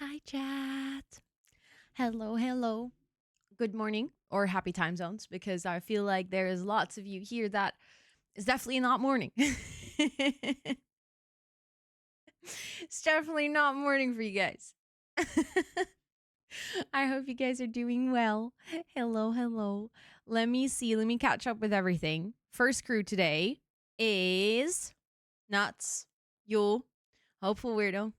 Hi, chat. Hello, hello. Good morning or happy time zones because I feel like there is lots of you here that is definitely not morning. It's definitely not morning for you guys. I hope you guys are doing well. Hello, hello. Let me see. Let me catch up with everything. First crew today is Nuts, Yule, Hopeful Weirdo,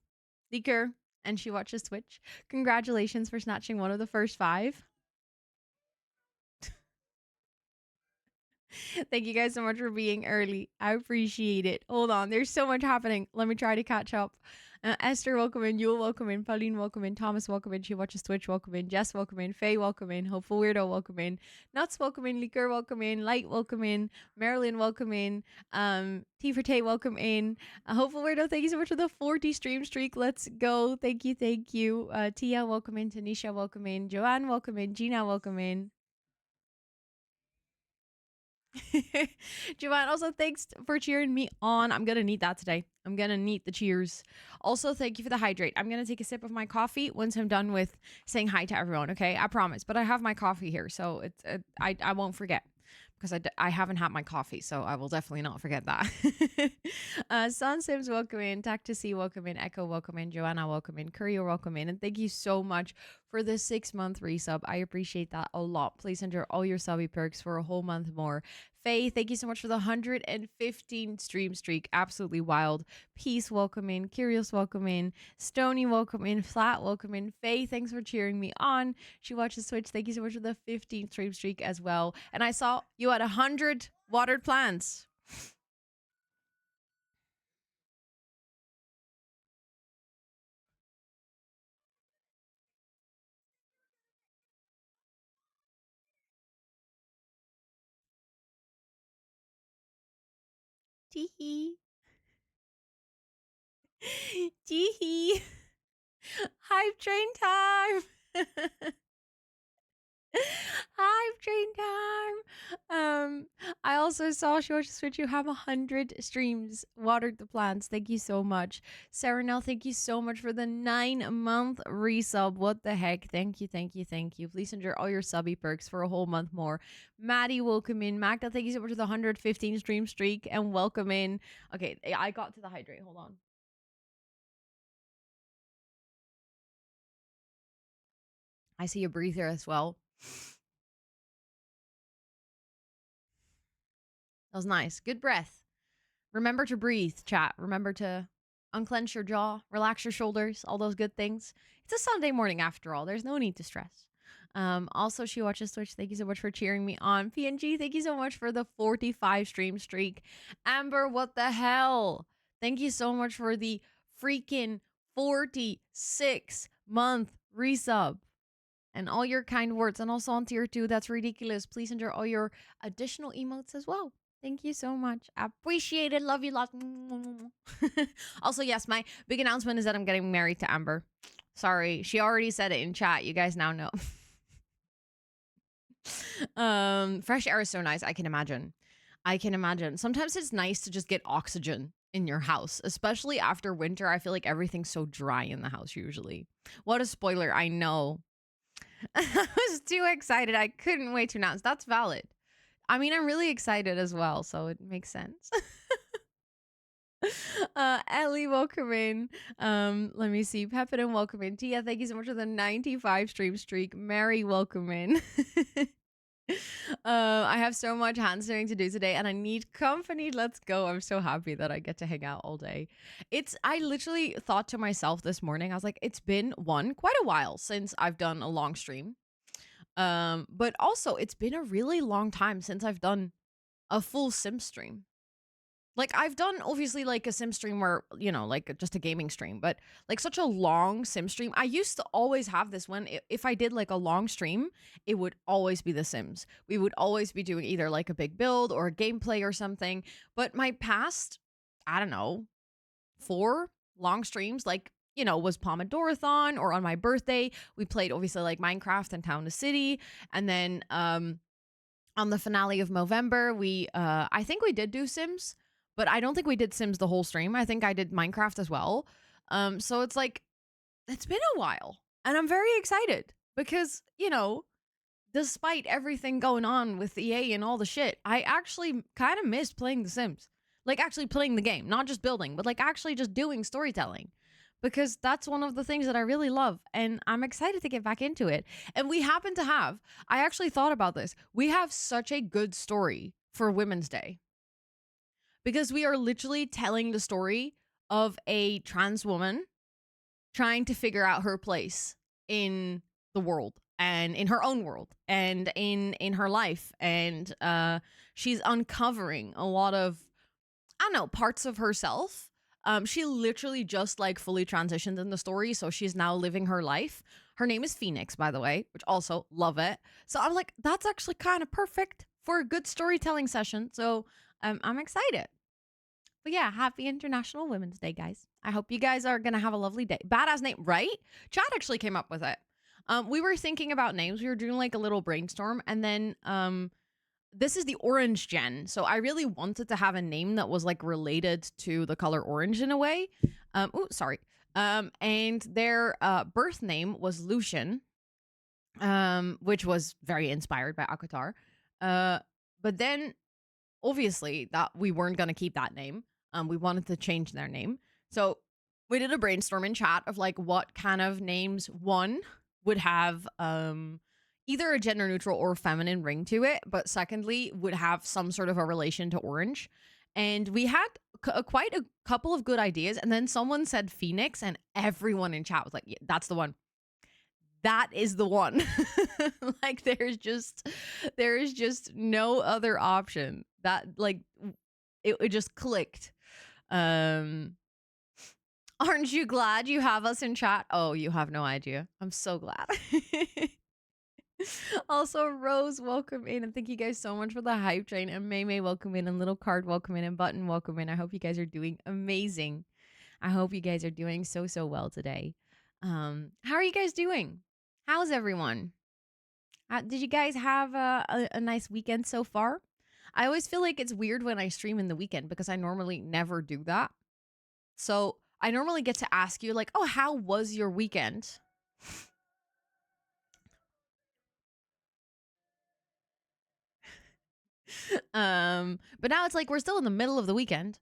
Leaker, and she watches Twitch. Congratulations for snatching one of the first five. Thank you guys so much for being early. I appreciate it. Hold on, there's so much happening. Let me try to catch up. Esther, welcome in. Yule, welcome in. Pauline, welcome in. Thomas, welcome in. She watches Twitch, welcome in. Jess, welcome in. Faye, welcome in. Hopeful Weirdo, welcome in. Nuts, welcome in. Liquor, welcome in. Light, welcome in. Marilyn, welcome in. T for Tay, welcome in. Hopeful Weirdo, thank you so much for the 40 stream streak. Let's go. Thank you, thank you. Tia, welcome in. Tanisha, welcome in. Joanne, welcome in. Gina, welcome in. Joanne, also thanks for cheering me on. I'm gonna need that today. I'm gonna need the cheers. Also, thank you for the hydrate. I'm gonna take a sip of my coffee once I'm done with saying hi to everyone. Okay, I promise. But I have my coffee here, so it's I won't forget because I haven't had my coffee, so I will definitely not forget that. Sun Sims, welcome in. Tacticy, welcome in. Echo, welcome in. Joanna, welcome in. Courier, welcome in. And thank you so much for the 6-month resub. I appreciate that a lot. Please enter all your subby perks for a whole month more. Faye, thank you so much for the 115 stream streak. Absolutely wild. Peace, welcome in. Curious, welcome in. Stony, welcome in. Flat, welcome in. Faye, thanks for cheering me on. She watches Twitch. Thank you so much for the 15th stream streak as well. And I saw you had 100 watered plants. Teehee. Teehee. Hype train time. Hype train time. I also saw George Switch. You have 100 streams. Watered the plants. Thank you so much. Serenelle, thank you so much for the 9-month resub. What the heck? Thank you, thank you, thank you. Please enjoy all your subby perks for a whole month more. Maddie, welcome in. Magda, thank you so much for the 115 stream streak and welcome in. Okay, I got to the hydrate. Hold on. I see a breather as well. That was nice. Good breath. Remember to breathe, chat. Remember to unclench your jaw, relax your shoulders, all those good things. It's a Sunday morning after all. There's no need to stress. Also, she watches Twitch. Thank you so much for cheering me on. PNG, thank you so much for the 45 stream streak. Amber, what the hell? Thank you so much for the freaking 46-month resub and all your kind words. And also on tier 2, that's ridiculous. Please enjoy all your additional emotes as well. Thank you so much. Appreciate it. Love you a lot. Also, yes, my big announcement is that I'm getting married to Amber. Sorry, she already said it in chat. You guys now know. Fresh air is so nice. I can imagine. I can imagine. Sometimes it's nice to just get oxygen in your house, especially after winter. I feel like everything's so dry in the house usually. What a spoiler. I know. I was too excited. I couldn't wait to announce. That's valid. I mean, I'm really excited as well, so it makes sense. Ellie, welcome in. Let me see. Pepin, welcome in. Tia, thank you so much for the 95 stream streak. Mary, welcome in. I have so much hand stirring to do today and I need company. Let's go. I'm so happy that I get to hang out all day. I literally thought to myself this morning, I was like, it's been quite a while since I've done a long stream. But also it's been a really long time since I've done a full sim stream. Like I've done obviously like a sim stream where, like just a gaming stream, but like such a long sim stream. I used to always have this one. If I did like a long stream, it would always be the Sims. We would always be doing either like a big build or a gameplay or something. But my past, I don't know, 4 long streams, like, was Pomodorathon or on my birthday, we played obviously like Minecraft and Town to City. And then on the finale of Movember, I think we did do Sims, but I don't think we did Sims the whole stream. I think I did Minecraft as well. So it's like It's been a while. And I'm very excited because, despite everything going on with EA and all the shit, I actually kind of missed playing The Sims. Like actually playing the game, not just building, but like actually just doing storytelling. Because that's one of the things that I really love. And I'm excited to get back into it. And we happen to have, I actually thought about this. We have such a good story for Women's Day because we are literally telling the story of a trans woman trying to figure out her place in the world and in her own world and in her life, and she's uncovering a lot of, I don't know, parts of herself. She literally just like fully transitioned in the story, so she's now living her life. Her name is Phoenix, by the way, which also love it. So I'm like, that's actually kind of perfect for a good storytelling session. So I'm excited. But yeah, happy International Women's Day, guys. I hope you guys are going to have a lovely day. Badass name, right? Chad actually came up with it. We were thinking about names. We were doing like a little brainstorm. And then this is the orange gen. So I really wanted to have a name that was like related to the color orange in a way. Sorry. And their birth name was Lucian, which was very inspired by Akatar. But then obviously that we weren't going to keep that name. We wanted to change their name. So we did a brainstorm in chat of like what kind of names one would have either a gender neutral or feminine ring to it, but secondly would have some sort of a relation to orange. And we had quite a couple of good ideas. And then someone said Phoenix, and everyone in chat was like, yeah, that's the one. That is the one. Like there is just no other option. That like it just clicked. Aren't you glad you have us in chat? Oh, you have no idea. I'm so glad. Also, Rose, welcome in, and thank you guys so much for the hype train. And May, welcome in, and Little Card, welcome in, and Button, welcome in. I hope you guys are doing amazing. I hope you guys are doing so well today. How are you guys doing? How's everyone? Did you guys have a nice weekend so far? I always feel like it's weird when I stream in the weekend because I normally never do that. So I normally get to ask you like, oh, how was your weekend? But now it's like we're still in the middle of the weekend.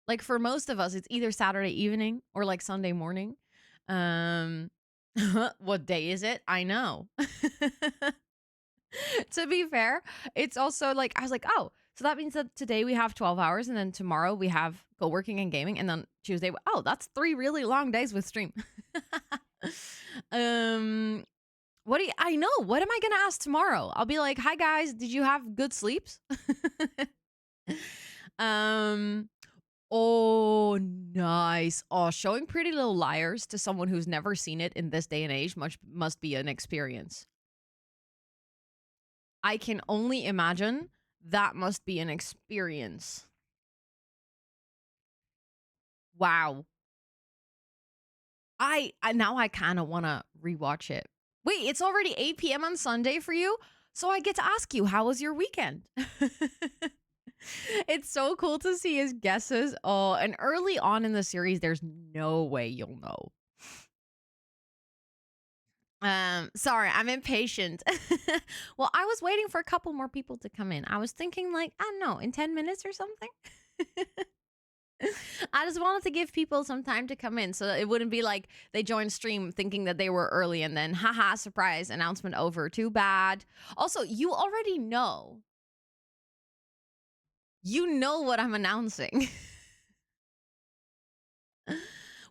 Like for most of us, it's either Saturday evening or like Sunday morning. What day is it? I know. To be fair, it's also like I was like, oh, so that means that today we have 12 hours and then tomorrow we have co-working and gaming, and then Tuesday, oh, that's 3 really long days with stream. What do you, I know, what am I gonna ask tomorrow? I'll be like, hi guys, did you have good sleeps? Oh, nice. Oh, showing Pretty Little Liars to someone who's never seen it in this day and age must be an experience. I can only imagine that must be an experience. Wow. I now I kind of want to rewatch it. Wait, it's already 8 p.m. on Sunday for you? So I get to ask you, how was your weekend? It's so cool to see his guesses. Oh, and early on in the series, there's no way you'll know. Sorry, I'm impatient. Well, I was waiting for a couple more people to come in. I was thinking like, I don't know, in 10 minutes or something. I just wanted to give people some time to come in so that it wouldn't be like they joined stream thinking that they were early and then haha, surprise, announcement over. Too bad. Also, you already know. You know what I'm announcing.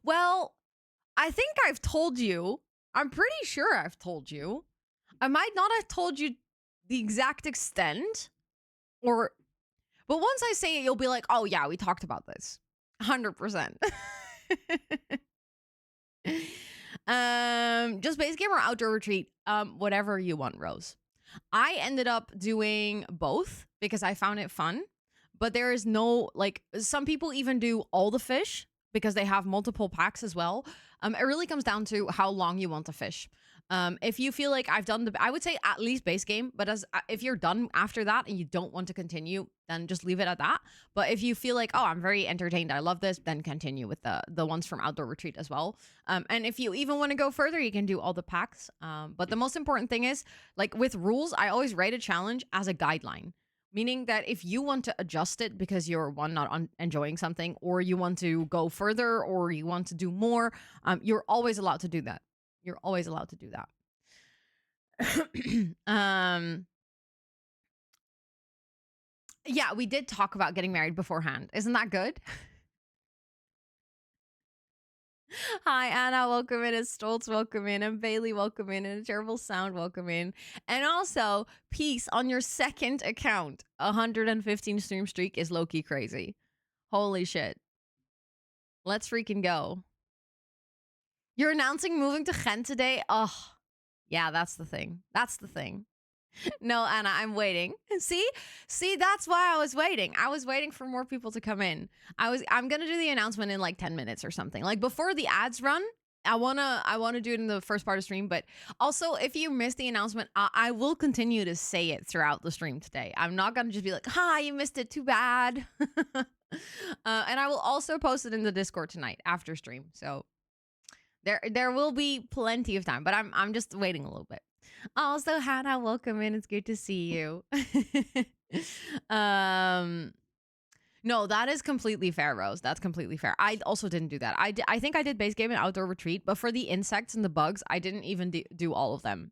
Well, I think I've told you. I'm pretty sure I've told you. I might not have told you the exact extent, or, but once I say it, you'll be like, oh yeah, we talked about this. 100%. Just base game or outdoor retreat, whatever you want, Rose. I ended up doing both because I found it fun, but there is no, like, some people even do all the fish. because they have multiple packs as well. It really comes down to how long you want to fish. If you feel like I would say at least base game, but if you're done after that and you don't want to continue, then just leave it at that. But if you feel like, oh, I'm very entertained, I love this, then continue with the ones from Outdoor Retreat as well. And if you even want to go further, you can do all the packs. But the most important thing is, like with rules, I always rate a challenge as a guideline. Meaning that if you want to adjust it because you're not enjoying something, or you want to go further, or you want to do more, you're always allowed to do that. You're always allowed to do that. Yeah, we did talk about getting married beforehand. Isn't that good? Hi, Anna, welcome in. And Stoltz, welcome in. And Bailey, welcome in. And a Terrible Sound, welcome in. And also, peace on your second account. 115 stream streak is low-key crazy. Holy shit. Let's freaking go. You're announcing moving to Ghent today? Oh, yeah, that's the thing. That's the thing. No, Anna, I'm waiting. See, that's why I was waiting. I was waiting for more people to come in. I'm gonna do the announcement in like 10 minutes or something. Like before the ads run. I wanna do it in the first part of stream, but also if you missed the announcement, I will continue to say it throughout the stream today. I'm not gonna just be like, "Hi, you missed it. Too bad." And I will also post it in the Discord tonight after stream. So there will be plenty of time, but I'm just waiting a little bit. Also, Hannah, welcome in. It's good to see you. No, that is completely fair, Rose. That's completely fair. I also didn't do that. I think I did base game and Outdoor Retreat, but for the insects and the bugs, I didn't even do all of them.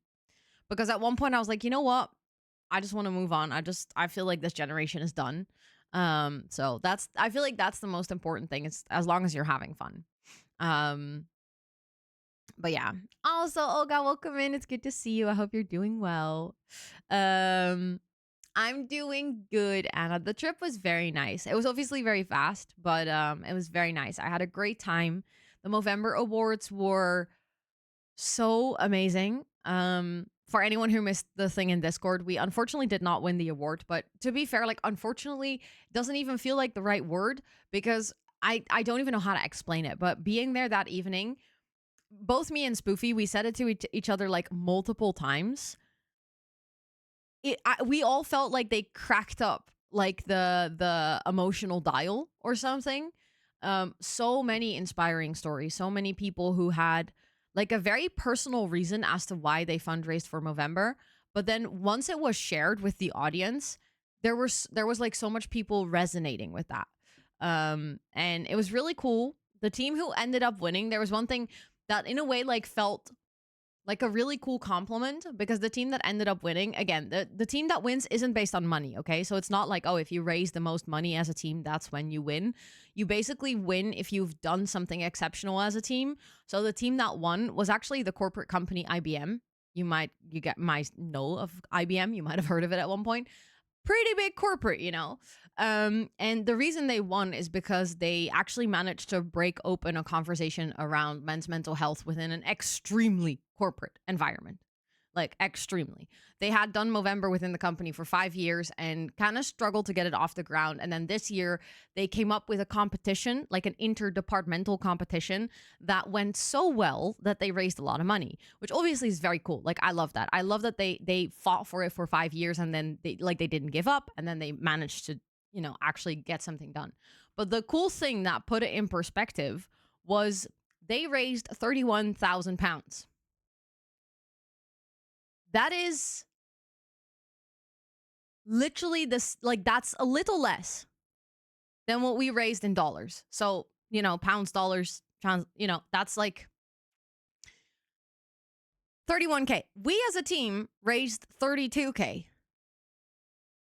Because at one point I was like, you know what? I just want to move on. I feel like this generation is done. So I feel like that's the most important thing. It's as long as you're having fun. But yeah. Also, Olga, welcome in. It's good to see you. I hope you're doing well. I'm doing good, Anna. The trip was very nice. It was obviously very fast, but it was very nice. I had a great time. The Movember Awards were so amazing. For anyone who missed the thing in Discord, we unfortunately did not win the award, but to be fair, like unfortunately doesn't even feel like the right word, because I don't even know how to explain it, but being there that evening, both me and Spoofy, we said it to each other like multiple times. We all felt like they cracked up like the emotional dial or something. So many inspiring stories, so many people who had like a very personal reason as to why they fundraised for Movember. But then once it was shared with the audience, there was like so much people resonating with that. And it was really cool. The team who ended up winning, there was one thing that in a way like felt like a really cool compliment, because the team that ended up winning, again, the team that wins isn't based on money, okay? So it's not like, oh, if you raise the most money as a team, that's when you win. You basically win if you've done something exceptional as a team. So the team that won was actually the corporate company IBM. You might know of IBM. You might have heard of it at one point. Pretty big corporate, you know. And the reason they won is because they actually managed to break open a conversation around men's mental health within an extremely corporate environment. Like extremely. They had done Movember within the company for 5 years and kind of struggled to get it off the ground. And then this year they came up with a competition, like an interdepartmental competition that went so well that they raised a lot of money, which obviously is very cool. Like I love that. I love that they fought for it for 5 years and then they didn't give up, and then they managed to, you know, actually get something done. But the cool thing that put it in perspective was they raised 31,000 pounds. That is literally this, like, that's a little less than what we raised in dollars. So, you know, pounds, dollars, you know, that's like 31K. We as a team raised 32K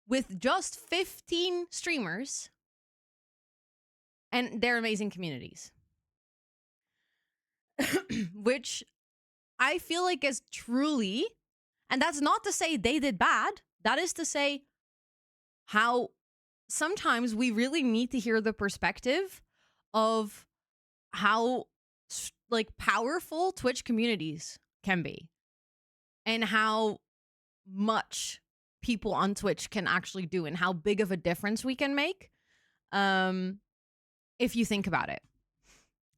with just 15 streamers and their amazing communities. Which I feel like is truly, and that's not to say they did bad. That is to say how sometimes we really need to hear the perspective of how like powerful Twitch communities can be and how much people on Twitch can actually do and how big of a difference we can make if you think about it.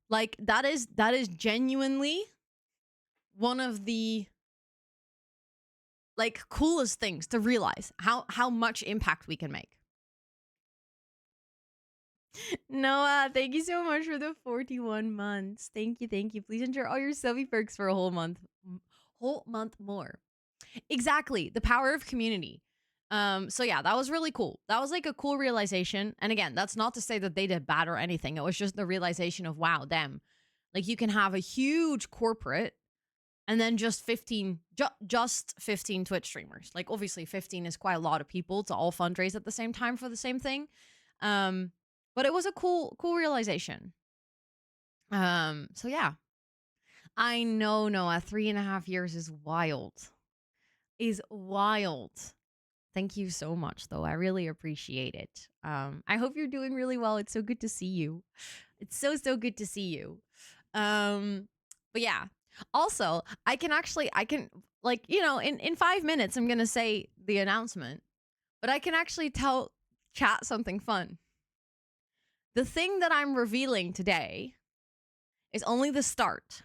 Like that is genuinely one of the like coolest things to realize how much impact we can make. Noah, thank you so much for the 41 months. Thank you, thank you. Please enjoy all your subby perks for a whole month more. Exactly, the power of community. So yeah, that was really cool. That was like a cool realization. And again, that's not to say that they did bad or anything. It was just the realization of wow, damn. Like you can have a huge corporate and then just 15 Twitch streamers. Like obviously 15 is quite a lot of people to all fundraise at the same time for the same thing. But it was a cool realization. So yeah. I know, Noah, 3.5 years is wild. Is wild. Thank you so much, though. I really appreciate it. I hope you're doing really well. It's so good to see you. It's so good to see you. But yeah. Also, I can like, you know, in 5 minutes, I'm going to say the announcement, but I can actually tell chat something fun. The thing that I'm revealing today is only the start.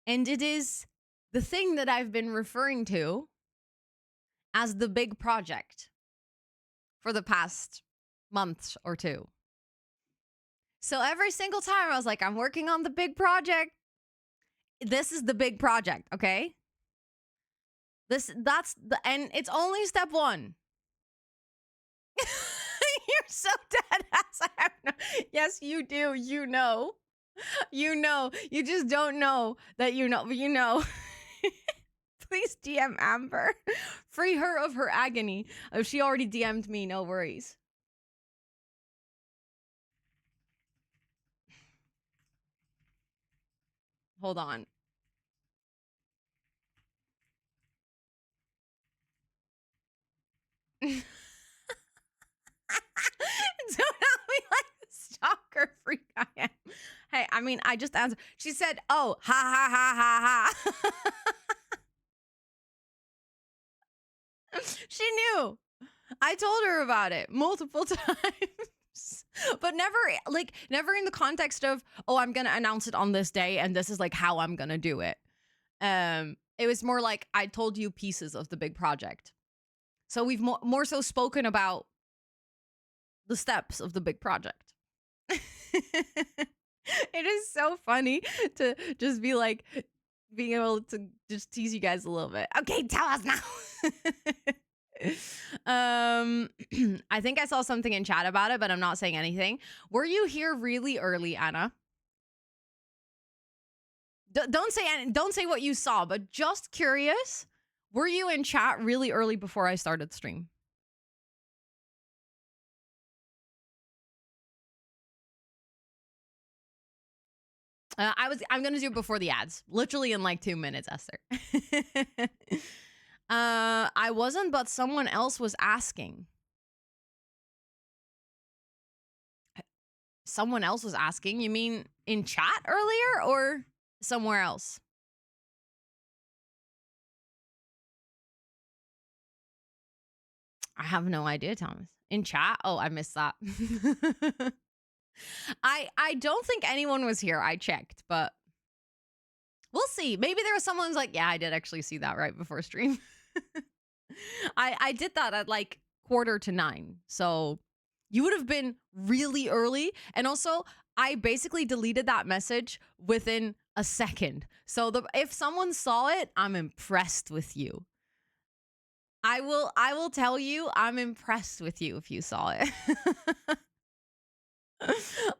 And it is the thing that I've been referring to as the big project for the past month or two. So every single time I was like, I'm working on the big project. This is the big project, okay? And it's only step one. You're so dead ass. I have no, yes, you do. You know. You know. You just don't know that you know, but you know. Please DM Amber. Free her of her agony. Oh, she already DM'd me, no worries. Hold on. Don't tell me like the stalker freak I am. Hey, I mean, I just answered. She said, oh, ha, ha, ha, ha, ha. She knew. I told her about it multiple times. But never in the context of, oh, I'm going to announce it on this day and this is like how I'm going to do it. It was more like I told you pieces of the big project. So we've more so spoken about the steps of the big project. It is so funny to just be like, being able to just tease you guys a little bit. Okay, tell us now. I think I saw something in chat about it, but I'm not saying anything. Were you here really early, Anna? Don't say what you saw, but just curious. Were you in chat really early before I started the stream? I'm gonna do it before the ads, literally in like 2 minutes, Esther. I wasn't, but someone else was asking. Someone else was asking? You mean in chat earlier or somewhere else? I have no idea, Thomas. In chat? Oh, I missed that. I don't think anyone was here. I checked, but we'll see. Maybe there was someone who's like, yeah, I did actually see that right before stream. I did that at like 8:45. So you would have been really early. And also, I basically deleted that message within a second. So if someone saw it, I'm impressed with you. I will tell you, I'm impressed with you if you saw it.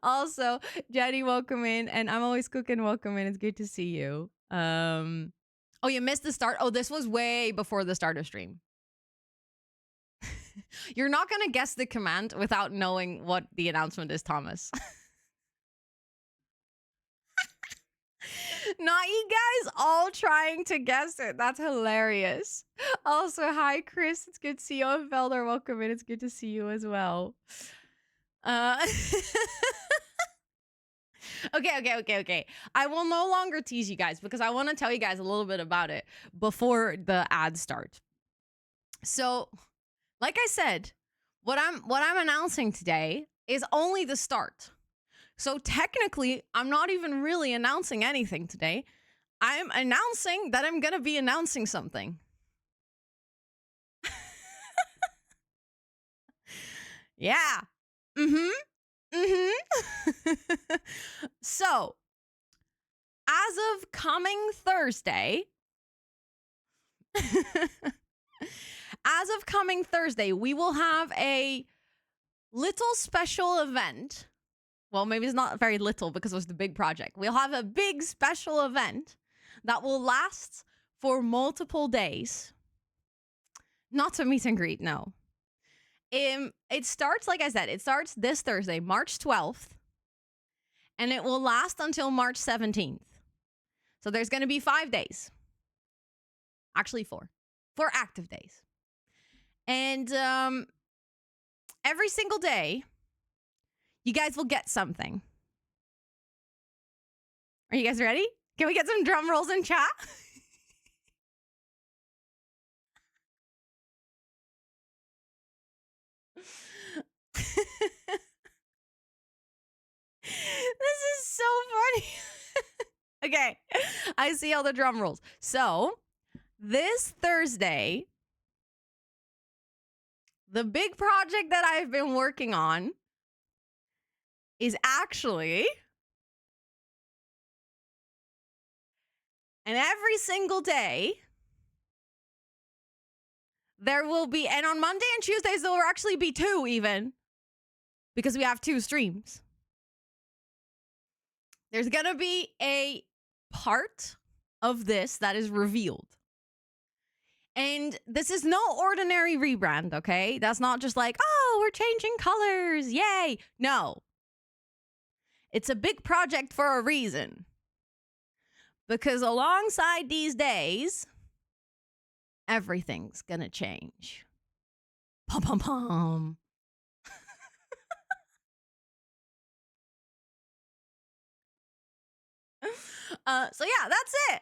Also, Jenny, welcome in, and I'm always cooking. Welcome in. It's good to see you. Oh, you missed the start. Oh, this was way before the start of stream. You're not gonna guess the command without knowing what the announcement is, Thomas. Not you guys all trying to guess it. That's hilarious. Also, hi, Chris. It's good to see you. And Felder, welcome in. It's good to see you as well. Okay. I will no longer tease you guys because I want to tell you guys a little bit about it before the ads start. So, like I said, what I'm announcing today is only the start. So technically, I'm not even really announcing anything today. I'm announcing that I'm going to be announcing something. Yeah. So, as of coming Thursday, we will have a little special event. Well, maybe it's not very little because it was the big project. We'll have a big special event that will last for multiple days. Not a meet and greet, no. It starts, like I said, it starts this Thursday, March 12th, and it will last until March 17th. So there's going to be 5 days. Actually, 4 active days. And every single day, you guys will get something. Are you guys ready? Can we get some drum rolls in chat? This is so funny. Okay, I see all the drum rolls. So, this Thursday, the big project that I've been working on is actually... And every single day, there will be... And on Monday and Tuesdays, there will actually be 2 even. Because we have 2 streams. There's going to be a part of this that is revealed. And this is no ordinary rebrand, okay? That's not just like, oh, we're changing colors, yay. No. It's a big project for a reason. Because alongside these days, everything's gonna change. Pom pom pom. So yeah, that's it.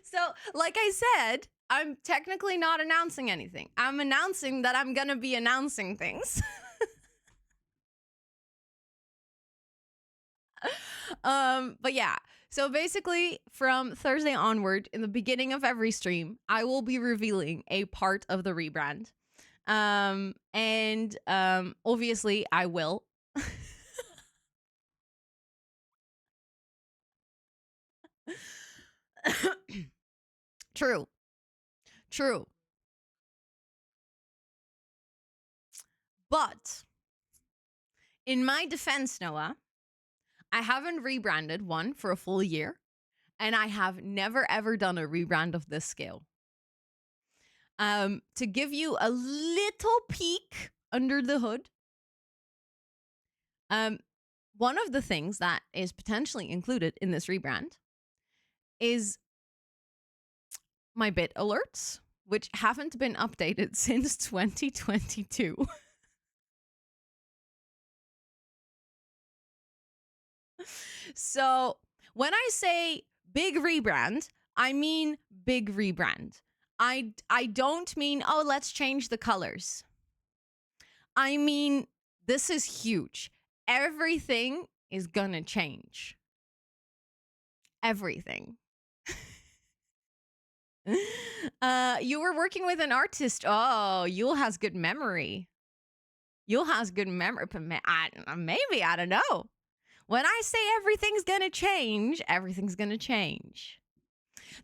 So, like I said, I'm technically not announcing anything. I'm announcing that I'm gonna be announcing things. But yeah. So basically, from Thursday onward, in the beginning of every stream, I will be revealing a part of the rebrand. Obviously, I will. True. But in my defense, Noah, I haven't rebranded one for a full year, and I have never ever done a rebrand of this scale. To give you a little peek under the hood, one of the things that is potentially included in this rebrand is my bit alerts, which haven't been updated since 2022. So when I say big rebrand, I mean big rebrand. I don't mean, oh, let's change the colors. I mean, this is huge. Everything is gonna change. Everything. You were working with an artist. Oh, Yule has good memory. Maybe, I don't know. When I say everything's gonna change, everything's gonna change.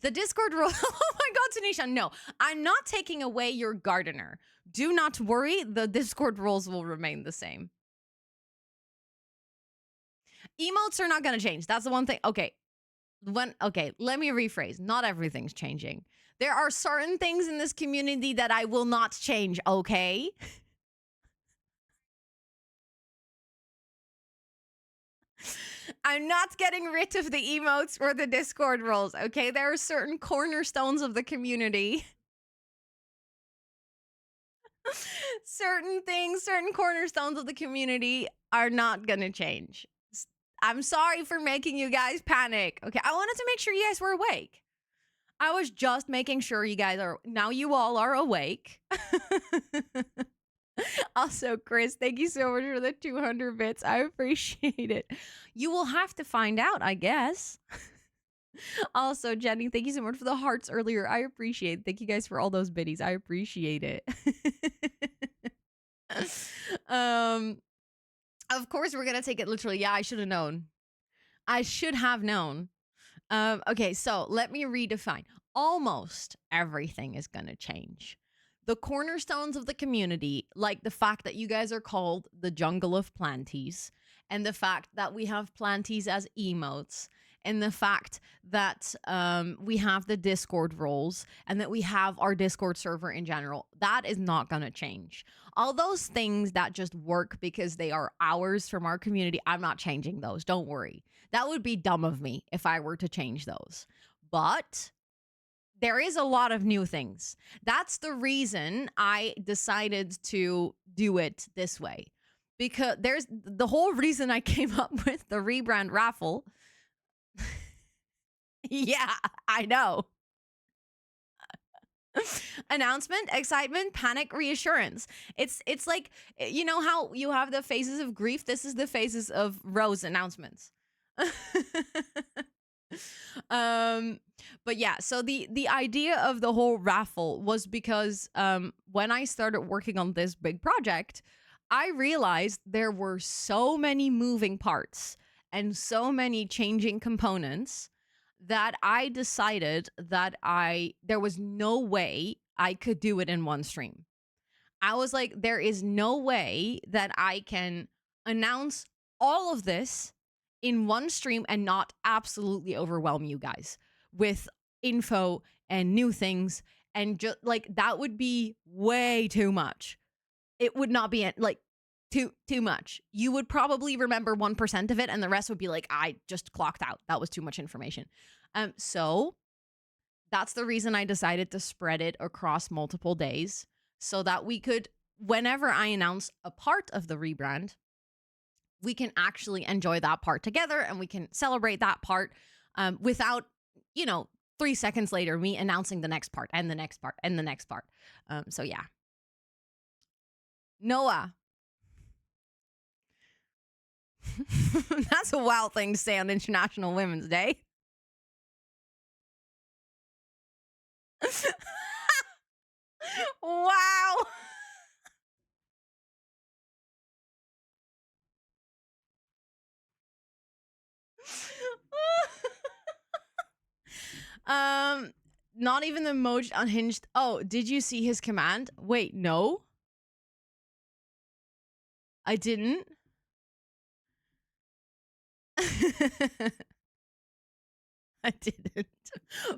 The Discord rule. Oh my God, Tanisha. No, I'm not taking away your gardener. Do not worry. The Discord rules will remain the same. Emotes are not gonna change. That's the one thing. Okay. Let me rephrase. Not everything's changing. There are certain things in this community that I will not change, okay? I'm not getting rid of the emotes or the Discord roles, okay? There are certain cornerstones of the community. Certain things, certain cornerstones of the community are not gonna change. I'm sorry for making you guys panic, okay? I wanted to make sure you guys were awake. I was just making sure you guys are... Now you all are awake. Also, Chris, thank you so much for the 200 bits. I appreciate it. You will have to find out, I guess. Also, Jenny, thank you so much for the hearts earlier. I appreciate it. Thank you guys for all those biddies. I appreciate it. um, of course, we're gonna take it literally. Yeah, I should have known. I should have known. Okay, so let me redefine. Almost everything is gonna change. The cornerstones of the community, like the fact that you guys are called the Jungle of Planties, and the fact that we have planties as emotes, and the fact that we have the Discord roles, and that we have our Discord server in general, that is not gonna change. All those things that just work because they are ours from our community, I'm not changing those. Don't worry. That would be dumb of me if I were to change those. But there is a lot of new things. That's the reason I decided to do it this way. Because there's the whole reason I came up with the rebrand raffle. Yeah, I know. Announcement, excitement, panic, reassurance. It's like, you know how you have the phases of grief? This is the phases of rose announcements. um but yeah, so the idea of the whole raffle was because when I started working on this big project, I realized there were so many moving parts and so many changing components that I decided that there was no way I could do it in one stream. I was like, there is no way that I can announce all of this in one stream and not absolutely overwhelm you guys with info and new things. And just like that would be way too much. It would not be like too much. You would probably remember 1% of it, and the rest would be like, I just clocked out. That was too much information. So that's the reason I decided to spread it across multiple days so that we could, whenever I announce a part of the rebrand, we can actually enjoy that part together and we can celebrate that part without, 3 seconds later, me announcing the next part and the next part and the next part. So yeah. Noah. That's a wild thing to say on International Women's Day. Wow. Not even the emoji unhinged. Oh, did you see his command? Wait, no. I didn't. I didn't.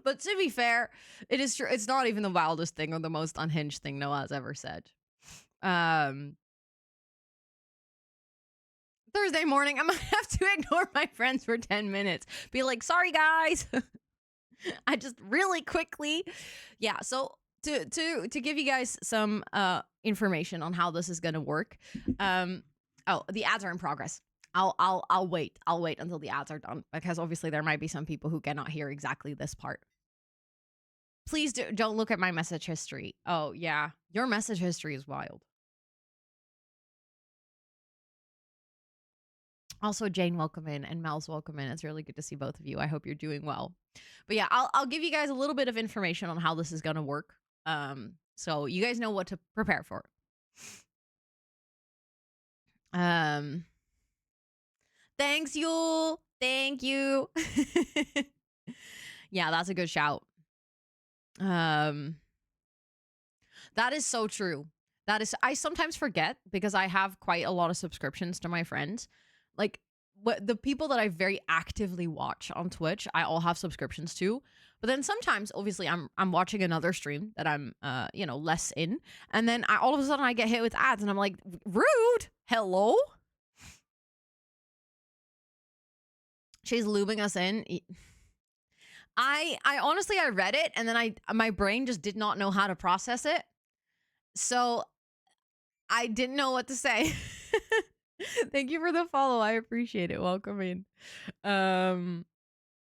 But to be fair, it is true. It's not even the wildest thing or the most unhinged thing Noah's ever said. Thursday morning, I might have to ignore my friends for 10 minutes. Be like, sorry guys. I just really quickly. Yeah, so to give you guys some information on how this is gonna work. The ads are in progress. I'll wait. I'll wait until the ads are done because obviously there might be some people who cannot hear exactly this part. Please don't look at my message history. Oh yeah, your message history is wild. Also, Jane, welcome in, and Mel's welcome in. It's really good to see both of you. I hope you're doing well. But yeah, I'll give you guys a little bit of information on how this is gonna work. So you guys know what to prepare for. Thanks, Yule. Thank you. Yeah, that's a good shout. That is so true. I sometimes forget because I have quite a lot of subscriptions to my friends. Like the people that I very actively watch on Twitch, I all have subscriptions to. But then sometimes, obviously, I'm watching another stream that I'm less in, and then all of a sudden I get hit with ads, and I'm like, rude. Hello. She's lubing us in. I honestly, I read it, and then my brain just did not know how to process it. So I didn't know what to say. Thank you for the follow. I appreciate it. Welcome in.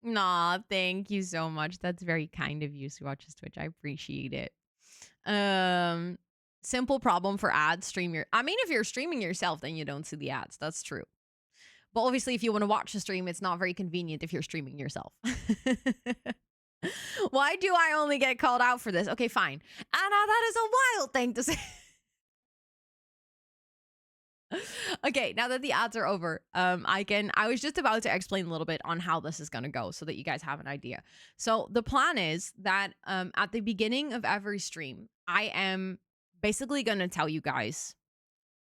Nah, thank you so much. That's very kind of you, Swatches Twitch. I appreciate it. simple problem for ads. I mean, if you're streaming yourself, then you don't see the ads. That's true. But obviously, if you want to watch the stream, it's not very convenient if you're streaming yourself. Why do I only get called out for this? Okay, fine. Anna, that is a wild thing to say. Okay, now that the ads are over, I was just about to explain a little bit on how this is going to go so that you guys have an idea. So the plan is that at the beginning of every stream, I am basically going to tell you guys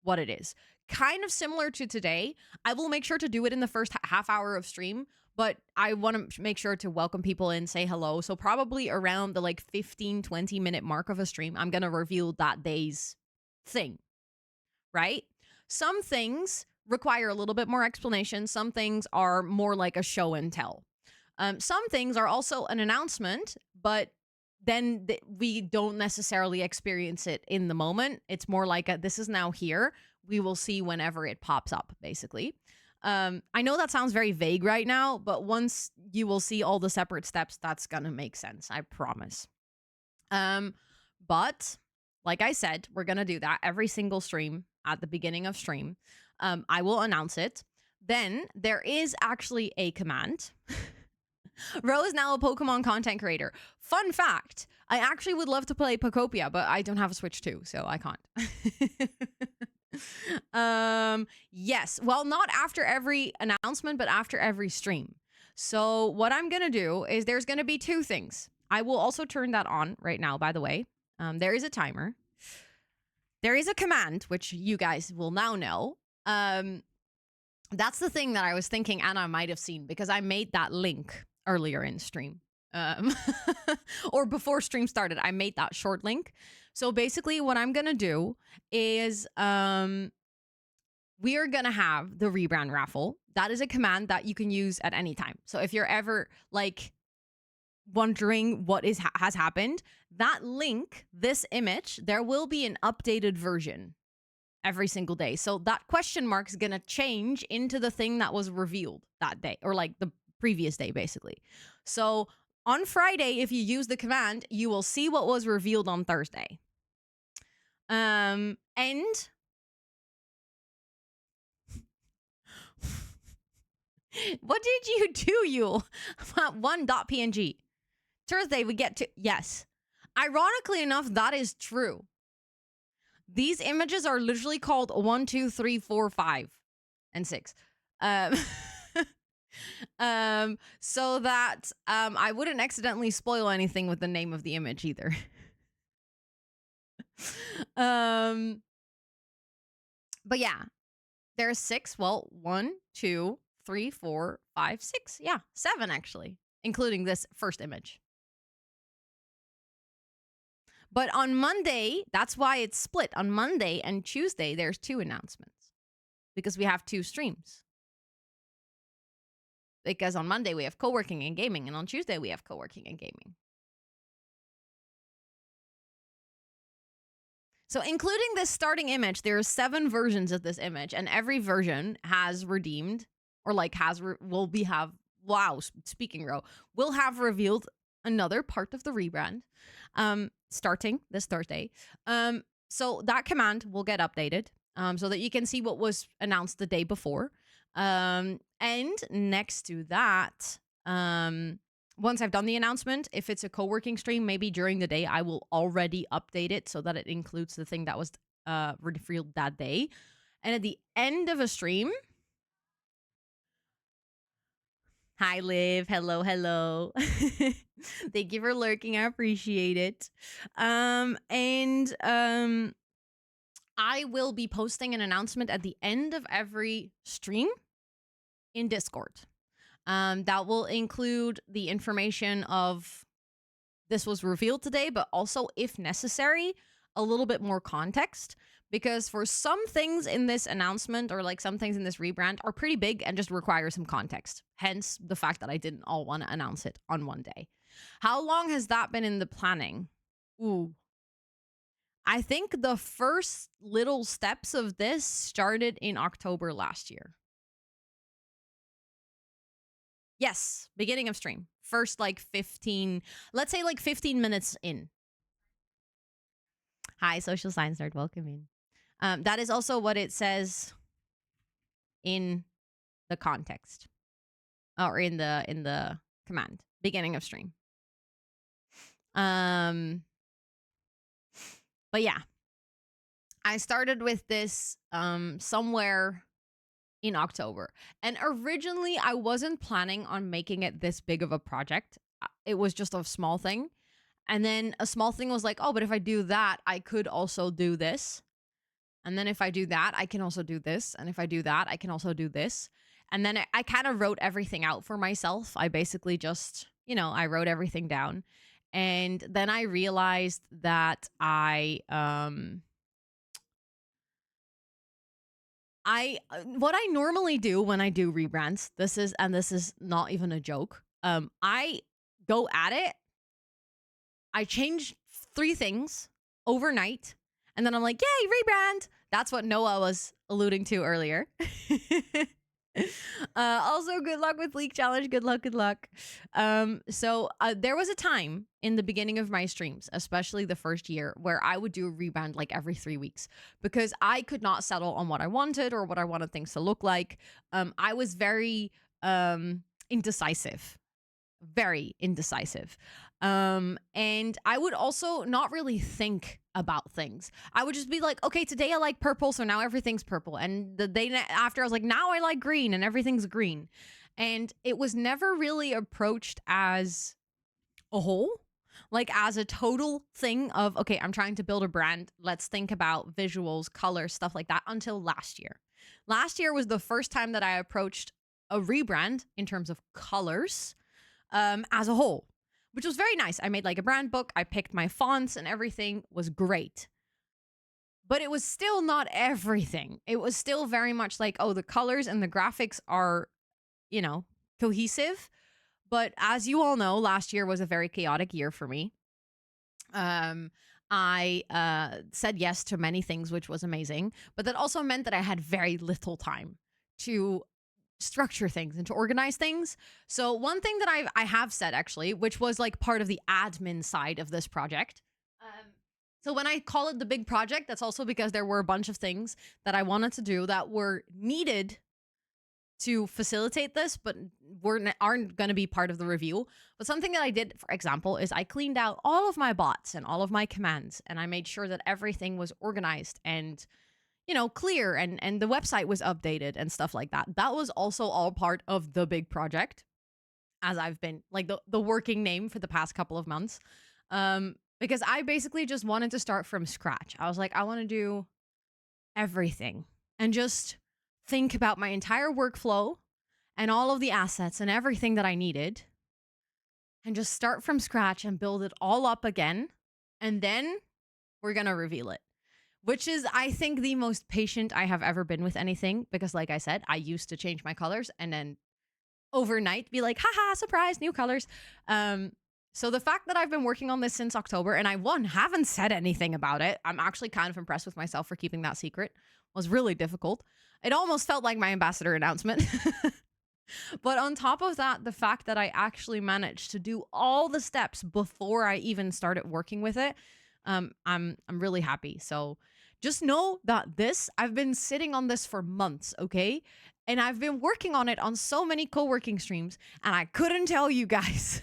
what it is. Kind of similar to today. I will make sure to do it in the first half hour of stream, but I want to make sure to welcome people in, say hello. So probably around the like 15-20 minute mark of a stream, I'm going to reveal that day's thing, right? Some things require a little bit more explanation. Some things are more like a show and tell. Some things are also an announcement, but then we don't necessarily experience it in the moment. It's more like this is now here. We will see whenever it pops up, basically. I know that sounds very vague right now, but once you will see all the separate steps, that's going to make sense. I promise. But like I said, we're going to do that every single stream at the beginning of stream. I will announce it. Then there is actually a command. Ro is now a Pokemon content creator. Fun fact, I actually would love to play Pokopia, but I don't have a Switch 2, so I can't. Yes, well, not after every announcement, but after every stream. So what I'm going to do is there's going to be two things. I will also turn that on right now, by the way. There is a timer. There is a command, which you guys will now know. That's the thing that I was thinking Anna might have seen because I made that link earlier in stream. Or before stream started, I made that short link. So basically what I'm going to do is we are going to have the rebrand raffle. That is a command that you can use at any time. So if you're ever like wondering what has happened, that link, this image, there will be an updated version every single day. So that question mark is going to change into the thing that was revealed that day, or like the previous day, basically. So on Friday, if you use the command, you will see what was revealed on Thursday. And what did you do, Yule? 1.png. Thursday, we get to, yes. Ironically enough, that is true. These images are literally called 1, 2, 3, 4, 5, and 6. So that I wouldn't accidentally spoil anything with the name of the image either. But yeah, there's 6. Well, 1, 2, 3, 4, 5, 6. Yeah, 7 actually, including this first image. But on Monday, that's why it's split. On Monday and Tuesday, there's 2 announcements because we have 2 streams. Because on Monday, we have co-working and gaming, and on Tuesday, we have co-working and gaming. So including this starting image, there are 7 versions of this image, and every version has redeemed, or like speaking Ro, will have revealed another part of the rebrand. Starting this Thursday. So that command will get updated so that you can see what was announced the day before. And next to that, once I've done the announcement, if it's a co-working stream, maybe during the day, I will already update it so that it includes the thing that was revealed that day. And at the end of a stream, hi, Liv. Hello, hello. Thank you for lurking. I appreciate it. I will be posting an announcement at the end of every stream in Discord. That will include the information of this was revealed today, but also, if necessary, a little bit more context. Because for some things in this announcement, or like some things in this rebrand, are pretty big and just require some context. Hence the fact that I didn't all want to announce it on one day. How long has that been in the planning? Ooh. I think the first little steps of this started in October last year. Yes, beginning of stream. First, like 15, let's say like 15 minutes in. Hi, social science nerd. Welcome in. That is also what it says in the context or in the command beginning of stream. But yeah, I started with this somewhere in October. And originally I wasn't planning on making it this big of a project. It was just a small thing. And then a small thing was like, "Oh, but if I do that, I could also do this. And then if I do that, I can also do this. And if I do that, I can also do this." And then I kind of wrote everything out for myself. I basically just, I wrote everything down. And then I realized that what I normally do when I do rebrands, this is not even a joke. I go at it, I change 3 things overnight, and then I'm like, "Yay, rebrand." That's what Noah was alluding to earlier. Also, good luck with League Challenge. Good luck, good luck. So there was a time in the beginning of my streams, especially the first year, where I would do a rebrand like every 3 weeks because I could not settle on what I wanted or what I wanted things to look like. I was very indecisive, very indecisive. And I would also not really think about things. I would just be like, okay, today I like purple, so now everything's purple. And the day after, I was like, now I like green, and everything's green. And it was never really approached as a whole, like as a total thing of, okay, I'm trying to build a brand. Let's think about visuals, colors, stuff like that until last year. Last year was the first time that I approached a rebrand in terms of colors as a whole, which was very nice. I made like a brand book. I picked my fonts and everything was great. But it was still not everything. It was still very much like, oh, the colors and the graphics are, cohesive. But as you all know, last year was a very chaotic year for me. I said yes to many things, which was amazing. But that also meant that I had very little time to structure things and to organize things. So one thing that I have said actually, which was like part of the admin side of this project. So when I call it the big project, that's also because there were a bunch of things that I wanted to do that were needed to facilitate this, but aren't going to be part of the review. But something that I did, for example, is I cleaned out all of my bots and all of my commands, and I made sure that everything was organized and clear, and the website was updated and stuff like that. That was also all part of the big project, as I've been like the working name for the past couple of months. Because I basically just wanted to start from scratch. I was like, I want to do everything and just think about my entire workflow and all of the assets and everything that I needed and just start from scratch and build it all up again. And then we're going to reveal it. Which is, I think, the most patient I have ever been with anything. Because like I said, I used to change my colors and then overnight be like, haha, surprise, new colors. So the fact that I've been working on this since October and I, haven't said anything about it. I'm actually kind of impressed with myself for keeping that secret. Was really difficult. It almost felt like my ambassador announcement. But on top of that, the fact that I actually managed to do all the steps before I even started working with it, I'm really happy. So just know that I've been sitting on this for months, okay? And I've been working on it on so many co-working streams, and I couldn't tell you guys.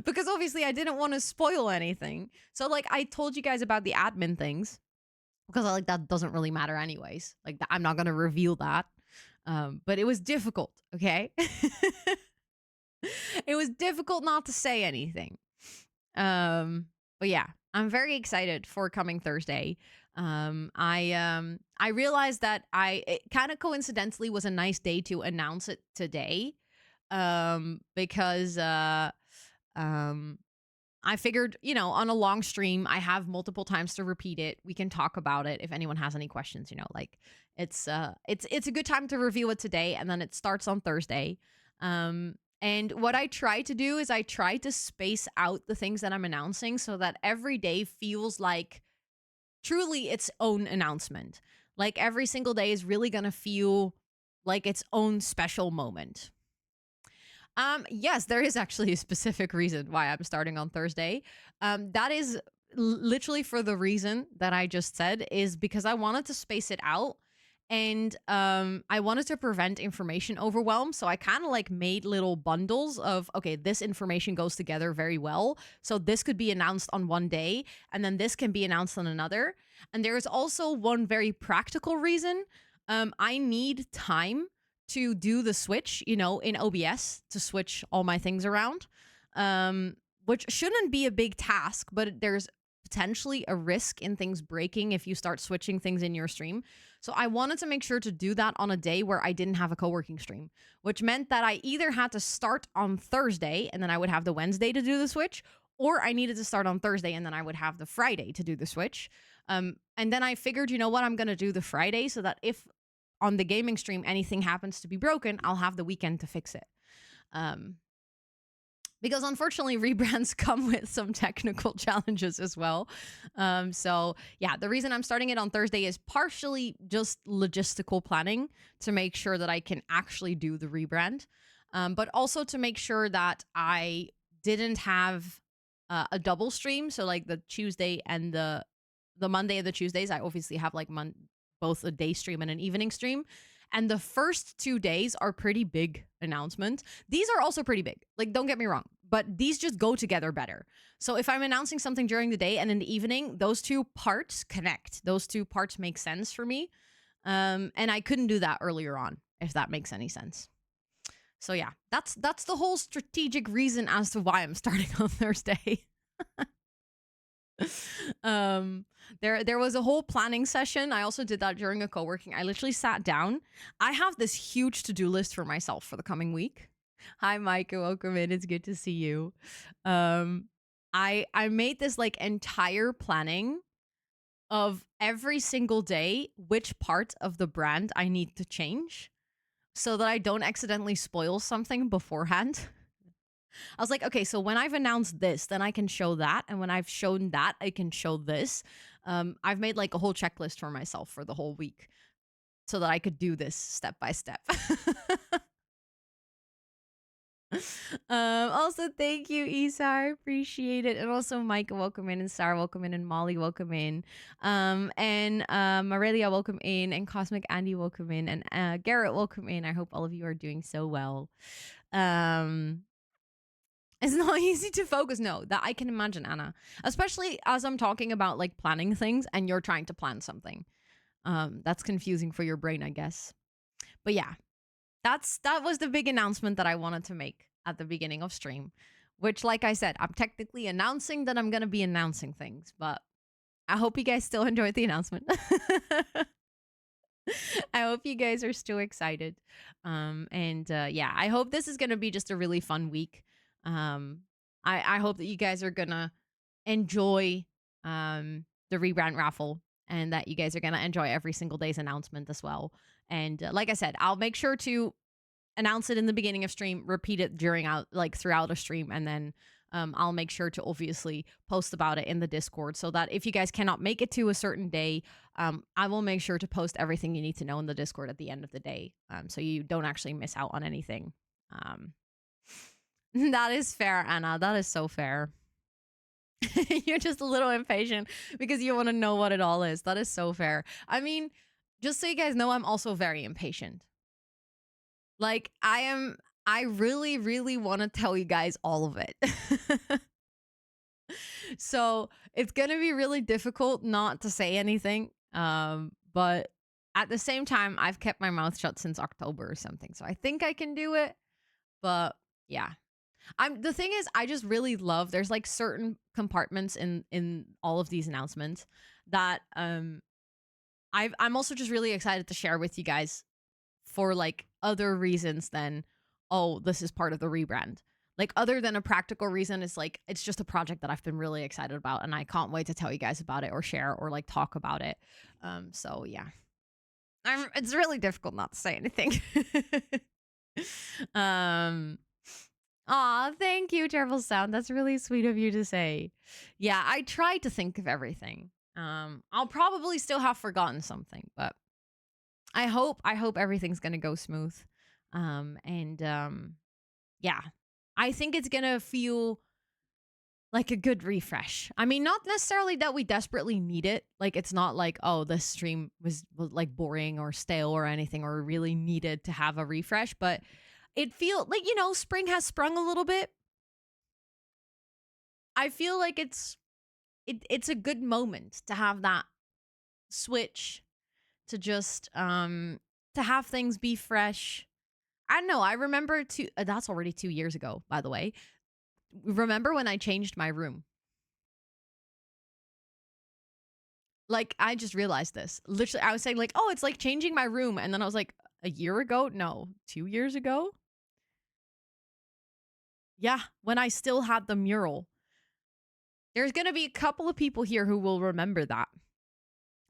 Because obviously I didn't want to spoil anything. So like I told you guys about the admin things because that doesn't really matter anyways. Like I'm not going to reveal that. But it was difficult, okay? It was difficult not to say anything. But yeah, I'm very excited for coming Thursday. I realized that it kind of coincidentally was a nice day to announce it today. Because I figured, on a long stream, I have multiple times to repeat it. We can talk about it if anyone has any questions, like it's a good time to review it today, and then it starts on Thursday. And what I try to do is I try to space out the things that I'm announcing so that every day feels like truly its own announcement. Like every single day is really going to feel like its own special moment. Yes, there is actually a specific reason why I'm starting on Thursday. That is literally for the reason that I just said, is because I wanted to space it out, and I wanted to prevent information overwhelm. So I kind of like made little bundles of, okay, this information goes together very well. So this could be announced on one day, and then this can be announced on another. And there is also one very practical reason. I need time to do the switch, in OBS, to switch all my things around. Which shouldn't be a big task, but there's potentially a risk in things breaking if you start switching things in your stream. So I wanted to make sure to do that on a day where I didn't have a co-working stream, which meant that I either had to start on Thursday and then I would have the Wednesday to do the switch, or I needed to start on Thursday and then I would have the Friday to do the switch. And then I figured, you know what, I'm going to do the Friday so that if on the gaming stream anything happens to be broken, I'll have the weekend to fix it. Because unfortunately rebrands come with some technical challenges as well. So yeah, the reason I'm starting it on Thursday is partially just logistical planning to make sure that I can actually do the rebrand, but also to make sure that I didn't have a double stream. So like the Tuesday and the Monday and the Tuesdays, I obviously have like both a day stream and an evening stream. And the first 2 days are pretty big announcements. These are also pretty big. Like, don't get me wrong, but these just go together better. So if I'm announcing something during the day and in the evening, those two parts connect. Those two parts make sense for me. And I couldn't do that earlier on, if that makes any sense. So yeah, that's the whole strategic reason as to why I'm starting on Thursday. There was a whole planning session. I also did that during a co-working. I literally sat down. I have this huge to-do list for myself for the coming week. Hi Micah, welcome in. It's good to see you. I made this like entire planning of every single day which part of the brand I need to change so that I don't accidentally spoil something beforehand. I was like, okay, so when I've announced this, then I can show that. And when I've shown that, I can show this. I've made like a whole checklist for myself for the whole week so that I could do this step by step. Also, thank you, Isa. I appreciate it. And also, Micah, welcome in. And Sarah, welcome in. And Molly, welcome in. And Marilia, welcome in. And Cosmic Andy, welcome in. And Garrett, welcome in. I hope all of you are doing so well. It's not easy to focus. No, that I can imagine, Anna. Especially as I'm talking about like planning things and you're trying to plan something. That's confusing for your brain, I guess. But yeah, that was the big announcement that I wanted to make at the beginning of stream. Which, like I said, I'm technically announcing that I'm gonna be announcing things, but I hope you guys still enjoyed the announcement. I hope you guys are still excited. Yeah, I hope this is gonna be just a really fun week. I hope that you guys are gonna enjoy the rebrand raffle and that you guys are gonna enjoy every single day's announcement as well. And like I said, I'll make sure to announce it in the beginning of stream, repeat it throughout a stream, and then I'll make sure to obviously post about it in the Discord so that if you guys cannot make it to a certain day, I will make sure to post everything you need to know in the Discord at the end of the day, so you don't actually miss out on anything. That is fair, Anna. That is so fair. You're just a little impatient because you want to know what it all is. That is so fair. I mean, just so you guys know, I'm also very impatient. Like, I really, really want to tell you guys all of it. So it's going to be really difficult not to say anything. But at the same time, I've kept my mouth shut since October or something. So I think I can do it. But yeah. The thing is, I just really love, there's like certain compartments in all of these announcements that I'm also just really excited to share with you guys for like other reasons than, oh, this is part of the rebrand. Like, other than a practical reason, it's like, it's just a project that I've been really excited about and I can't wait to tell you guys about it or share or like talk about it. So yeah. It's really difficult not to say anything. Aw, thank you, Terrible Sound. That's really sweet of you to say. Yeah, I tried to think of everything. I'll probably still have forgotten something, but I hope everything's gonna go smooth. Yeah. I think it's gonna feel like a good refresh. I mean, not necessarily that we desperately need it. Like, it's not like, oh, this stream was like boring or stale or anything, or really needed to have a refresh. But it feel like, spring has sprung a little bit. I feel like it's a good moment to have that switch, to just to have things be fresh. I don't know. I remember that's already 2 years ago, by the way. Remember when I changed my room? Like, I just realized this. Literally, I was saying, like, oh, it's like changing my room. And then I was like, a year ago? No, 2 years ago? Yeah, when I still had the mural. There's going to be a couple of people here who will remember that,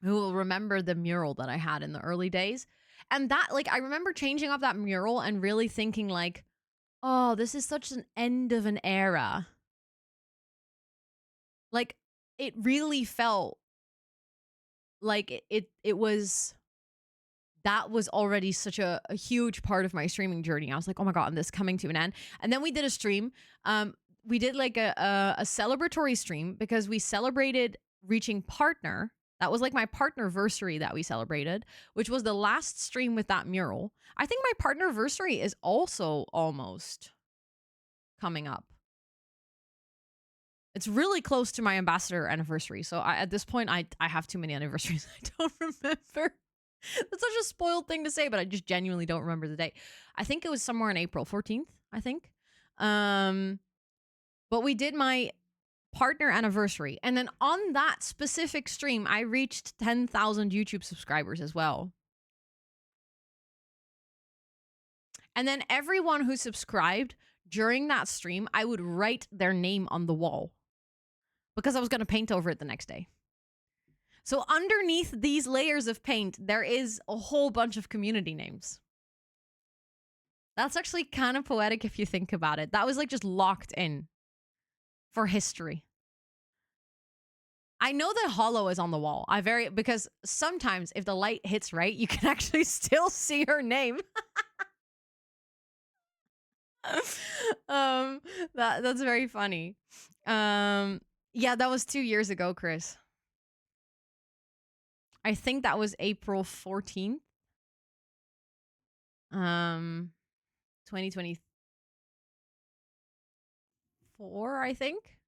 who will remember the mural that I had in the early days. And that, like, I remember changing up that mural and really thinking, like, oh, this is such an end of an era. Like, it really felt like it was, that was already such a huge part of my streaming journey. I was like, oh my God, and this coming to an end. And then we did a stream. We did like a celebratory stream because we celebrated reaching partner. That was like my partnerversary that we celebrated, which was the last stream with that mural. I think my partnerversary is also almost coming up. It's really close to my ambassador anniversary. So at this point, I have too many anniversaries. I don't remember. That's such a spoiled thing to say, but I just genuinely don't remember the date. I think it was somewhere in April 14th, I think. But we did my partner anniversary. And then on that specific stream, I reached 10,000 YouTube subscribers as well. And then everyone who subscribed during that stream, I would write their name on the wall because I was going to paint over it the next day. So underneath these layers of paint, there is a whole bunch of community names. That's actually kind of poetic if you think about it. That was like just locked in for history. I know that Hollow is on the wall. Because sometimes if the light hits right, you can actually still see her name. That's very funny. Yeah, that was 2 years ago, Chris. I think that was April 14th. 2024, I think.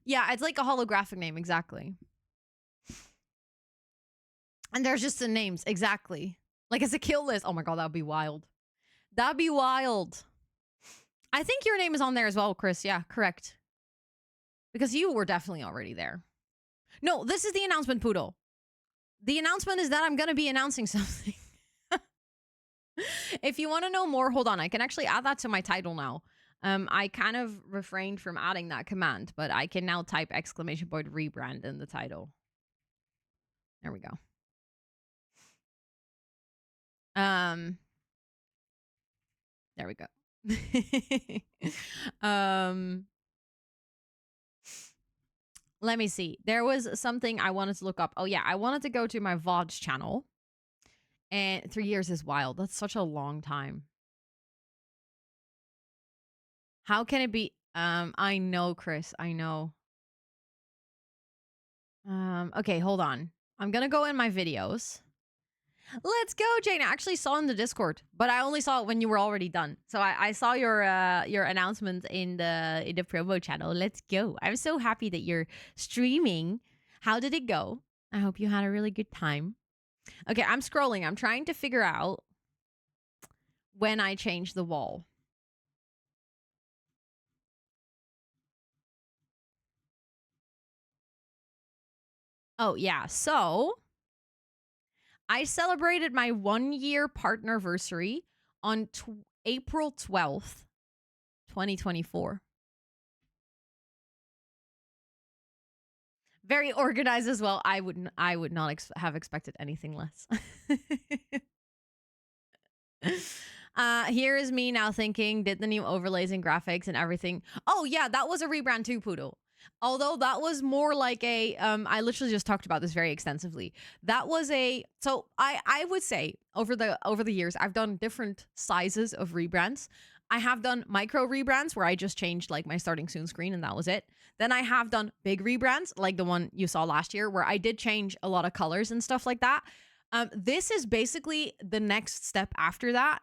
Yeah, it's like a holographic name, exactly. And there's just the names, exactly. Like it's a kill list. Oh my God, that would be wild. That'd be wild. I think your name is on there as well, Chris. Yeah, correct. Because you were definitely already there. No, this is the announcement, Poodle. The announcement is that I'm going to be announcing something. If you want to know more, hold on. I can actually add that to my title now. I kind of refrained from adding that command, but I can now type exclamation point rebrand in the title. There we go. There we go. Let me see. There was something I wanted to look up. Oh yeah, I wanted to go to my VODs channel. And 3 years is wild. That's such a long time. How can it be? I know, Chris. I know. Okay, hold on. I'm gonna go in my videos. Let's go, Jane. I actually saw in the Discord, but I only saw it when you were already done. So I saw your announcement in the promo channel. Let's go. I'm so happy that you're streaming. How did it go? I hope you had a really good time. Okay, I'm scrolling. I'm trying to figure out when I change the wall. Oh, yeah. So I celebrated my 1-year partnerversary on April 12th, 2024. Very organized as well. I would not have expected anything less. Here is me now thinking, did the new overlays and graphics and everything. Oh yeah, that was a rebrand too, Poodle. Although that was more like a, I literally just talked about this very extensively. That was so I would say over the years, I've done different sizes of rebrands. I have done micro rebrands where I just changed like my starting soon screen and that was it. Then I have done big rebrands like the one you saw last year where I did change a lot of colors and stuff like that. This is basically the next step after that.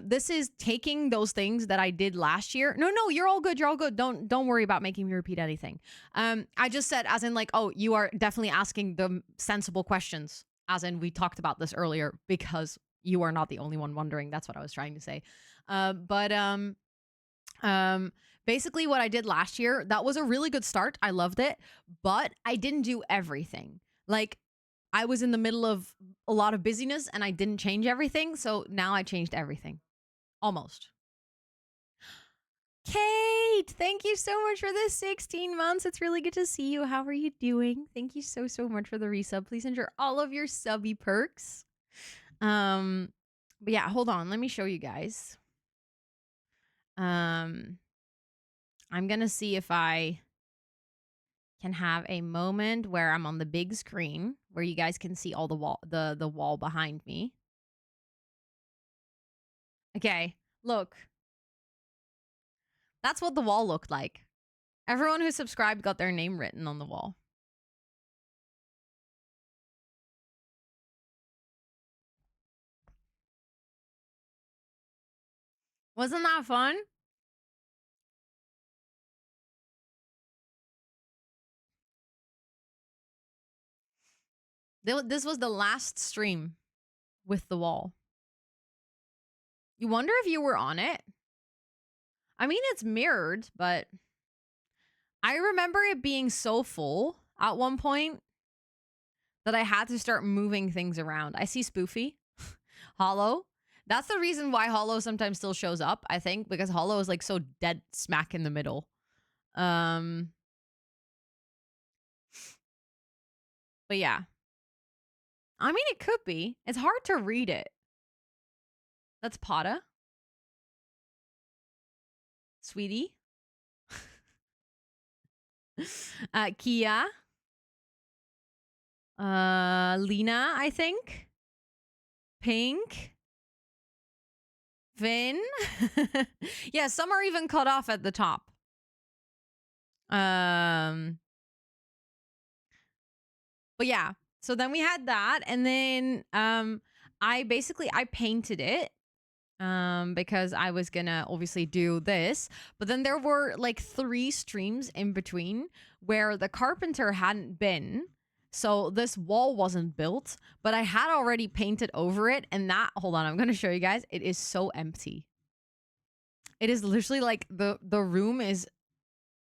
This is taking those things that I did last year. No, you're all good. You're all good. Don't worry about making me repeat anything. I just said as in like, oh, you are definitely asking the sensible questions. As in we talked about this earlier because you are not the only one wondering. That's what I was trying to say. But basically what I did last year, that was a really good start. I loved it, but I didn't do everything. Like I was in the middle of a lot of busyness and I didn't change everything. So now I changed everything. Almost. Kate, thank you so much for the 16 months. It's really good to see you. How are you doing? Thank you so much for the resub. Please enjoy all of your subby perks. But yeah, hold on. Let me show you guys. I'm gonna see if I can have a moment where I'm on the big screen where you guys can see all the wall behind me. Okay, look. That's what the wall looked like. Everyone who subscribed got their name written on the wall. Wasn't that fun? This was the last stream with the wall. You wonder if you were on it? I mean, it's mirrored, but I remember it being so full at one point that I had to start moving things around. I see Spoofy. Hollow. That's the reason why Hollow sometimes still shows up, I think, because Hollow is like so dead smack in the middle. But yeah. I mean, it could be. It's hard to read it. That's Pata. Sweetie. Kia. Lena, I think. Pink. Vin. Yeah, some are even cut off at the top. But yeah, so then we had that, and then I painted it because I was gonna obviously do this, but then there were like 3 streams in between where the carpenter hadn't been, so this wall wasn't built, but I had already painted over it, and that, hold on, I'm gonna show you guys. It is so empty. It is literally like the room is,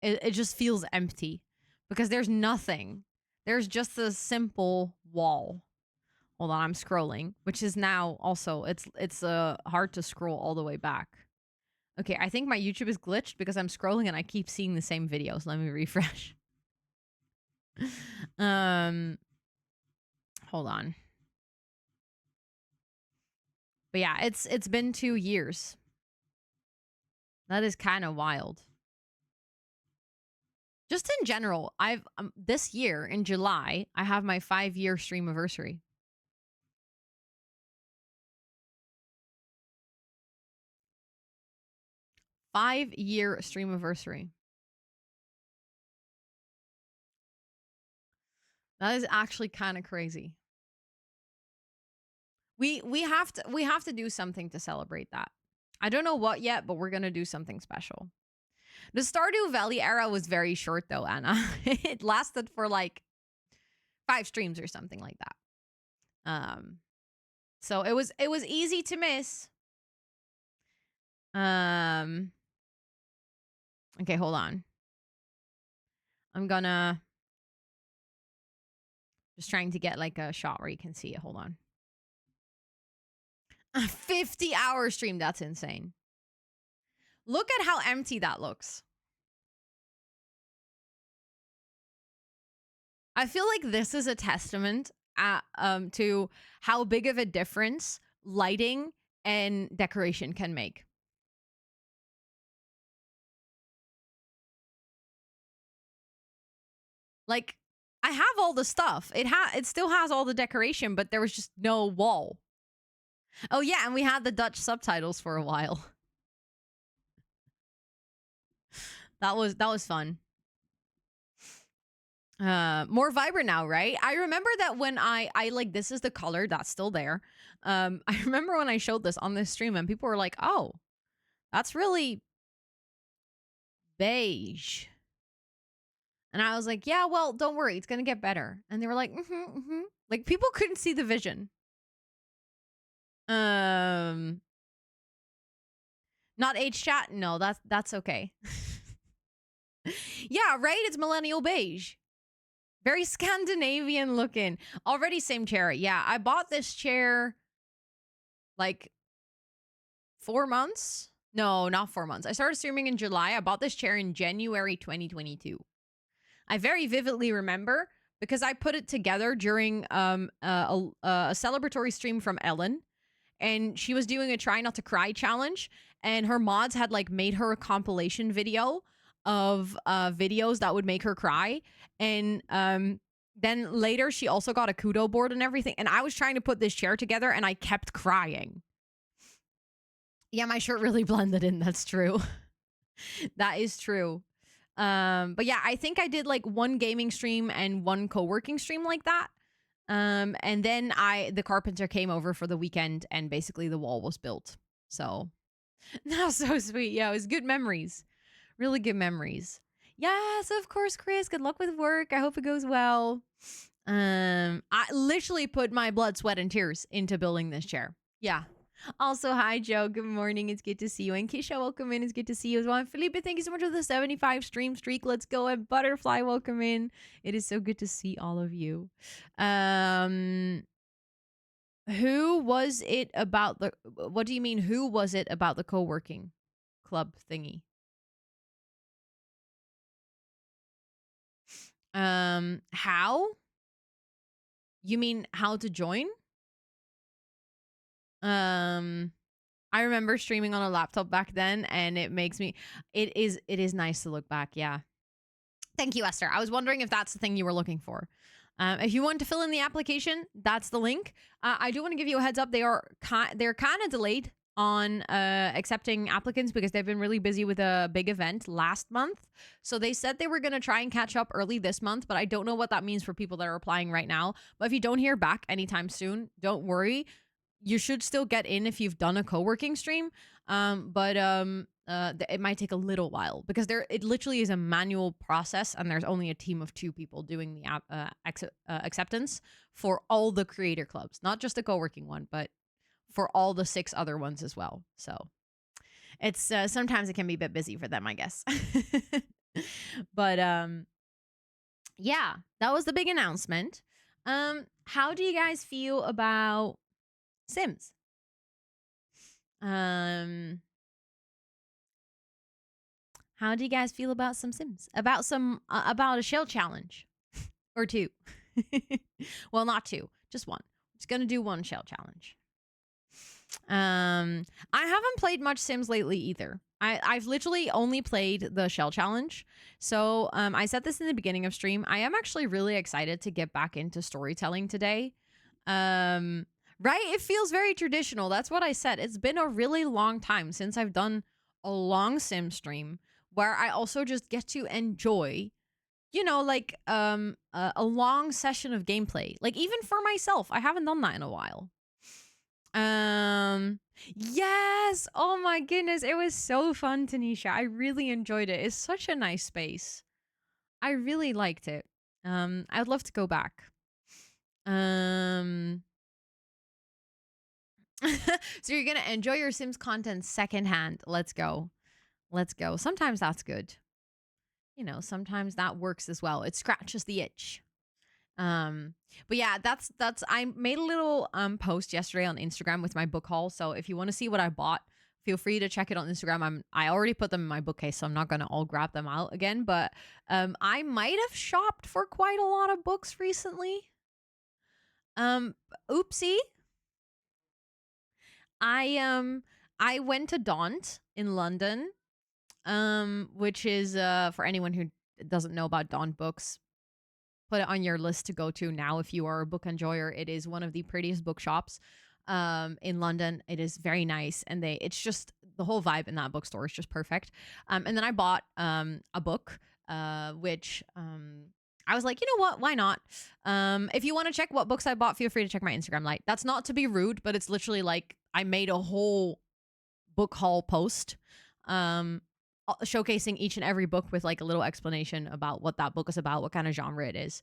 it just feels empty because there's nothing. There's just a simple wall. Hold on, I'm scrolling, which is now also, it's hard to scroll all the way back. Okay, I think my YouTube is glitched because I'm scrolling and I keep seeing the same videos. Let me refresh. Hold on. But yeah, it's been 2 years. That is kind of wild. Just in general, I've this year in July, I have my 5-year stream anniversary. Five-year stream anniversary. That is actually kind of crazy. We have to do something to celebrate that. I don't know what yet, but we're gonna do something special. The Stardew Valley era was very short though, Anna. It lasted for like 5 streams or something like that. So it was easy to miss. Okay, hold on. I'm gonna just trying to get like a shot where you can see it. Hold on. A 50-hour stream, that's insane. Look at how empty that looks. I feel like this is a testament to how big of a difference lighting and decoration can make. Like, I have all the stuff. It still has all the decoration, but there was just no wall. Oh yeah, and we had the Dutch subtitles for a while. That was fun. More vibrant now, right? I remember that when I like, this is the color that's still there. I remember when I showed this on this stream and people were like, "Oh, that's really beige." And I was like, "Yeah, well, don't worry, it's gonna get better." And they were like, "Mm-hmm, mm-hmm." Like, people couldn't see the vision. Um, Not age chat. No, that's okay. Yeah, right. It's millennial beige. Very Scandinavian looking. Already same chair. Yeah, I bought this chair like 4 months. No, not 4 months. I started streaming in July. I bought this chair in January 2022. I very vividly remember because I put it together during a celebratory stream from Ellen, and she was doing a try not to cry challenge, and her mods had like made her a compilation video of videos that would make her cry, and then later she also got a kudo board and everything, and I was trying to put this chair together and I kept crying. Yeah, my shirt really blended in. That's true. That is true. But yeah, I think I did like one gaming stream and one co-working stream like that. And then the carpenter came over for the weekend and basically the wall was built. So that was so sweet. Yeah, it was good memories. Really good memories. Yes, of course, Chris. Good luck with work. I hope it goes well. I literally put my blood, sweat, and tears into building this chair. Yeah. Also, hi, Joe. Good morning. It's good to see you. And Kisha, welcome in. It's good to see you as well. And Felipe, thank you so much for the 75 stream streak. Let's go. And Butterfly, welcome in. It is so good to see all of you. Who was it about the, what do you mean? Who was it about the co-working club thingy? How? You mean how to join? I remember streaming on a laptop back then, and it is nice to look back. Yeah. Thank you, Esther. I was wondering if that's the thing you were looking for. If you want to fill in the application, that's the link. I do want to give you a heads up. They're kind of delayed on accepting applicants because they've been really busy with a big event last month. So they said they were going to try and catch up early this month, but I don't know what that means for people that are applying right now. But if you don't hear back anytime soon, don't worry. You should still get in if you've done a co-working stream. But it might take a little while because it literally is a manual process, and there's only a team of 2 people doing the acceptance for all the creator clubs, not just the co-working one, but for all the 6 other ones as well. So it's sometimes it can be a bit busy for them, I guess. But yeah, that was the big announcement. How do you guys feel about Sims? How do you guys feel about some Sims? About about a shell challenge or 2? Well, not 2, just 1. I'm just gonna do 1 shell challenge. I haven't played much Sims lately either. I've literally only played the shell challenge. So I said this in the beginning of stream. I am actually really excited to get back into storytelling today. Right? It feels very traditional. That's what I said. It's been a really long time since I've done a long sim stream where I also just get to enjoy, like a long session of gameplay. Like even for myself, I haven't done that in a while. Yes. Oh my goodness, it was so fun, Tanisha. I really enjoyed it. It's such a nice space. I really liked it. I'd love to go back. So you're gonna enjoy your Sims content secondhand. Let's go. Let's go. Sometimes that's good. Sometimes that works as well. It scratches the itch. But yeah, that's I made a little post yesterday on Instagram with my book haul. So if you want to see what I bought, feel free to check it on Instagram. I already put them in my bookcase, so I'm not gonna all grab them out again. But I might have shopped for quite a lot of books recently. Oopsie. I went to Daunt in London, which is for anyone who doesn't know about Daunt books, put it on your list to go to now if you are a book enjoyer. It is one of the prettiest bookshops in London. It is very nice, and it's just the whole vibe in that bookstore is just perfect. And then I bought a book, which I was like, you know what? Why not? If you want to check what books I bought, feel free to check my Instagram. Like, that's not to be rude, but it's literally like I made a whole book haul post, showcasing each and every book with like a little explanation about what that book is about, what kind of genre it is.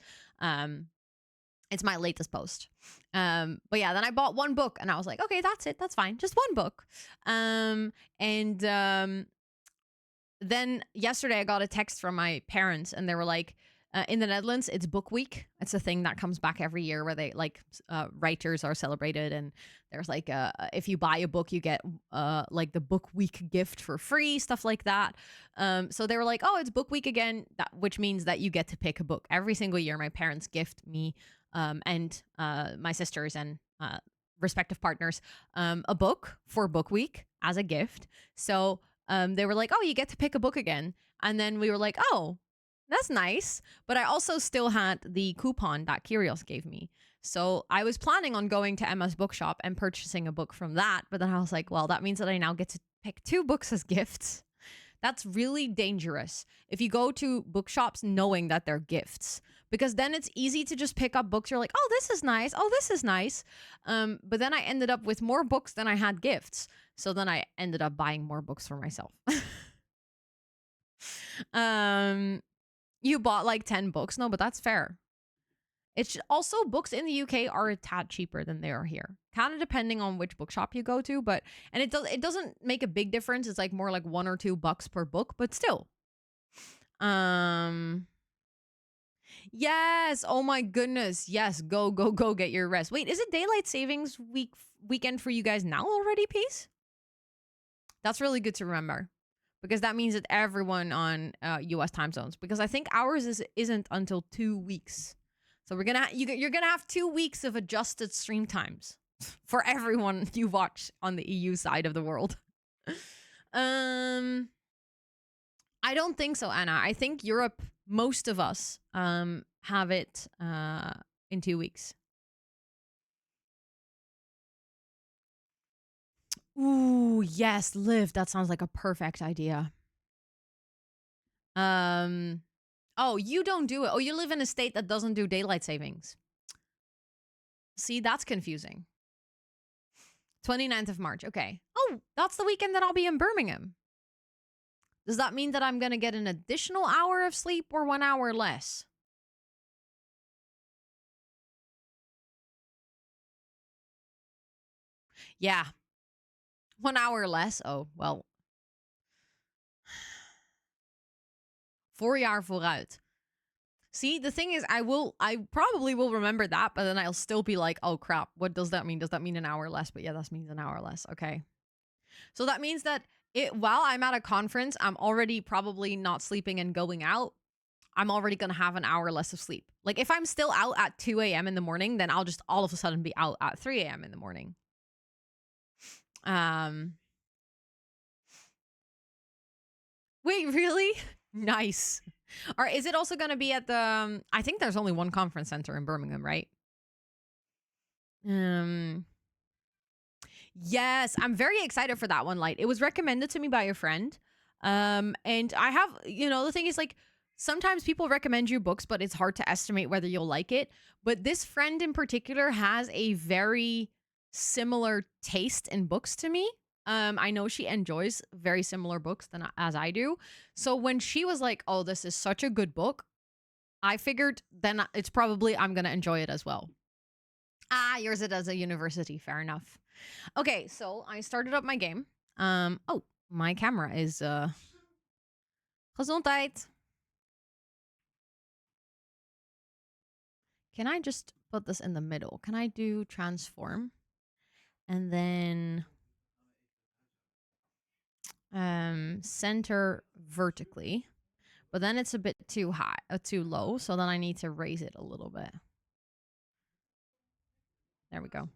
It's my latest post. But yeah, then I bought one book and I was like, okay, that's it. That's fine. Just one book. And then yesterday I got a text from my parents and they were like, in the Netherlands, it's Book Week. It's a thing that comes back every year where they like writers are celebrated, and there's like if you buy a book, you get like the Book Week gift for free, stuff like that. So they were like, oh, it's Book Week again, which means that you get to pick a book every single year. My parents gift me and my sisters and respective partners a book for Book Week as a gift. So they were like, oh, you get to pick a book again. And then we were like, oh, that's nice. But I also still had the coupon that Kyrios gave me. So I was planning on going to Emma's bookshop and purchasing a book from that. But then I was like, well, that means that I now get to pick 2 books as gifts. That's really dangerous if you go to bookshops knowing that they're gifts, because then it's easy to just pick up books. You're like, oh, this is nice. Oh, this is nice. But then I ended up with more books than I had gifts. So then I ended up buying more books for myself. You bought like 10 books. No, but that's fair. It's also, books in the UK are a tad cheaper than they are here. Kind of depending on which bookshop you go to, but and it doesn't make a big difference. It's like more like $1 or $2 per book, but still. Yes. Oh my goodness. Yes. Go get your rest. Wait, is it daylight savings weekend for you guys now already, Peace? That's really good to remember, because that means that everyone on US time zones, because I think ours isn't until 2 weeks. So you're gonna have 2 weeks of adjusted stream times for everyone you watch on the EU side of the world. I don't think so, Anna. I think Europe, most of us have it in 2 weeks. Ooh, yes, Liv. That sounds like a perfect idea. Oh, you don't do it. Oh, you live in a state that doesn't do daylight savings. See, that's confusing. 29th of March. Okay. Oh, that's the weekend that I'll be in Birmingham. Does that mean that I'm going to get an additional hour of sleep or 1 hour less? Yeah. 1 hour less. Oh, well. 4 jaar vooruit. See, the thing is, I probably will remember that, but then I'll still be like, oh crap, what does that mean? Does that mean an hour less? But yeah, that means an hour less. Okay. So that means that while I'm at a conference, I'm already probably not sleeping and going out. I'm already going to have an hour less of sleep. Like if I'm still out at 2 a.m. in the morning, then I'll just all of a sudden be out at 3 a.m. in the morning. Wait, really? Nice. Or is it also going to be at the I think there's only one conference center in Birmingham, right? Yes, I'm very excited for that one, Light. It was recommended to me by a friend. And I have, the thing is like sometimes people recommend you books, but it's hard to estimate whether you'll like it. But this friend in particular has a very similar taste in books to me. I know she enjoys very similar books as I do. So when she was like, "Oh, this is such a good book," I figured then it's probably I'm gonna enjoy it as well. Ah, yours it as a university. Fair enough. Okay, so I started up my game. Oh, my camera is gezondheid. Can I just put this in the middle? Can I do transform? And then center vertically. But then it's a bit too high, too low. So then I need to raise it a little bit. There we go.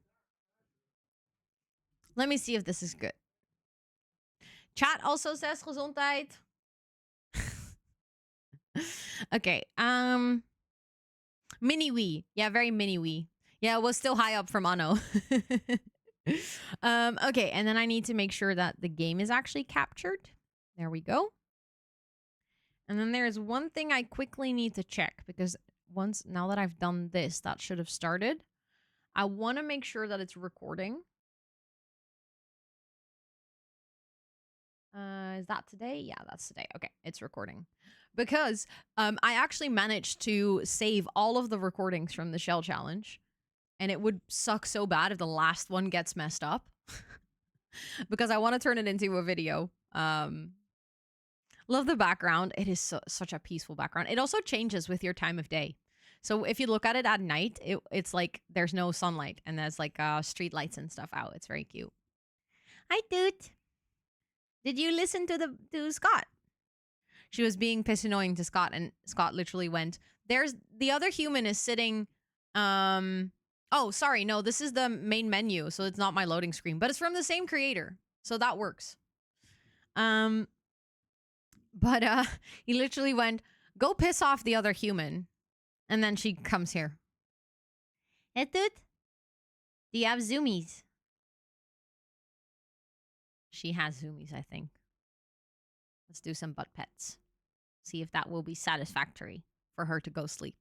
Let me see if this is good. Chat also says gezondheid. Okay. Mini wee. Yeah, very mini wee. Yeah, it was still high up from Anno. Okay, and then I need to make sure that the game is actually captured. There we go. And then there's one thing I quickly need to check because now that I've done this, that should have started. I want to make sure that it's recording. Is that today? Yeah, that's today. Okay, it's recording. Because I actually managed to save all of the recordings from the shell challenge. And it would suck so bad if the last one gets messed up. Because I want to turn it into a video. Love the background. It is such a peaceful background. It also changes with your time of day. So if you look at it at night, it's like there's no sunlight and there's like street lights and stuff out. It's very cute. Hi, dude. Did you listen to Scott? She was being piss annoying to Scott, and Scott literally went, "There's the other human is sitting." Oh, sorry, no, this is the main menu, so it's not my loading screen, but it's from the same creator, so that works. But he literally went, "Go piss off the other human," and then she comes here. Hey, dude, do you have zoomies? She has zoomies, I think. Let's do some butt pets. See if that will be satisfactory for her to go sleep.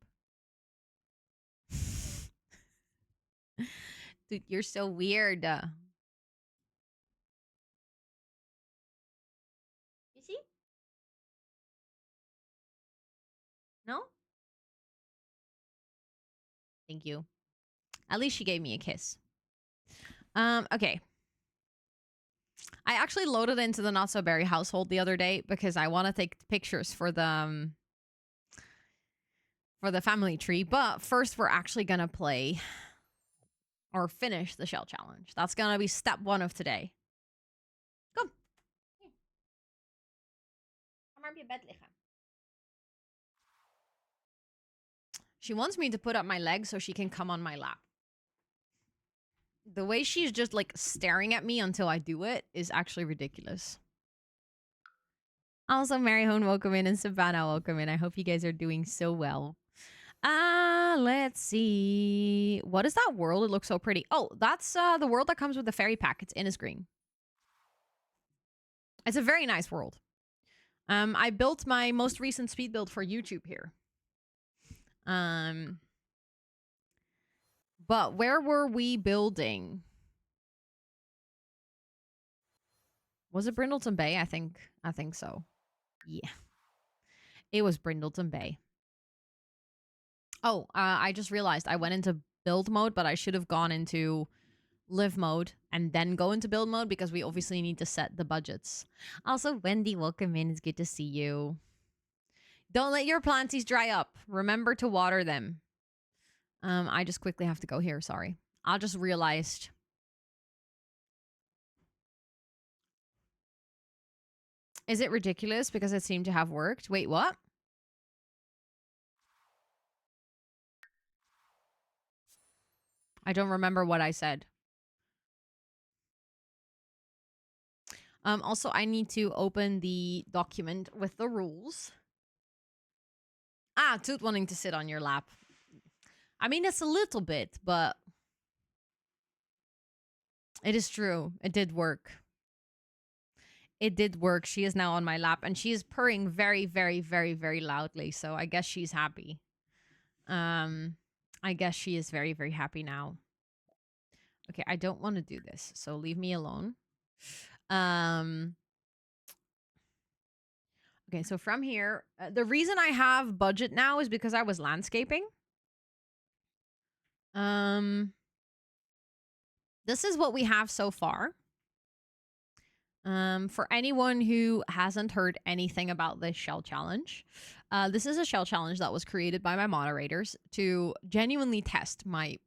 Dude, you're so weird. You see? No? Thank you. At least she gave me a kiss. Okay. I actually loaded into the Not So Berry household the other day because I want to take pictures for the family tree. But first, we're actually gonna play or finish the shell challenge. That's gonna be step 1 of today. Kom. Hier. Ga maar op je bed liggen. She wants me to put up my legs so she can come on my lap. The way she's just like staring at me until I do it is actually ridiculous. Also, Mary Hone, welcome in, and Savannah, welcome in. I hope you guys are doing so well. Let's see. What is that world? It looks so pretty. Oh, that's the world that comes with the fairy pack. It's Innisgreen. It's a very nice world. I built my most recent speed build for YouTube here. But where were we building? Was it Brindleton Bay? I think so. Yeah. It was Brindleton Bay. Oh, I just realized I went into build mode, but I should have gone into live mode and then go into build mode because we obviously need to set the budgets. Also, Wendy, welcome in. It's good to see you. Don't let your planties dry up. Remember to water them. I just quickly have to go here. Sorry. I just realized. Is it ridiculous because it seemed to have worked? Wait, what? I don't remember what I said. Also, I need to open the document with the rules. Ah, Toot wanting to sit on your lap. I mean, it's a little bit, but it is true. It did work. It did work. She is now on my lap, and she is purring very, very, very, very loudly. So I guess she's happy. I guess she is very, very happy now. Okay, I don't want to do this, so leave me alone. Okay, so from here, the reason I have budget now is because I was landscaping. This is what we have so far. For anyone who hasn't heard anything about this shell challenge, this is a shell challenge that was created by my moderators to genuinely test my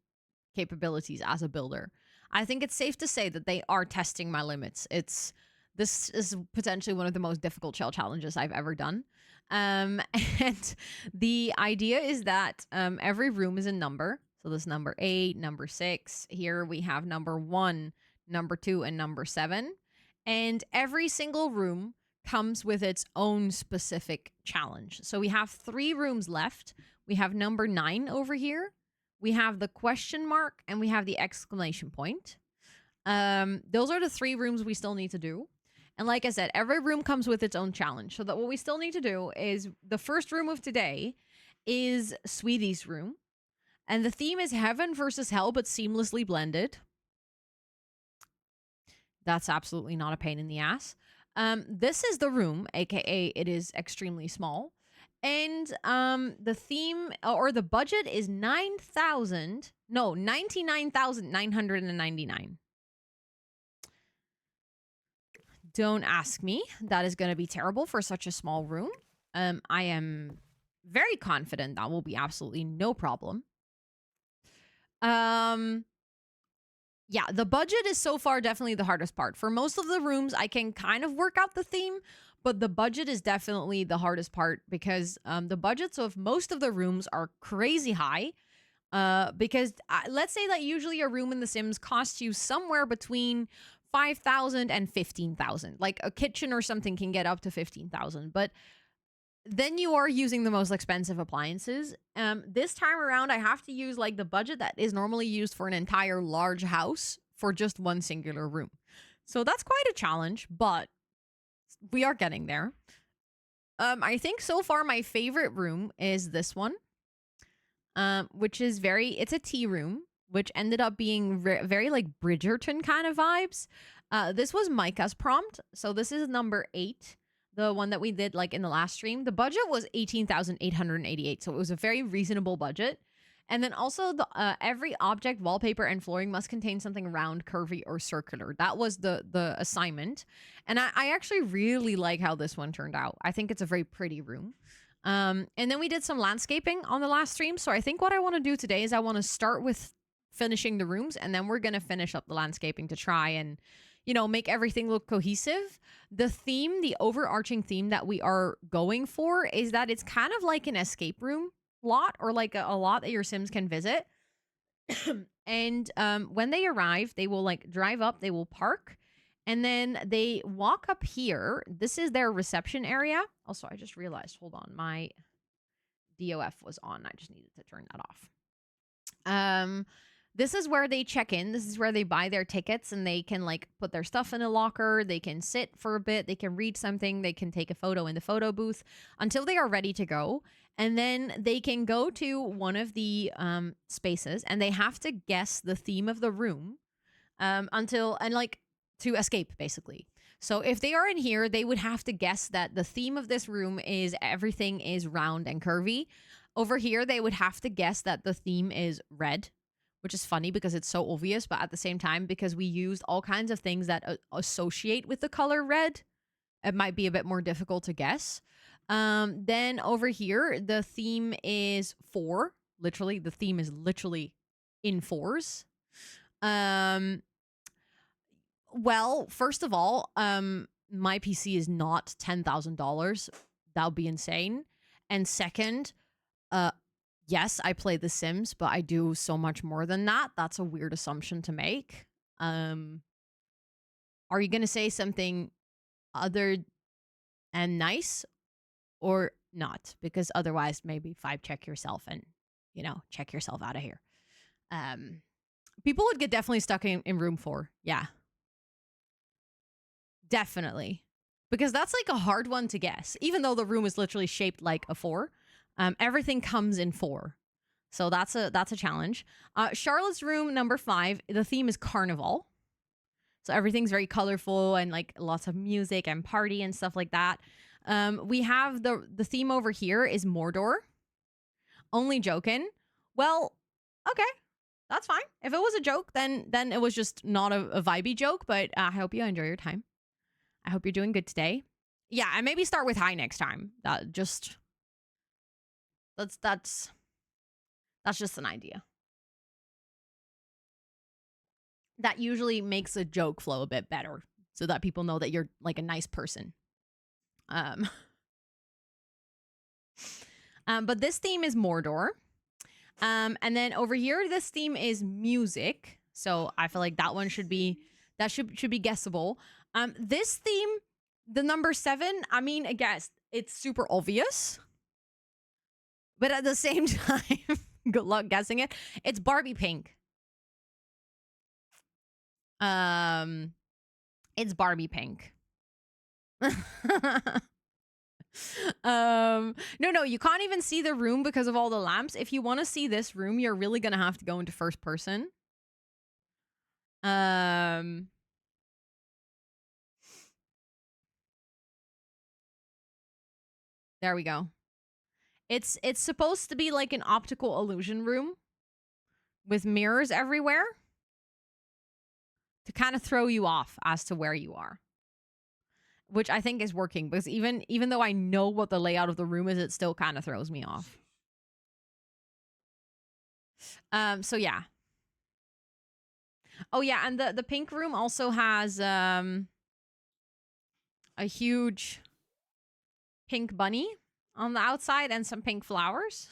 capabilities as a builder. I think it's safe to say that they are testing my limits. This is potentially one of the most difficult shell challenges I've ever done. And the idea is that every room is a number. So this number 8, number 6. Here we have number 1, number 2, and number 7. And every single room comes with its own specific challenge. So we have 3 rooms left. We have number 9 over here. We have the question mark and we have the exclamation point. Those are the 3 rooms we still need to do. And like I said, every room comes with its own challenge. So that what we still need to do is the first room of today is Sweetie's room. And the theme is heaven versus hell, but seamlessly blended. That's absolutely not a pain in the ass. This is the room, aka it is extremely small. And the theme or the budget is 99,999. Don't ask me. That is going to be terrible for such a small room. I am very confident that will be absolutely no problem. Yeah, the budget is so far definitely the hardest part. For most of the rooms, I can kind of work out the theme, but the budget is definitely the hardest part because the budgets of most of the rooms are crazy high. Because let's say that usually a room in The Sims costs you somewhere between 5,000 and 15,000. Like a kitchen or something can get up to 15,000, but then you are using the most expensive appliances. This time around, I have to use like the budget that is normally used for an entire large house for just one singular room. So that's quite a challenge, but we are getting there. I think so far my favorite room is this one, which is it's a tea room, which ended up being very like Bridgerton kind of vibes. This was Micah's prompt. So this is number 8. The one that we did like in the last stream. The budget was 18,888, so it was a very reasonable budget. And then also the every object, wallpaper, and flooring must contain something round, curvy, or circular. That was the assignment. And I actually really like how this one turned out. I think it's a very pretty room. And then we did some landscaping on the last stream. So I think what I want to do today is I want to start with finishing the rooms, and then we're going to finish up the landscaping to try and make everything look cohesive. The theme, the overarching theme that we are going for is that it's kind of like an escape room lot, or like a lot that your Sims can visit. And when they arrive, they will like drive up, they will park, and then they walk up here. This is their reception area. Also, I just realized, hold on, my DOF was on. I just needed to turn that off. This is where they check in. This is where they buy their tickets, and they can like put their stuff in a locker. They can sit for a bit. They can read something. They can take a photo in the photo booth until they are ready to go. And then they can go to one of the spaces, and they have to guess the theme of the room to escape, basically. So if they are in here, they would have to guess that the theme of this room is everything is round and curvy. Over here, they would have to guess that the theme is red, which is funny because it's so obvious, but at the same time, because we used all kinds of things that associate with the color red, it might be a bit more difficult to guess. Then over here, the theme is 4. Literally, the theme is literally in 4s. Well, first of all, my PC is not $10,000. That would be insane. And second, yes, I play The Sims, but I do so much more than that. That's a weird assumption to make. Are you going to say something other and nice or not? Because otherwise, maybe 5 check yourself and, check yourself out of here. People would get definitely stuck in room 4. Yeah. Definitely. Because that's like a hard one to guess. Even though the room is literally shaped like a 4. Everything comes in 4. So that's a challenge. Charlotte's room, number 5, the theme is carnival. So everything's very colorful and like lots of music and party and stuff like that. We have the theme over here is Mordor. Only joking. Well, okay. That's fine. If it was a joke, then it was just not a vibey joke, but I hope you enjoy your time. I hope you're doing good today. Yeah, and maybe start with high next time. That's just an idea. That usually makes a joke flow a bit better so that people know that you're like a nice person. But this theme is Mordor. And then over here, this theme is music. So I feel like that one should be guessable. This theme, the number 7, I mean, I guess it's super obvious. But at the same time, good luck guessing it. It's Barbie pink. Um, it's Barbie pink. No, you can't even see the room because of all the lamps. If you want to see this room, you're really gonna have to go into first person. Um, there we go. It's supposed to be like an optical illusion room with mirrors everywhere to kind of throw you off as to where you are, which I think is working because even though I know what the layout of the room is, it still kind of throws me off. So yeah. Oh yeah, and the pink room also has a huge pink bunny on the outside and some pink flowers.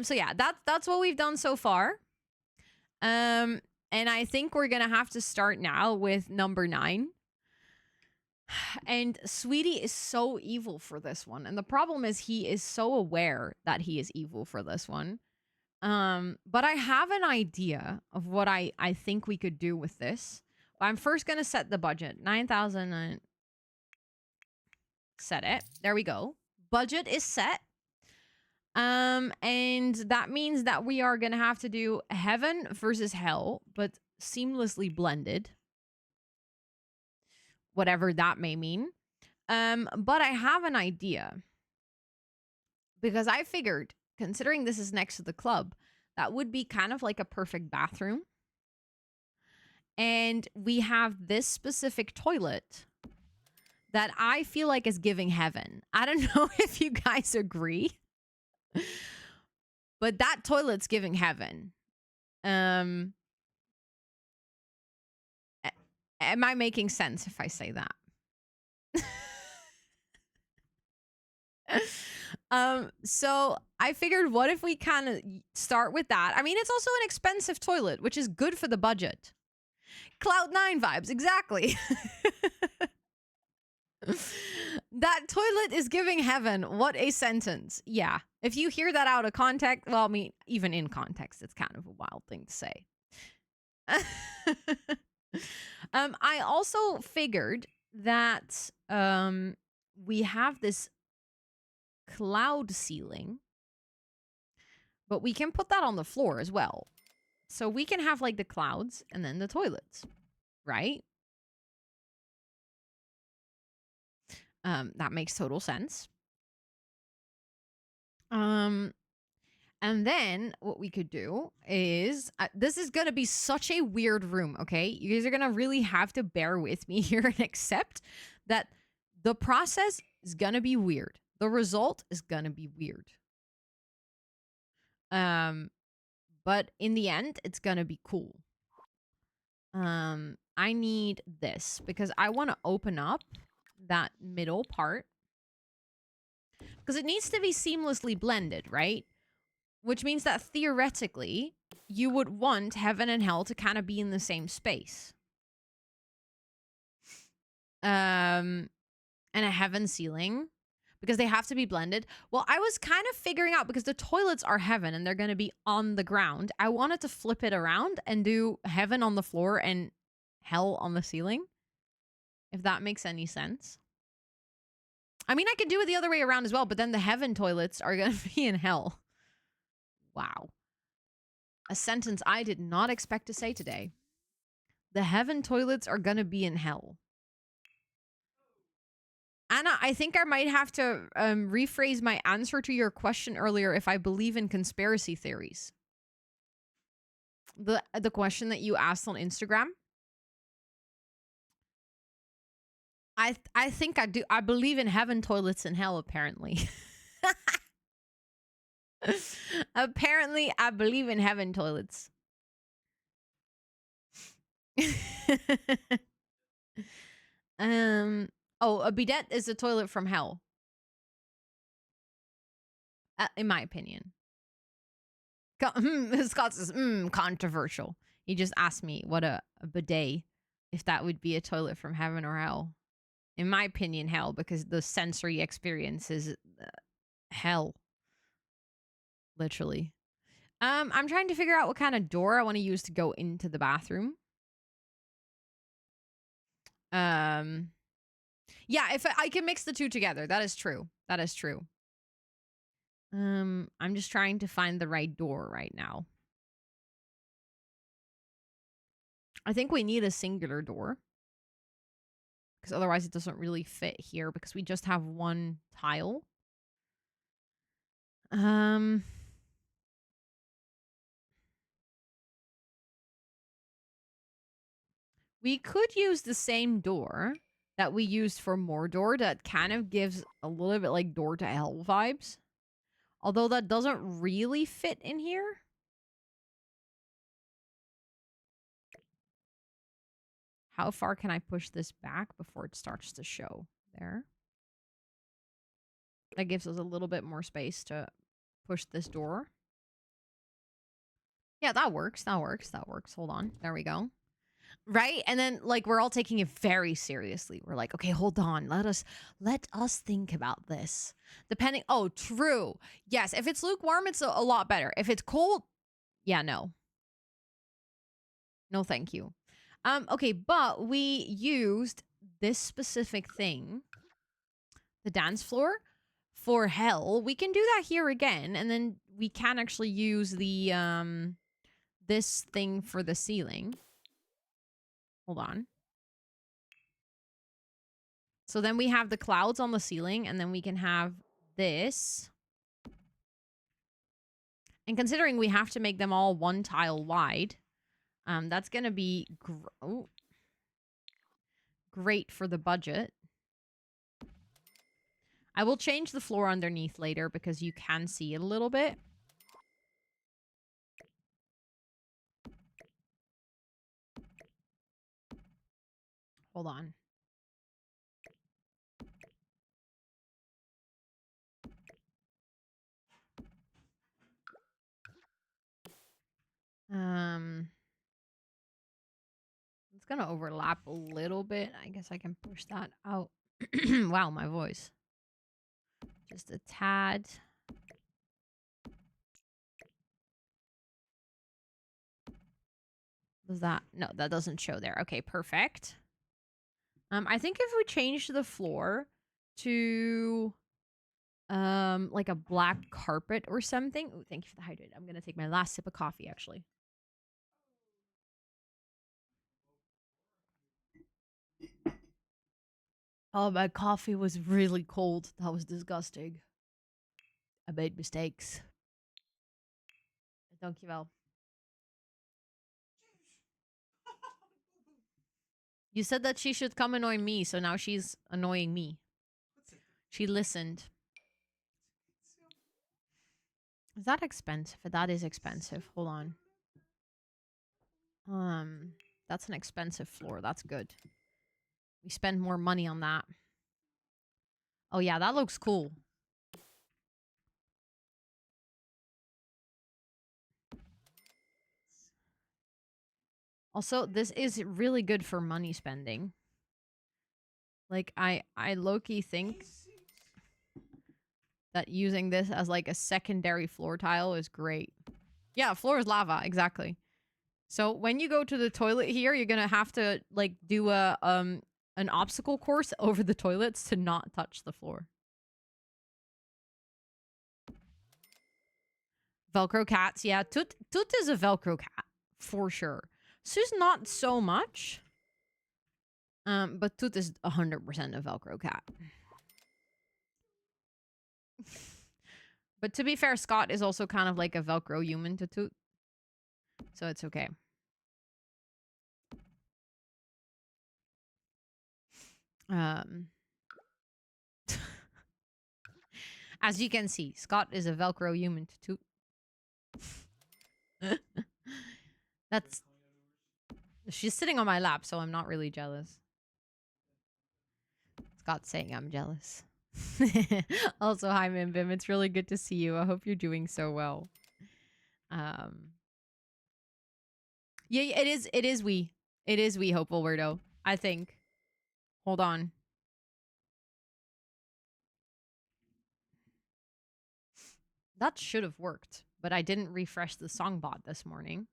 So yeah, that's what we've done so far. And I think we're gonna have to start now with number 9. And Sweetie is so evil for this one. And the problem is he is so aware that he is evil for this one. But I have an idea of what I think we could do with this. I'm first gonna set the budget. 9,000. Set it. There we go. Budget is set. And that means that we are gonna have to do heaven versus hell, but seamlessly blended. Whatever that may mean. But I have an idea. Because I figured, considering this is next to the club, that would be kind of like a perfect bathroom. And we have this specific toilet that I feel like is giving heaven. I don't know if you guys agree. But that toilet's giving heaven. Am I making sense if I say that? So I figured, what if we kind of start with that? I mean, it's also an expensive toilet, which is good for the budget. Cloud9 vibes, exactly. That toilet is giving heaven. What a sentence. Yeah. If you hear that out of context, well, I mean, even in context, it's kind of a wild thing to say. I also figured that we have this cloud ceiling, but we can put that on the floor as well. So we can have like the clouds and then the toilets, right? That makes total sense. And then what we could do is, this is going to be such a weird room, okay? You guys are going to really have to bear with me here and accept that the process is going to be weird. The result is going to be weird. But in the end, it's going to be cool. I need this because I want to open up that middle part because it needs to be seamlessly blended, right? Which means that theoretically, you would want heaven and hell to kind of be in the same space. And a heaven ceiling, because they have to be blended. Well, I was kind of figuring out, because the toilets are heaven and they're going to be on the ground, I wanted to flip it around and do heaven on the floor and hell on the ceiling. If that makes any sense. I mean, I could do it the other way around as well, but then the heaven toilets are going to be in hell. Wow. A sentence I did not expect to say today. The heaven toilets are going to be in hell. Anna, I think I might have to rephrase my answer to your question earlier if I believe in conspiracy theories. The question that you asked on Instagram. I think I do. I believe in heaven toilets and hell, apparently. Apparently, I believe in heaven toilets. Oh, a bidet is a toilet from hell. In my opinion. Scott says, controversial. He just asked me what a bidet, if that would be a toilet from heaven or hell. In my opinion, hell, because the sensory experience is hell. Literally. I'm trying to figure out what kind of door I want to use to go into the bathroom. Yeah, if I can mix the two together, that is true. That is true. I'm just trying to find the right door right now. I think we need a singular door. Because otherwise it doesn't really fit here because we just have one tile. We could use the same door that we used for Mordor that kind of gives a little bit like Door to Hell vibes. Although that doesn't really fit in here. How far can I push this back before it starts to show? There. That gives us a little bit more space to push this door. Yeah, that works. That works. That works. Hold on. There we go. Right? And then like we're all taking it very seriously. We're like, okay, hold on. Let us think about this. Depending true. Yes, if it's lukewarm, it's a lot better. If it's cold, yeah, no. No, thank you. Okay, but we used this specific thing, the dance floor, for hell. We can do that here again, and then we can actually use the this thing for the ceiling. Hold on. So then we have the clouds on the ceiling, and then we can have this. And considering we have to make them all one tile wide, that's going to be great for the budget. I will change the floor underneath later because you can see it a little bit. Hold on. It's going to overlap a little bit. I guess I can push that out. Wow, my voice. Just a tad. Does that? No, that doesn't show there. Okay, perfect. I think if we change the floor to like a black carpet or something. Oh, thank you for the hydrate. I'm gonna take my last sip of coffee actually. Oh, my coffee was really cold. That was disgusting. I made mistakes. Dankjewel. You said that she should come annoy me, so now she's annoying me. She listened. Is that expensive? That is expensive. Hold on. That's an expensive floor. That's good. We spend more money on that. Oh yeah, that looks cool. Also, this is really good for money spending. Like, I low-key think that using this as, like, a secondary floor tile is great. Yeah, floor is lava, exactly. So, when you go to the toilet here, you're gonna have to, like, do an obstacle course over the toilets to not touch the floor. Velcro cats, yeah. Toot is a Velcro cat, for sure. Sue's not so much. But Toot is 100% a Velcro cat. But to be fair, Scott is also kind of like a Velcro human to Toot. So it's okay. As you can see, Scott is a Velcro human to Toot. That's... She's sitting on my lap, so I'm not really jealous. Scott's saying I'm jealous. Also, hi, Mimbim. It's really good to see you. I hope you're doing so well. Yeah, it is we. It is we, Hopeful Weirdo. I think. Hold on. That should have worked, but I didn't refresh the song bot this morning.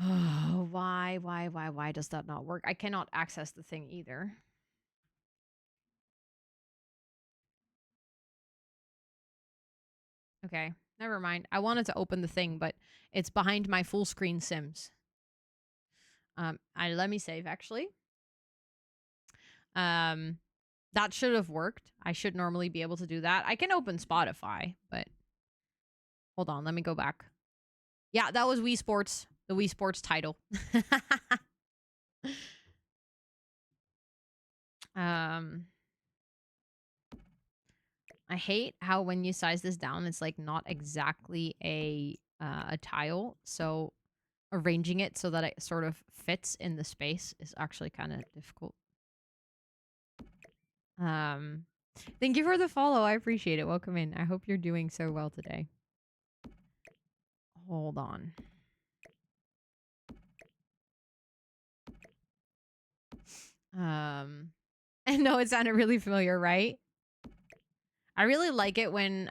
Oh, why does that not work? I cannot access the thing either. Okay, never mind. I wanted to open the thing, but it's behind my full screen Sims. Let me save actually. Um, that should have worked. I should normally be able to do that. I can open Spotify, but hold on, let me go back. Yeah, that was Wii Sports, the Wii Sports title. um, I hate how when you size this down, it's like not exactly a tile. So arranging it so that it sort of fits in the space is actually kind of difficult. Um, thank you for the follow. I appreciate it. Welcome in. I hope you're doing so well today. Hold on. I know it sounded really familiar, right? I really like it when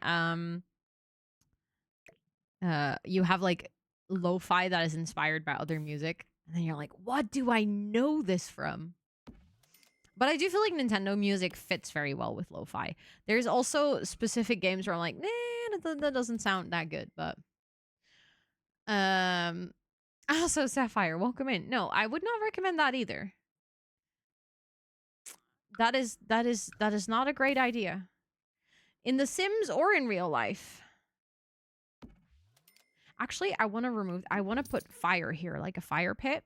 you have like lo-fi that is inspired by other music, and then you're like, what do I know this from? But I do feel like Nintendo music fits very well with lo-fi. There's also specific games where I'm like, nah, that doesn't sound that good. But also Sapphire, welcome in. No, I would not recommend that either. That is not a great idea. In The Sims or in real life. Actually, I want to put fire here, like a fire pit.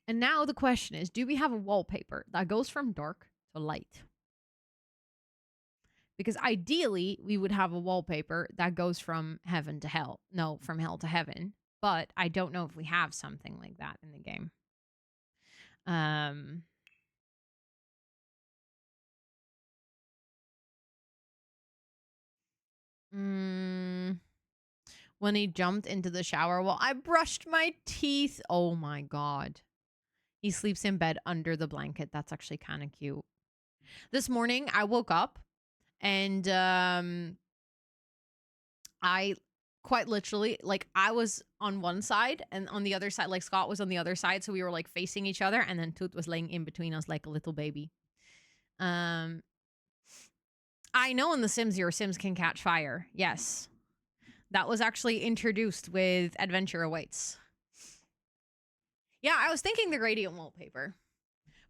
And now the question is, do we have a wallpaper that goes from dark to light? Because ideally, we would have a wallpaper that goes from heaven to hell. No, from hell to heaven. But I don't know if we have something like that in the game. When he jumped into the shower while I brushed my teeth. Oh my god. He sleeps in bed under the blanket. That's actually kind of cute. This morning, I woke up and I quite literally, like, I was on one side and on the other side, like, Scott was on the other side. So we were like facing each other, and then Toot was laying in between us like a little baby. I know in The Sims, your Sims can catch fire. Yes. That was actually introduced with Adventure Awaits. Yeah, I was thinking the gradient wallpaper.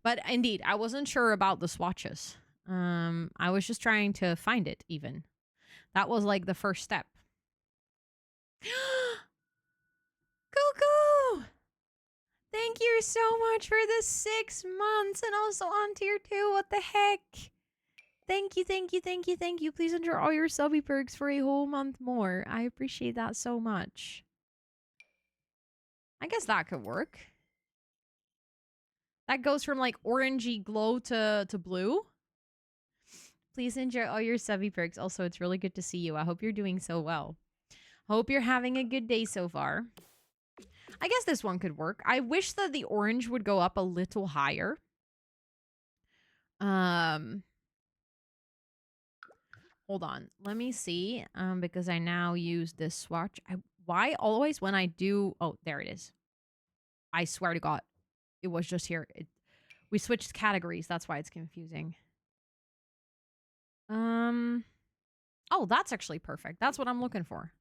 But indeed, I wasn't sure about the swatches. I was just trying to find it even. That was like the first step. Cuckoo! Thank you so much for the 6 months and also on tier 2. What the heck? Thank you, thank you, thank you, thank you. Please enjoy all your subby perks for a whole month more. I appreciate that so much. I guess that could work. That goes from like orangey glow to blue. Please enjoy all your subby perks. Also, it's really good to see you. I hope you're doing so well. Hope you're having a good day so far. I guess this one could work. I wish that the orange would go up a little higher. Hold on. Let me see. Because I now use this swatch. Why always when I do... Oh, there it is. I swear to God. It was just here. We switched categories. That's why it's confusing. Oh, that's actually perfect. That's what I'm looking for.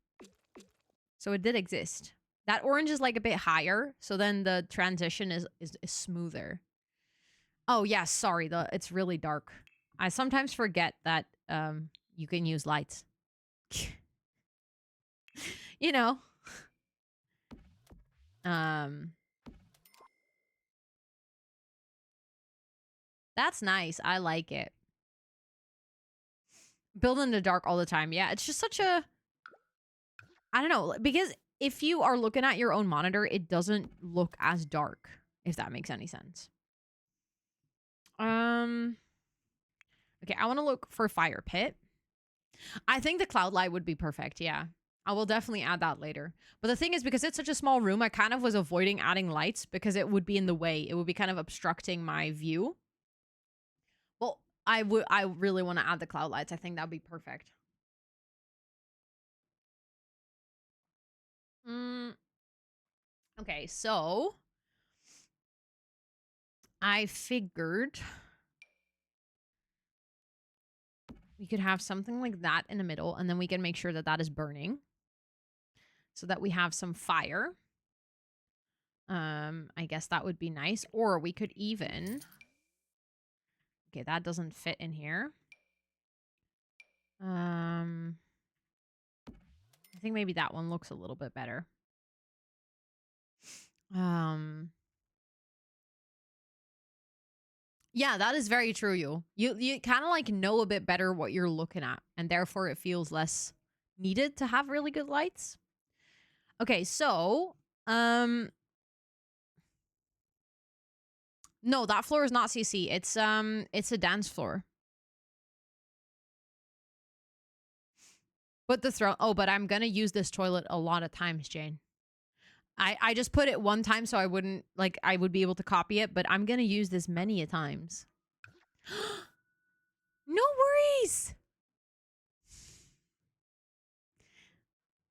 So it did exist. That orange is like a bit higher, so then the transition is smoother. Oh, yeah, sorry. It's really dark. I sometimes forget that you can use lights. You know. That's nice. I like it. Build in the dark all the time. Yeah, it's just such a... I don't know, because if you are looking at your own monitor, it doesn't look as dark, if that makes any sense. Okay, I want to look for fire pit. I think the cloud light would be perfect, yeah. I will definitely add that later. But the thing is, because it's such a small room, I kind of was avoiding adding lights because it would be in the way. It would be kind of obstructing my view. Well, I really want to add the cloud lights. I think that would be perfect. Okay, so I figured we could have something like that in the middle, and then we can make sure that that is burning so that we have some fire. I guess that would be nice. Or we could even... Okay, that doesn't fit in here. I think maybe that one looks a little bit better. Yeah, that is very true, You kind of like know a bit better what you're looking at, and therefore it feels less needed to have really good lights. Okay, so no, that floor is not CC. It's a dance floor. But the throne. Oh, but I'm gonna use this toilet a lot of times, Jane. I just put it one time so I wouldn't like I would be able to copy it, but I'm gonna use this many a times. No worries.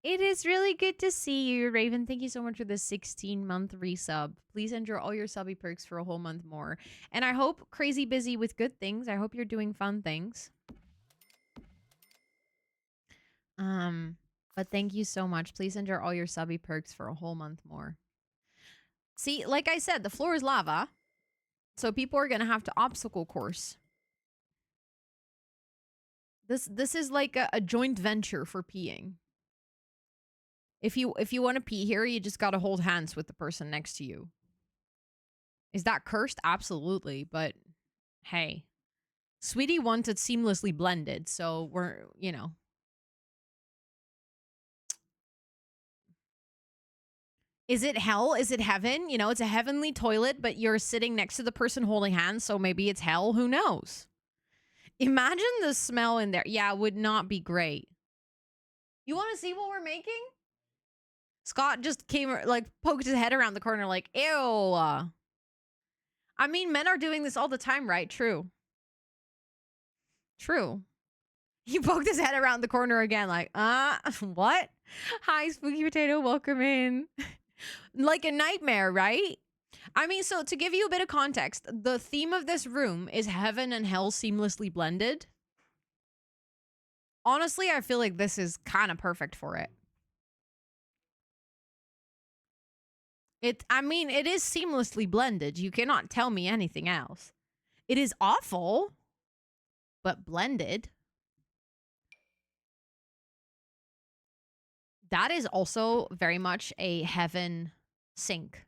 It is really good to see you, Raven. Thank you so much for the 16-month resub. Please enjoy all your subby perks for a whole month more. And I hope crazy busy with good things. I hope you're doing fun things. But thank you so much. Please enjoy all your subby perks for a whole month more. See, like I said, the floor is lava. So people are gonna have to obstacle course. This is like a joint venture for peeing. If you want to pee here, you just gotta hold hands with the person next to you. Is that cursed? Absolutely, but hey. Sweetie wants it seamlessly blended, so we're, you know. Is it hell? Is it heaven? You know, it's a heavenly toilet, but you're sitting next to the person holding hands, so maybe it's hell. Who knows? Imagine the smell in there. Yeah, it would not be great. You want to see what we're making? Scott just came, like, poked his head around the corner like, ew. I mean, men are doing this all the time, right? True. True. He poked his head around the corner again like, what? Hi, Spooky Potato. Welcome in. Like a nightmare, right? I mean, so to give you a bit of context, the theme of this room is heaven and hell seamlessly blended. Honestly, I feel like this is kind of perfect for it. I mean, it is seamlessly blended. You cannot tell me anything else. It is awful, but blended. That is also very much a heaven sink.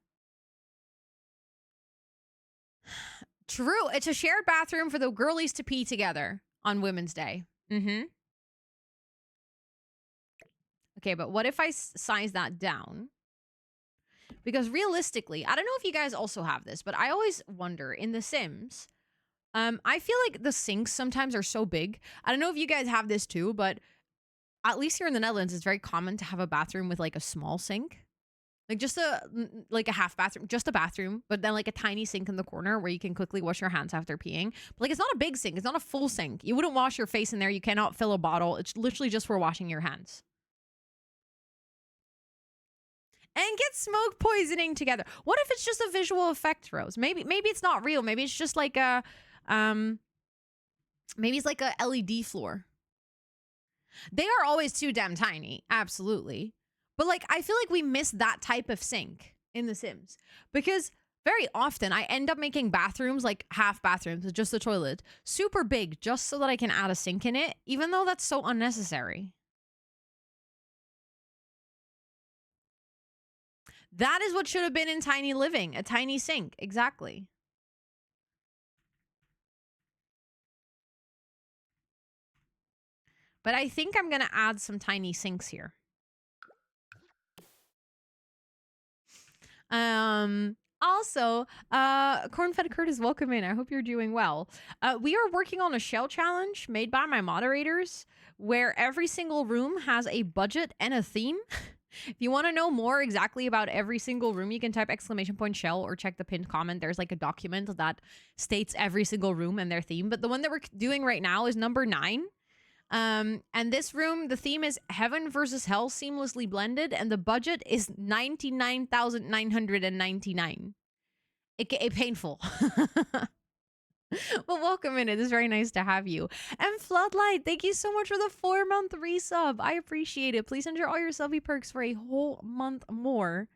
True. It's a shared bathroom for the girlies to pee together on Women's Day. Mm-hmm. Okay, but what if I size that down? Because realistically, I don't know if you guys also have this, but I always wonder in The Sims, I feel like the sinks sometimes are so big. I don't know if you guys have this too, but at least here in the Netherlands, it's very common to have a bathroom with like a small sink. Like just a half bathroom, just a bathroom, but then like a tiny sink in the corner where you can quickly wash your hands after peeing. But like it's not a big sink. It's not a full sink. You wouldn't wash your face in there. You cannot fill a bottle. It's literally just for washing your hands. And get smoke poisoning together. What if it's just a visual effect, Rose? Maybe it's not real. Maybe it's just like a maybe it's like a LED floor. They are always too damn tiny. Absolutely. But like I feel like we miss that type of sink in The Sims because very often I end up making bathrooms like half bathrooms with just the toilet super big just so that I can add a sink in it, even though that's so unnecessary. That is what should have been in Tiny Living, a tiny sink. Exactly. But I think I'm going to add some tiny sinks here. Also, Cornfed Curtis, welcome in. I hope you're doing well. We are working on a shell challenge made by my moderators where every single room has a budget and a theme. If you want to know more exactly about every single room, you can type !shell or check the pinned comment. There's like a document that states every single room and their theme. But the one that we're doing right now is number 9. And this room, the theme is heaven versus hell seamlessly blended, and the budget is 99,999. AKA painful. Well, welcome in. It is very nice to have you. And Floodlight, thank you so much for the 4-month resub. I appreciate it. Please enter all your subby perks for a whole month more.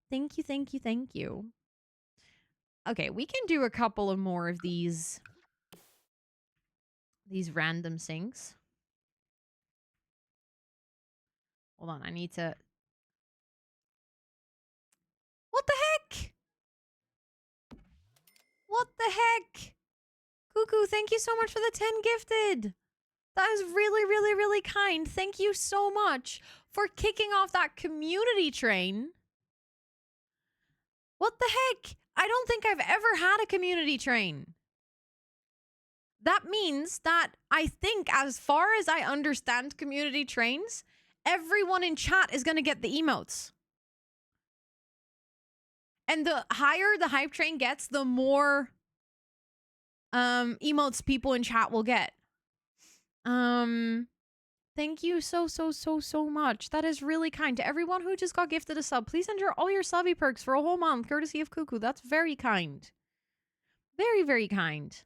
Thank you, thank you, thank you. Okay, we can do a couple of more of these random syncs. Hold on, I need to... What the heck? What the heck? Cuckoo, thank you so much for the 10 gifted. That is really, really, really kind. Thank you so much for kicking off that community train. What the heck? I don't think I've ever had a community train. That means that I think, as far as I understand community trains, everyone in chat is going to get the emotes. And the higher the hype train gets, the more emotes people in chat will get. Thank you so much. That is really kind. To everyone who just got gifted a sub, please enter all your subby perks for a whole month, courtesy of Cuckoo. That's very kind. Very, very kind.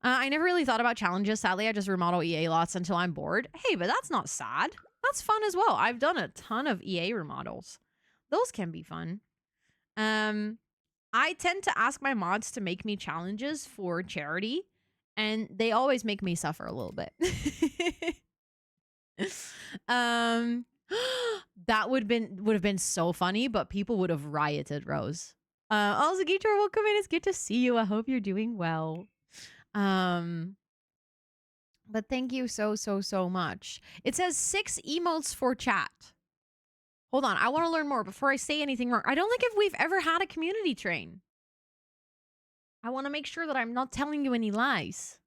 I never really thought about challenges. Sadly, I just remodel EA lots until I'm bored. Hey, but that's not sad. That's fun as well. I've done a ton of EA remodels. Those can be fun. I tend to ask my mods to make me challenges for charity, and they always make me suffer a little bit. That would have been so funny, but people would have rioted, Rose. Also, Gitor, welcome in. It's good to see you. I hope you're doing well. But thank you so much. It says 6 emotes for chat. Hold on, I want to learn more before I say anything wrong. I don't think if we've ever had a community train. I want to make sure that I'm not telling you any lies.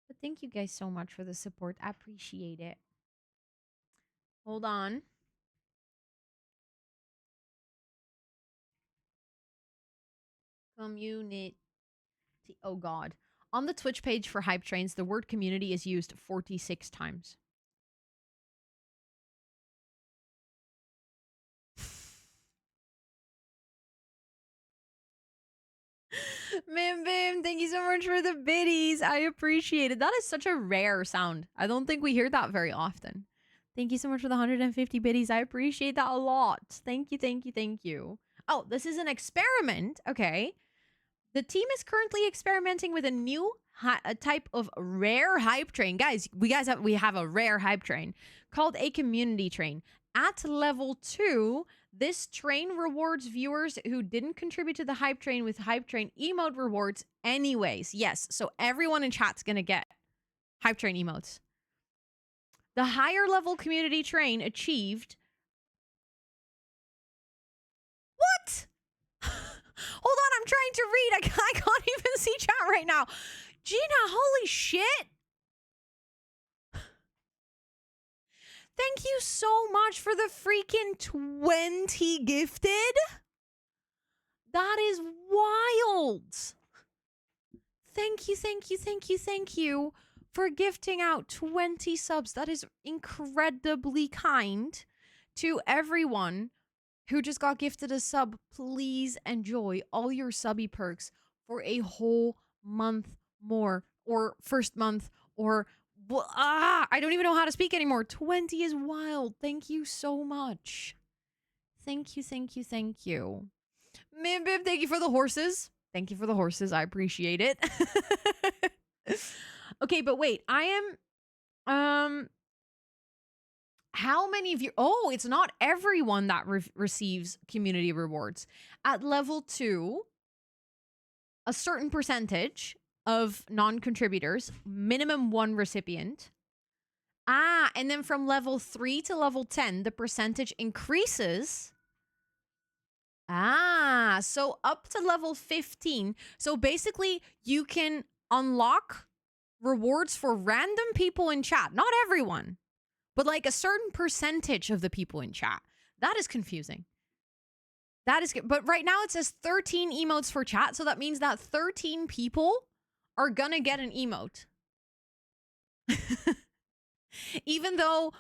But thank you guys so much for the support. I appreciate it. Hold on. Community. Oh, God. On the Twitch page for hype trains, the word community is used 46 times. Mim Bim, thank you so much for the biddies. I appreciate it. That is such a rare sound. I don't think we hear that very often. Thank you so much for the 150 biddies. I appreciate that a lot. Thank you, thank you, thank you. Oh, this is an experiment. Okay. The team is currently experimenting with a new type of rare hype train. Guys, we have a rare hype train called a community train. At level 2, this train rewards viewers who didn't contribute to the hype train with hype train emote rewards anyways. Yes, so everyone in chat's gonna get hype train emotes. The higher level community train achieved... What? Hold on, I'm trying to read. I can't even see chat right now. Gina, holy shit. Thank you so much for the freaking 20 gifted. That is wild. Thank you, thank you, thank you, thank you for gifting out 20 subs. That is incredibly kind to everyone who just got gifted a sub. Please enjoy all your subby perks for a whole month more, or first month, or I don't even know how to speak anymore. 20 is wild. Thank you so much. Thank you, thank you, thank you. Mim Bim, thank you for the horses. Thank you for the horses. I appreciate it. Okay, but wait, I am how many of you... Oh, it's not everyone that receives community rewards. At level 2, a certain percentage of non-contributors, minimum 1 recipient. And then from level 3 to level 10, the percentage increases. So up to level 15. So basically, you can unlock rewards for random people in chat. Not everyone, but like a certain percentage of the people in chat. That is confusing. That is good. But right now it says 13 emotes for chat. So that means that 13 people are gonna get an emote. Even though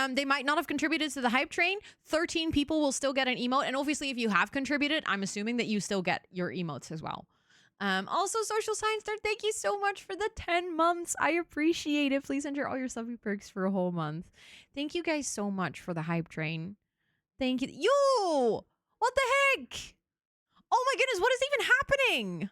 they might not have contributed to the hype train, 13 people will still get an emote. And obviously, if you have contributed, I'm assuming that you still get your emotes as well. Also, Social Science Star, thank you so much for the 10 months. I appreciate it. Please enter all your subby perks for a whole month. Thank you guys so much for the hype train. Thank you. Yo! What the heck? Oh my goodness, what is even happening?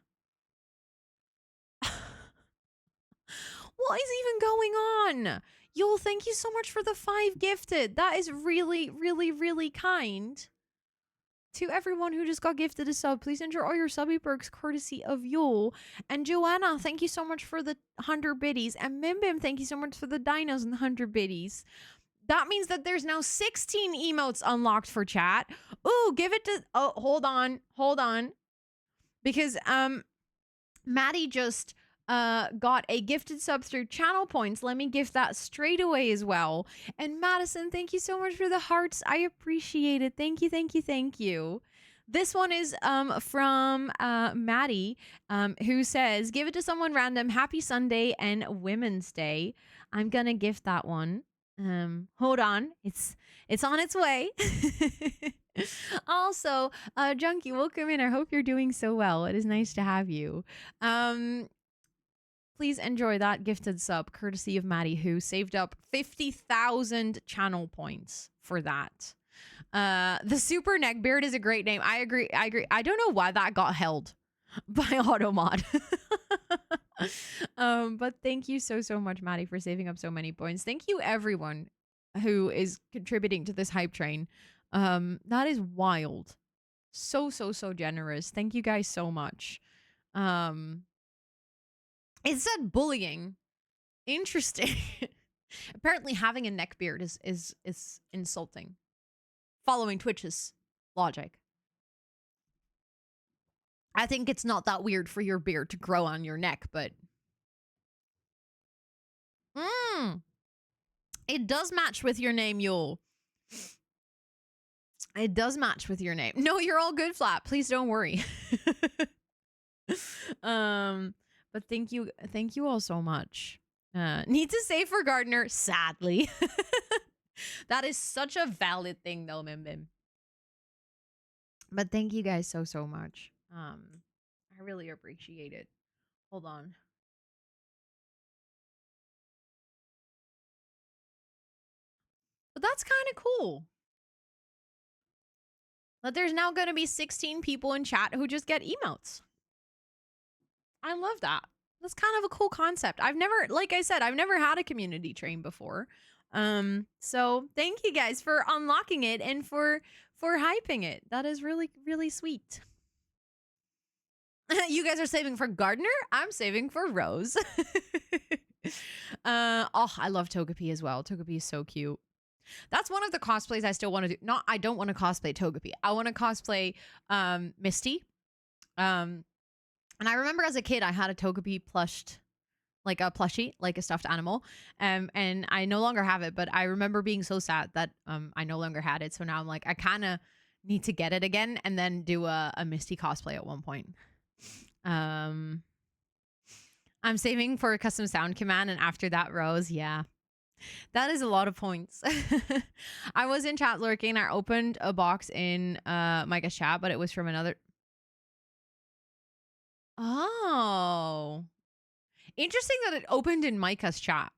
What is even going on? Yo, thank you so much for the 5 gifted. That is really, really, really kind. To everyone who just got gifted a sub, please enter all your subby perks courtesy of Yule. And Joanna, thank you so much for the 100 biddies. And Mim Bim, thank you so much for the dinos and the 100 biddies. That means that there's now 16 emotes unlocked for chat. Ooh, give it to... Oh, hold on. Because, Maddie just... got a gifted sub through channel points. Let me gift that straight away as well. And Madison, thank you so much for the hearts. I appreciate it. Thank you. This one is from Maddie, who says, give it to someone random. Happy Sunday and Women's Day. I'm gonna gift that one. Hold on. It's on its way. Also, Junkie, welcome in. I hope you're doing so well. It is nice to have you. Please enjoy that gifted sub, courtesy of Maddie, who saved up 50,000 channel points for that. The Super Neckbeard is a great name. I agree. I don't know why that got held by Automod. But thank you so much, Maddie, for saving up so many points. Thank you, everyone who is contributing to this hype train. That is wild. So generous. Thank you guys so much. It said bullying. Interesting. Apparently having a neck beard is insulting. Following Twitch's logic. I think it's not that weird for your beard to grow on your neck, but... It does match with your name, Yule. It does match with your name. No, you're all good, Flap. Please don't worry. But thank you all so much. Need to save for Gardner, sadly. That is such a valid thing, though, Mim Bim. But thank you guys so much. I really appreciate it. Hold on. But that's kind of cool. But there's now going to be 16 people in chat who just get emotes. I love that. That's kind of a cool concept. Like I said, I've never had a community train before. So thank you guys for unlocking it and for hyping it. That is really, really sweet. You guys are saving for Gardner? I'm saving for Rose. Oh, I love Togepi as well. Togepi is so cute. That's one of the cosplays I still want to do. I don't want to cosplay Togepi. I want to cosplay Misty. And I remember as a kid, I had a Togepi plushed, like a plushie, like a stuffed animal. And I no longer have it, but I remember being so sad that I no longer had it. So now I'm like, I kind of need to get it again and then do a Misty cosplay at one point. I'm saving for a custom sound command, and after that, Rose, yeah. That is a lot of points. I was in chat lurking. I opened a box in Micah's chat, but it was from another... Oh. Interesting that it opened in Micah's chat.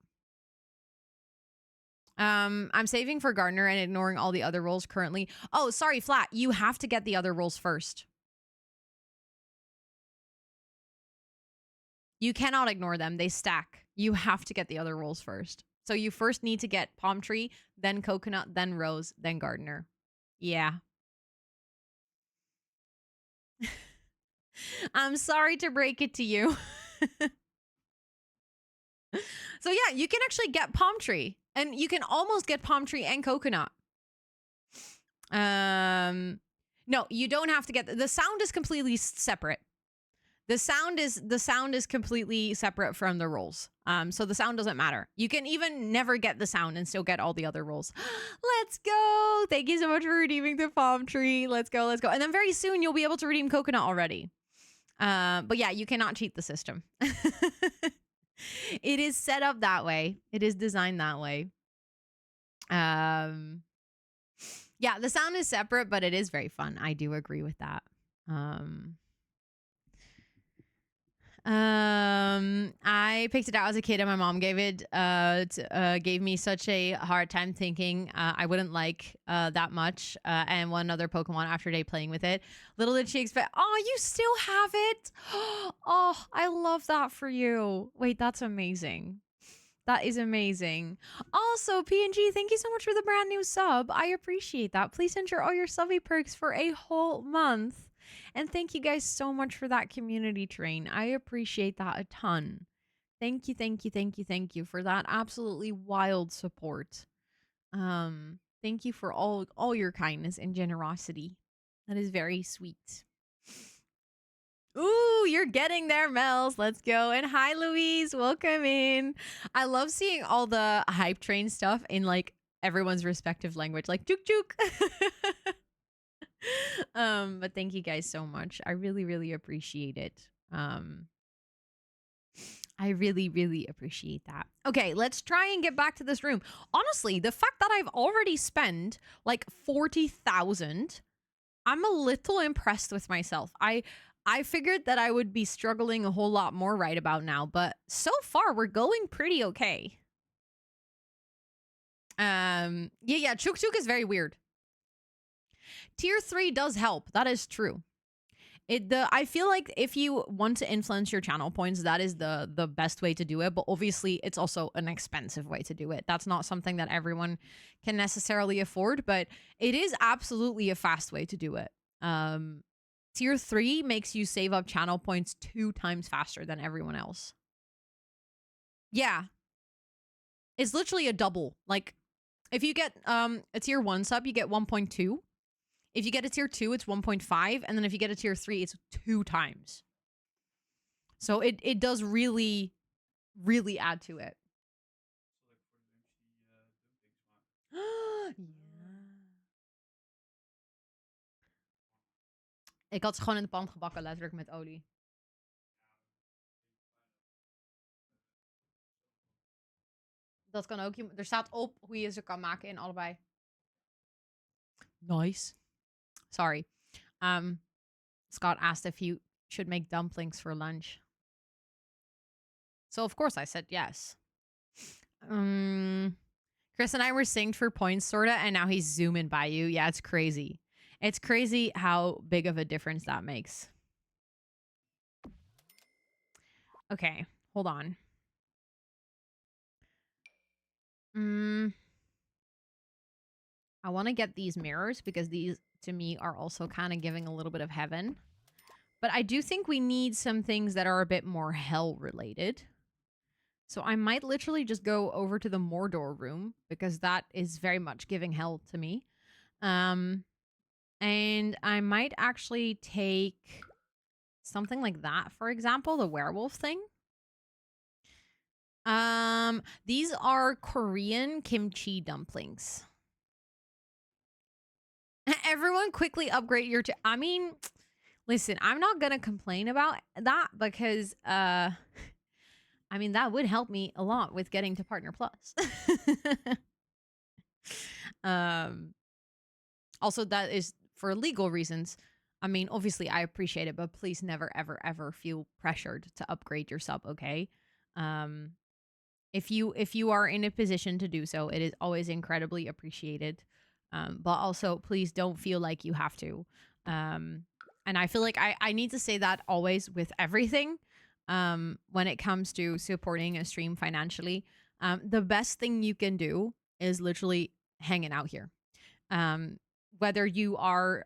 I'm saving for Gardner and ignoring all the other roles currently. Oh, sorry, Flat. You have to get the other roles first. You cannot ignore them. They stack. You have to get the other roles first. So you first need to get Palm Tree, then Coconut, then Rose, then Gardner. Yeah. I'm sorry to break it to you. So yeah, you can actually get Palm Tree. And you can almost get Palm Tree and Coconut. No, you don't have to get... The sound is completely separate. The sound is completely separate from the rolls. So the sound doesn't matter. You can even never get the sound and still get all the other rolls. Let's go. Thank you so much for redeeming the Palm Tree. Let's go. And then very soon you'll be able to redeem Coconut already. But yeah, you cannot cheat the system. It is set up that way. It is designed that way. Um yeah, the sound is separate, but it is very fun. I do agree with that. Um I picked it out as a kid, and my mom gave me such a hard time thinking I wouldn't like that much. And one other Pokemon after day playing with it. Little did she expect. Oh, you still have it? Oh, I love that for you. Wait, that's amazing. That is amazing. Also, PNG, thank you so much for the brand new sub. I appreciate that. Please enter all your subby perks for a whole month. And thank you guys so much for that community train. I appreciate that a ton. Thank you, thank you, thank you, thank you for that absolutely wild support. Thank you for all your kindness and generosity. That is very sweet. Ooh, you're getting there, Mels. Let's go. And hi, Louise. Welcome in. I love seeing all the hype train stuff in like everyone's respective language, like juk juk. But thank you guys so much. I really, really appreciate it. I really, really appreciate that. Okay, let's try and get back to this room. Honestly, the fact that I've already spent like 40,000, I'm a little impressed with myself. I figured that I would be struggling a whole lot more right about now, but so far we're going pretty okay. Yeah, Chuk Chuk is very weird. Tier 3 does help. That is true. I feel like if you want to influence your channel points, that is the best way to do it, but obviously it's also an expensive way to do it. That's not something that everyone can necessarily afford, but it is absolutely a fast way to do it. Tier 3 makes you save up channel points 2 times faster than everyone else. Yeah. It's literally a double. Like if you get a tier 1 sub, you get 1.2. If you get a tier 2, it's 1.5, and then if you get a tier 3, it's 2 times. So it does really really add to it. Ja. Ik had ze gewoon in de pan gebakken, letterlijk met olie. Dat kan ook. Er staat op hoe je ze kan maken in allebei. Nice. Sorry. Scott asked if you should make dumplings for lunch. So of course I said yes. Chris and I were synced for points, sorta, and now he's zooming by you. Yeah, it's crazy. It's crazy how big of a difference that makes. Okay, hold on. I want to get these mirrors because these, to me, are also kind of giving a little bit of heaven. But I do think we need some things that are a bit more hell related. So I might literally just go over to the Mordor room because that is very much giving hell to me. And I might actually take something like that, for example, the werewolf thing. These are Korean kimchi dumplings. Everyone quickly upgrade your I mean, listen, I'm not going to complain about that because I mean, that would help me a lot with getting to Partner Plus. Also, that is for legal reasons. I mean, obviously, I appreciate it, but please never, ever, ever feel pressured to upgrade your sub. Okay. If you are in a position to do so, it is always incredibly appreciated. But also, please don't feel like you have to. And I feel like I need to say that always with everything. When it comes to supporting a stream financially, the best thing you can do is literally hanging out here. Whether you are,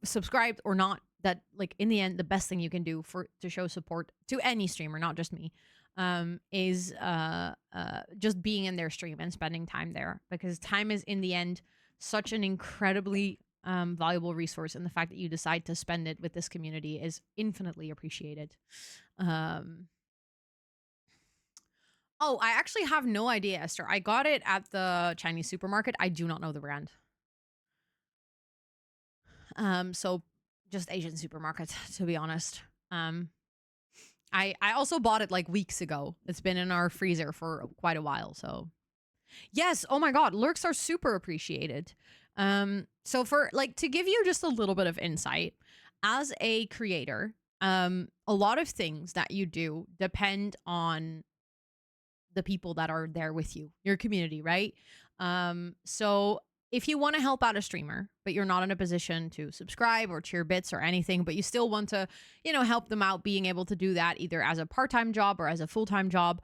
subscribed or not, that like in the end, the best thing you can do to show support to any streamer, not just me, is just being in their stream and spending time there, because time is in the end such an incredibly valuable resource, and the fact that you decide to spend it with this community is infinitely appreciated. Oh, I actually have no idea, Esther. I got it at the Chinese supermarket. I do not know the brand. So just Asian supermarkets, to be honest. I also bought it like weeks ago. It's been in our freezer for quite a while. So yes, oh my god, lurks are super appreciated. So for like to give you just a little bit of insight, as a creator, a lot of things that you do depend on the people that are there with you, your community, right? So if you want to help out a streamer, but you're not in a position to subscribe or cheer bits or anything, but you still want to, help them out being able to do that either as a part-time job or as a full-time job,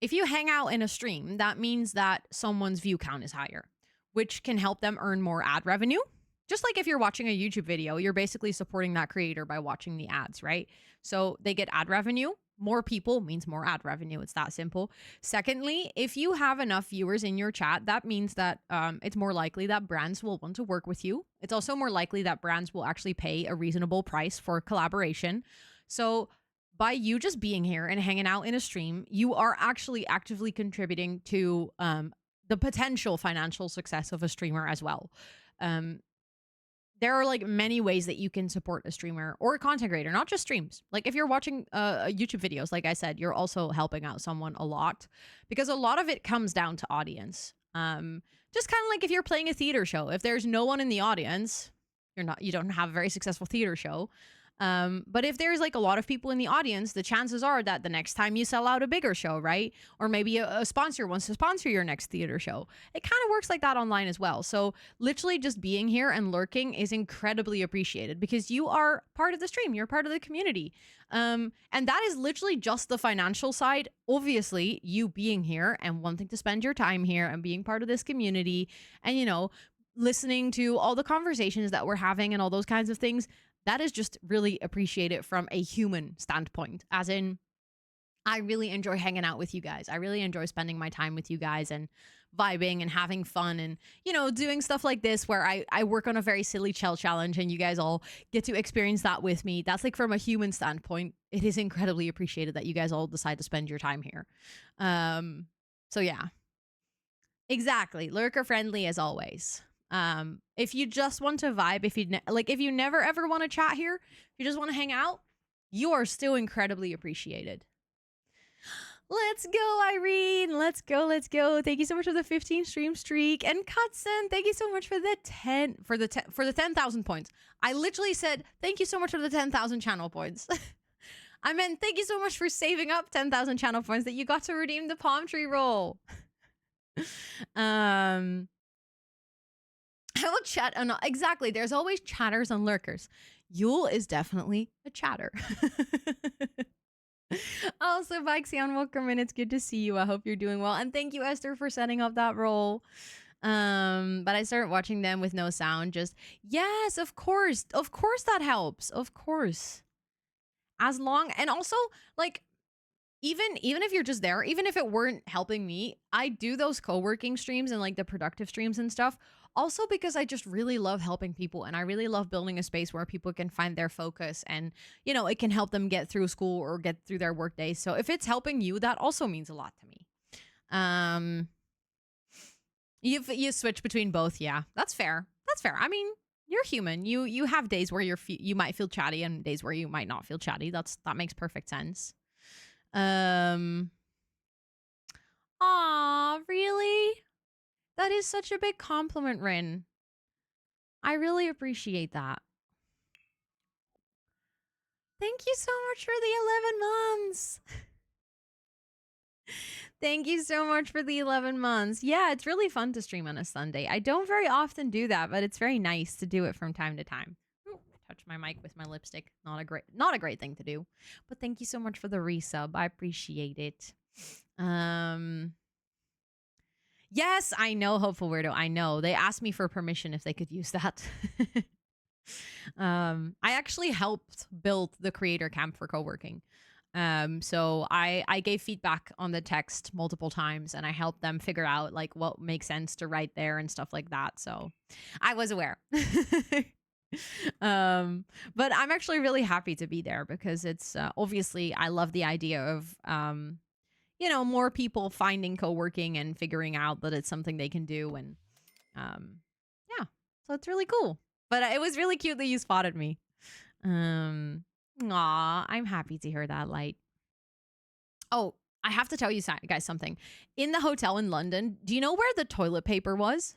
if you hang out in a stream, that means that someone's view count is higher, which can help them earn more ad revenue. Just like if you're watching a YouTube video, you're basically supporting that creator by watching the ads, right? So they get ad revenue. More people means more ad revenue. It's that simple. Secondly, if you have enough viewers in your chat, that means that it's more likely that brands will want to work with you. It's also more likely that brands will actually pay a reasonable price for collaboration. So by you just being here and hanging out in a stream, you are actually actively contributing to the potential financial success of a streamer as well. Um, there are like many ways that you can support a streamer or a content creator, not just streams. Like if you're watching YouTube videos, like I said, you're also helping out someone a lot because a lot of it comes down to audience. Just kind of like if you're playing a theater show, if there's no one in the audience, you don't have a very successful theater show. But if there's like a lot of people in the audience, the chances are that the next time you sell out a bigger show, right? Or maybe a sponsor wants to sponsor your next theater show. It kind of works like that online as well. So literally just being here and lurking is incredibly appreciated because you are part of the stream. You're part of the community. And that is literally just the financial side. Obviously, you being here and wanting to spend your time here and being part of this community and, listening to all the conversations that we're having and all those kinds of things, that is just really appreciated from a human standpoint. As in, I really enjoy hanging out with you guys. I really enjoy spending my time with you guys and vibing and having fun and, doing stuff like this where I work on a very silly shell challenge and you guys all get to experience that with me. That's like from a human standpoint, it is incredibly appreciated that you guys all decide to spend your time here. So yeah, exactly. Lurker friendly as always. If you just want to vibe, if you never ever want to chat here, if you just want to hang out, you are still incredibly appreciated. Let's go, Irene. Let's go. Let's go. Thank you so much for the 15 stream streak. And Cutson, thank you so much for the 10,000 points. I literally said thank you so much for the 10,000 channel points. I meant thank you so much for saving up 10,000 channel points that you got to redeem the palm tree roll. I will chat. Exactly. There's always chatters and lurkers. Yule is definitely a chatter. Also, Vixion, welcome in. It's good to see you. I hope you're doing well. And thank you, Esther, for setting up that role. But I started watching them with no sound. Yes, of course. Of course that helps. Of course. And also, like, even if you're just there, even if it weren't helping me, I do those co-working streams and like the productive streams and stuff. Also because I just really love helping people and I really love building a space where people can find their focus and, it can help them get through school or get through their work day. So if it's helping you, that also means a lot to me. You switch between both. Yeah, that's fair. That's fair. I mean, you're human. You have days where you might feel chatty and days where you might not feel chatty. That makes perfect sense. Aw, really? That is such a big compliment, Rin. I really appreciate that. Thank you so much for the 11 months. Thank you so much for the 11 months. Yeah, it's really fun to stream on a Sunday. I don't very often do that, but it's very nice to do it from time to time. Ooh, touch my mic with my lipstick. Not a great thing to do. But thank you so much for the resub. I appreciate it. Yes, I know, Hopeful Weirdo. I know. They asked me for permission if they could use that. I actually helped build the creator camp for co-working. So I gave feedback on the text multiple times and I helped them figure out like what makes sense to write there and stuff like that. So I was aware. But I'm actually really happy to be there because it's obviously I love the idea of more people finding co-working and figuring out that it's something they can do. And yeah, so it's really cool. But it was really cute that you spotted me. Aw, I'm happy to hear that, Light. Oh, I have to tell you guys something. In the hotel in London, do you know where the toilet paper was?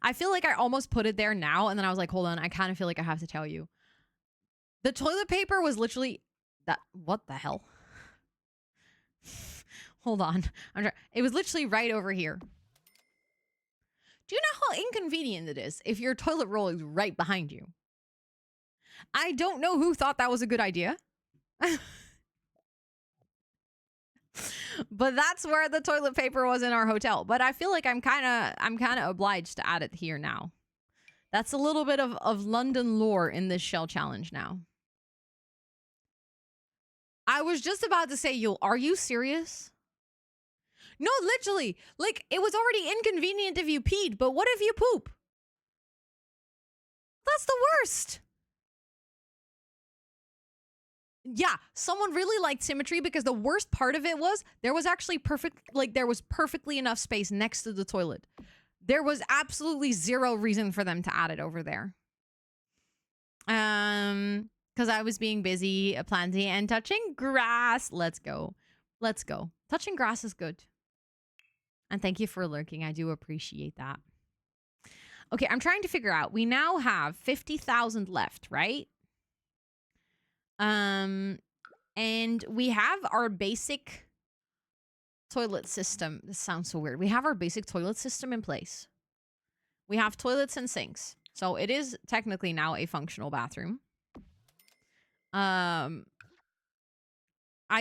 I feel like I almost put it there now, and then I was like, hold on, I kind of feel like I have to tell you. The toilet paper was literally that. What the hell? Hold on. It was literally right over here. Do you know how inconvenient it is if your toilet roll is right behind you? I don't know who thought that was a good idea. But that's where the toilet paper was in our hotel. But I feel like I'm kind of obliged to add it here now. That's a little bit of London lore in this shell challenge now. I was just about to say, are you serious? No, literally. Like, it was already inconvenient if you peed, but what if you poop? That's the worst. Yeah, someone really liked symmetry because the worst part of it was there was actually there was perfectly enough space next to the toilet. There was absolutely zero reason for them to add it over there. Because I was being busy planting and touching grass. Let's go. Let's go. Touching grass is good. And thank you for lurking. I do appreciate that. Okay, I'm trying to figure out. We now have 50,000 left, right? And we have our basic toilet system. This sounds so weird. We have our basic toilet system in place. We have toilets and sinks. So it is technically now a functional bathroom. I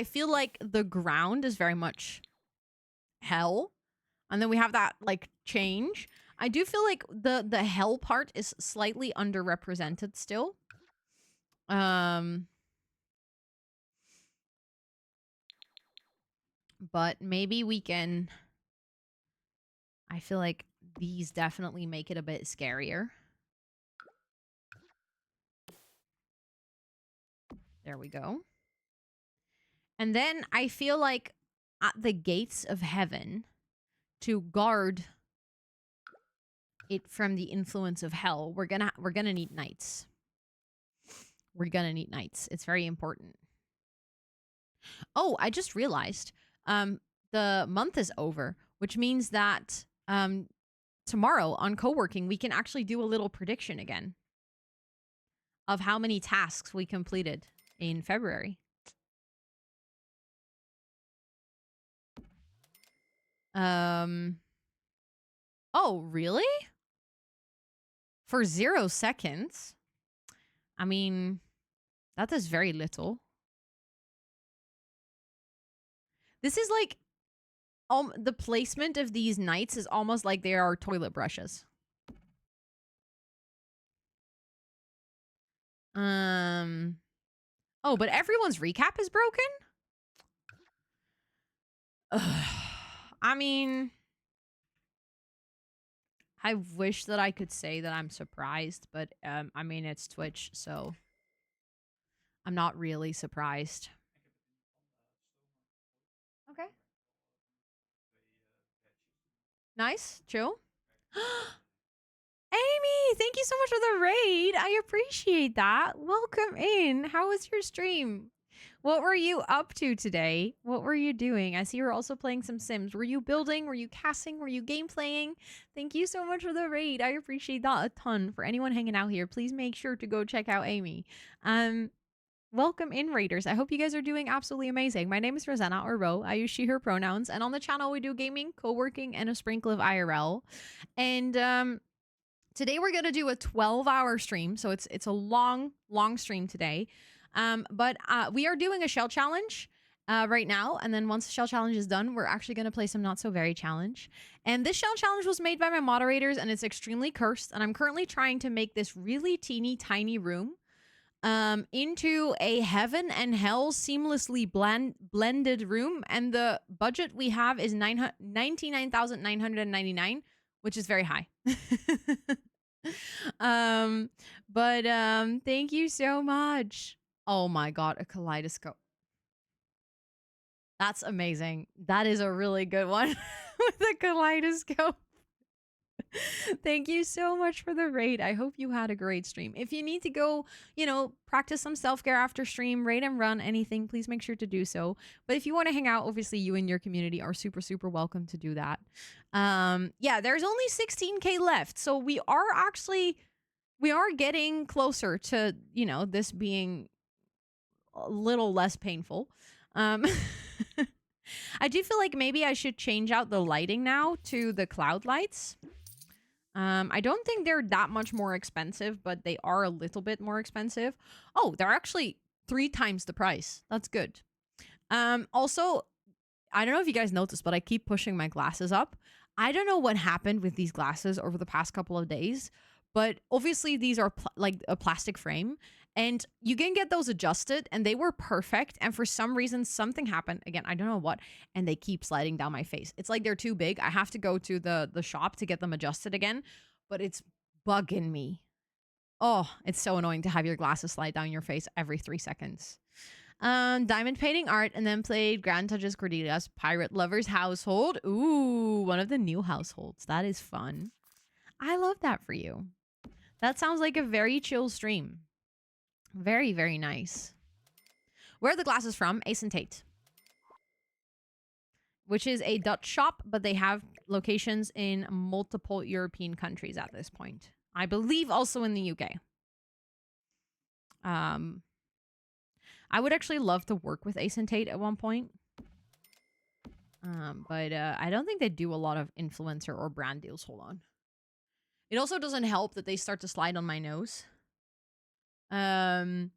feel like the ground is very much hell. And then we have that like change. I do feel like the hell part is slightly underrepresented still. But maybe we can. I feel like these definitely make it a bit scarier. There we go. And then I feel like at the gates of heaven, to guard it from the influence of hell, we're gonna need knights. We're gonna need knights. It's very important. Oh, I just realized the month is over, which means that tomorrow on co-working we can actually do a little prediction again of how many tasks we completed in February. Oh, really? For 0 seconds? I mean, that is very little. This is like the placement of these knights is almost like they are toilet brushes. Oh, but everyone's recap is broken? I mean, I wish that I could say that I'm surprised, but I mean, it's Twitch, so I'm not really surprised. Okay. Nice. Chill. Amy, thank you so much for the raid. I appreciate that. Welcome in. How was your stream? What were you up to today? What were you doing? I see you're also playing some Sims. Were you building? Were you casting? Were you game playing? Thank you so much for the raid. I appreciate that a ton. For anyone hanging out here, please make sure to go check out Amy. Welcome in, raiders. I hope you guys are doing absolutely amazing. My name is Rosanna, or Ro. I use she, her pronouns. And on the channel, we do gaming, co-working, and a sprinkle of IRL. And today we're going to do a 12-hour stream. So it's a long stream today. But we are doing a shell challenge right now. And then once the shell challenge is done, we're actually going to play some Not So Very challenge. And this shell challenge was made by my moderators, and it's extremely cursed. And I'm currently trying to make this really teeny tiny room into a heaven and hell seamlessly blended room. And the budget we have is 99,999, which is very high. Thank you so much. Oh my god, a kaleidoscope. That's amazing. That is a really good one with a kaleidoscope. Thank you so much for the raid. I hope you had a great stream. If you need to go, practice some self care after stream, raid and run, anything, please make sure to do so. But if you want to hang out, obviously you and your community are super, super welcome to do that. Yeah, there's only 16K left. So we are getting closer to, this being a little less painful. Um, I do feel like maybe I should change out the lighting now to the cloud lights. I don't think they're that much more expensive, but they are a little bit more expensive. Oh, they're actually 3 times the price. That's good. Also, I don't know if you guys noticed, but I keep pushing my glasses up. I don't know what happened with these glasses over the past couple of days, but obviously these are like a plastic frame and you can get those adjusted and they were perfect. And for some reason, something happened. Again, I don't know what, and they keep sliding down my face. It's like they're too big. I have to go to the shop to get them adjusted again, but it's bugging me. Oh, it's so annoying to have your glasses slide down your face every 3 seconds. Diamond painting art, and then played Grand Touches Cordelia's Pirate Lover's Household. Ooh, one of the new households. That is fun. I love that for you. That sounds like a very chill stream. Very, very nice. Where are the glasses from? Ace and Tate. Which is a Dutch shop, but they have locations in multiple European countries at this point. I believe also in the UK. I would actually love to work with Ace and Tate at one point. But I don't think they do a lot of influencer or brand deals. Hold on. It also doesn't help that they start to slide on my nose. I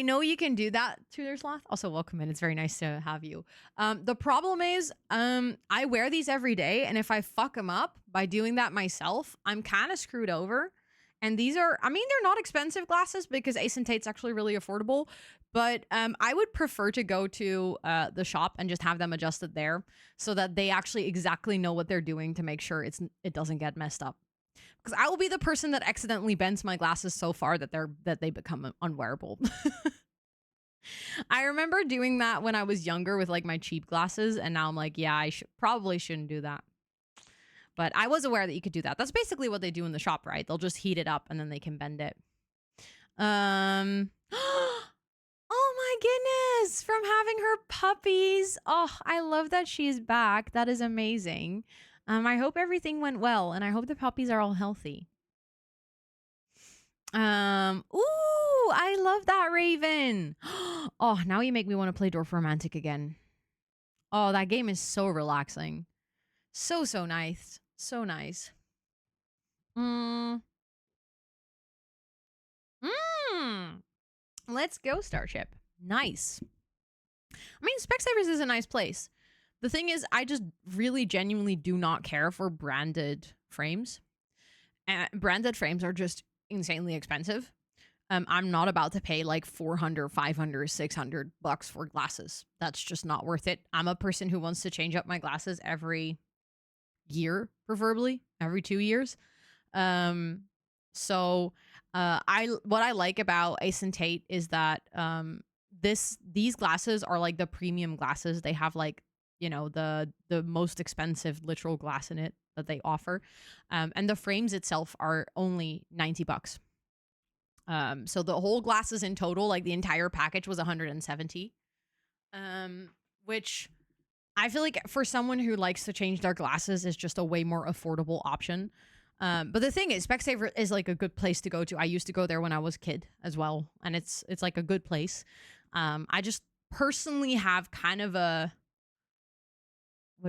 know you can do that, Tudor Sloth. Also, welcome in. It's very nice to have you. The problem is, I wear these every day, and if I fuck them up by doing that myself, I'm kind of screwed over. And these are, I mean, they're not expensive glasses because Ace and Tate's actually really affordable. But I would prefer to go to the shop and just have them adjusted there so that they actually exactly know what they're doing to make sure it doesn't get messed up. Because I will be the person that accidentally bends my glasses so far that they become unwearable. I remember doing that when I was younger with like my cheap glasses, and now I'm like, yeah, I probably shouldn't do that. But I was aware that you could do that. That's basically what they do in the shop, right? They'll just heat it up and then they can bend it. Oh my goodness, from having her puppies. Oh, I love that she's back. That is amazing. I hope everything went well, and I hope the puppies are all healthy. Ooh, I love that, Raven. Oh, now you make me want to play Dwarf Romantic again. Oh, that game is so relaxing. So nice. So nice. Let's go, Starship. Nice. I mean, Specsavers is a nice place. The thing is, I just really genuinely do not care for branded frames. Branded frames are just insanely expensive. I'm not about to pay like 400, 500, 600 bucks for glasses. That's just not worth it. I'm a person who wants to change up my glasses every year, preferably every 2 years. So what I like about Ace and Tate is that these glasses are like the premium glasses. They have like, the most expensive literal glass in it that they offer. And the frames itself are only 90 bucks. So the whole glasses in total, like the entire package was 170. Which I feel like for someone who likes to change their glasses is just a way more affordable option. But the thing is, Specsaver is like a good place to go to. I used to go there when I was a kid as well, and it's like a good place. I just personally have kind of a,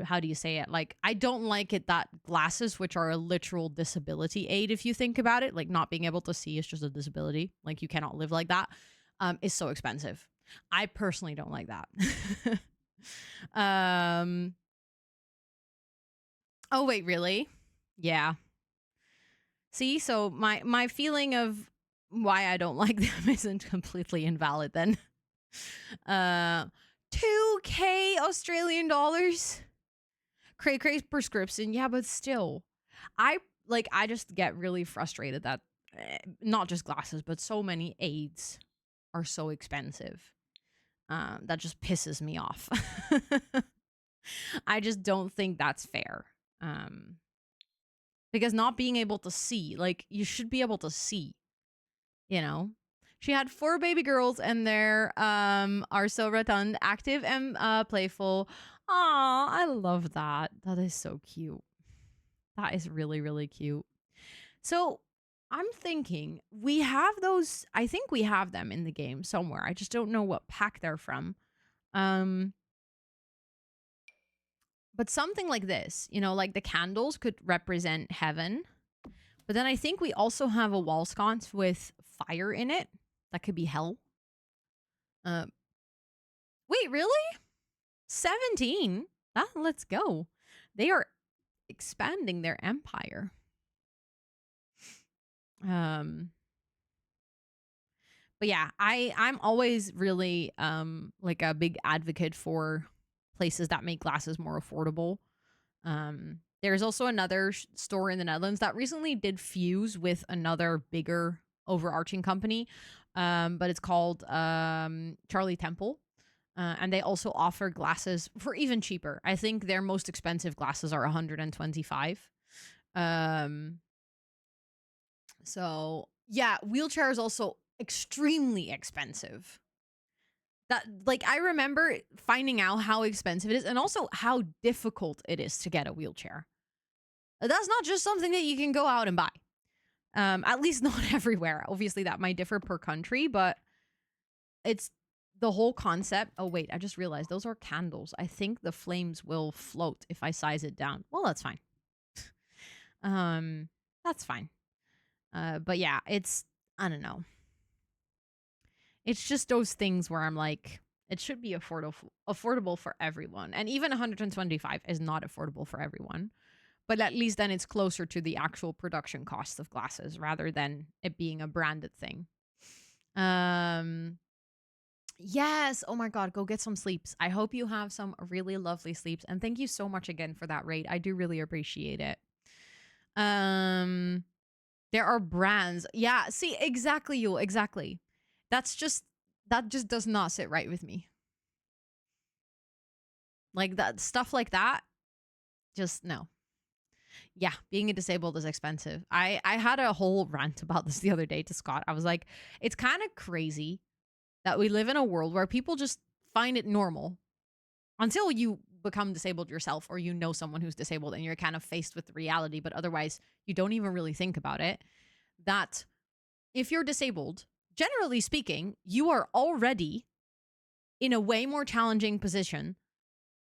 how do you say it? Like, I don't like it that glasses, which are a literal disability aid, if you think about it, like not being able to see is just a disability. Like you cannot live like that. Is so expensive. I personally don't like that. Oh wait, really? Yeah. See, so my feeling of why I don't like them isn't completely invalid then. 2K Australian dollars. Cray prescription. Yeah, but still. I just get really frustrated that not just glasses, but so many aids are so expensive. That just pisses me off. I just don't think that's fair. because not being able to see, like, you should be able to see, you know? She had 4 baby girls, and they're are so rotund, active, and playful. Aw, I love that. That is so cute. That is really, really cute. So I'm thinking we have those. I think we have them in the game somewhere. I just don't know what pack they're from. Um, but something like this, you know, like the candles could represent heaven. But then I think we also have a wall sconce with fire in it. That could be hell. Uh, wait, really? 17? Ah, let's go. They are expanding their empire. Um, but yeah, I'm always really like a big advocate for places that make glasses more affordable. There's also another store in the Netherlands that recently did fuse with another bigger overarching company, but it's called Charlie Temple. And they also offer glasses for even cheaper. I think their most expensive glasses are 125. Um, so yeah, wheelchair is also extremely expensive. That, like, I remember finding out how expensive it is and also how difficult it is to get a wheelchair. That's not just something that you can go out and buy. At least not everywhere. Obviously, that might differ per country, but it's the whole concept. Oh, wait, I just realized those are candles. I think the flames will float if I size it down. Well, that's fine. That's fine. But yeah, it's, I don't know. It's just those things where I'm like, it should be affordable for everyone. And even 125 is not affordable for everyone. But at least then it's closer to the actual production cost of glasses rather than it being a branded thing. Yes. Oh my God, go get some sleeps. I hope you have some really lovely sleeps. And thank you so much again for that rate. I do really appreciate it. There are brands. Yeah, see, exactly, you exactly. That's just that just does not sit right with me. Like that stuff like that, just no. Yeah, being a disabled is expensive. I had a whole rant about this the other day to Scott. I was like, it's kind of crazy that we live in a world where people just find it normal until you become disabled yourself or you know someone who's disabled and you're kind of faced with the reality, but otherwise you don't even really think about it. That if you're disabled, generally speaking, you are already in a way more challenging position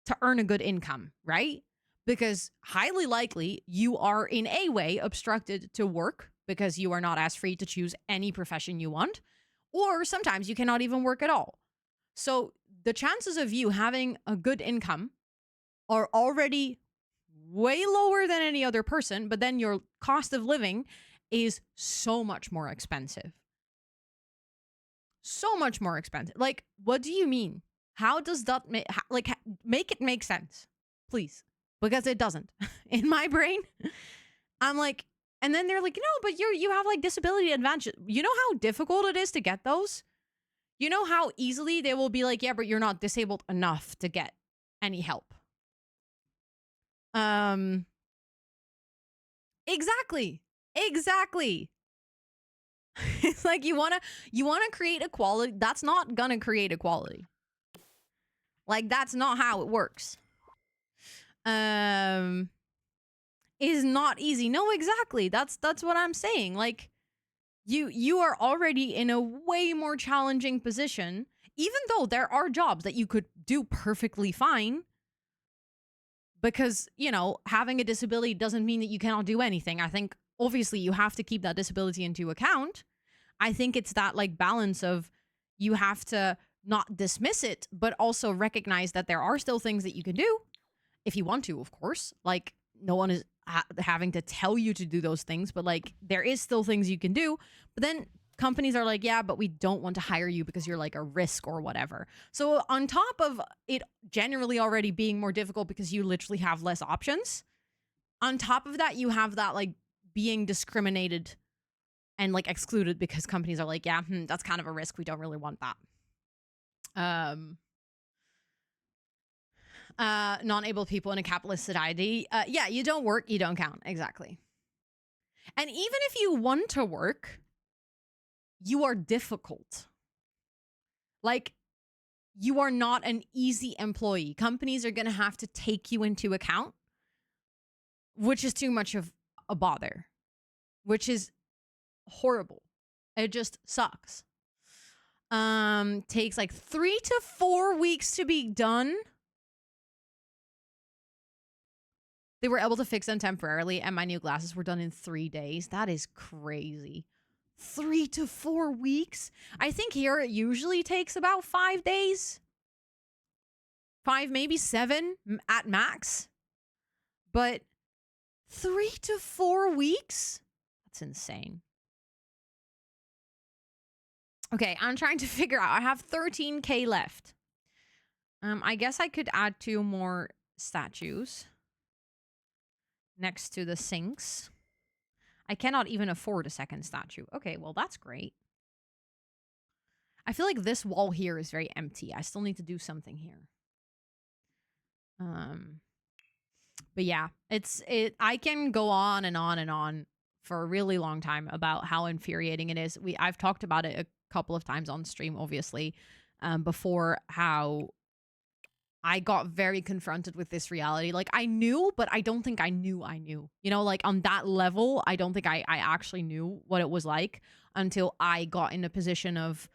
to earn a good income, right? Because highly likely you are in a way obstructed to work because you are not as free to choose any profession you want, or sometimes you cannot even work at all. So the chances of you having a good income are already way lower than any other person, but then your cost of living is so much more expensive. So much more expensive. Like, what do you mean? How does that make it make sense, please? Because it doesn't. In my brain, I'm like, and then they're like, no, but you have like disability advantage. You know how difficult it is to get those? You know how easily they will be like, yeah, but you're not disabled enough to get any help. Um, exactly. Exactly. It's like you wanna create equality. That's not gonna create equality. Like that's not how it works. Um is not easy. No, exactly. That's what I'm saying. Like you are already in a way more challenging position, even though there are jobs that you could do perfectly fine. Because, you know, having a disability doesn't mean that you cannot do anything. I think obviously you have to keep that disability into account. I think it's that like balance of you have to not dismiss it, but also recognize that there are still things that you can do if you want to, of course. Like no one is having to tell you to do those things, but like there is still things you can do. But then companies are like, yeah, but we don't want to hire you because you're like a risk or whatever. So on top of it generally already being more difficult because you literally have less options, on top of that, you have that like being discriminated and like excluded because companies are like, yeah, that's kind of a risk. We don't really want that. Non-able people in a capitalist society. Yeah, you don't work, you don't count. Exactly. And even if you want to work, you are difficult. Like, you are not an easy employee. Companies are going to have to take you into account, which is too much of a bother, which is horrible. It just sucks. Takes like 3 to 4 weeks to be done. They were able to fix them temporarily, and my new glasses were done in 3 days. That is crazy. 3 to 4 weeks? I think here it usually takes about 5 days. 5, maybe 7 at max. But 3 to 4 weeks? That's insane. Okay, I'm trying to figure out. I have 13K left. I guess I could add 2 more statues next to the sinks. I cannot even afford a second statue. Okay, well, that's great. I feel like this wall here is very empty. I still need to do something here. But yeah, I can go on and on and on for a really long time about how infuriating it is. I've talked about it a couple of times on stream, obviously, before, how I got very confronted with this reality. Like, I knew, but I don't think I knew I knew. You know, like on that level, I don't think I actually knew what it was like until I got in a position of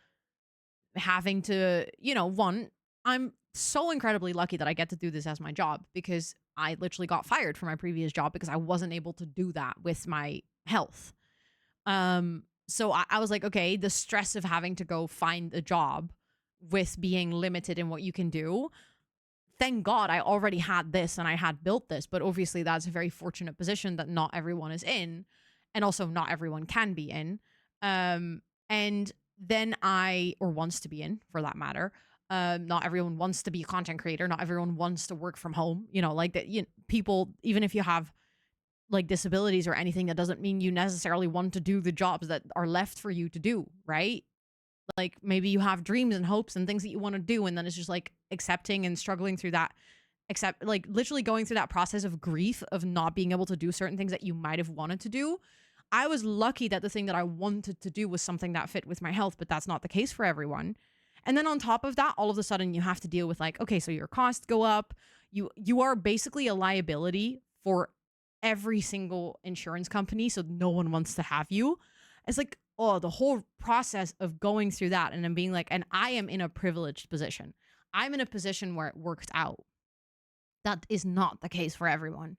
having to, one, I'm so incredibly lucky that I get to do this as my job, because I literally got fired from my previous job because I wasn't able to do that with my health. So I was like, okay, the stress of having to go find a job with being limited in what you can do. Thank God I already had this and I had built this, but obviously that's a very fortunate position that not everyone is in, and also not everyone can be in. And then or wants to be in, for that matter. Not everyone wants to be a content creator. Not everyone wants to work from home. Like that. People, even if you have like disabilities or anything, that doesn't mean you necessarily want to do the jobs that are left for you to do, right? Like, maybe you have dreams and hopes and things that you want to do, and then it's just like accepting and struggling through that, like literally going through that process of grief of not being able to do certain things that you might have wanted to do. I was lucky that the thing that I wanted to do was something that fit with my health, but that's not the case for everyone. And then on top of that, all of a sudden you have to deal with like, okay, so your costs go up. You are basically a liability for every single insurance company, so no one wants to have you. It's like, oh, the whole process of going through that, and then being like, and I am in a privileged position. I'm in a position where it worked out. That is not the case for everyone.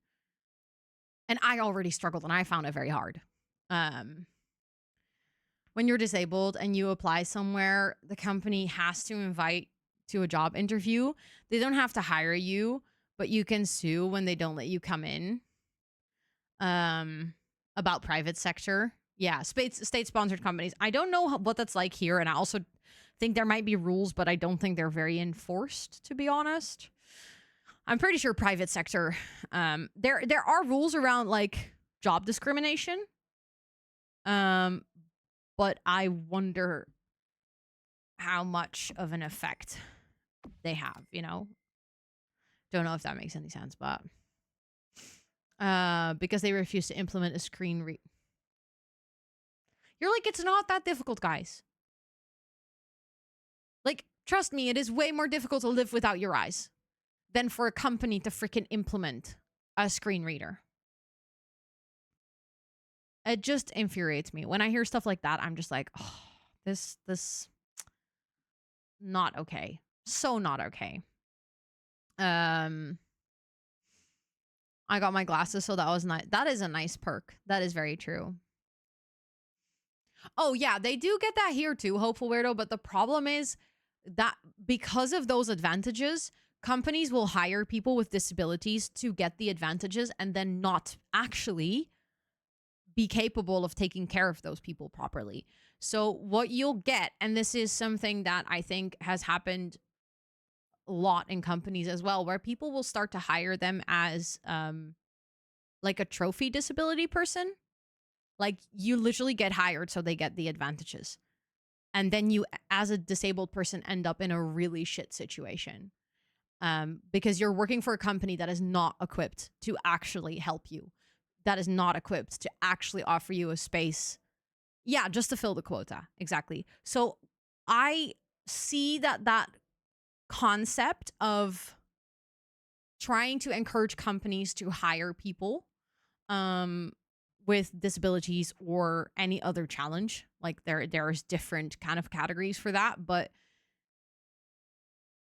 And I already struggled, and I found it very hard. When you're disabled and you apply somewhere, the company has to invite to a job interview. They don't have to hire you, but you can sue when they don't let you come in. About private sector. Yeah, state-sponsored companies. I don't know what that's like here, and I also think there might be rules, but I don't think they're very enforced, to be honest. I'm pretty sure private sector, there are rules around like job discrimination. But I wonder how much of an effect they have, Don't know if that makes any sense, but because they refuse to implement a screen read. You're like, it's not that difficult, guys. Like, trust me, it is way more difficult to live without your eyes than for a company to freaking implement a screen reader. It just infuriates me. When I hear stuff like that, I'm just like, oh, this not okay. So not okay. I got my glasses, so that was nice. That is a nice perk. That is very true. Oh, yeah, they do get that here too, Hopeful Weirdo. But the problem is that because of those advantages, companies will hire people with disabilities to get the advantages and then not actually be capable of taking care of those people properly. So what you'll get, and this is something that I think has happened a lot in companies as well, where people will start to hire them as like a trophy disability person. Like, you literally get hired so they get the advantages. And then you, as a disabled person, end up in a really shit situation. Because you're working for a company that is not equipped to actually help you. that is not equipped to actually offer you a space. Yeah, just to fill the quota. Exactly. So I see that concept of trying to encourage companies to hire people um with disabilities or any other challenge. Like there's different kind of categories for that, but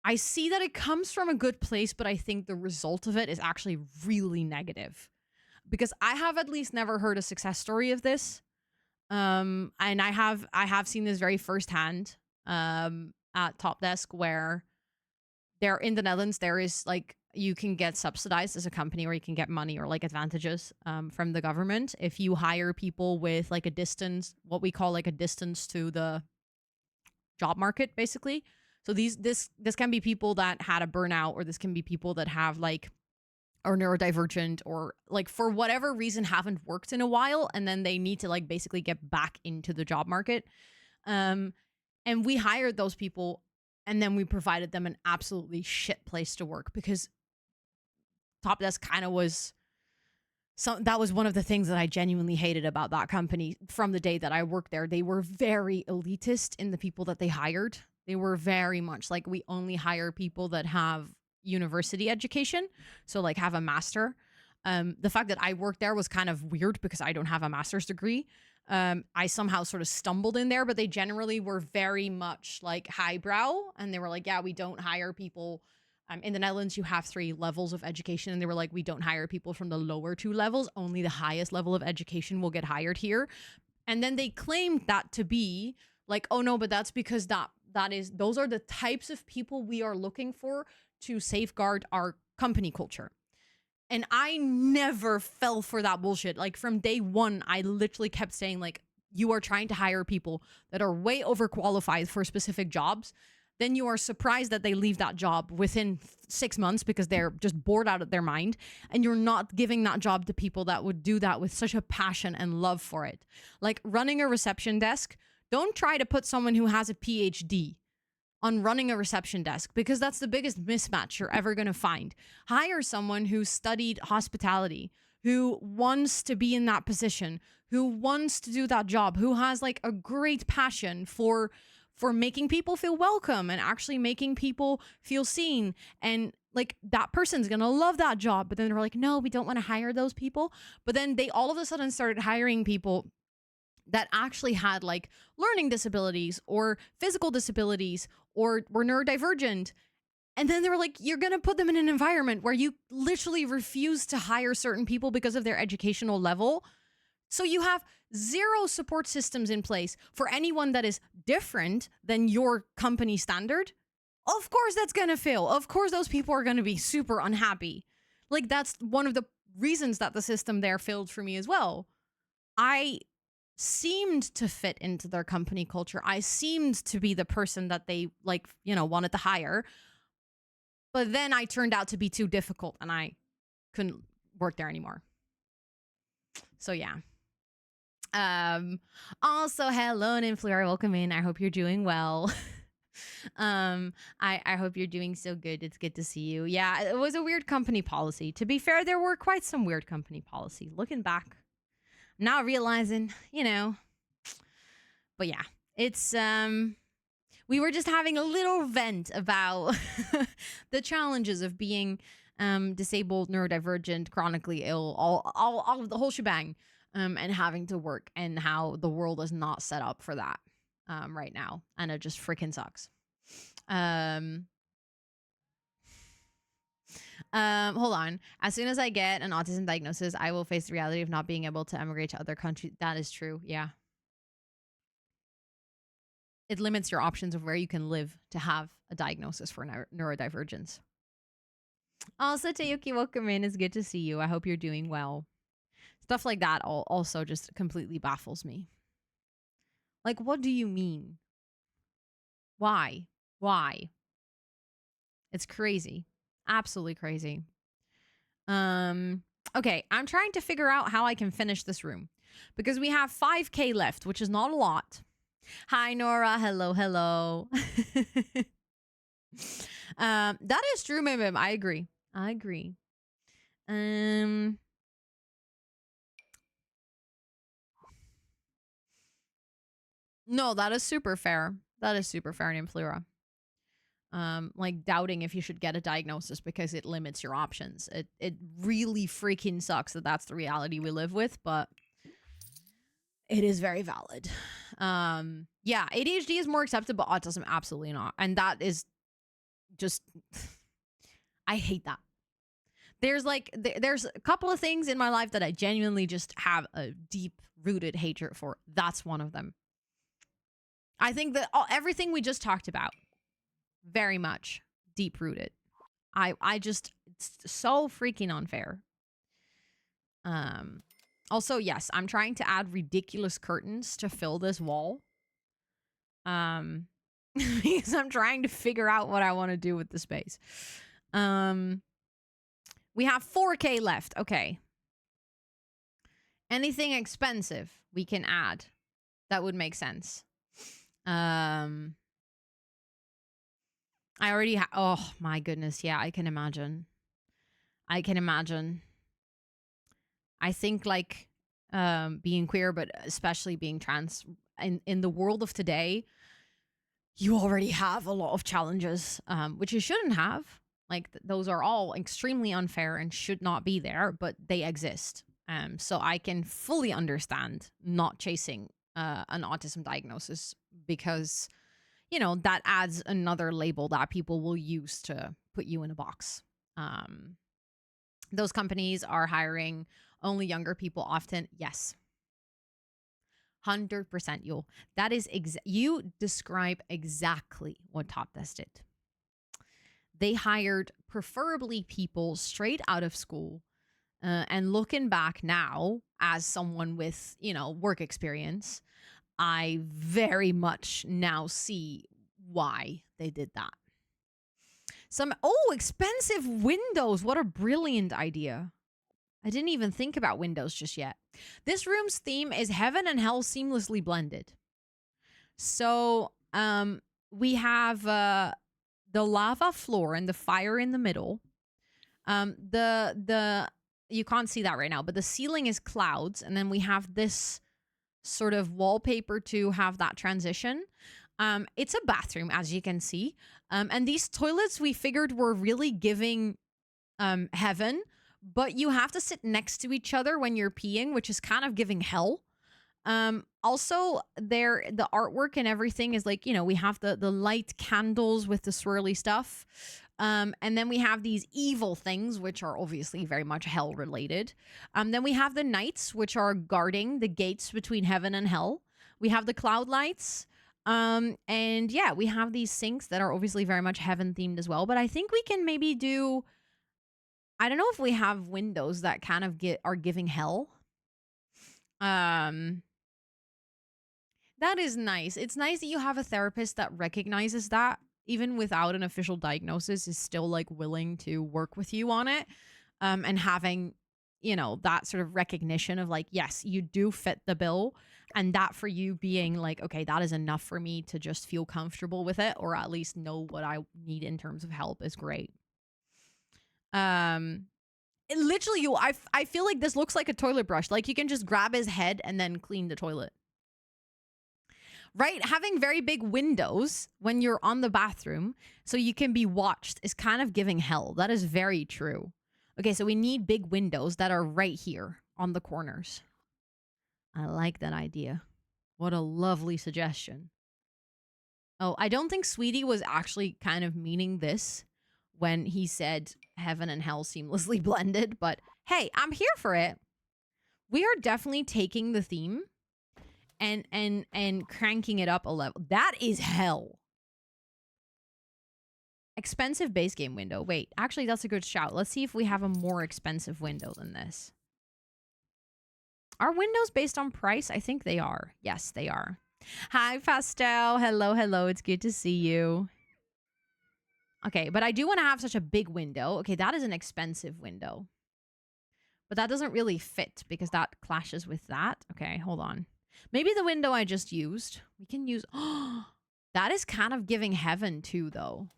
I see that it comes from a good place, but I think the result of it is actually really negative. Because I have at least never heard a success story of this. And I have seen this very firsthand at Top Desk, where there in the Netherlands there is like you can get subsidized as a company, or you can get money or like advantages from the government if you hire people with like a distance, what we call like a distance to the job market, basically. So this can be people that had a burnout, or this can be people that have like are neurodivergent, or like for whatever reason haven't worked in a while, and then they need to like basically get back into the job market. Um, and we hired those people, and then we provided them an absolutely shit place to work, because Top Desk kind of was. So that was one of the things that I genuinely hated about that company from the day that I worked there. They were very elitist in the people that they hired. They were very much like, we only hire people that have university education, so like have a master. The fact that I worked there was kind of weird because I don't have a master's degree. I somehow sort of stumbled in there, but they generally were very much like highbrow, and they were like, yeah, we don't hire people. In the Netherlands, you have 3 levels of education, and they were like, we don't hire people from the lower 2 levels. Only the highest level of education will get hired here. And then they claimed that to be like, oh no, but that's because those are the types of people we are looking for to safeguard our company culture. And I never fell for that bullshit. Like from day one, I literally kept saying like, you are trying to hire people that are way overqualified for specific jobs. Then you are surprised that they leave that job within 6 months because they're just bored out of their mind. And you're not giving that job to people that would do that with such a passion and love for it. Like running a reception desk, don't try to put someone who has a PhD on running a reception desk, because that's the biggest mismatch you're ever going to find. Hire someone who studied hospitality, who wants to be in that position, who wants to do that job, who has like a great passion for making people feel welcome and actually making people feel seen. And like that person's going to love that job. But then they're like, no, we don't want to hire those people. But then they all of a sudden started hiring people that actually had like learning disabilities or physical disabilities or were neurodivergent. And then they were like, you're going to put them in an environment where you literally refuse to hire certain people because of their educational level. So you have 0 support systems in place for anyone that is different than your company standard. Of course that's going to fail. Of course those people are going to be super unhappy. Like that's one of the reasons that the system there failed for me as well. I seemed to fit into their company culture. I seemed to be the person that they like, wanted to hire. But then I turned out to be too difficult and I couldn't work there anymore. So yeah. Also, hello, Ninfleur, welcome in. I hope you're doing well. I hope you're doing so good. It's good to see you. Yeah, it was a weird company policy. To be fair, there were quite some weird company policy. Looking back, now realizing, but yeah, it's we were just having a little vent about the challenges of being disabled, neurodivergent, chronically ill, all of the whole shebang, and having to work, and how the world is not set up for that right now, and it just freaking sucks. Hold on. As soon as I get an autism diagnosis, I will face the reality of not being able to emigrate to other countries. That is true. Yeah. It limits your options of where you can live to have a diagnosis for neurodivergence. Also, Tayuki, welcome in. It's good to see you. I hope you're doing well. Stuff like that also just completely baffles me. Like, what do you mean? Why? Why? It's crazy. Absolutely crazy. Okay, I'm trying to figure out how I can finish this room, because we have 5K left, which is not a lot. Hi, Nora. Hello, hello. That is true, Mim. I agree. No, that is super fair. That is super fair, Nymphleura. Like doubting if you should get a diagnosis because it limits your options. It really freaking sucks that that's the reality we live with, but it is very valid. Yeah, ADHD is more accepted, but autism absolutely not. And that is just I hate that. There's like there's a couple of things in my life that I genuinely just have a deep rooted hatred for. That's one of them. I think that everything we just talked about very much deep rooted. I just it's so freaking unfair. Also, yes, I'm trying to add ridiculous curtains to fill this wall. Because I'm trying to figure out what I want to do with the space. We have 4K left. Okay. Anything expensive we can add that would make sense. I already have. Oh my goodness. Yeah, I can imagine. I can imagine. I think like being queer, but especially being trans in the world of today, you already have a lot of challenges, which you shouldn't have. Like those are all extremely unfair and should not be there, but they exist. So I can fully understand not chasing an autism diagnosis because, you know, that adds another label that people will use to put you in a box. Those companies are hiring only younger people often. Yes. 100% Yul. That is you describe exactly what Top Desk did. They hired preferably people straight out of school. And looking back now as someone with, you know, work experience, I very much now see why they did that. Expensive windows. What a brilliant idea. I didn't even think about windows just yet. This room's theme is heaven and hell seamlessly blended. So, we have the lava floor and the fire in the middle. The you can't see that right now, but the ceiling is clouds, and then we have this sort of wallpaper to have that transition. It's a bathroom, as you can see. And these toilets we figured were really giving heaven, but you have to sit next to each other when you're peeing, which is kind of giving hell. Also the artwork and everything is like, you know, we have the light candles with the swirly stuff. And then we have these evil things, which are obviously very much hell related. Then we have the knights, which are guarding the gates between heaven and hell. We have the cloud lights. And yeah, we have these sinks that are obviously very much heaven themed as well. But I think we can maybe do, I don't know if we have windows that kind of are giving hell. That is nice. It's nice that you have a therapist that recognizes that, even without an official diagnosis, is still like willing to work with you on it. And having, you know, that sort of recognition of like, yes, you do fit the bill. And that for you being like, okay, that is enough for me to just feel comfortable with it, or at least know what I need in terms of help, is great. Literally, I feel like this looks like a toilet brush. Like you can just grab his head and then clean the toilet. Right? Having very big windows when you're on the bathroom so you can be watched is kind of giving hell. That is very true. Okay, so we need big windows that are right here on the corners. I like that idea. What a lovely suggestion. Oh, I don't think Sweetie was actually kind of meaning this when he said heaven and hell seamlessly blended, but hey, I'm here for it. We are definitely taking the theme and cranking it up a level. That is hell. Expensive base game window. Wait, actually, that's a good shout. Let's see if we have a more expensive window than this. Are windows based on price? I think they are. Yes, they are. Hi, Pastel. Hello, hello. It's good to see you. Okay, but I do want to have such a big window. Okay, that is an expensive window. But that doesn't really fit because that clashes with that. Okay, hold on. Maybe the window I just used. We can use... Oh, that is kind of giving heaven too, though.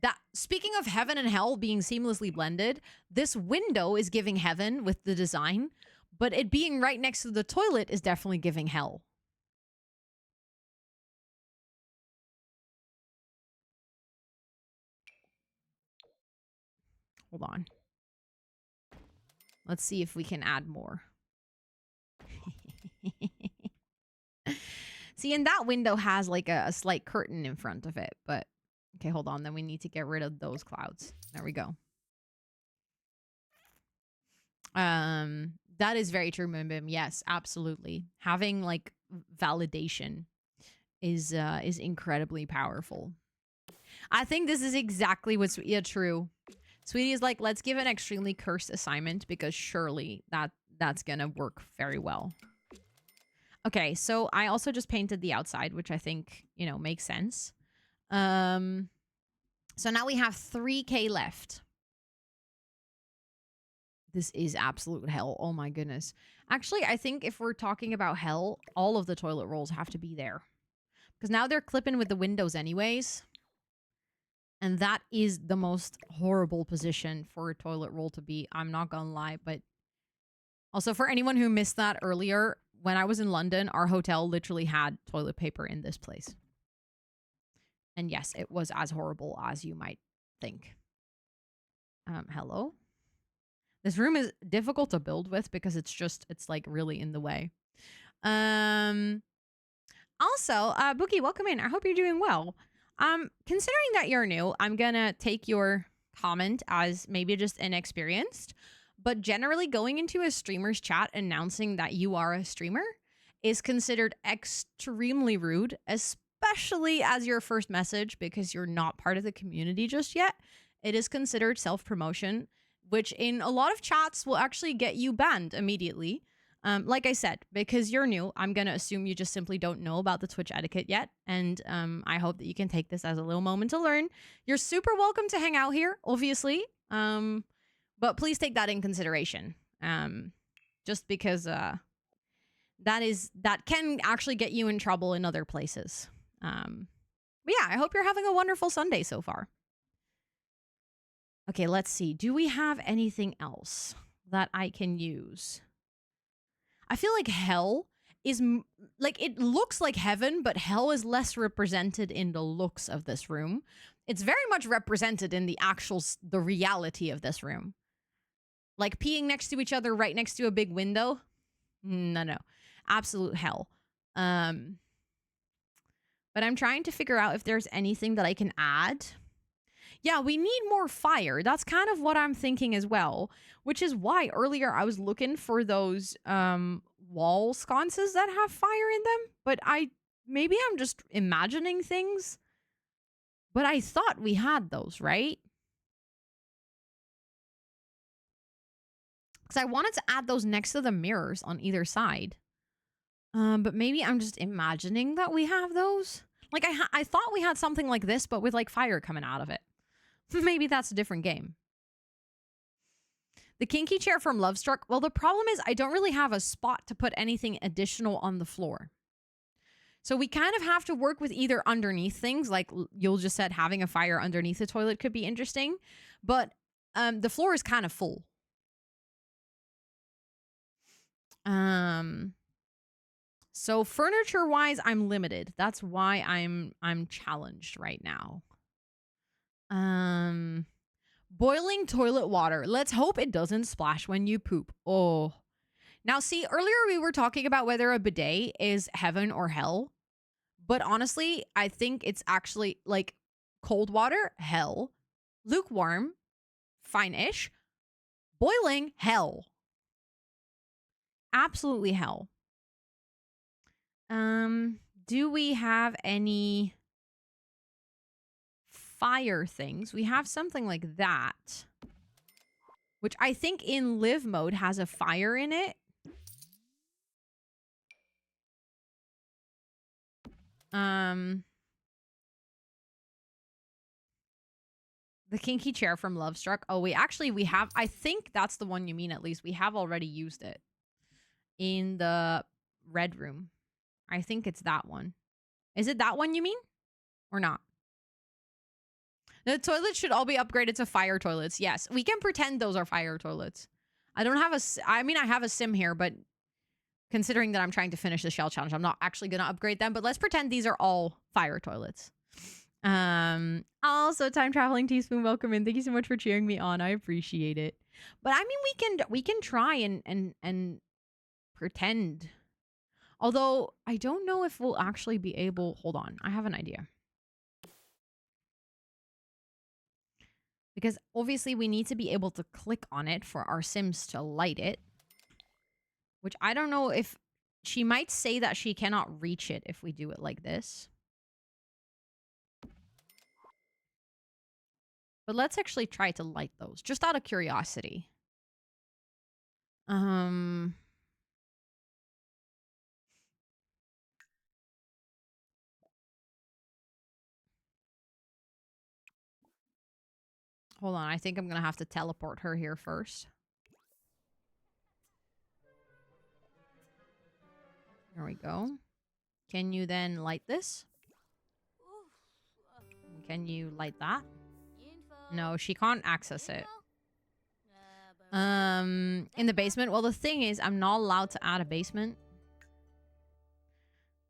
That, speaking of heaven and hell being seamlessly blended, this window is giving heaven with the design, but it being right next to the toilet is definitely giving hell. Hold on. Let's see if we can add more. See, and that window has like a slight curtain in front of it, but okay, hold on. Then we need to get rid of those clouds. There we go. That is very true, Mimbim. Yes, absolutely. Having like validation is incredibly powerful. I think this is exactly what's true. Sweetie is like, let's give an extremely cursed assignment because surely that's gonna work very well. Okay, so I also just painted the outside, which I think, you know, makes sense. So now we have 3K left. This is absolute hell. Oh my goodness. Actually, I think if we're talking about hell, all of the toilet rolls have to be there. Because now they're clipping with the windows anyways. And that is the most horrible position for a toilet roll to be. I'm not gonna lie. But also for anyone who missed that earlier, when I was in London, our hotel literally had toilet paper in this place. And yes, it was as horrible as you might think. Hello? This room is difficult to build with because it's like really in the way. Also, Bookie, welcome in. I hope you're doing well. Considering that you're new, I'm gonna take your comment as maybe just inexperienced, but generally going into a streamer's chat announcing that you are a streamer is considered extremely rude, especially as your first message because you're not part of the community just yet. It is considered self-promotion, which in a lot of chats will actually get you banned immediately. Like I said, because you're new, I'm going to assume you just simply don't know about the Twitch etiquette yet. And I hope that you can take this as a little moment to learn. You're super welcome to hang out here, obviously. But please take that in consideration. Just because that can actually get you in trouble in other places. But yeah, I hope you're having a wonderful Sunday so far. Okay, let's see. Do we have anything else that I can use? I feel like hell is like, it looks like heaven, but hell is less represented in the looks of this room. It's very much represented in the reality of this room. Like peeing next to each other right next to a big window. No. Absolute hell. But I'm trying to figure out if there's anything that I can add. Yeah, we need more fire. That's kind of what I'm thinking as well, which is why earlier I was looking for those wall sconces that have fire in them, but maybe I'm just imagining things. But I thought we had those, right? Because I wanted to add those next to the mirrors on either side. But maybe I'm just imagining that we have those. Like I thought we had something like this, but with like fire coming out of it. Maybe that's a different game. The kinky chair from Lovestruck. Well, the problem is I don't really have a spot to put anything additional on the floor. So we kind of have to work with either underneath things, like you'll just said having a fire underneath the toilet could be interesting. But the floor is kind of full. So furniture-wise, I'm limited. That's why I'm challenged right now. Boiling toilet water. Let's hope it doesn't splash when you poop. Oh. Now, see, earlier we were talking about whether a bidet is heaven or hell. But honestly, I think it's actually like cold water, hell. Lukewarm, fine-ish. Boiling, hell. Absolutely hell. Do we have any fire things? We have something like that, which I think in live mode has a fire in it. The kinky chair from Lovestruck. Oh, we have, I think that's the one you mean, at least. We have already used it in the red room. I think it's that one. Is it that one you mean? Or not? The toilets should all be upgraded to fire toilets. Yes, we can pretend those are fire toilets. I don't have I have a sim here, but considering that I'm trying to finish the shell challenge, I'm not actually going to upgrade them. But let's pretend these are all fire toilets. Also, time traveling teaspoon, welcome in. Thank you so much for cheering me on. I appreciate it. But I mean, we can try and pretend. Although I don't know if we'll actually be able. Hold on, I have an idea. Because obviously we need to be able to click on it for our Sims to light it. Which I don't know if she might say that she cannot reach it if we do it like this. But let's actually try to light those, just out of curiosity. Hold on, I think I'm gonna have to teleport her here first. There we go. Can you then light this? Can you light that? No, she can't access it. In the basement? Well, the thing is, I'm not allowed to add a basement.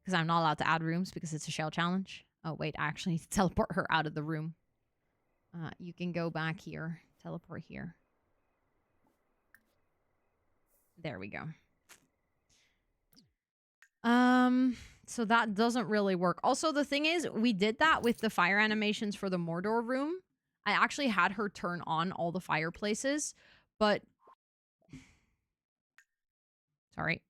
Because I'm not allowed to add rooms because it's a shell challenge. Oh, wait, I actually need to teleport her out of the room. You can go back here. Teleport here. There we go. So that doesn't really work. Also, the thing is, we did that with the fire animations for the Mordor room. I actually had her turn on all the fireplaces, but... Sorry.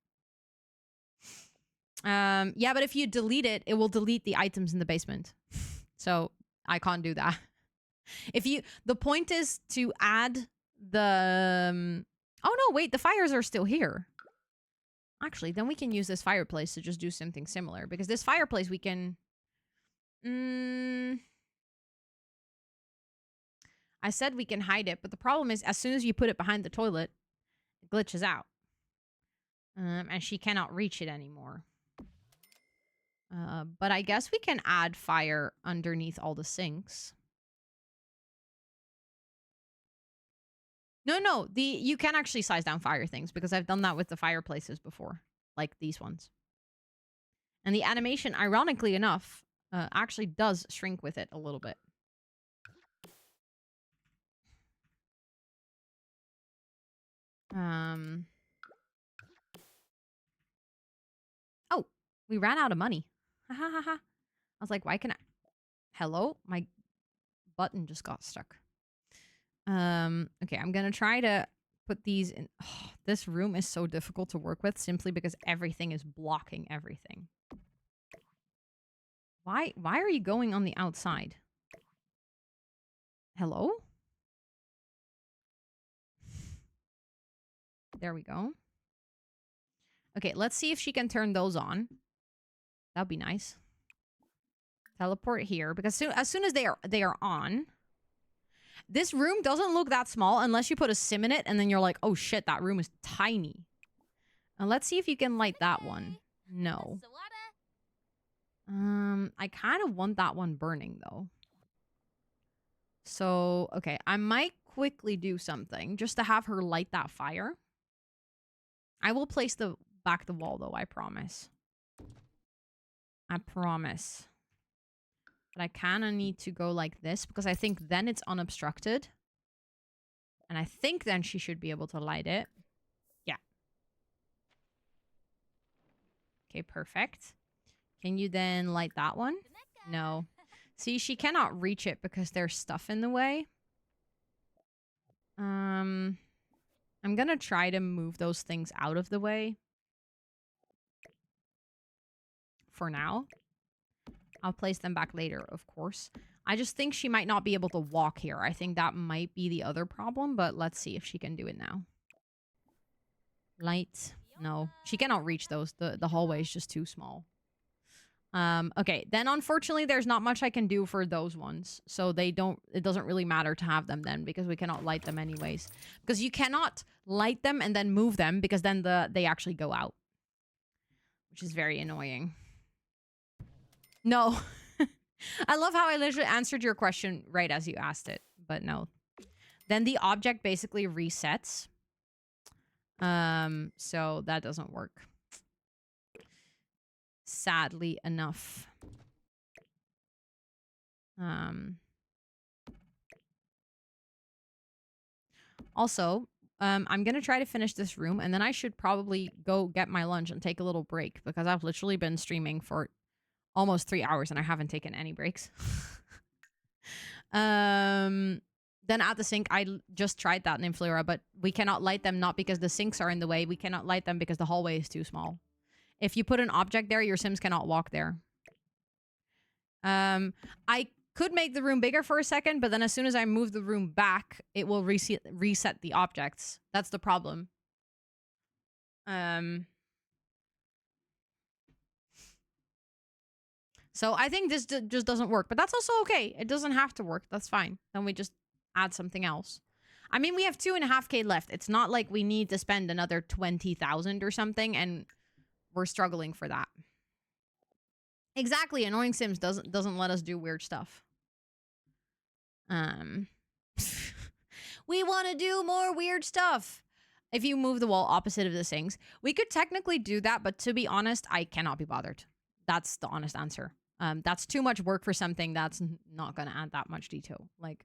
Yeah, but if you delete it, it will delete the items in the basement. So I can't do that. If you... The point is to add the... Oh, no, wait, the fires are still here. Actually, then we can use this fireplace to just do something similar. Because this fireplace, we can... I said we can hide it, but the problem is as soon as you put it behind the toilet, it glitches out. And she cannot reach it anymore. But I guess we can add fire underneath all the sinks. No, you can actually size down fire things because I've done that with the fireplaces before, like these ones. And the animation, ironically enough, actually does shrink with it a little bit. Oh, we ran out of money. Ha ha ha ha. I was like, why can I... Hello? My button just got stuck. Okay, I'm gonna try to put these in... Oh, this room is so difficult to work with simply because everything is blocking everything. Why are you going on the outside? Hello? There we go. Okay, let's see if she can turn those on. That'd be nice. Teleport here, because as soon as they are on... This room doesn't look that small unless you put a sim in it and then you're like, oh shit, that room is tiny. And let's see if you can light that one. No. I kind of want that one burning though. So, okay, I might quickly do something just to have her light that fire. I will place back the wall though, I promise. I promise. But I kind of need to go like this because I think then it's unobstructed. And I think then she should be able to light it. Yeah. Okay, perfect. Can you then light that one? No. See, she cannot reach it because there's stuff in the way. I'm gonna try to move those things out of the way. For now. I'll place them back later, of course. I just think she might not be able to walk here. I think that might be the other problem, but let's see if she can do it now. Light. No, she cannot reach those. The hallway is just too small. Okay, then unfortunately there's not much I can do for those ones. So it doesn't really matter to have them then because we cannot light them anyways. Because you cannot light them and then move them because then they actually go out. Which is very annoying. No. I love how I literally answered your question right as you asked it, but no. Then the object basically resets. So that doesn't work. Sadly enough. Um, Also, I'm going to try to finish this room, and then I should probably go get my lunch and take a little break because I've literally been streaming for almost 3 hours and I haven't taken any breaks. Then at the sink, just tried that in Flora, but we cannot light them not because the sinks are in the way. We cannot light them because the hallway is too small. If you put an object there, your Sims cannot walk there. I could make the room bigger for a second, but then as soon as I move the room back, it will reset the objects. That's the problem. So I think this just doesn't work, but that's also okay. It doesn't have to work. That's fine. Then we just add something else. I mean, we have 2.5K left. It's not like we need to spend another 20,000 or something, and we're struggling for that. Exactly. Annoying Sims doesn't let us do weird stuff. We want to do more weird stuff. If you move the wall opposite of the sinks, we could technically do that, but to be honest, I cannot be bothered. That's the honest answer. That's too much work for something that's not going to add that much detail. Like,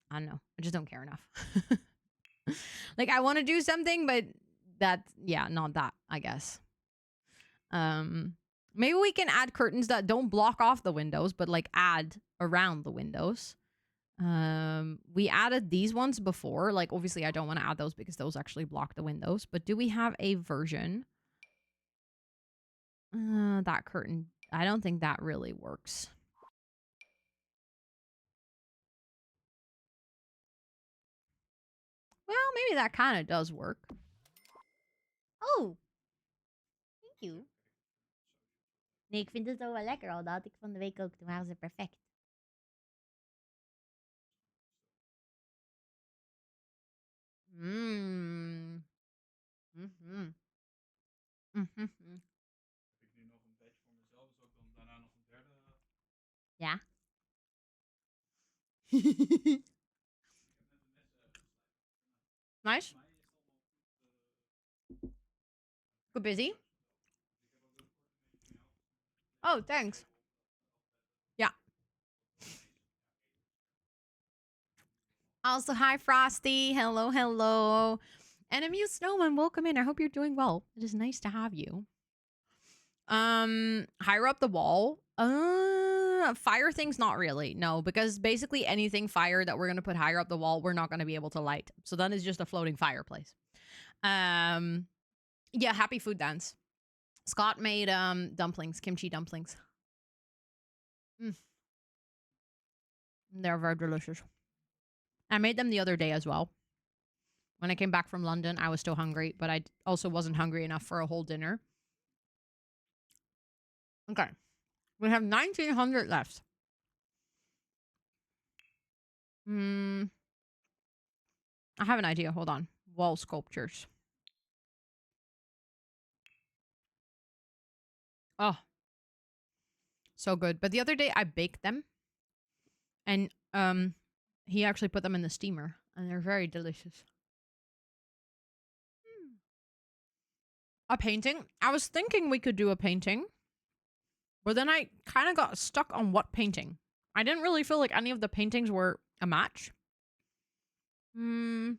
I don't know. I just don't care enough. Like, I want to do something, but yeah, not that, I guess. Maybe we can add curtains that don't block off the windows, but like add around the windows. We added these ones before. Like, obviously, I don't want to add those because those actually block the windows. But do we have a version? That curtain. I don't think that really works. Well, maybe that kind of does work. Oh, thank you. Nee, ik vind het zo wel lekker al. Dat had ik van de week ook. Toen waren ze perfect. Mmm. Mhm. Mhm. Heb ik nu nog een badge voor mezelf, dus ook dan daarna nog een derde? Ja. Nice. Good busy. Oh, thanks. Yeah. Also, hi, Frosty. Hello, hello. Enemy Snowman, welcome in. I hope you're doing well. It is nice to have you. Higher up the wall. Fire things, not really. No, because basically anything fire that we're gonna put higher up the wall, we're not gonna be able to light. So then it's just a floating fireplace. Yeah, happy food dance. Scott made dumplings, kimchi dumplings. They're very delicious. I made them the other day as well. When I came back from London, I was still hungry, but I also wasn't hungry enough for a whole dinner. Okay. We have 1,900 left. I have an idea. Hold on. Wall sculptures. Oh. So good. But the other day I baked them. And he actually put them in the steamer. And they're very delicious. A painting? I was thinking we could do a painting. But then I kind of got stuck on what painting. I didn't really feel like any of the paintings were a match. But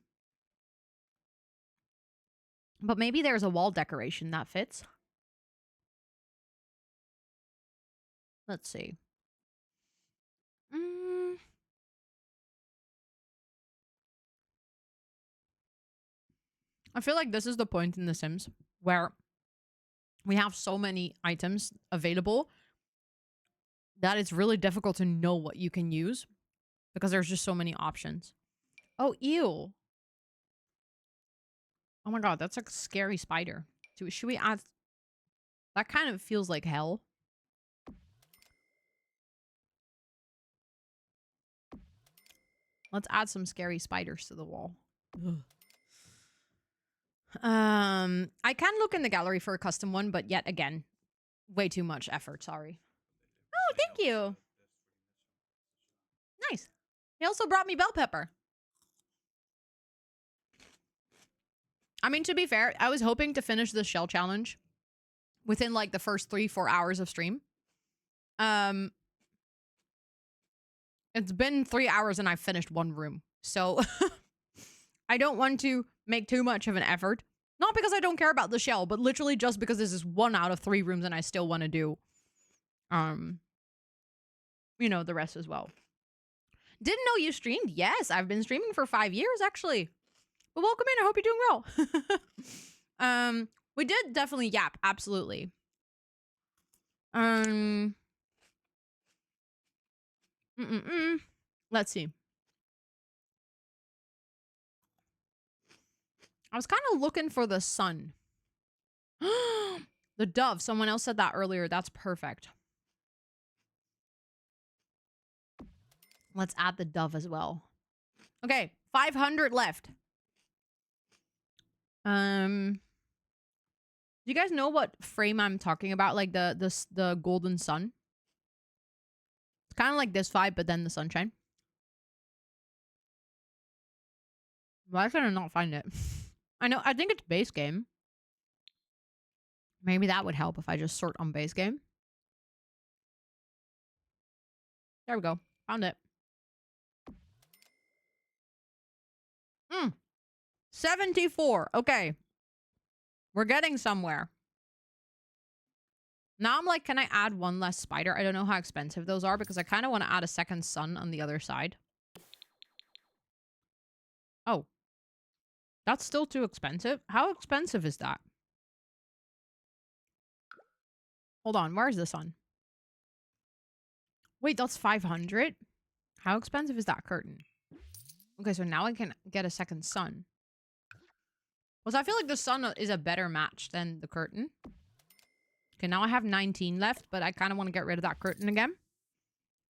maybe there's a wall decoration that fits. Let's see. I feel like this is the point in The Sims where we have so many items available that it's really difficult to know what you can use because there's just so many options. Oh, ew. Oh my god, that's a scary spider. Should we add... That kind of feels like hell. Let's add some scary spiders to the wall. Ugh. I can look in the gallery for a custom one, but yet again, way too much effort, sorry. Oh, thank you. Nice. He also brought me bell pepper. I mean, to be fair, I was hoping to finish the shell challenge within like the first 3-4 hours of stream. It's been 3 hours and I've finished one room. So I don't want to make too much of an effort. Not because I don't care about the shell, but literally just because this is 1 out of 3 rooms and I still want to do, the rest as well. Didn't know you streamed. Yes, I've been streaming for 5 years actually. But welcome in. I hope you're doing well. We did definitely yap. Absolutely. Let's see. I was kind of looking for the sun. The dove. Someone else said that earlier. That's perfect. Let's add the dove as well. Okay, 500 left. Do you guys know what frame I'm talking about? Like the golden sun? It's kind of like this vibe, but then the sunshine. Why can I not find it? I think it's base game. Maybe that would help if I just sort on base game. There we go. Found it. 74. Okay. We're getting somewhere. Now I'm like, can I add one less spider? I don't know how expensive those are because I kind of want to add a second sun on the other side. Oh. That's still too expensive? How expensive is that? Hold on. Where's the sun? Wait, that's 500? How expensive is that curtain? Okay, so now I can get a second sun. Well, so I feel like the sun is a better match than the curtain. Okay, now I have 19 left, but I kind of want to get rid of that curtain again.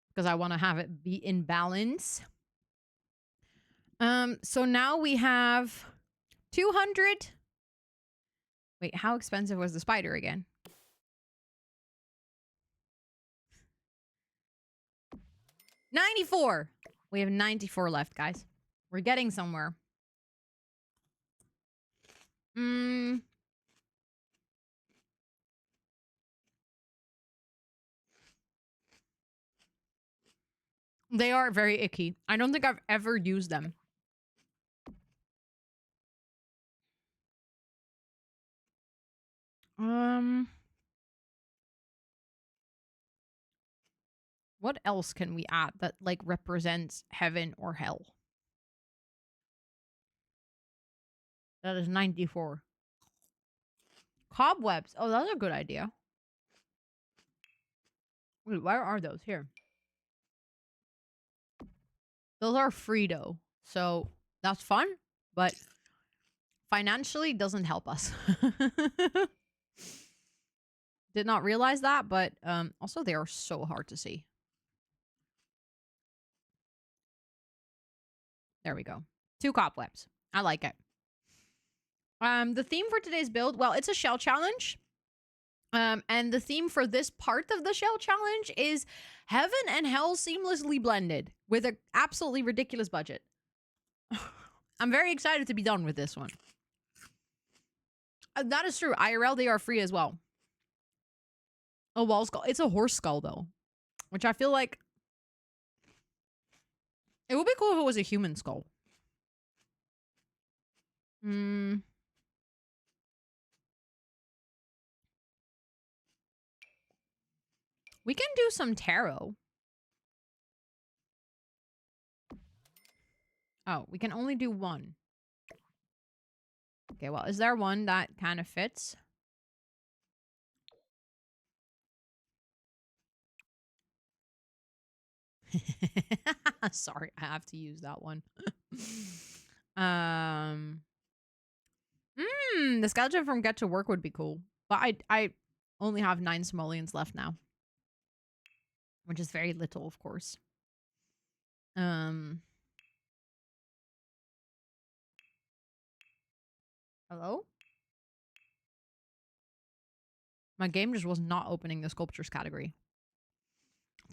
Because I want to have it be in balance. So now we have 200. Wait, how expensive was the spider again? $94. We have 94 left, guys. We're getting somewhere. They are very icky. I don't think I've ever used them. What else can we add that like represents heaven or hell? That is 94. Cobwebs. Oh, that's a good idea. Wait, where are those? Here. Those are free though. So that's fun, but financially doesn't help us. Did not realize that, but also they are so hard to see. There we go. 2 cobwebs. I like it. The theme for today's build, well, it's a shell challenge. And the theme for this part of the shell challenge is heaven and hell seamlessly blended with an absolutely ridiculous budget. I'm very excited to be done with this one. That is true. IRL, they are free as well. A wall skull. It's a horse skull, though. Which I feel like... It would be cool if it was a human skull. We can do some tarot. Oh, we can only do one. Okay, well, is there one that kind of fits? Sorry, I have to use that one. The skeleton from Get to Work would be cool. But I only have 9 simoleons left now. Which is very little, of course. Hello? My game just was not opening the sculptures category.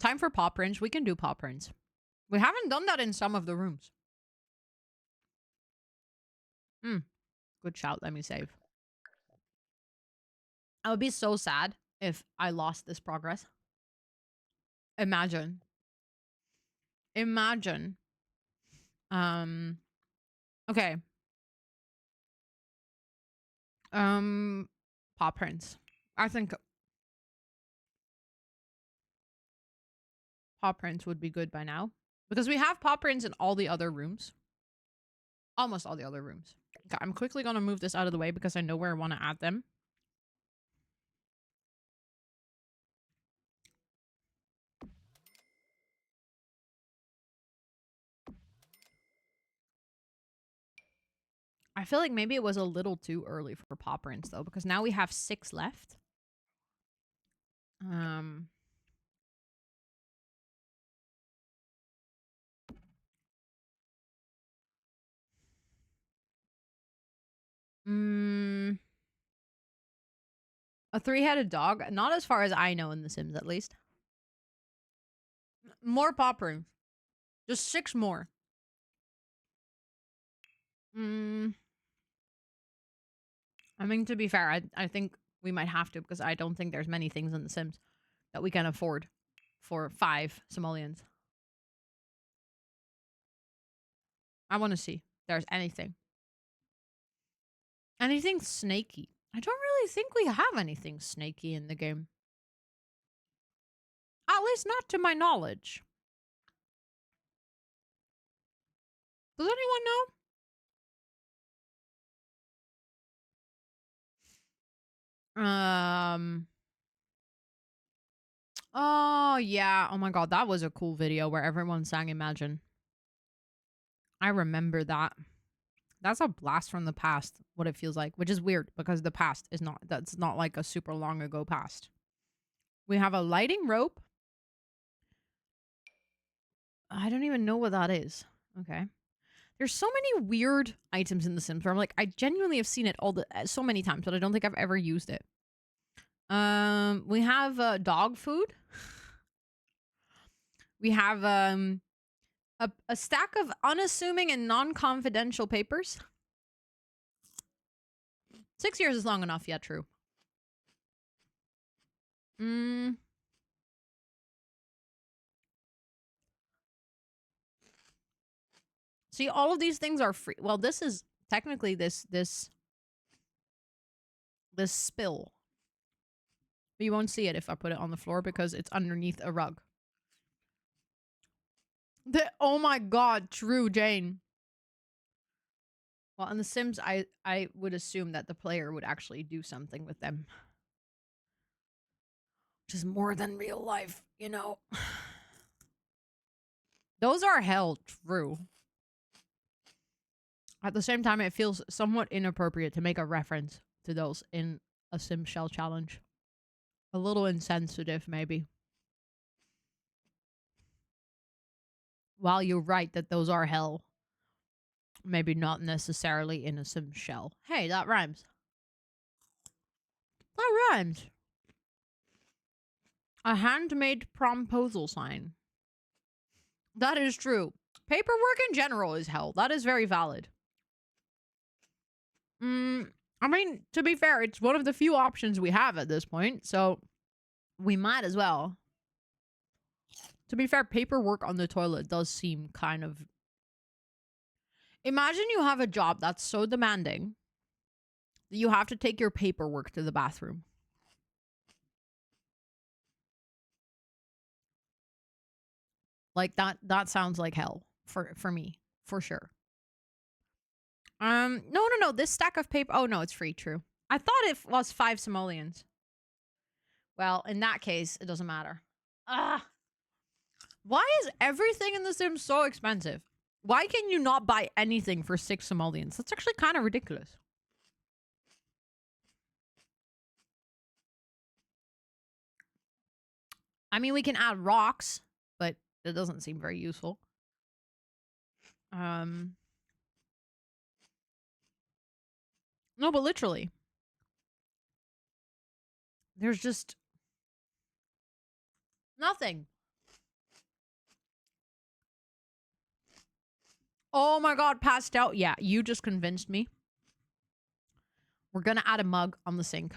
Time for paw prints. We can do paw prints. We haven't done that in some of the rooms. Good shout. Let me save. I would be so sad if I lost this progress. Imagine. Imagine. Okay. Paw prints. I think paw prints would be good by now. Because we have paw prints in all the other rooms. Almost all the other rooms. Okay, I'm quickly going to move this out of the way because I know where I want to add them. I feel like maybe it was a little too early for paw prints though, because now we have 6 left. A 3-headed dog? Not as far as I know in The Sims, at least. More paw prints. Just 6 more. I mean, to be fair, I think we might have to because I don't think there's many things in The Sims that we can afford for 5 simoleons. I want to see if there's anything. Anything snaky. I don't really think we have anything snaky in the game. At least not to my knowledge. Does anyone know? Oh, yeah. Oh my god, that was a cool video where everyone sang Imagine. I remember that. That's a blast from the past, what it feels like, which is weird because the past is not, that's not like a super long ago past. We have a lighting rope. I don't even know what that is. Okay. There's so many weird items in The Sims where I'm like, I genuinely have seen it so many times, but I don't think I've ever used it. We have dog food. We have a stack of unassuming and non-confidential papers. 6 years is long enough. Yeah, true. See, all of these things are free. Well, this is technically this spill. But you won't see it if I put it on the floor because it's underneath a rug. Oh my god, true, Jane. Well, in The Sims, I would assume that the player would actually do something with them. Which is more than real life, you know. Those are hell true. At the same time, it feels somewhat inappropriate to make a reference to those in a Sim Shell challenge. A little insensitive, maybe. While you're right that those are hell, maybe not necessarily in a Sim Shell. Hey, that rhymes. That rhymes. A handmade promposal sign. That is true. Paperwork in general is hell. That is very valid. I mean, to be fair, it's one of the few options we have at this point, so we might as well. To be fair, paperwork on the toilet does seem kind of... Imagine you have a job that's so demanding that you have to take your paperwork to the bathroom. Like, that sounds like hell for me, for sure. No. This stack of paper... Oh, no, it's free, true. I thought it was 5 simoleons. Well, in that case, it doesn't matter. Why is everything in The Sims so expensive? Why can you not buy anything for 6 simoleons? That's actually kind of ridiculous. I mean, we can add rocks, but it doesn't seem very useful. No, but literally. There's just nothing. Oh my god, passed out. Yeah, you just convinced me. We're gonna add a mug on the sink.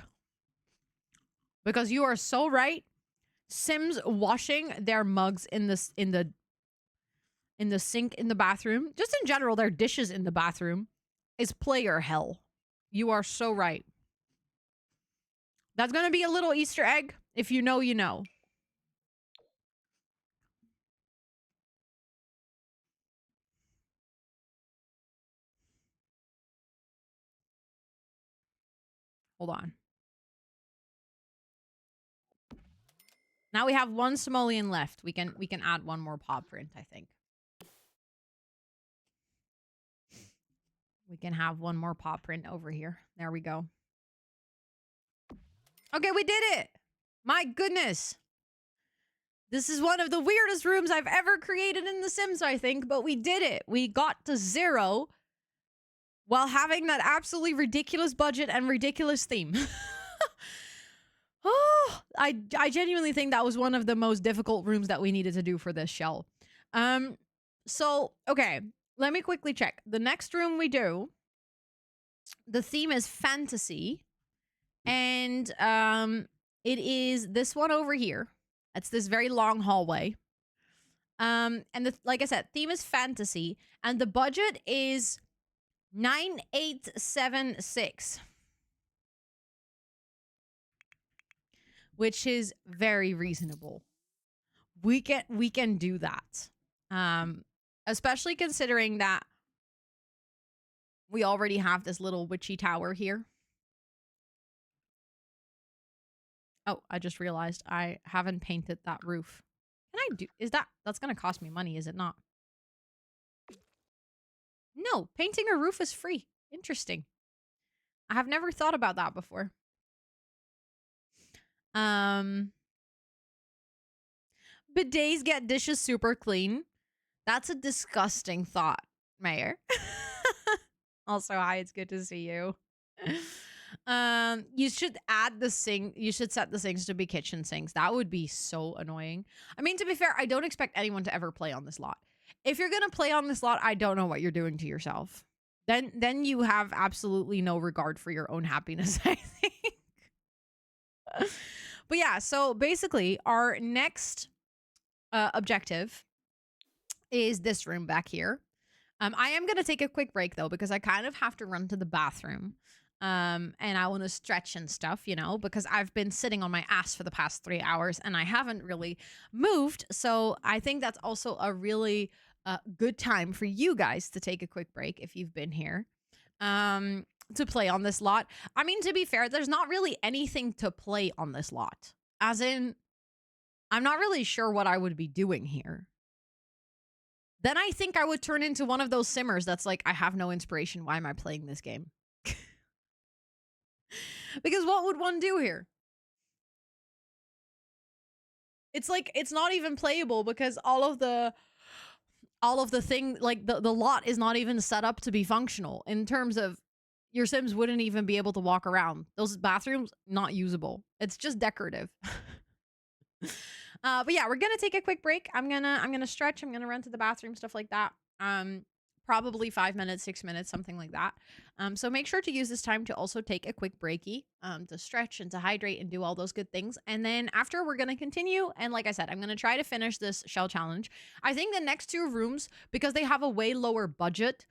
Because you are so right. Sims washing their mugs in the in the sink in the bathroom, just in general, their dishes in the bathroom, is player hell. You are so right. That's going to be a little Easter egg. If you know, you know. Hold on. Now we have one simoleon left. We can add one more paw print, I think. We can have one more paw print over here. There we go. Okay, we did it. My goodness. This is one of the weirdest rooms I've ever created in The Sims, I think, but we did it. We got to 0 while having that absolutely ridiculous budget and ridiculous theme. Oh, I genuinely think that was one of the most difficult rooms that we needed to do for this shell. So, okay, let me quickly check. The next room we do, the theme is fantasy, and it is this one over here. It's this very long hallway. And like I said, theme is fantasy, and the budget is 9876. Which is very reasonable. We can do that. Especially considering that we already have this little witchy tower here. Oh, I just realized I haven't painted that roof. Can I do, that's gonna cost me money, is it not? No, painting a roof is free. Interesting. I have never thought about that before. Bidets get dishes super clean. That's a disgusting thought, Mayor. Also, hi, it's good to see you. You should add the sink. You should set the sinks to be kitchen sinks. That would be so annoying. I mean, to be fair, I don't expect anyone to ever play on this lot. If you're gonna play on this lot, I don't know what you're doing to yourself. Then you have absolutely no regard for your own happiness, I think. But yeah, so basically, our next objective is this room back here. I am going to take a quick break, though, because I kind of have to run to the bathroom. And I want to stretch and stuff, you know, because I've been sitting on my ass for the past 3 hours and I haven't really moved. So I think that's also a really good time for you guys to take a quick break if you've been here to play on this lot. I mean, to be fair, there's not really anything to play on this lot. As in, I'm not really sure what I would be doing here. Then I think I would turn into one of those simmers that's like, I have no inspiration. Why am I playing this game? Because what would one do here? It's like, it's not even playable because all of the thing, like the lot is not even set up to be functional in terms of your Sims wouldn't even be able to walk around. Those bathrooms, not usable. It's just decorative. But yeah, we're gonna take a quick break. I'm gonna stretch. I'm gonna run to the bathroom, stuff like that. Probably 5 minutes, 6 minutes, something like that. So make sure to use this time to also take a quick breaky, to stretch and to hydrate and do all those good things. And then after, we're gonna continue. And like I said, I'm gonna try to finish this shell challenge. I think the next 2 rooms, because they have a way lower budget,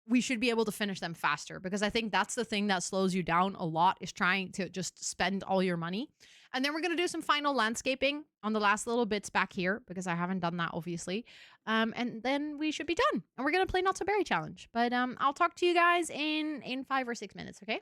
we should be able to finish them faster, because I think that's the thing that slows you down a lot, is trying to just spend all your money. And then we're going to do some final landscaping on the last little bits back here, because I haven't done that, obviously. And then we should be done. And we're going to play Not So Berry Challenge. But I'll talk to you guys in 5 or 6 minutes, okay?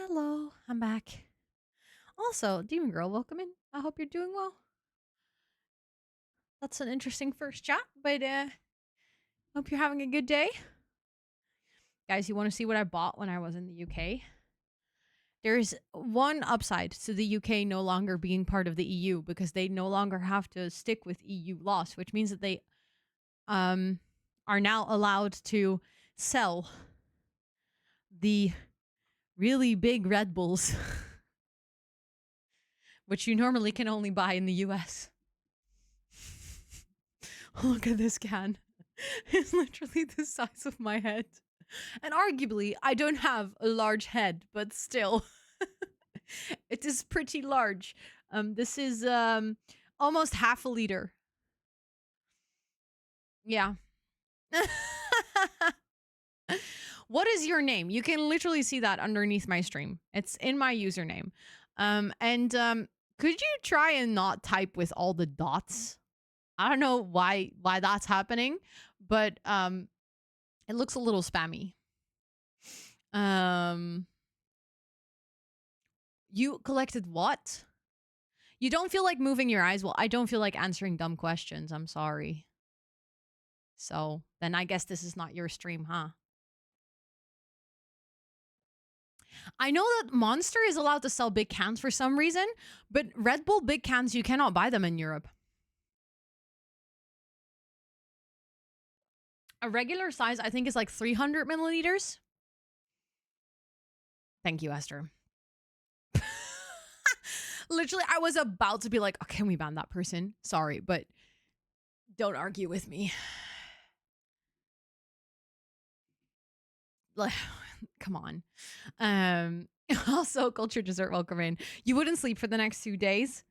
Hello, I'm back. Also, Demon Girl, welcome in. I hope you're doing well. That's an interesting first chat, but hope you're having a good day. Guys, you want to see what I bought when I was in the UK? There's one upside to the UK no longer being part of the EU because they no longer have to stick with EU laws, which means that they are now allowed to sell the really big Red Bulls, which you normally can only buy in the US. Look at this can. It's literally the size of my head. And arguably, I don't have a large head, but still. It is pretty large. This is almost half a liter. Yeah. What is your name? You can literally see that underneath my stream. It's in my username. Could you try and not type with all the dots? I don't know why that's happening, but it looks a little spammy. You collected what? You don't feel like moving your eyes? Well, I don't feel like answering dumb questions. I'm sorry. So then I guess this is not your stream, huh? I know that Monster is allowed to sell big cans for some reason, but Red Bull big cans, you cannot buy them in Europe. A regular size, I think, is like 300 milliliters. Thank you, Esther. Literally, I was about to be like, oh, can we ban that person? Sorry, but don't argue with me. Come on. Also, Culture Dessert, welcome in. You wouldn't sleep for the next 2 days?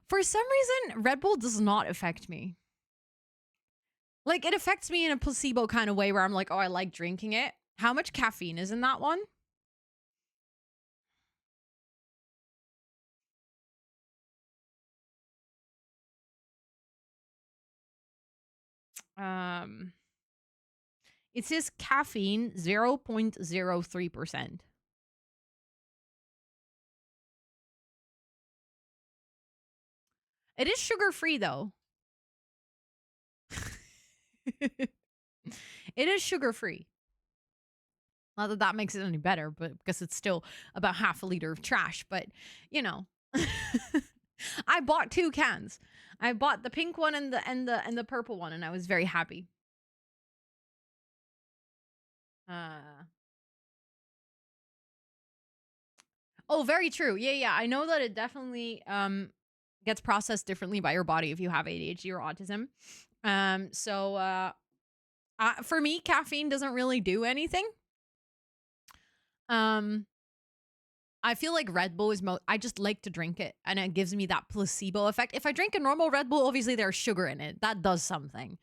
For some reason, Red Bull does not affect me. Like, it affects me in a placebo kind of way where I'm like, oh, I like drinking it. How much caffeine is in that one? It says caffeine 0.03%. It is sugar-free, though. It is sugar-free. Not that that makes it any better, but because it's still about half a liter of trash. But, you know, I bought 2 cans. I bought the pink one and the purple one, and I was very happy. Oh, very true. Yeah. I know that it definitely gets processed differently by your body if you have ADHD or autism. For me, caffeine doesn't really do anything. I feel like Red Bull is I just like to drink it, and it gives me that placebo effect. If I drink a normal Red Bull, obviously there's sugar in it. That does something.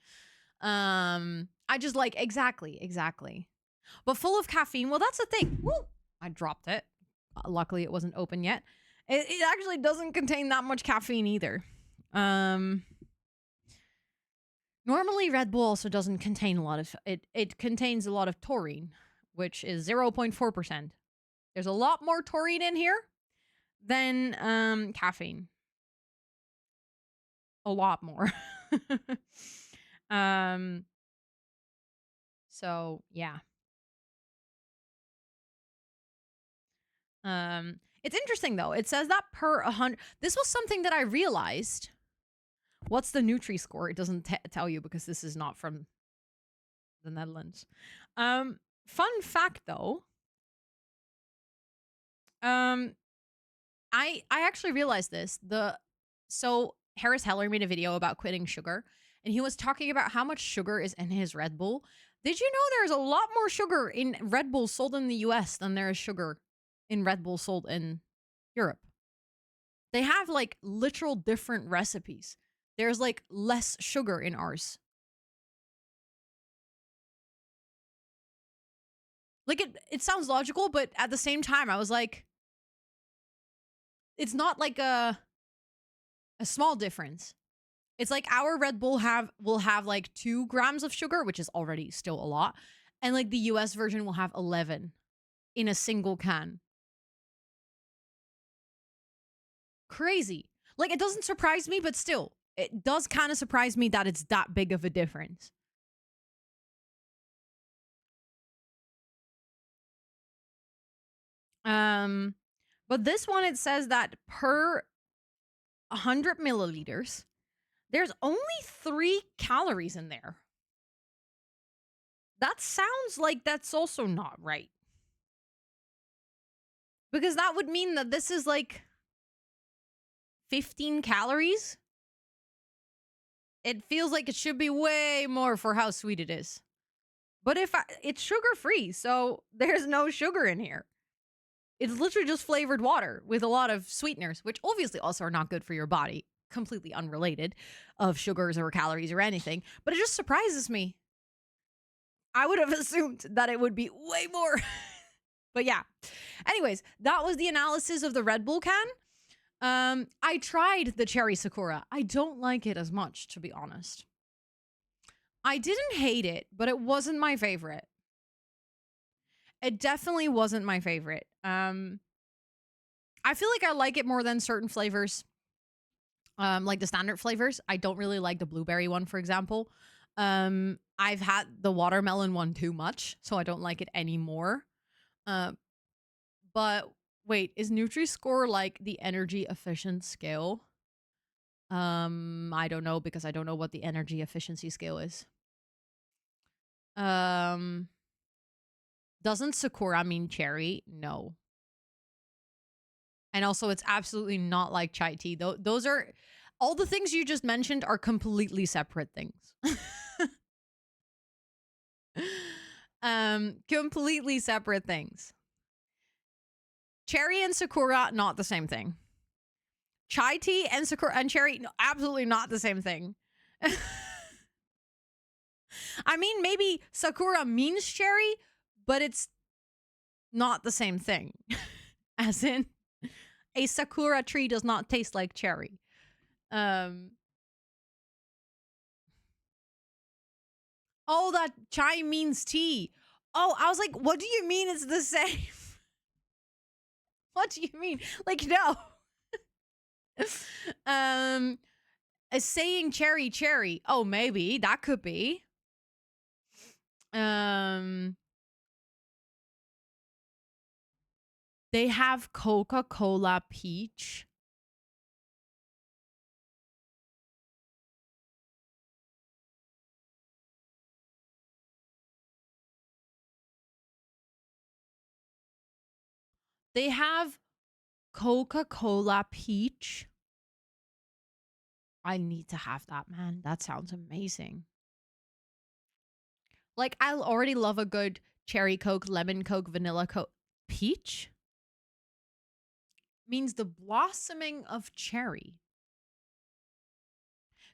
I just like exactly. But full of caffeine, well, that's the thing. Woo! I dropped it. Luckily, it wasn't open yet. It actually doesn't contain that much caffeine either. Normally, Red Bull also doesn't contain a lot of it contains a lot of taurine, which is 0.4%. There's a lot more taurine in here than caffeine. A lot more. So yeah. It's interesting though. It says that per 100. This was something that I realized. What's the Nutri score? It doesn't tell you because this is not from the Netherlands. Fun fact though. I actually realized this. So Harris Heller made a video about quitting sugar, and he was talking about how much sugar is in his Red Bull. Did you know there's a lot more sugar in Red Bull sold in the US than there is sugar in Red Bull sold in Europe? They have like literal different recipes. There's like less sugar in ours. Like it sounds logical, but at the same time, I was like, it's not like a small difference. It's like our Red Bull will have like 2 grams of sugar, which is already still a lot. And like the US version will have 11 in a single can. crazy. Like, it doesn't surprise me, but still, it does kind of surprise me that it's that big of a difference. But this one, it says that per 100 milliliters, there's only 3 calories in there. That sounds like that's also not right. Because that would mean that this is like 15 calories. It feels like it should be way more for how sweet it is. But it's sugar-free, so there's no sugar in here. It's literally just flavored water with a lot of sweeteners, which obviously also are not good for your body. Completely unrelated of sugars or calories or anything. But it just surprises me. I would have assumed that it would be way more. But yeah. Anyways, that was the analysis of the Red Bull can. I tried the Cherry Sakura. I don't like it as much, to be honest. I didn't hate it, but it wasn't my favorite. It definitely wasn't my favorite. I feel like I like it more than certain flavors. Like the standard flavors. I don't really like the blueberry one, for example. I've had the watermelon one too much, so I don't like it anymore. But wait, is Nutri-Score like the energy efficient scale? I don't know because I don't know what the energy efficiency scale is. Doesn't Sakura mean cherry? No. And also, it's absolutely not like chai tea. Those are all the things you just mentioned are completely separate things. Completely separate things. Cherry and Sakura, not the same thing. Chai tea and Sakura and cherry, no, absolutely not the same thing. I mean, maybe Sakura means cherry, but it's not the same thing. As in, a Sakura tree does not taste like cherry. Oh, that chai means tea. Oh, I was like, what do you mean it's the same? What do you mean? Like, no. Saying cherry, cherry. Oh, maybe that could be. They have Coca-Cola peach. They have Coca-Cola peach. I need to have that, man. That sounds amazing. Like, I already love a good cherry Coke, lemon Coke, vanilla Coke. Peach? Means the blossoming of cherry.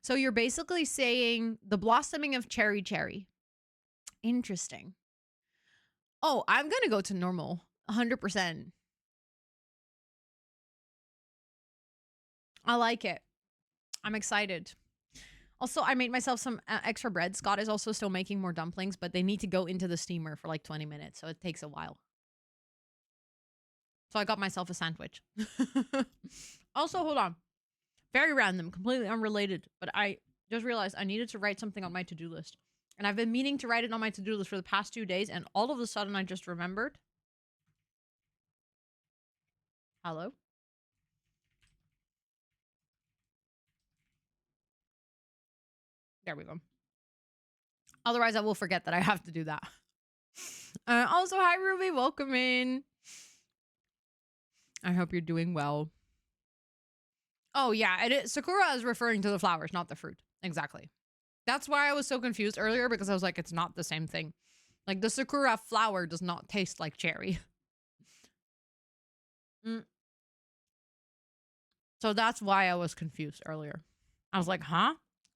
So you're basically saying the blossoming of cherry. Interesting. Oh, I'm going to go to normal. 100%. I like it. I'm excited. Also, I made myself some extra bread. Scott is also still making more dumplings, but they need to go into the steamer for like 20 minutes, so it takes a while. So I got myself a sandwich. Also, hold on. Very random, completely unrelated, but I just realized I needed to write something on my to-do list. And I've been meaning to write it on my to-do list for the past 2 days, and all of a sudden I just remembered. Hello? There we go. Otherwise, I will forget that I have to do that. Also, hi, Ruby. Welcome in. I hope you're doing well. Oh, yeah. Sakura is referring to the flowers, not the fruit. Exactly. That's why I was so confused earlier, because I was like, it's not the same thing. Like, the Sakura flower does not taste like cherry. So that's why I was confused earlier. I was like, huh?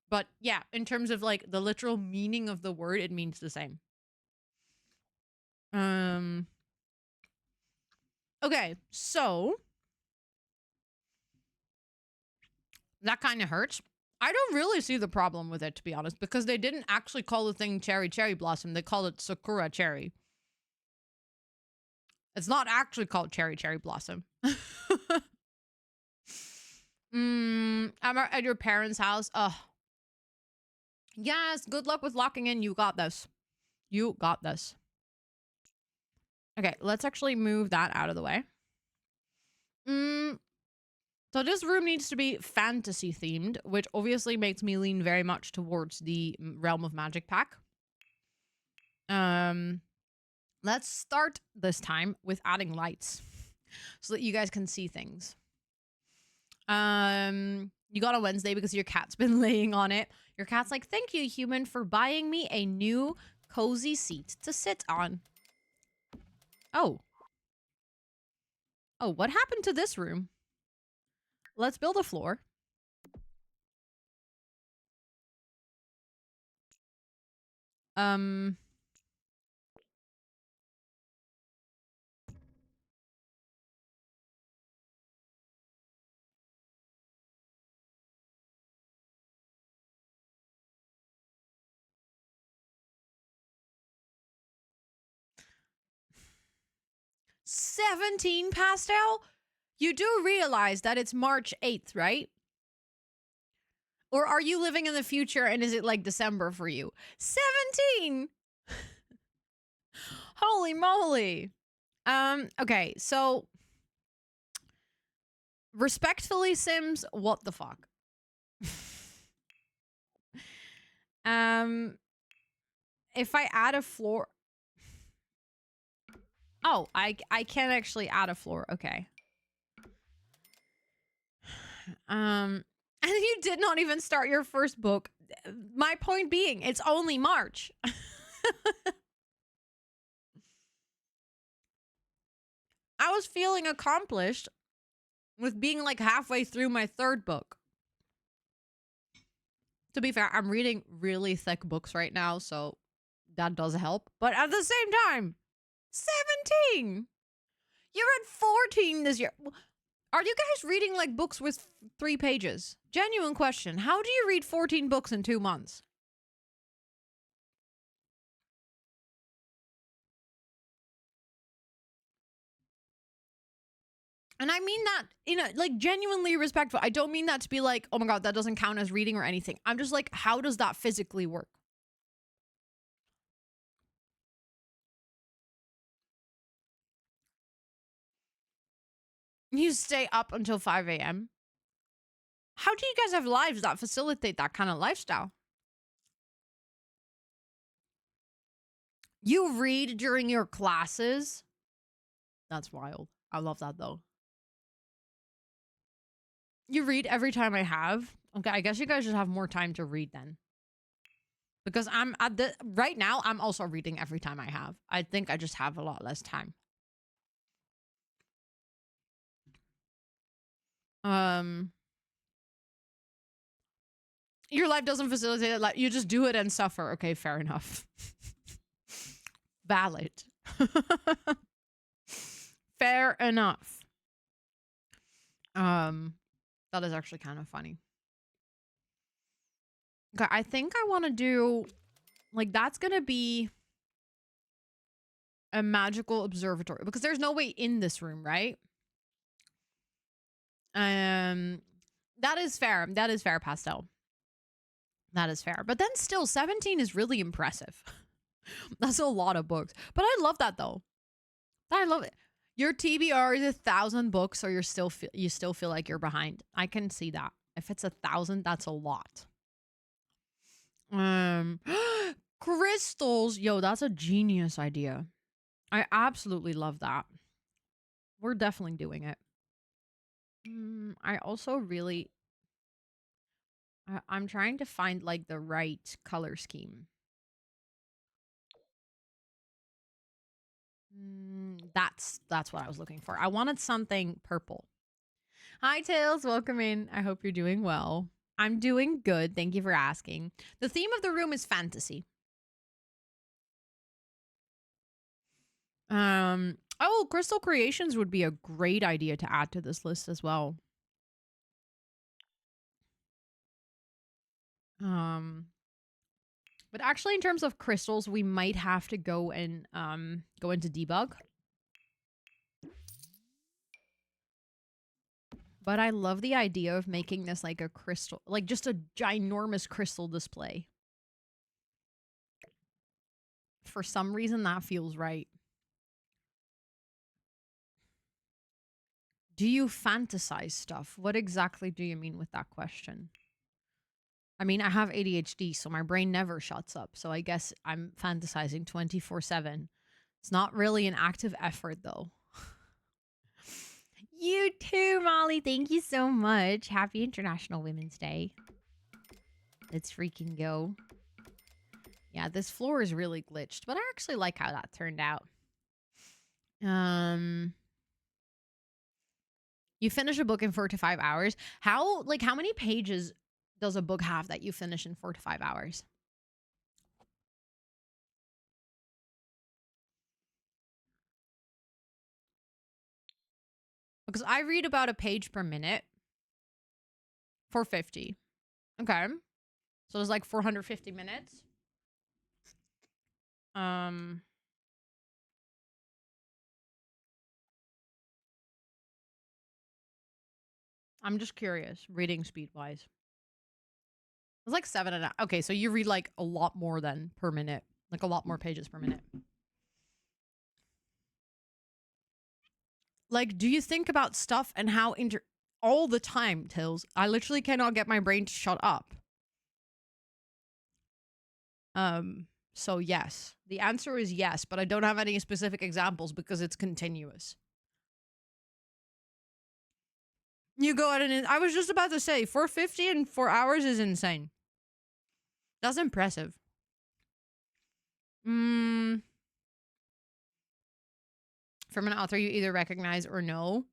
But yeah, in terms of like the literal meaning of the word, it means the same. Okay, so that kind of hurts. I don't really see the problem with it, to be honest, because they didn't actually call the thing cherry blossom. They called it Sakura cherry. It's not actually called cherry blossom. I'm at your parents' house. Ugh. Yes, good luck with locking in. You got this. You got this. Okay, let's actually move that out of the way. So this room needs to be fantasy themed, which obviously makes me lean very much towards the Realm of Magic pack. Let's start this time with adding lights so that you guys can see things. You got a Wednesday because your cat's been laying on it. Your cat's like, thank you, human, for buying me a new cozy seat to sit on. Oh. Oh, what happened to this room? Let's build a floor. 17 pastel? You do realize that it's March 8th, right? Or are you living in the future and is it like December for you? 17! Holy moly. Okay, so respectfully, Sims, what the fuck? If I add a floor. Oh, I can actually add a floor. Okay. And you did not even start your first book. My point being, it's only March. I was feeling accomplished with being like halfway through my third book. To be fair, I'm reading really thick books right now, so that does help. But at the same time, 17! You're at 14 this year. Are you guys reading like books with 3 pages? Genuine question. How do you read 14 books in 2 months? And I mean that in a like genuinely respectful. I don't mean that to be like, oh my god, that doesn't count as reading or anything. I'm just like, how does that physically work? You stay up until 5 a.m. How do you guys have lives that facilitate that kind of lifestyle? You read during your classes? That's wild. I love that though. You read every time I have? Okay, I guess you guys just have more time to read then. Because I'm at the right now, I'm also reading every time I have. I think I just have a lot less time. Your life doesn't facilitate it. Like you just do it and suffer. Okay, fair enough. Valid. Fair enough. That is actually kind of funny. Okay, I think I want to do like that's gonna be a magical observatory because there's no way in this room, right? That is fair. That is fair, Pastel. That is fair. But then still, 17 is really impressive. That's a lot of books. But I love that though. I love it. Your TBR is 1,000 books, or you still feel like you're behind. I can see that. If it's 1,000, that's a lot. Crystals. Yo, that's a genius idea. I absolutely love that. We're definitely doing it. I also really I'm trying to find like the right color scheme. That's what I was looking for. I wanted something purple. Hi Tails, welcome in. I hope you're doing well. I'm doing good. Thank you for asking. The theme of the room is fantasy. Oh, crystal creations would be a great idea to add to this list as well. But actually in terms of crystals, we might have to go and go into debug. But I love the idea of making this like a crystal, like just a ginormous crystal display. For some reason, that feels right. Do you fantasize stuff? What exactly do you mean with that question? I mean, I have ADHD, so my brain never shuts up. So I guess I'm fantasizing 24/7. It's not really an active effort, though. You too, Molly. Thank you so much. Happy International Women's Day. Let's freaking go. Yeah, this floor is really glitched, but I actually like how that turned out. You finish a book in 4 to 5 hours. How many pages does a book have that you finish in 4 to 5 hours? Because I read about a page per minute for 50. Okay. So there's like 450 minutes. I'm just curious, reading speed wise. It's like 7.5. Okay, so you read like a lot more than per minute, like a lot more pages per minute. Like, do you think about stuff and how all the time, Tills? I literally cannot get my brain to shut up. So yes. The answer is yes, but I don't have any specific examples because it's continuous. You go at it. I was just about to say 450 in 4 hours is insane. That's impressive. From an author you either recognize or know.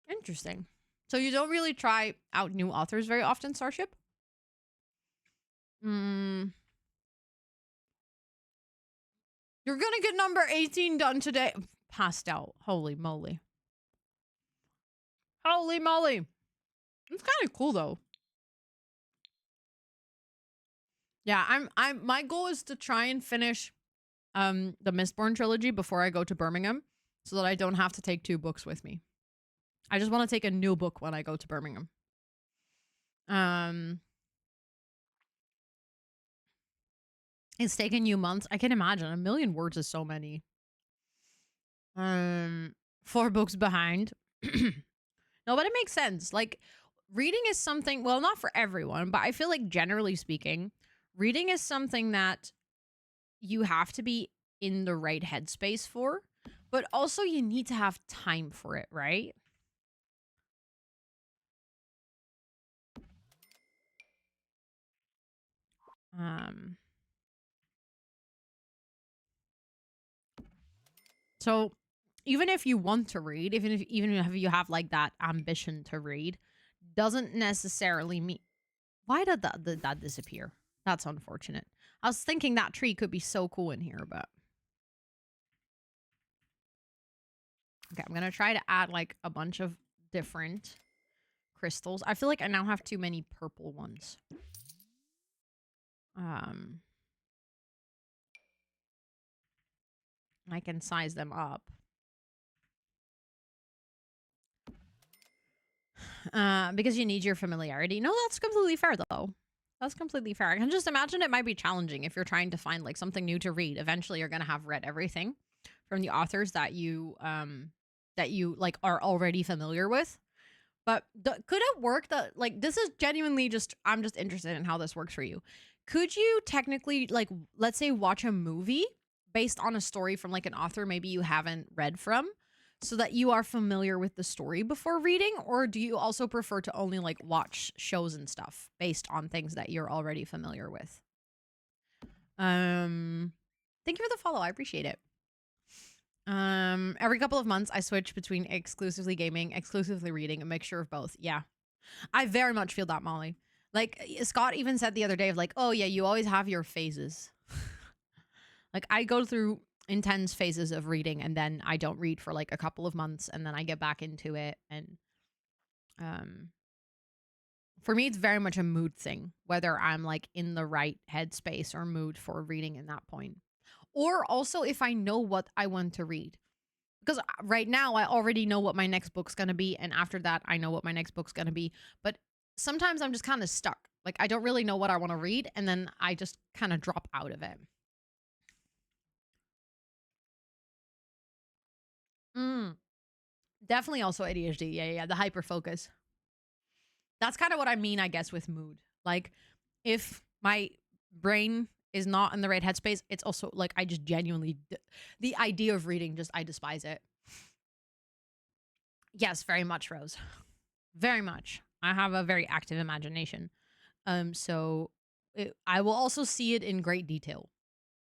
Interesting. So you don't really try out new authors very often, Starship? You're gonna get number 18 done today. Passed out. Holy moly. Holy moly. It's kind of cool though. Yeah, my goal is to try and finish the Mistborn trilogy before I go to Birmingham so that I don't have to take 2 books with me. I just want to take a new book when I go to Birmingham. It's taken you months. I can imagine. 1,000,000 words is so many. 4 books behind. No, but it makes sense. Like, reading is something, well, not for everyone, but I feel like generally speaking, reading is something that you have to be in the right headspace for, but also you need to have time for it, right? So even if you want to read, even if you have like that ambition to read, doesn't necessarily mean. Why did that disappear? That's unfortunate. I was thinking that tree could be so cool in here, but okay, I'm gonna try to add like a bunch of different crystals. I feel like I now have too many purple ones. I can size them up. Because you need your familiarity. No, that's completely fair though. That's completely fair. I can just imagine it might be challenging if you're trying to find like something new to read. Eventually you're gonna have read everything from the authors that you like are already familiar with. But could it work that like this is genuinely just I'm just interested in how this works for you. Could you technically like let's say watch a movie based on a story from like an author maybe you haven't read from so that you are familiar with the story before reading, or do you also prefer to only like watch shows and stuff based on things that you're already familiar with? Thank you for the follow. I appreciate it. Every couple of months I switch between exclusively gaming, exclusively reading, a mixture of both. Yeah. I very much feel that, Molly. Like Scott even said the other day of like, "Oh yeah, you always have your phases." Like I go through intense phases of reading and then I don't read for like a couple of months and then I get back into it, and for me it's very much a mood thing whether I'm like in the right headspace or mood for reading in that point. Or also if I know what I want to read. Because right now I already know what my next book's gonna be, and after that I know what my next book's gonna be. But sometimes I'm just kind of stuck. Like I don't really know what I want to read, and then I just kind of drop out of it. Mm, definitely also ADHD. Yeah, the hyper focus. That's kind of what I mean, I guess, with mood. Like if my brain is not in the right headspace, it's also like I just genuinely the idea of reading just I despise it. Yes, very much, Rose. Very much. I have a very active imagination. So I will also see it in great detail.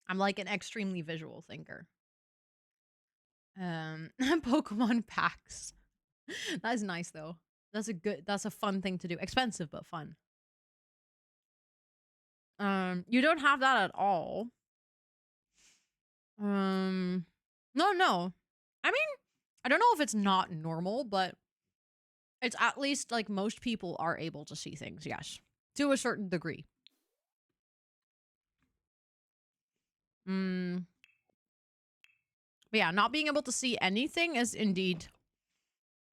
I'm like an extremely visual thinker. Pokemon packs. That's nice though. That's a fun thing to do. Expensive but fun. You don't have that at all. No. I mean, I don't know if it's not normal, but it's at least like most people are able to see things, yes. To a certain degree. Mm. But yeah, not being able to see anything is indeed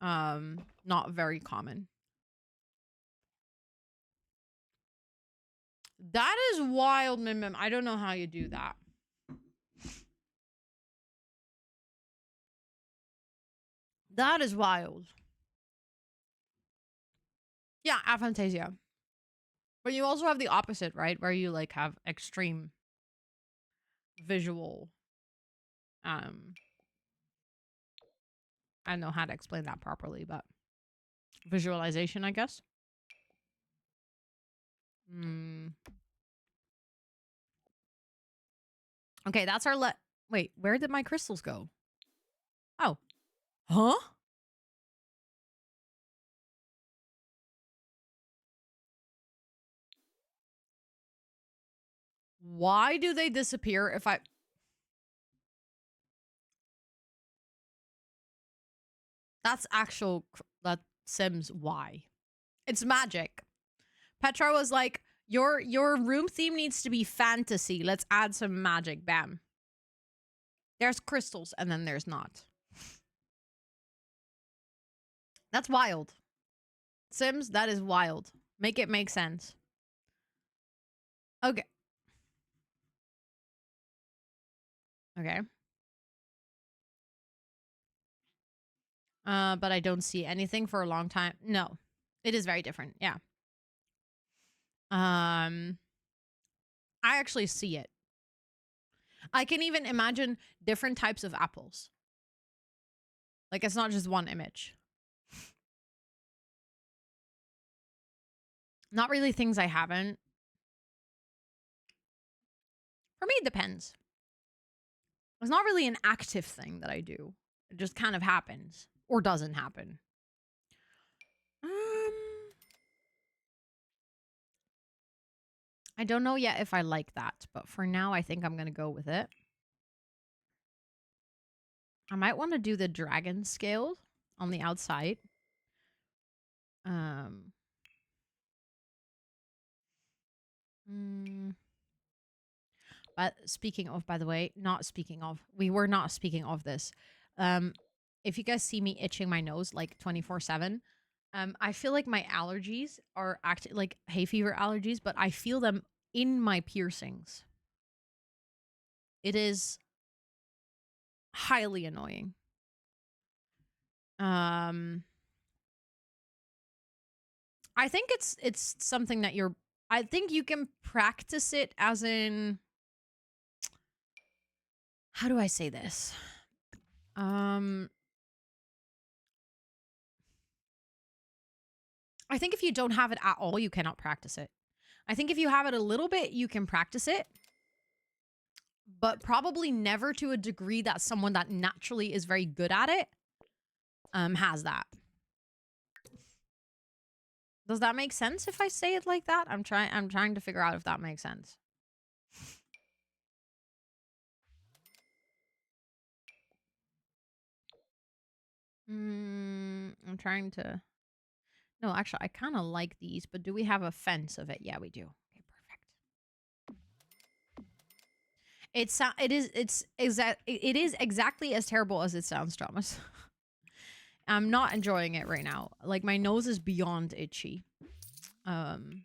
not very common. That is wild, Mim Mim. I don't know how you do that. That is wild. Yeah, aphantasia. But you also have the opposite, right? Where you like have extreme visual um I don't know how to explain that properly, but visualization, I guess. Mm. Okay, that's our wait, where did my crystals go? Oh. Huh? Why do they disappear if I That's actual that Sims why. It's magic. Petra was like, your room theme needs to be fantasy. Let's add some magic. Bam. There's crystals and then there's not. That's wild. Sims, that is wild. Make it make sense. Okay. Okay. But I don't see anything for a long time. No. It is very different. Yeah. I actually see it. I can even imagine different types of apples. Like it's not just one image. Not really things I haven't. For me, it depends. It's not really an active thing that I do. It just kind of happens or doesn't happen. Um, I don't know yet if I like that, but for now, I think I'm going to go with it. I might want to do the dragon scale on the outside. Um, mm, but speaking of, by the way, not speaking of, we were not speaking of this. Um, if you guys see me itching my nose like 24/7, I feel like my allergies are acting like hay fever allergies, but I feel them in my piercings. It is highly annoying. Um, I think it's something that you're. I think you can practice it as in. How do I say this? Um, I think if you don't have it at all, you cannot practice it. I think if you have it a little bit, you can practice it, but probably never to a degree that someone that naturally is very good at it has that. Does that make sense if I say it like that? I'm trying to figure out if that makes sense. I'm trying to. No, actually, I kind of like these, but do we have a fence of it? Yeah, we do. Okay, perfect. It is exactly as terrible as it sounds, Thomas. I'm not enjoying it right now. Like my nose is beyond itchy. Um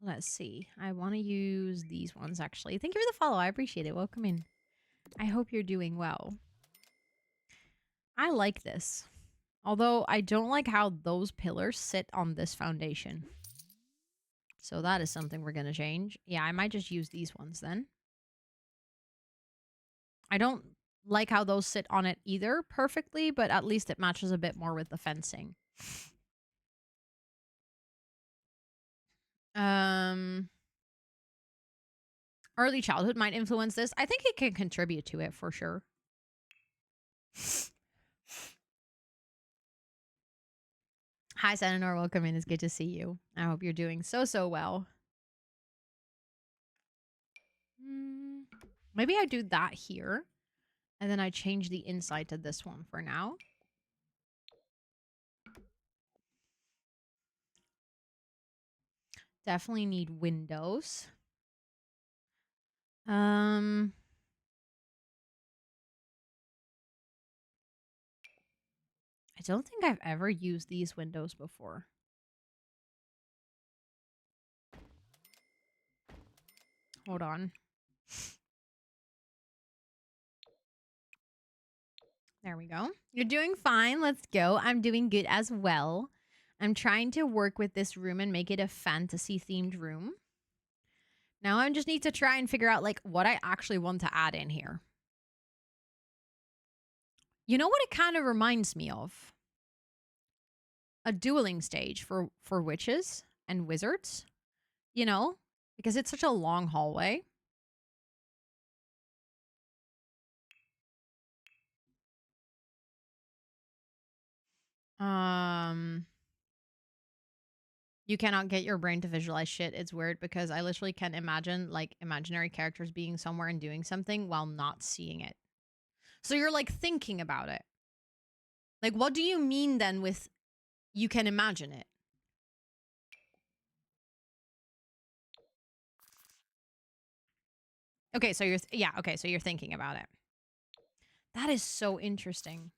let's see. I want to use these ones actually. Thank you for the follow. I appreciate it. Welcome in. I hope you're doing well. I like this. Although I don't like how those pillars sit on this foundation. So that is something we're going to change. Yeah, I might just use these ones then. I don't like how those sit on it either perfectly, but at least it matches a bit more with the fencing. Early childhood might influence this. I think it can contribute to it for sure. Hi, Senanor. Welcome in. It's good to see you. I hope you're doing so well. Maybe I do that here. And then I change the inside to this one for now. Definitely need windows. I don't think I've ever used these windows before. Hold on. There we go. You're doing fine. Let's go. I'm doing good as well. I'm trying to work with this room and make it a fantasy themed room. Now I just need to try and figure out like what I actually want to add in here. You know what it kind of reminds me of? A dueling stage for witches and wizards. You know, because it's such a long hallway. You cannot get your brain to visualize shit. It's weird because I literally can't imagine like imaginary characters being somewhere and doing something while not seeing it. So you're like thinking about it. Like, what do you mean then with you can imagine it? Okay, so so you're thinking about it. That is so interesting.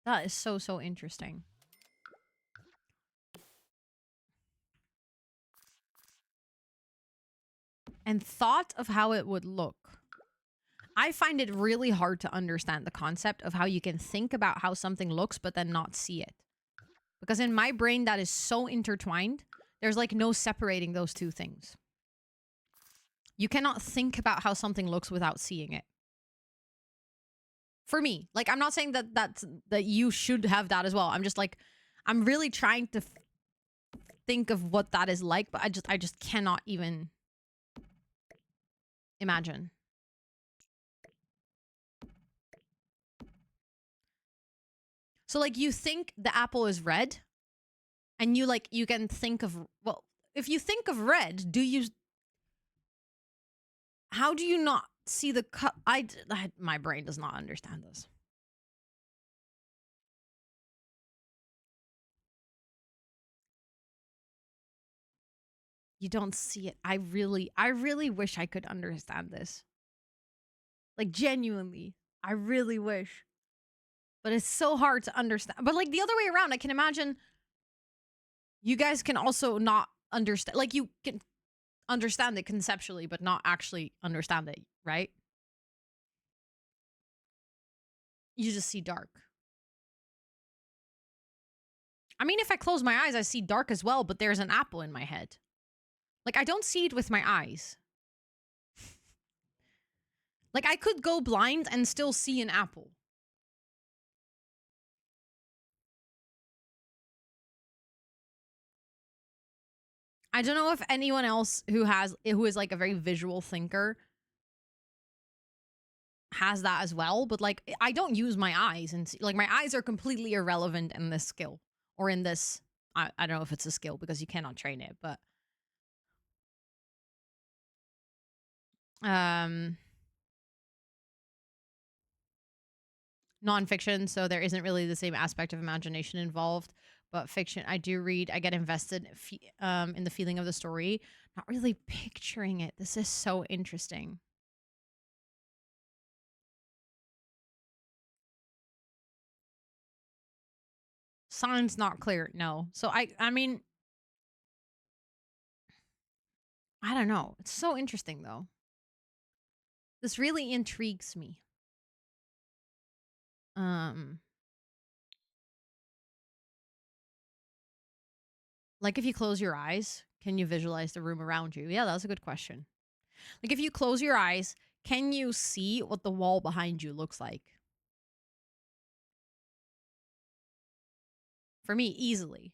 That is so interesting. And thought of how it would look. I find it really hard to understand the concept of how you can think about how something looks but then not see it. Because in my brain, that is so intertwined. There's like no separating those two things. You cannot think about how something looks without seeing it. For me, like I'm not saying that you should have that as well. I'm just like, I'm really trying to think of what that is like, but I just cannot even imagine. So like you think the apple is red and you can think of, well, if you think of red, how do you not see the cut? My brain does not understand this. You don't see it. I really wish I could understand this. Like genuinely, I really wish. But it's so hard to understand. But like the other way around, I can imagine you guys can also not understand. Like you can understand it conceptually, but not actually understand it, right? You just see dark. I mean, if I close my eyes, I see dark as well, but there's an apple in my head. Like, I don't see it with my eyes. Like, I could go blind and still see an apple. I don't know if anyone else who is like a very visual thinker has that as well, but like I don't use my eyes and see, like my eyes are completely irrelevant in this skill or in this. I don't know if it's a skill because you cannot train it, but nonfiction, so there isn't really the same aspect of imagination involved. But fiction, I do read. I get invested in the feeling of the story, not really picturing it. This is so interesting. Signs not clear. No. So I mean, I don't know. It's so interesting though. This really intrigues me. Um like if you close your eyes, can you visualize the room around you? Yeah, that's a good question. Like if you close your eyes, can you see what the wall behind you looks like? For me, easily.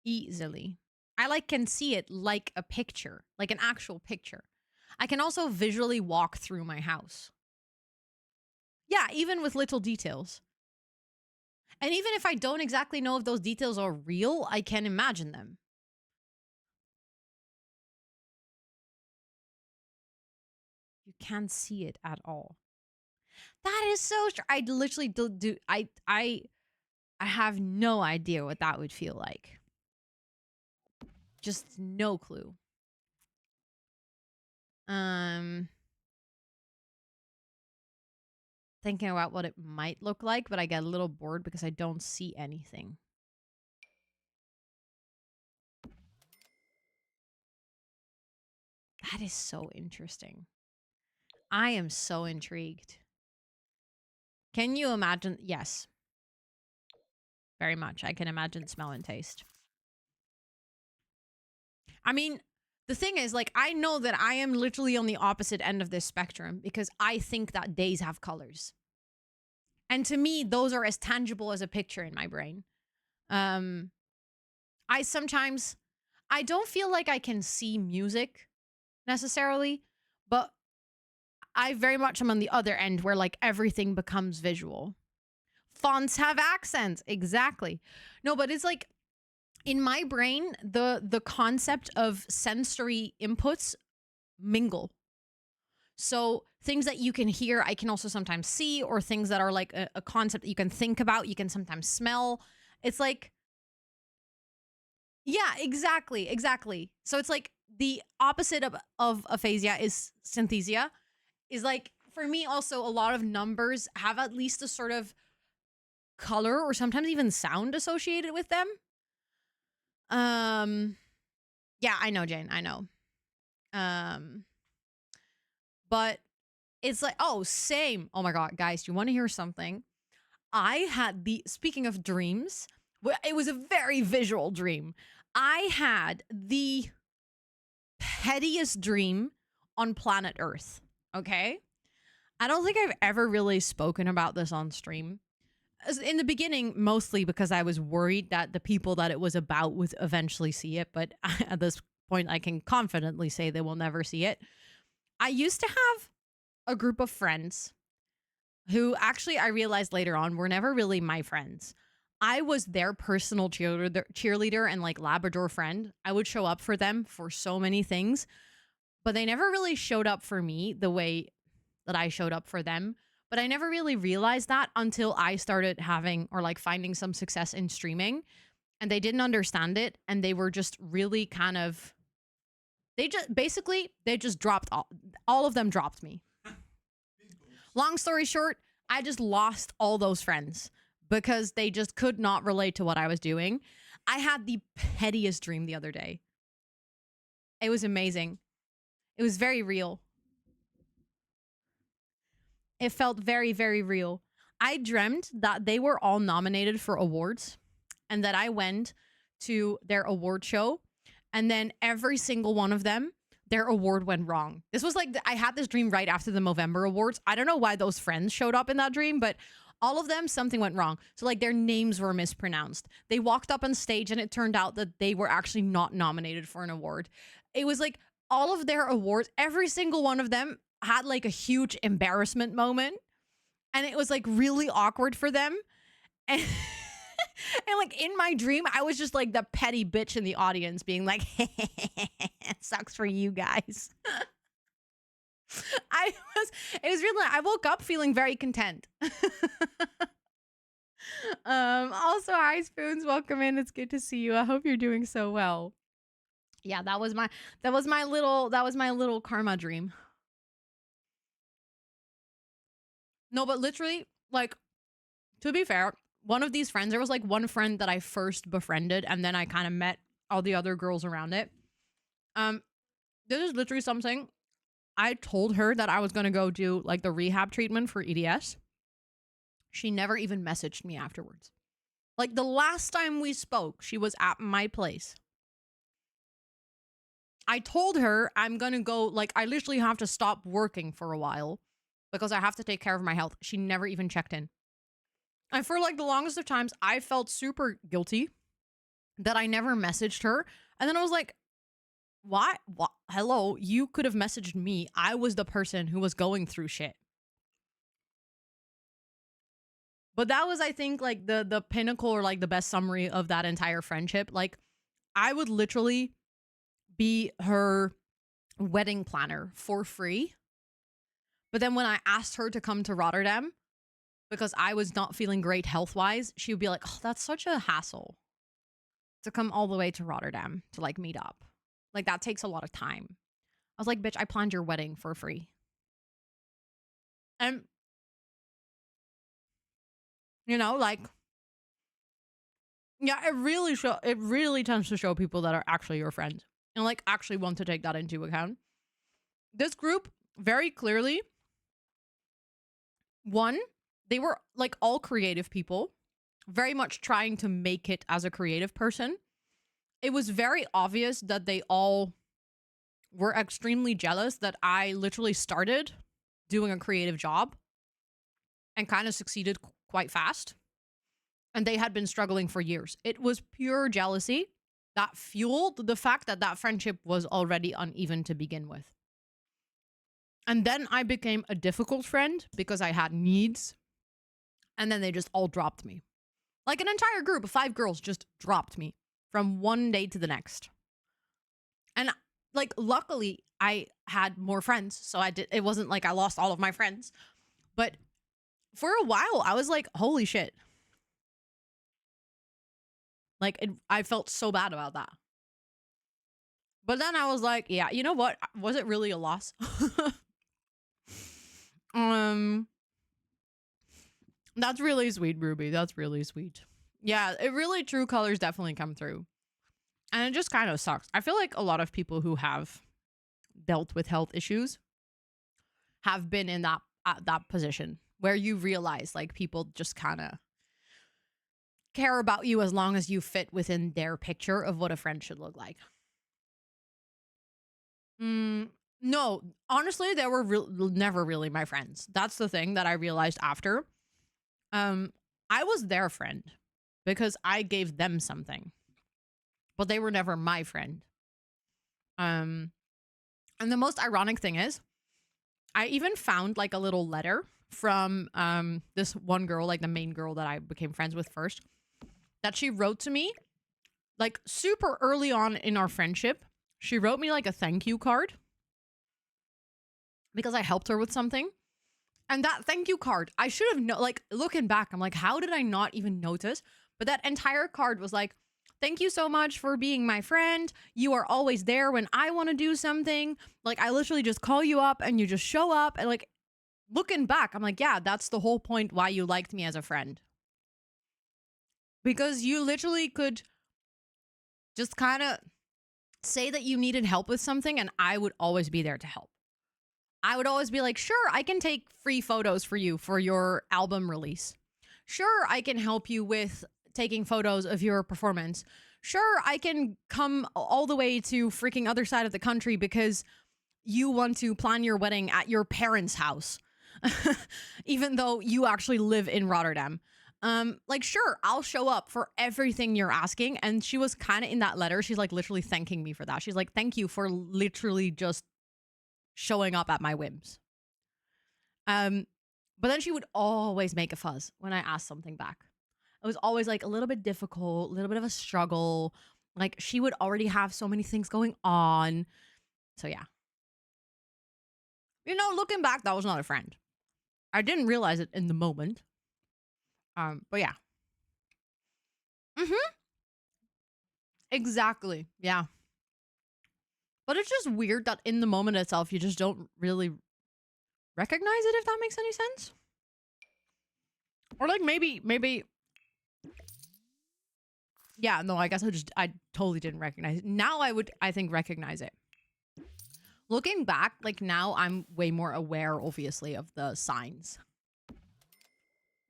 Easily. I like can see it like a picture, like an actual picture. I can also visually walk through my house. Yeah, even with little details. And even if I don't exactly know if those details are real, I can imagine them. You can't see it at all. That is so I literally do I have no idea what that would feel like. Just no clue. Um Thinking about what it might look like, but I get a little bored because I don't see anything. That is so interesting. I am so intrigued. Can you imagine? Yes, very much. I can imagine smell and taste. I mean, the thing is, like, I know that I am literally on the opposite end of this spectrum because I think that days have colors. And to me, those are as tangible as a picture in my brain. Um, I sometimes, I don't feel like I can see music necessarily, but I very much am on the other end where like everything becomes visual. Fonts have accents. Exactly. No, but it's like in my brain, the concept of sensory inputs mingle. So things that you can hear, I can also sometimes see, or things that are like a concept that you can think about, you can sometimes smell. It's like, yeah, exactly, exactly. So it's like the opposite of aphasia is synthesia. Is like for me also a lot of numbers have at least a sort of color or sometimes even sound associated with them. Um yeah, I know, Jane, I know. Um but it's like, oh, same. Oh my god, guys, do you want to hear something? I had the speaking of dreams, it was a very visual dream. I had the pettiest dream on planet Earth. Okay? I don't think I've ever really spoken about this on stream. In the beginning, mostly because I was worried that the people that it was about would eventually see it. But at this point, I can confidently say they will never see it. I used to have a group of friends who actually I realized later on were never really my friends. I was their personal cheerleader and like Labrador friend. I would show up for them for so many things, but they never really showed up for me the way that I showed up for them. But I never really realized that until I started having or like finding some success in streaming, and they didn't understand it. And they were just really kind of, they just dropped all of them dropped me. Long story short, I just lost all those friends because they just could not relate to what I was doing. I had the pettiest dream the other day. It was amazing. It was very real. It felt very, very real. I dreamt that they were all nominated for awards and that I went to their award show, and then every single one of them, their award went wrong. This was like, I had this dream right after the Movember Awards. I don't know why those friends showed up in that dream, but all of them, something went wrong. So like their names were mispronounced. They walked up on stage and it turned out that they were actually not nominated for an award. It was like all of their awards, every single one of them had like a huge embarrassment moment. And it was like really awkward for them. And, and like in my dream, I was just like the petty bitch in the audience being like, it sucks for you guys. It was really, I woke up feeling very content. Also, hi Spoons, welcome in. It's good to see you. I hope you're doing so well. Yeah, that was my little karma dream. No, but literally, like, to be fair, one of these friends, there was like one friend that I first befriended, and then I kind of met all the other girls around it. Um, this is literally something I told her that I was gonna go do like the rehab treatment for EDS. She never even messaged me afterwards. Like the last time we spoke, she was at my place. I told her I'm gonna go, like, I literally have to stop working for a while because I have to take care of my health. She never even checked in. And for like the longest of times, I felt super guilty that I never messaged her. And then I was like, why? What? Hello, you could have messaged me. I was the person who was going through shit. But that was, I think, like the pinnacle or like the best summary of that entire friendship. Like, I would literally be her wedding planner for free. But then when I asked her to come to Rotterdam because I was not feeling great health wise, she would be like, oh, that's such a hassle to come all the way to Rotterdam to like meet up. Like, that takes a lot of time. I was like, bitch, I planned your wedding for free. And, like, yeah, it really tends to show people that are actually your friends and like actually want to take that into account. This group very clearly, one, they were like all creative people, very much trying to make it as a creative person. It was very obvious that they all were extremely jealous that I literally started doing a creative job and kind of succeeded quite fast. And they had been struggling for years. It was pure jealousy that fueled the fact that that friendship was already uneven to begin with. And then I became a difficult friend because I had needs. And then they just all dropped me. Like an entire group of 5 girls just dropped me from one day to the next. And like, luckily, I had more friends. So it wasn't like I lost all of my friends. But for a while, I was like, holy shit. Like, I felt so bad about that. But then I was like, yeah, you know what? Was it really a loss? um, that's really sweet, Ruby. That's really sweet. Yeah, it really, true colors definitely come through. And it just kind of sucks. I feel like a lot of people who have dealt with health issues have been in that position where you realize like people just kind of care about you as long as you fit within their picture of what a friend should look like. No, honestly, they were never really my friends. That's the thing that I realized after. I was their friend because I gave them something, but they were never my friend. And the most ironic thing is, I even found like a little letter from this one girl, like the main girl that I became friends with first, that she wrote to me like super early on in our friendship. She wrote me like a thank you card because I helped her with something. And that thank you card, I should have like, looking back, I'm like, how did I not even notice? But that entire card was like, thank you so much for being my friend. You are always there when I want to do something. Like, I literally just call you up and you just show up. And like, looking back, I'm like, yeah, that's the whole point why you liked me as a friend. Because you literally could just kind of say that you needed help with something and I would always be there to help. I would always be like, sure, I can take free photos for you for your album release. Sure, I can help you with taking photos of your performance. Sure, I can come all the way to freaking other side of the country because you want to plan your wedding at your parents' house, even though you actually live in Rotterdam. Like, sure, I'll show up for everything you're asking. And she was kind of in that letter. She's like literally thanking me for that. She's like, thank you for literally just showing up at my whims. But then she would always make a fuss when I asked something back. It was always like a little bit difficult, a little bit of a struggle. Like, she would already have so many things going on. So yeah. Looking back, that was not a friend. I didn't realize it in the moment. But yeah. Mm-hmm. Exactly. Yeah. But it's just weird that in the moment itself, you just don't really recognize it, if that makes any sense. Or like maybe, yeah, no, I guess I totally didn't recognize it. Now I think, recognize it. Looking back, like now I'm way more aware, obviously, of the signs.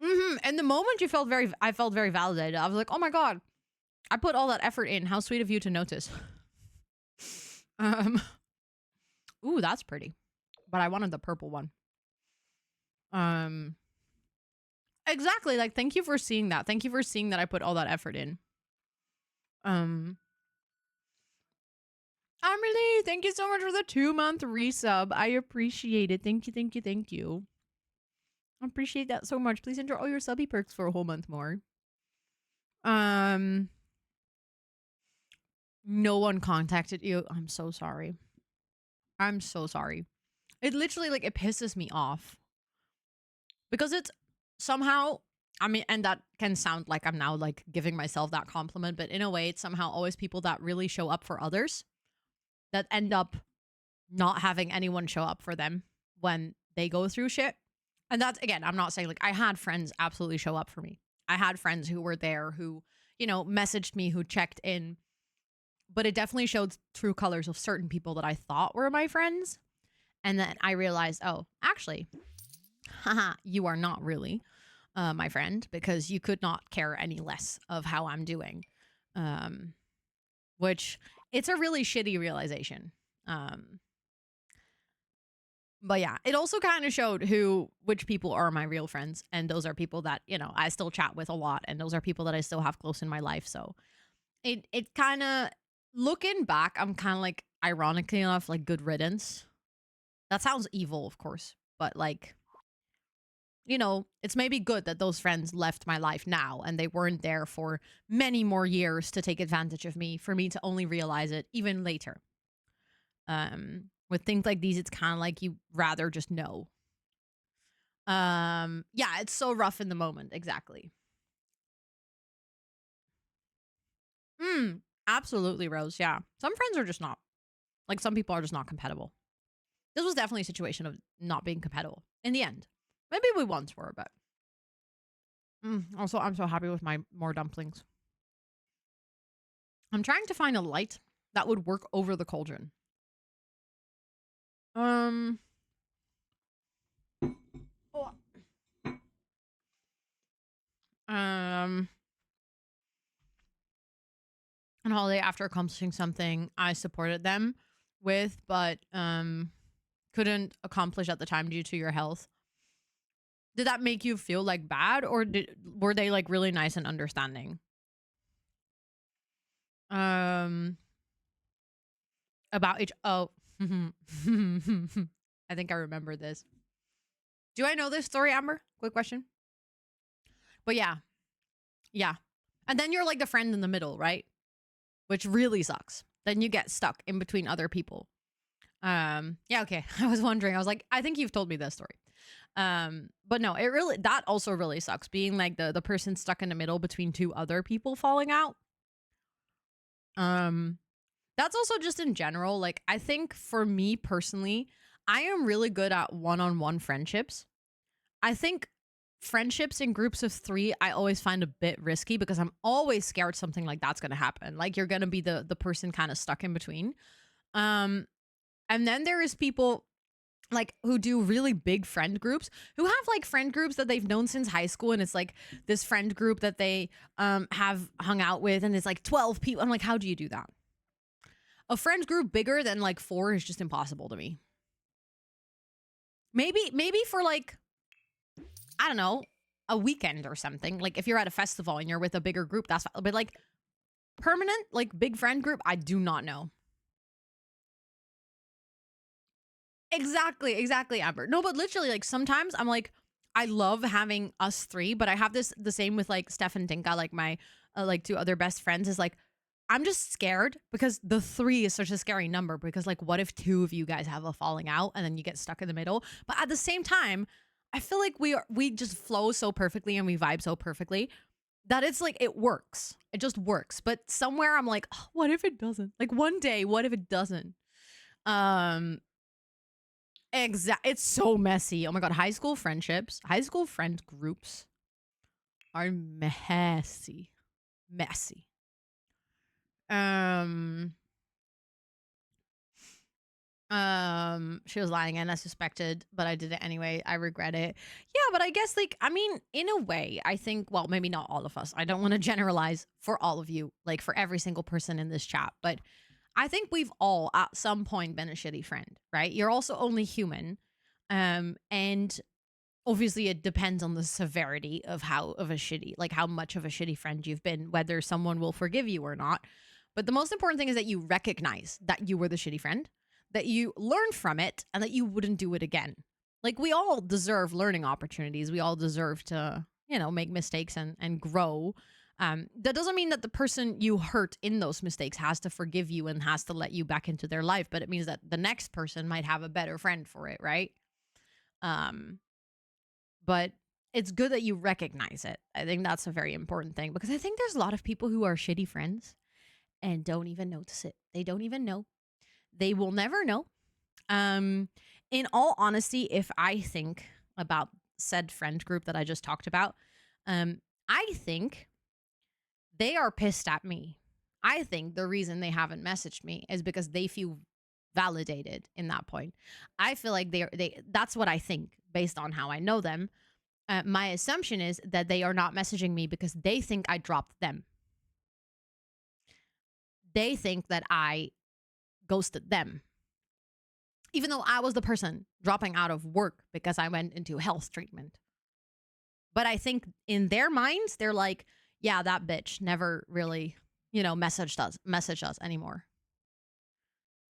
In the moment, I felt very validated. I was like, oh my God, I put all that effort in. How sweet of you to notice. um, Ooh, that's pretty. But I wanted the purple one. Um, exactly. Like, thank you for seeing that. Thank you for seeing that I put all that effort in. Amelie, thank you so much for the 2-month resub. I appreciate it. Thank you, thank you, thank you. I appreciate that so much. Please enjoy all your subby perks for a whole month more. No one contacted you. I'm so sorry. I'm so sorry. It literally, like, it pisses me off. Because it's somehow, I mean, and that can sound like I'm now, like, giving myself that compliment, but in a way, it's somehow always people that really show up for others that end up not having anyone show up for them when they go through shit. And that's, again, I'm not saying, like, I had friends absolutely show up for me. I had friends who were there who, you know, messaged me, who checked in. But it definitely showed true colors of certain people that I thought were my friends. And then I realized, oh, actually, haha, you are not really my friend, because you could not care any less of how I'm doing. Which, it's a really shitty realization. But yeah, it also kind of showed which people are my real friends. And those are people that, you know, I still chat with a lot. And those are people that I still have close in my life. So it kind of, looking back, I'm kind of like, ironically enough, like, good riddance. That sounds evil, of course. But like, you know, it's maybe good that those friends left my life now and they weren't there for many more years to take advantage of me, for me to only realize it even later. With things like these, it's kind of like you rather just know. Yeah, it's so rough in the moment. Exactly. Absolutely, Rose. Yeah. Some friends are just not, like, some people are just not compatible. This was definitely a situation of not being compatible in the end. Maybe we once were, but also, I'm so happy with my more dumplings. I'm trying to find a light that would work over the cauldron. Oh. On holiday, after accomplishing something I supported them with, but couldn't accomplish at the time due to your health. Did that make you feel like bad, or were they like really nice and understanding? About each, oh. I think I remember this. Do I know this story, Amber? Quick question. But yeah. Yeah. And then you're like the friend in the middle, right? Which really sucks. Then you get stuck in between other people. Yeah, okay. I was wondering. I was like, I think you've told me this story. But no, that also really sucks, being like the person stuck in the middle between two other people falling out. That's also just in general, like, I think for me personally, I am really good at one-on-one friendships. I think friendships in groups of 3, I always find a bit risky, because I'm always scared something like that's going to happen. Like, you're going to be the person kind of stuck in between. And then there is people like who do really big friend groups, who have like friend groups that they've known since high school, and it's like this friend group that they have hung out with, and it's like 12 people. I'm like, how do you do that? A friend group bigger than like 4 is just impossible to me. Maybe for like, I don't know, a weekend or something. Like, if you're at a festival and you're with a bigger group, that's fine. But like permanent, like big friend group, I do not know. Exactly, Amber. No, but literally, like, sometimes I'm like, I love having us 3, but I have the same with like Steph and Dinka, like my like 2 other best friends, is like, I'm just scared, because the 3 is such a scary number, because like, what if 2 of you guys have a falling out and then you get stuck in the middle? But at the same time, I feel like we just flow so perfectly and we vibe so perfectly that it's like it works. It just works. But somewhere I'm like, oh, what if it doesn't? Like one day, what if it doesn't? Um it's so messy. Oh my god, high school friendships, high school friend groups are messy. Messy. Um she was lying and I suspected, but I did it anyway. I regret it. Yeah, but I guess like I mean, in a way, I think well, maybe not all of us. I don't want to generalize for all of you, like for every single person in this chat, but I think we've all at some point been a shitty friend, right? You're also only human. And obviously it depends on the severity of how of a shitty, like how much of a shitty friend you've been, whether someone will forgive you or not. But the most important thing is that you recognize that you were the shitty friend, that you learn from it, and that you wouldn't do it again. Like we all deserve learning opportunities. We all deserve to, you know, make mistakes and grow. That doesn't mean that the person you hurt in those mistakes has to forgive you and has to let you back into their life, but it means that the next person might have a better friend for it, right? Um, but it's good that you recognize it. I think that's a very important thing because I think there's a lot of people who are shitty friends and don't even notice it. They don't even know. They will never know. Um, in all honesty, if I think about said friend group that I just talked about, I think they are pissed at me. I think the reason they haven't messaged me is because they feel validated in that point. I feel like they that's what I think based on how I know them. My assumption is that they are not messaging me because they think I dropped them. They think that I ghosted them. Even though I was the person dropping out of work because I went into health treatment. But I think in their minds, they're like, yeah, that bitch never really, you know, messaged us anymore.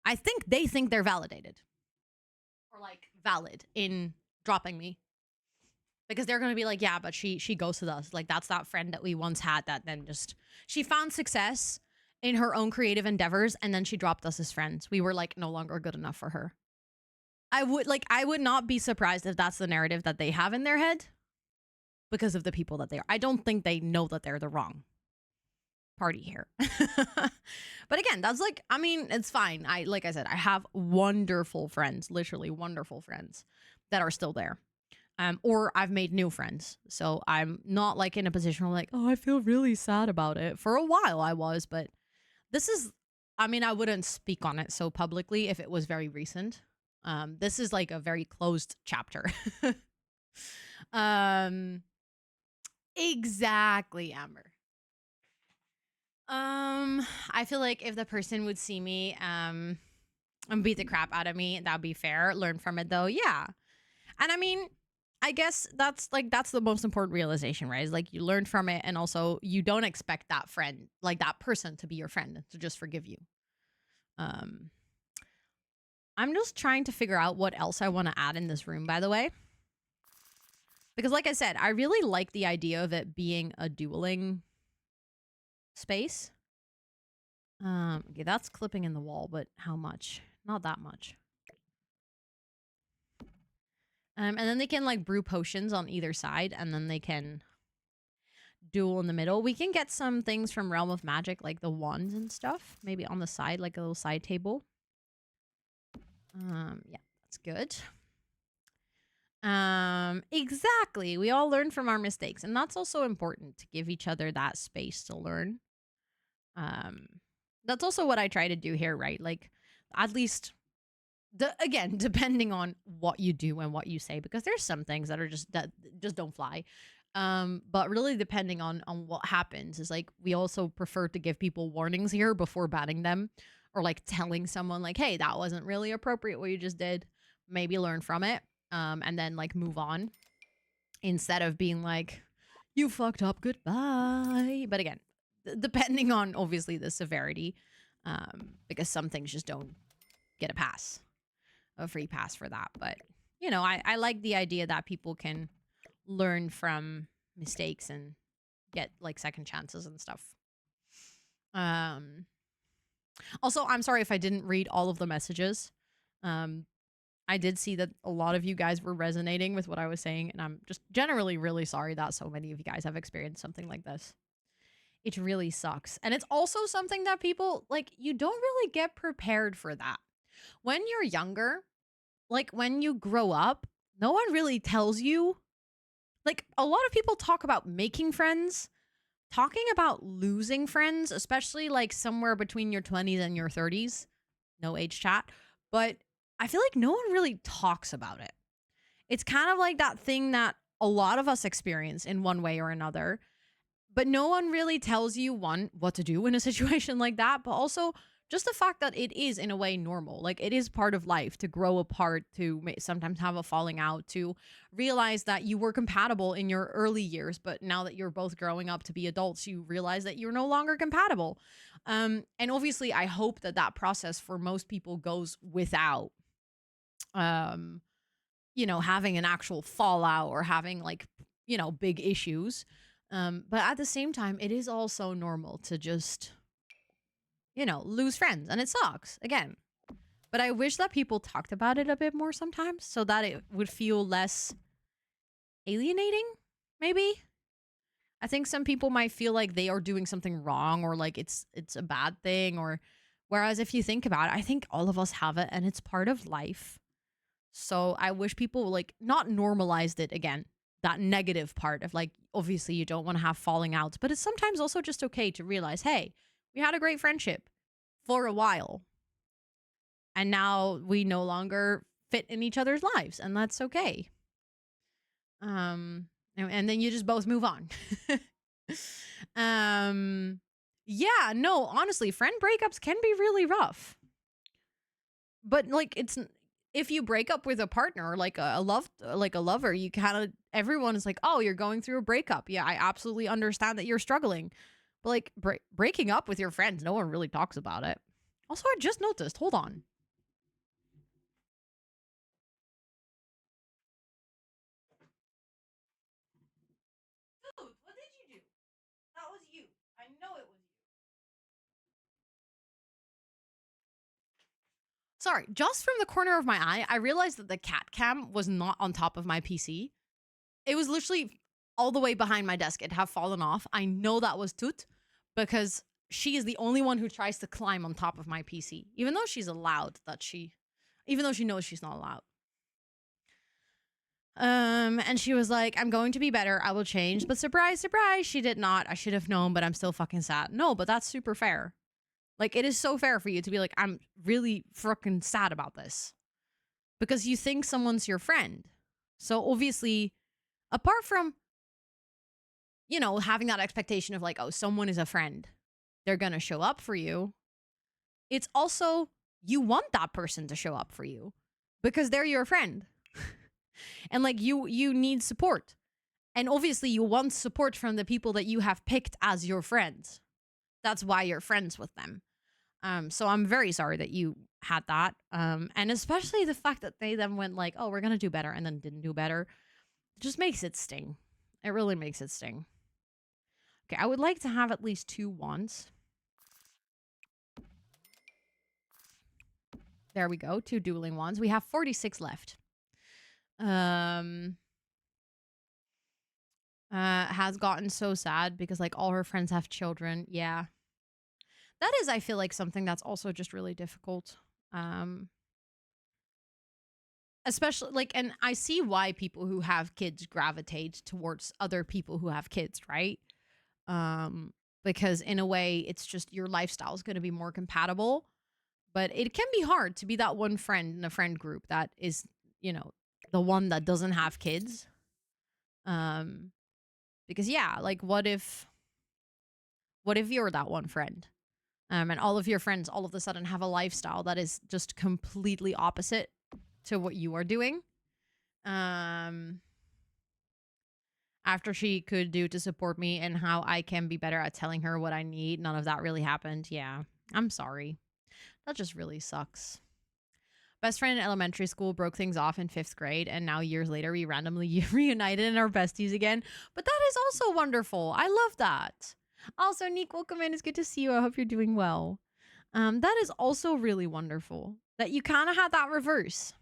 I think they think they're validated or like valid in dropping me because they're going to be like, yeah, but she ghosted us. Like that's that friend that we once had that then just she found success in her own creative endeavors and then she dropped us as friends. We were like no longer good enough for her. I would not be surprised if that's the narrative that they have in their head because of the people that they are. I don't think they know that they're the wrong party here. But again, that's like, I mean, it's fine. Like I said, I have wonderful friends, literally wonderful friends that are still there. Or I've made new friends. So I'm not like in a position where like, oh, I feel really sad about it. For a while I was, but this is, I mean, I wouldn't speak on it so publicly if it was very recent. This is like a very closed chapter. um, exactly, Amber. I feel like if the person would see me, and beat the crap out of me, that'd be fair. Learn from it though, yeah. And I mean, I guess that's the most important realization, right? Is like you learn from it, and also you don't expect that friend, like that person, to be your friend to just forgive you. Um, I'm just trying to figure out what else I want to add in this room, by the way. Because like I said, I really like the idea of it being a dueling space. Okay, that's clipping in the wall, but how much? Not that much. And then they can like brew potions on either side, and then they can duel in the middle. We can get some things from Realm of Magic, like the wands and stuff, maybe on the side, like a little side table. Yeah, that's good. Exactly. We all learn from our mistakes, and that's also important to give each other that space to learn. That's also what I try to do here, right? Like, at least, again, depending on what you do and what you say, because there's some things that are that just don't fly. But really depending on what happens is like we also prefer to give people warnings here before banning them, or like telling someone like, hey, that wasn't really appropriate what you just did. Maybe learn from it. And then like move on instead of being like, you fucked up, goodbye. But again, depending on obviously the severity, because some things just don't get a free pass for that. But you know, I like the idea that people can learn from mistakes and get like second chances and stuff. Also, I'm sorry if I didn't read all of the messages. I did see that a lot of you guys were resonating with what I was saying, and I'm just generally really sorry that so many of you guys have experienced something like this. It really sucks. And it's also something that people like, you don't really get prepared for that. When you're younger, like when you grow up, no one really tells you. Like a lot of people talk about making friends, talking about losing friends, especially like somewhere between your 20s and your 30s. No age chat. But I feel like no one really talks about it. It's kind of like that thing that a lot of us experience in one way or another, but no one really tells you one what to do in a situation like that, but also just the fact that it is in a way normal. Like it is part of life to grow apart, to sometimes have a falling out, to realize that you were compatible in your early years, but now that you're both growing up to be adults, you realize that you're no longer compatible. And obviously I hope that that process for most people goes without um having an actual fallout or having like, big issues. But at the same time, it is also normal to just, lose friends, and it sucks again. But I wish that people talked about it a bit more sometimes so that it would feel less alienating, maybe. I think some people might feel like they are doing something wrong or like it's a bad thing, or whereas if you think about it, I think all of us have it and it's part of life. So I wish people like not normalized it again. That negative part of like, obviously you don't want to have falling outs, but it's sometimes also just okay to realize, hey, we had a great friendship for a while and now we no longer fit in each other's lives, and that's okay. And then you just both move on. um, yeah, no, honestly, friend breakups can be really rough. But like if you break up with a partner, like a lover, you kind of, everyone is like, oh, you're going through a breakup. Yeah, I absolutely understand that you're struggling. But like breaking up with your friends, no one really talks about it. Also, I just noticed, hold on. Dude, what did you do? That was you. I know it was you. Sorry, just from the corner of my eye, I realized that the cat cam was not on top of my PC. It was literally all the way behind my desk. It had fallen off. I know that was Toot because she is the only one who tries to climb on top of my PC, even though she's allowed even though she knows she's not allowed. And she was like, I'm going to be better. I will change. But surprise, surprise, she did not. I should have known, but I'm still fucking sad. No, but that's super fair. Like, it is so fair for you to be like, I'm really fucking sad about this because you think someone's your friend. So obviously, apart from, having that expectation of like, oh, someone is a friend, they're going to show up for you. It's also, you want that person to show up for you because they're your friend. And like you need support. And obviously you want support from the people that you have picked as your friends. That's why you're friends with them. So I'm very sorry that you had that. And especially the fact that they then went like, oh, we're going to do better, and then didn't do better. It just makes it sting. It really makes it sting. Okay, I would like to have at least 2 wands. There we go. 2 dueling wands. We have 46 left. Has gotten so sad because like all her friends have children. Yeah. That is, I feel like, something that's also just really difficult. Especially like, and I see why people who have kids gravitate towards other people who have kids, right? Because in a way it's just your lifestyle is going to be more compatible, but it can be hard to be that one friend in a friend group that is, the one that doesn't have kids. Because yeah, like what if you're that one friend? And all of your friends all of a sudden have a lifestyle that is just completely opposite to what you are doing. After she could do to support me and how I can be better at telling her what I need, none of that really happened. Yeah, I'm sorry. That just really sucks. Best friend in elementary school broke things off in 5th grade, and now years later we randomly reunited and are besties again. But that is also wonderful. I love that. Also, Nick, welcome in. It's good to see you. I hope you're doing well. That is also really wonderful that you kind of had that reverse.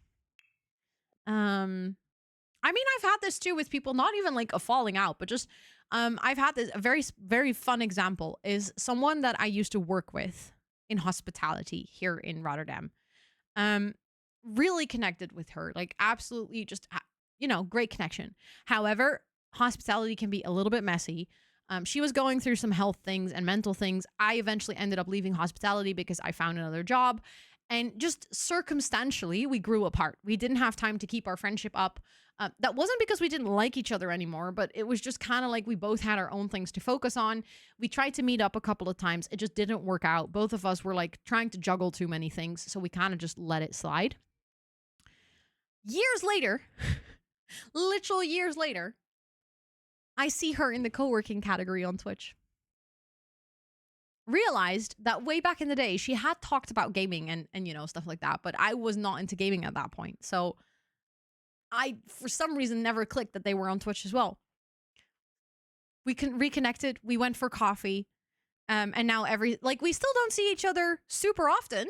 I mean, I've had this too with people, not even like a falling out, but just I've had this a very fun example is someone that I used to work with in hospitality here in Rotterdam. Um, really connected with her, like absolutely just great connection. However, hospitality can be a little bit messy. She was going through some health things and mental things. I eventually ended up leaving hospitality because I found another job. And just circumstantially, we grew apart. We didn't have time to keep our friendship up. That wasn't because we didn't like each other anymore, but it was just kind of like we both had our own things to focus on. We tried to meet up a couple of times. It just didn't work out. Both of us were like trying to juggle too many things. So we kind of just let it slide. Years later, literal years later, I see her in the co-working category on Twitch. Realized that way back in the day, she had talked about gaming and stuff like that, but I was not into gaming at that point. So I, for some reason, never clicked that they were on Twitch as well. We reconnected. We went for coffee. And now we still don't see each other super often,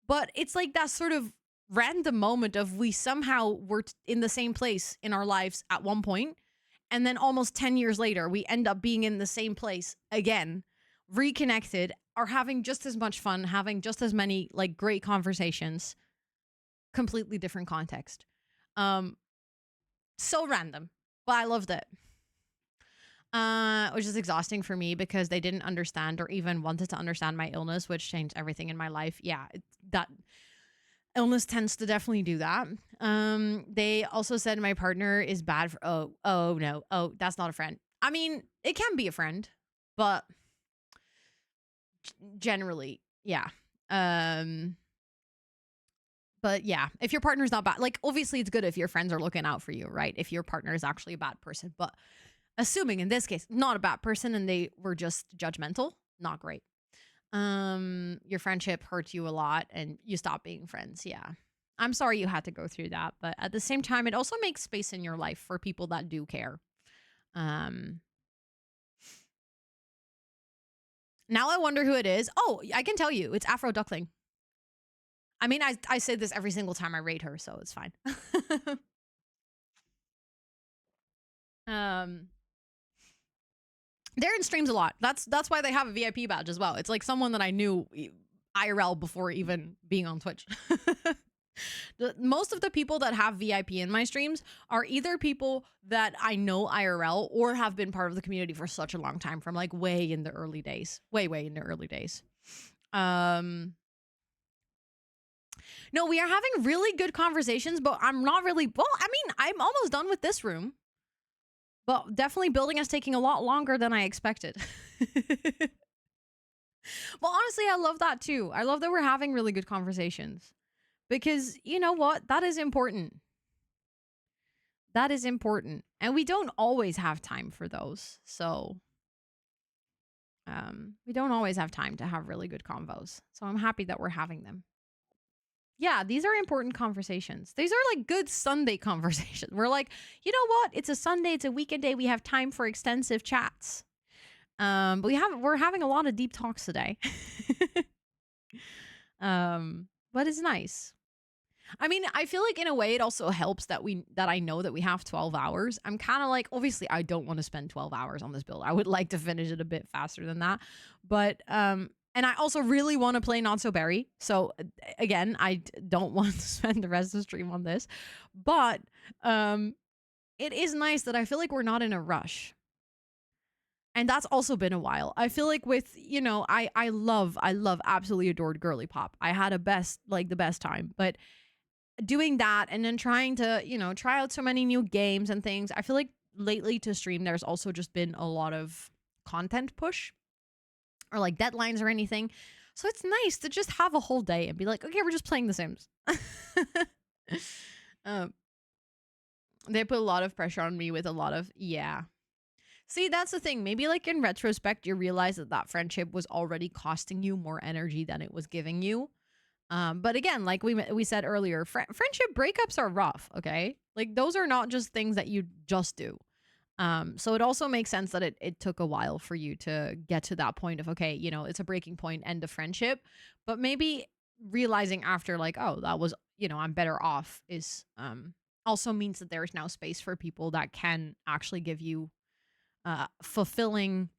but it's like that sort of random moment of we somehow were in the same place in our lives at one point, and then almost 10 years later, we end up being in the same place again, reconnected, are having just as much fun, having just as many like great conversations, completely different context. So random, but I loved it. Which is exhausting for me because they didn't understand or even wanted to understand my illness, which changed everything in my life. Yeah, that illness tends to definitely do that. They also said my partner is bad for. Oh no, oh that's not a friend. I mean, it can be a friend, but generally, yeah. But yeah, if your partner's not bad, like obviously it's good if your friends are looking out for you, right? If your partner is actually a bad person, but assuming in this case not a bad person and they were just judgmental, not great. Your friendship hurt you a lot and you stop being friends. Yeah, I'm sorry you had to go through that, but at the same time it also makes space in your life for people that do care. um Now I wonder who it is. Oh, I can tell you, it's Afro Duckling. I mean, I say this every single time I rate her, so it's fine. um They're in streams a lot. That's why they have a VIP badge as well. It's like someone that I knew IRL before even being on Twitch. Most of the people that have VIP in my streams are either people that I know IRL or have been part of the community for such a long time, from like way in the early days. Way in the early days. No, we are having really good conversations, but I'm not really, well, I mean, I'm almost done with this room. But definitely building is taking a lot longer than I expected. Well, honestly, I love that too. I love that we're having really good conversations because you know what? That is important. That is important. And we don't always have time for those. So, we don't always have time to have really good convos. So I'm happy that we're having them. Yeah, these are important conversations. These are like good Sunday conversations. We're like, you know what? It's a Sunday, it's a weekend day. We have time for extensive chats. But we're having a lot of deep talks today. But it's nice. I mean, I feel like in a way it also helps that I know that we have 12 hours. I'm kind of like, obviously I don't want to spend 12 hours on this build. I would like to finish it a bit faster than that. But and I also really want to play Not So Berry. So again, I don't want to spend the rest of the stream on this. But it is nice that I feel like we're not in a rush. And that's also been a while. I feel like with, I love absolutely adored Girly Pop. I had the best time. But doing that and then trying to, try out so many new games and things, I feel like lately to stream, there's also just been a lot of content push or like deadlines or anything. So it's nice to just have a whole day and be like, okay, we're just playing The Sims. They put a lot of pressure on me with a lot of, yeah. See, that's the thing. Maybe like in retrospect, you realize that friendship was already costing you more energy than it was giving you. But again, like we said earlier, friendship breakups are rough. Okay, like those are not just things that you just do. So it also makes sense that it took a while for you to get to that point of, okay, it's a breaking point, end of friendship. But maybe realizing after like, oh, that was, I'm better off is also means that there is now space for people that can actually give you fulfilling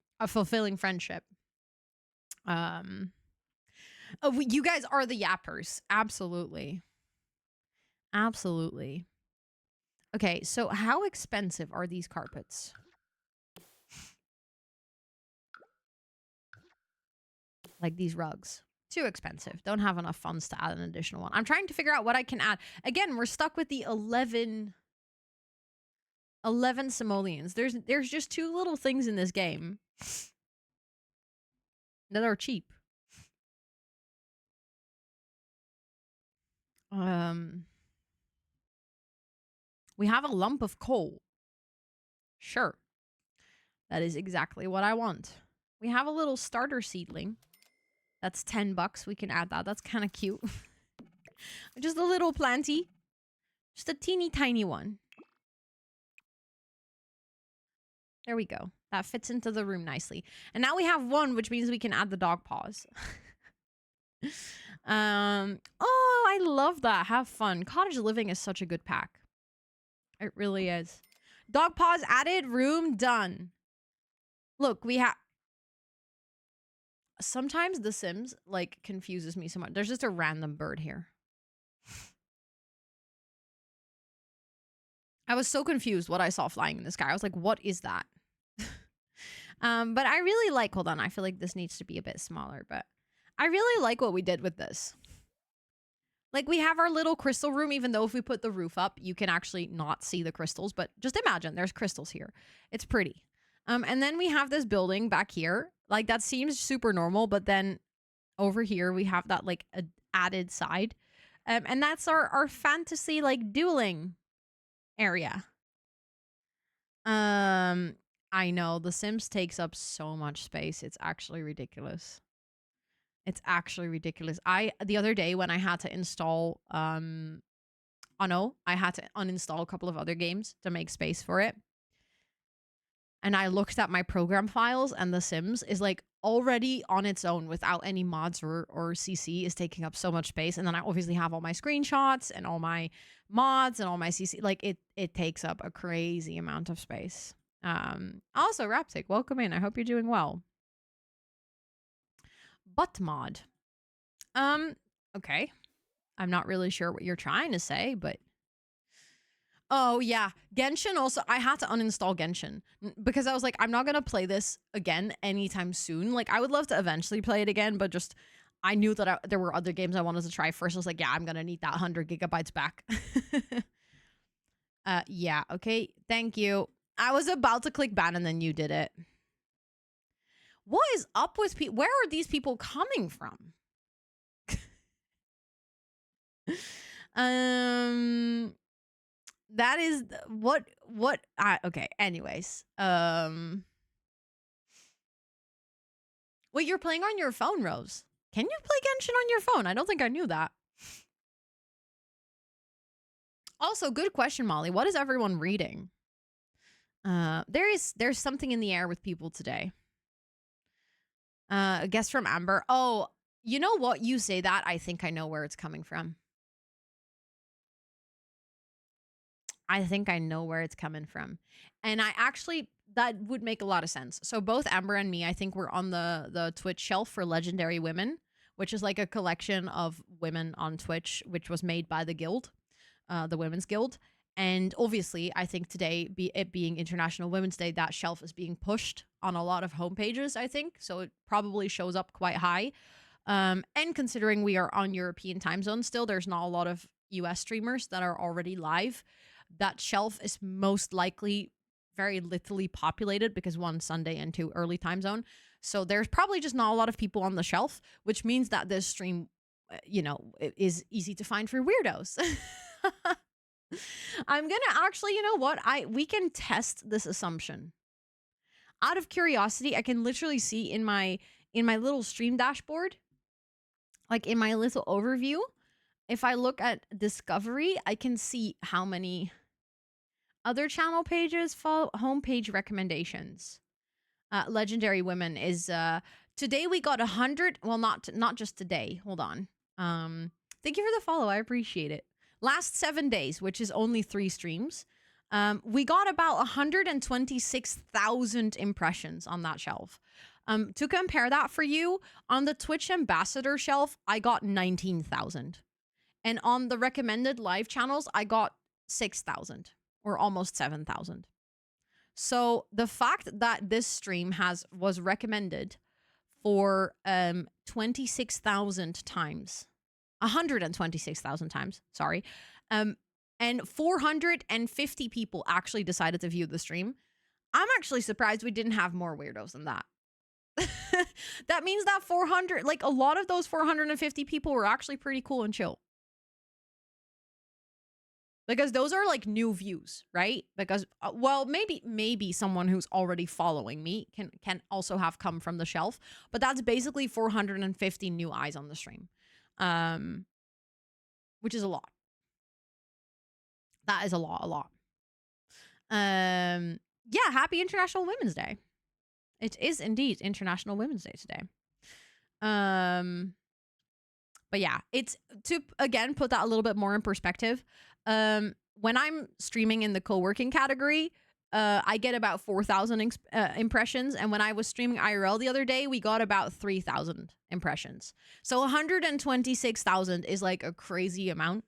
friendship. Oh, you guys are the yappers. Absolutely. Absolutely. Okay, so how expensive are these carpets? Like these rugs. Too expensive. Don't have enough funds to add an additional one. I'm trying to figure out what I can add. Again, we're stuck with the 11 simoleons. There's just two little things in this game that are cheap. We have a lump of coal. Sure. That is exactly what I want. We have a little starter seedling. That's $10. We can add that. That's kind of cute. Just a little planty. Just a teeny tiny one. There we go. That fits into the room nicely. And now we have one, which means we can add the dog paws. Oh, I love that. Have fun. Cottage living is such a good pack. It really is. Dog paws added, room done. Look, we have... Sometimes The Sims, like, confuses me so much. There's just a random bird here. I was so confused what I saw flying in the sky. I was like, what is that? But I really like... Hold on, I feel like this needs to be a bit smaller, but... I really like what we did with this. Like, we have our little crystal room, even though if we put the roof up, you can actually not see the crystals. But just imagine, there's crystals here. It's pretty. And then we have this building back here. Like, that seems super normal, but then over here, we have that, like, added side. And that's our fantasy, like, dueling area. I know, The Sims takes up so much space. It's actually ridiculous. It's actually ridiculous. The other day when I had to install, oh no, I had to uninstall a couple of other games to make space for it. And I looked at my program files and The Sims is like already on its own without any mods or CC is taking up so much space. And then I obviously have all my screenshots and all my mods and all my CC. Like it takes up a crazy amount of space. Also, Raptic, welcome in. I hope you're doing well. Butt mod. Okay. I'm not really sure what you're trying to say, but... Oh, yeah. Genshin also... I had to uninstall Genshin because I was like, I'm not going to play this again anytime soon. Like, I would love to eventually play it again, but just... I knew that there were other games I wanted to try first. I was like, yeah, I'm going to need that 100 gigabytes back. Yeah, okay. Thank you. I was about to click ban and then you did it. What is up with people? Where are these people coming from? That is what okay, anyways. Wait, you're playing on your phone, Rose. Can you play Genshin on your phone? I don't think I knew that. Also, good question, Molly. What is everyone reading? There's something in the air with people today. A guess from Amber. Oh, you know what? You say that, I think I know where it's coming from. I think I know where it's coming from. And I actually, that would make a lot of sense. So both Amber and me, I think we're on the Twitch shelf for Legendary Women, which is like a collection of women on Twitch, which was made by the guild, the Women's Guild. And obviously, I think today, it being International Women's Day, that shelf is being pushed on a lot of homepages, I think. So it probably shows up quite high. And considering we are on European time zone still, there's not a lot of US streamers that are already live. That shelf is most likely very littly populated because one, Sunday, and two, early time zone. So there's probably just not a lot of people on the shelf, which means that this stream, you know, is easy to find for weirdos. I'm gonna actually, you know what? We can test this assumption. Out of curiosity, I can literally see in my little stream dashboard, like in my little overview, if I look at Discovery, I can see how many other channel pages follow homepage recommendations. Legendary Women is today we got 100. Well, not just today. Hold on. Thank you for the follow. I appreciate it. Last 7 days, which is only 3 streams. We got about 126,000 impressions on that shelf. To compare that for you, on the Twitch ambassador shelf, I got 19,000. And on the recommended live channels, I got 6,000 or almost 7,000. So the fact that this stream was recommended for 26,000 times, 126,000 times, sorry, and 450 people actually decided to view the stream. I'm actually surprised we didn't have more weirdos than that. That means that 400, like a lot of those 450 people were actually pretty cool and chill. Because those are like new views, right? Because, well, maybe someone who's already following me can also have come from the shelf. But that's basically 450 new eyes on the stream, which is a lot. That is a lot. Yeah, happy International Women's Day. It is indeed International Women's Day today. But yeah, it's to, again, put that a little bit more in perspective. When I'm streaming in the co-working category, I get about 4,000 impressions. And when I was streaming IRL the other day, we got about 3,000 impressions. So 126,000 is like a crazy amount.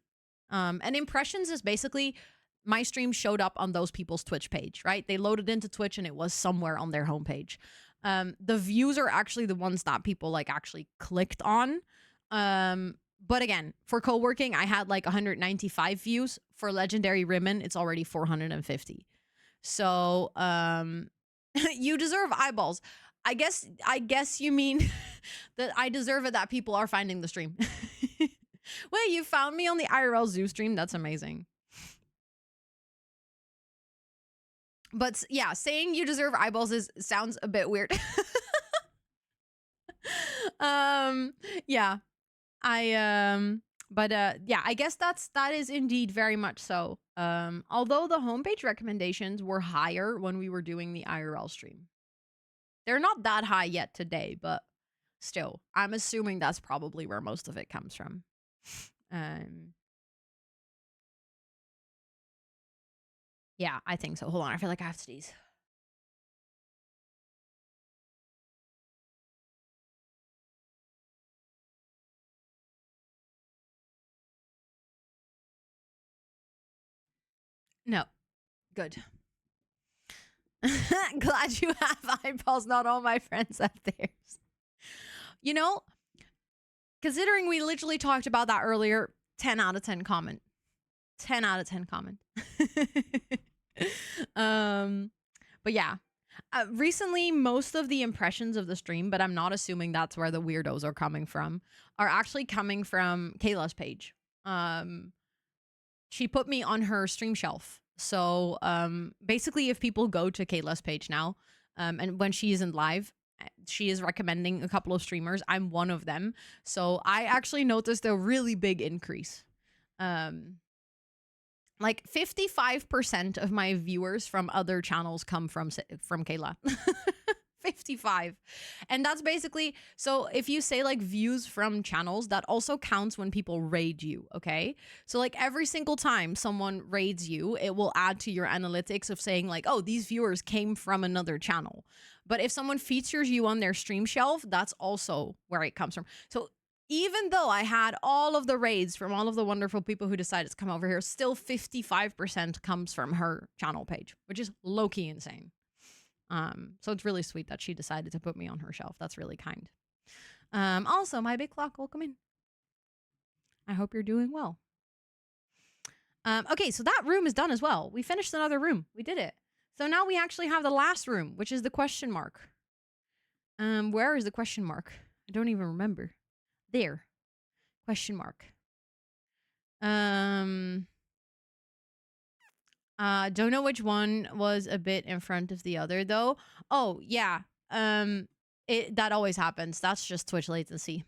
And impressions is basically my stream showed up on those people's Twitch page, right? They loaded into Twitch and it was somewhere on their homepage. The views are actually the ones that people like actually clicked on. But again, for co-working, I had like 195 views. For Legendary Ribbon, it's already 450. So, you deserve eyeballs. I guess you mean that I deserve it that people are finding the stream. Wait, you found me on the IRL Zoo stream? That's amazing. But yeah, saying you deserve eyeballs sounds a bit weird. Yeah. Yeah, I guess that is indeed very much so. Although the homepage recommendations were higher when we were doing the IRL stream. They're not that high yet today, but still, I'm assuming that's probably where most of it comes from. Yeah, I think so. Hold on, I feel like I have to sneeze. No. Good. Glad you have eyeballs. Not all my friends have theirs. You know, considering we literally talked about that earlier, 10 out of 10 comment. 10 out of 10 comment. But yeah. Recently, most of the impressions of the stream, but I'm not assuming that's where the weirdos are coming from, are actually coming from Kayla's page. She put me on her stream shelf. So basically, if people go to Kayla's page now, and when she isn't live, she is recommending a couple of streamers. I'm one of them. So I actually noticed a really big increase. Like 55% of my viewers from other channels come from Kayla. 55. And that's basically, so if you say like views from channels, that also counts when people raid you, okay? So like every single time someone raids you, it will add to your analytics of saying like, oh, these viewers came from another channel. But if someone features you on their stream shelf, that's also where it comes from. So even though I had all of the raids from all of the wonderful people who decided to come over here, still 55% comes from her channel page, which is low-key insane. So it's really sweet that she decided to put me on her shelf. That's really kind. Also, my big clock, welcome in. I hope you're doing well. Okay, so that room is done as well. We finished another room. We did it. So now we actually have the last room, which is the question mark. Where is the question mark? I don't even remember. There. Question mark. Don't know which one was a bit in front of the other though. Oh, yeah. That always happens. That's just Twitch latency.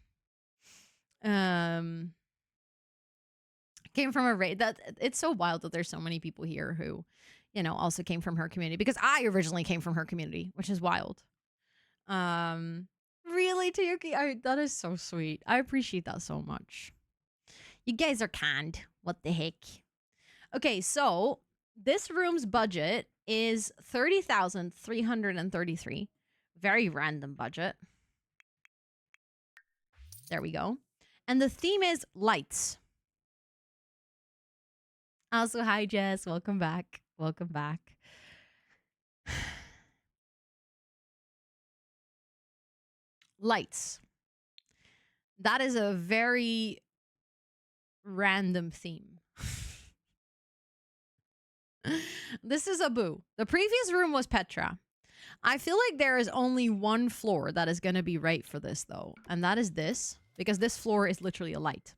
Came from a raid. That it's so wild that there's so many people here who, you know, also came from her community, because I originally came from her community, which is wild. Really, Tayuki? That is so sweet. I appreciate that so much. You guys are kind. What the heck? Okay, so This room's budget is 30,333. Very random budget. There we go. And the theme is lights. Also, hi, Jess. Welcome back. Welcome back. Lights. That is a very random theme. This is Abu. The previous room was Petra. I feel like there is only one floor that is going to be right for this, though. And that is this. Because this floor is literally a light.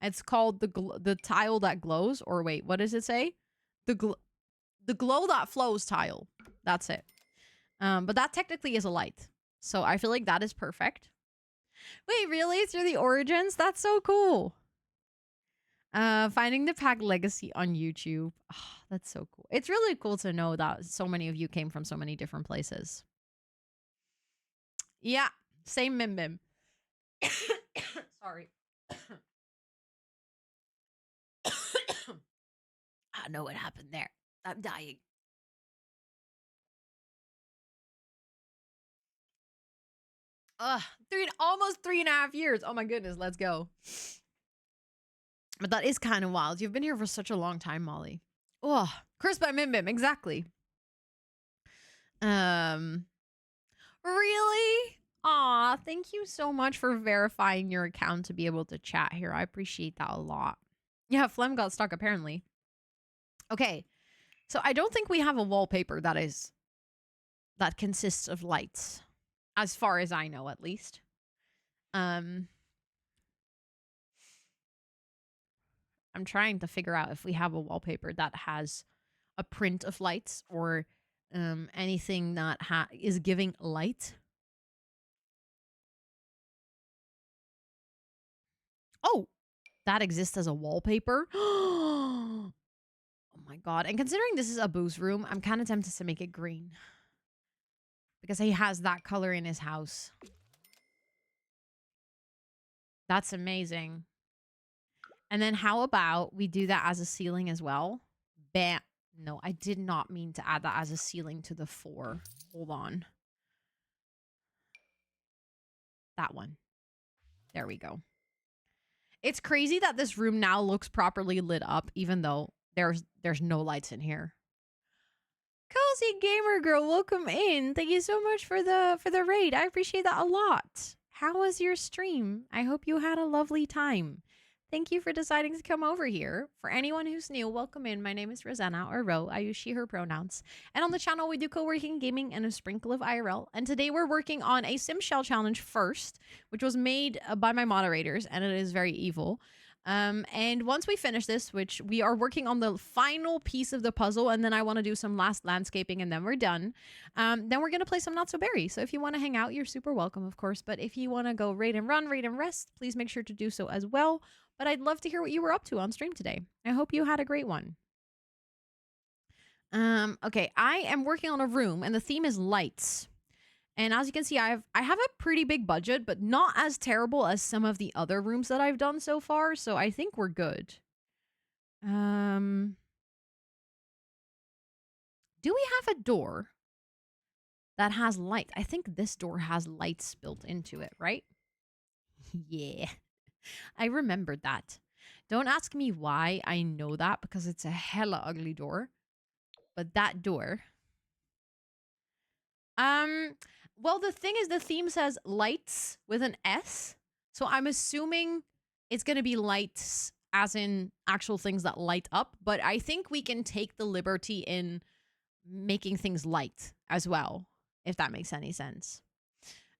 It's called the tile that glows. Or wait, what does it say? The glow that flows tile. That's it. But that technically is a light. So I feel like that is perfect. Wait, really? Through the origins? That's so cool. Finding the pack legacy on YouTube. Oh, that's so cool. It's really cool to know that so many of you came from so many different places. Yeah, same Mim Mim. Sorry. I know what happened there. I'm dying. Almost 3.5 years. Oh my goodness, let's go. But that is kind of wild. You've been here for such a long time, Molly. Oh, Chris by Mim Mim, exactly. Really? Aw, thank you so much for verifying your account to be able to chat here. I appreciate that a lot. Yeah, Flem got stuck apparently. Okay, so I don't think we have a wallpaper that consists of lights, as far as I know, at least. I'm trying to figure out if we have a wallpaper that has a print of lights or anything that is giving light. Oh, that exists as a wallpaper. Oh my god. And considering this is Abu's room, I'm kind of tempted to make it green. Because he has that color in his house. That's amazing. And then how about we do that as a ceiling as well? Bam. No, I did not mean to add that as a ceiling to the 4. Hold on. That one. There we go. It's crazy that this room now looks properly lit up, even though there's no lights in here. Cozy Gamer Girl, welcome in. Thank you so much for the raid. I appreciate that a lot. How was your stream? I hope you had a lovely time. Thank you for deciding to come over here. For anyone who's new, welcome in. My name is Rosanna, or Ro. I use she, her pronouns. And on the channel, we do co-working, gaming, and a sprinkle of IRL. And today we're working on a Sim Shell challenge first, which was made by my moderators, and it is very evil. And once we finish this, which we are working on the final piece of the puzzle, and then I want to do some last landscaping, and then we're done. Then we're going to play some Not So Berry. So if you want to hang out, you're super welcome, of course. But if you want to go raid and run, raid and rest, please make sure to do so as well. But I'd love to hear what you were up to on stream today. I hope you had a great one. Okay, I am working on a room, and the theme is lights. And as you can see, I have a pretty big budget, but not as terrible as some of the other rooms that I've done so far. So I think we're good. Do we have a door that has light? I think this door has lights built into it, right? Yeah, I remembered that. Don't ask me why I know that, because it's a hella ugly door. But that door... Well, the thing is, the theme says lights with an S. So I'm assuming it's going to be lights as in actual things that light up. But I think we can take the liberty in making things light as well, if that makes any sense.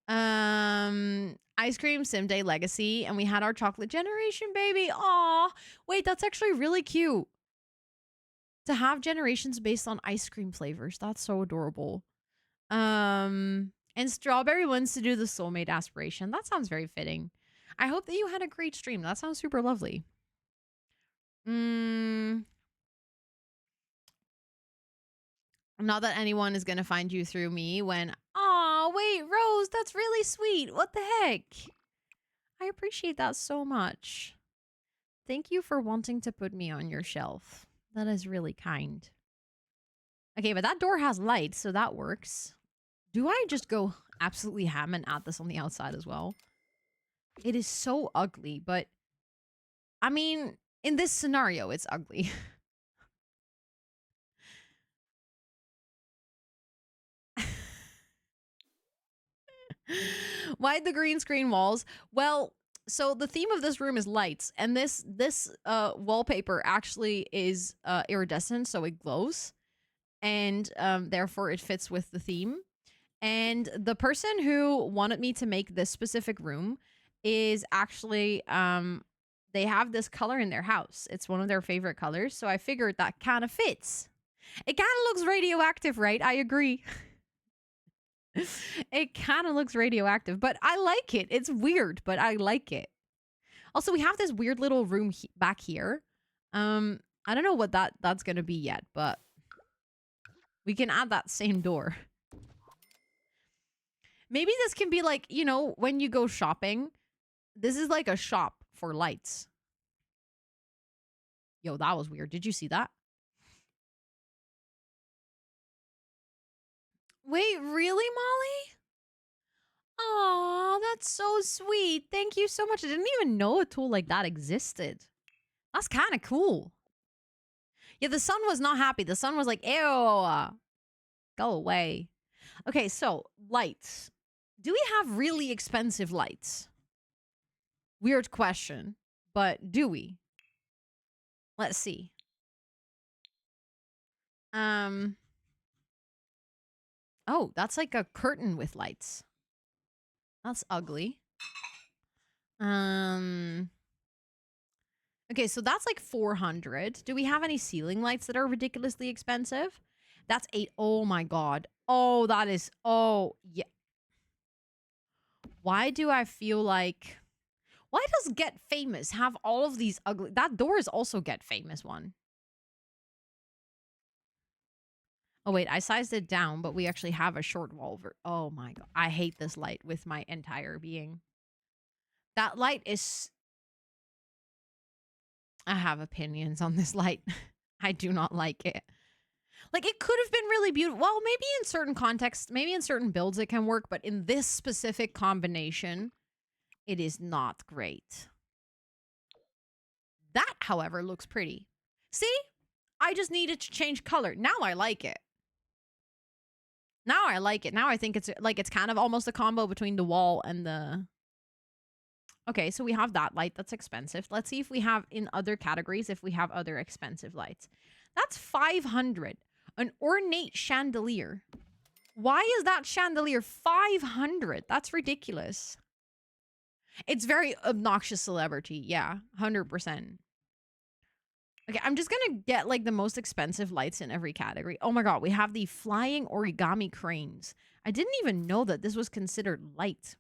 Ice Cream Sim Day Legacy. And we had our chocolate generation baby. Aw, wait, that's actually really cute. To have generations based on ice cream flavors. That's so adorable. And Strawberry wants to do the soulmate aspiration. That sounds very fitting. I hope that you had a great stream. That sounds super lovely. Not that anyone is going to find you through me when... Aw, wait, Rose, that's really sweet. What the heck? I appreciate that so much. Thank you for wanting to put me on your shelf. That is really kind. Okay, but that door has lights, so that works. Do I just go absolutely ham and add this on the outside as well? It is so ugly, but I mean, in this scenario, it's ugly. Why the green screen walls? Well, so the theme of this room is lights, and this wallpaper actually is iridescent, so it glows, and therefore it fits with the theme. And the person who wanted me to make this specific room is actually they have this color in their house. It's one of their favorite colors, so I figured that kind of fits. It kind of looks radioactive, right? I agree. It kind of looks radioactive, but I like it. It's weird, but I like it. Also, we have this weird little room back here. I don't know what that's going to be yet, but we can add that same door. Maybe this can be like, you know, when you go shopping, this is like a shop for lights. Yo, that was weird. Did you see that? Wait, really, Molly? Aw, that's so sweet. Thank you so much. I didn't even know a tool like that existed. That's kind of cool. Yeah, the sun was not happy. The sun was like, ew, go away. Okay, so lights. Do we have really expensive lights? Weird question, but do we? Let's see. Oh, that's like a curtain with lights. That's ugly. Okay, so that's like 400. Do we have any ceiling lights that are ridiculously expensive? That's 8. Oh my god. Oh, that is. Oh, yeah. Why do I feel like. Why does Get Famous have all of these ugly. That door is also Get Famous one. Oh, wait. I sized it down, but we actually have a short wall. Oh my god. I hate this light with my entire being. That light is. I have opinions on this light. I do not like it. Like, it could have been really beautiful. Well, maybe in certain contexts, maybe in certain builds it can work, but in this specific combination, it is not great. That, however, looks pretty. See? I just needed to change color. Now I like it. Now I like it. Now I think it's like it's kind of almost a combo between the wall and the... Okay, so we have that light. That's expensive. Let's see if we have in other categories, if we have other expensive lights. That's 500. An ornate chandelier. Why is that chandelier 500? That's ridiculous. It's very obnoxious celebrity. Yeah, 100%. Okay, I'm just gonna get like the most expensive lights in every category. Oh my god, we have the flying origami cranes. I didn't even know that this was considered light.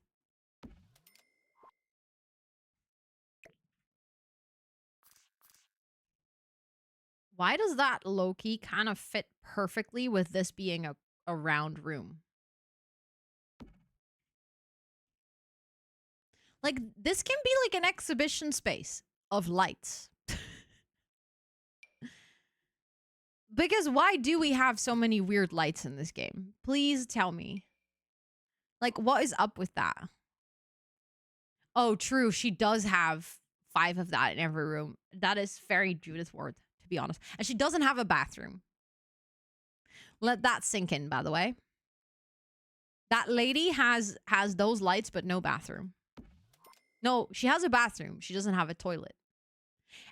Why does that low-key kind of fit perfectly with this being a round room? Like, this can be like an exhibition space of lights. Because why do we have so many weird lights in this game? Please tell me. Like, what is up with that? Oh, true. She does have 5 of that in every room. That is very Judith Ward, to be honest. And she doesn't have a bathroom. Let that sink in, by the way. That lady has those lights, but no bathroom. No, she has a bathroom. She doesn't have a toilet.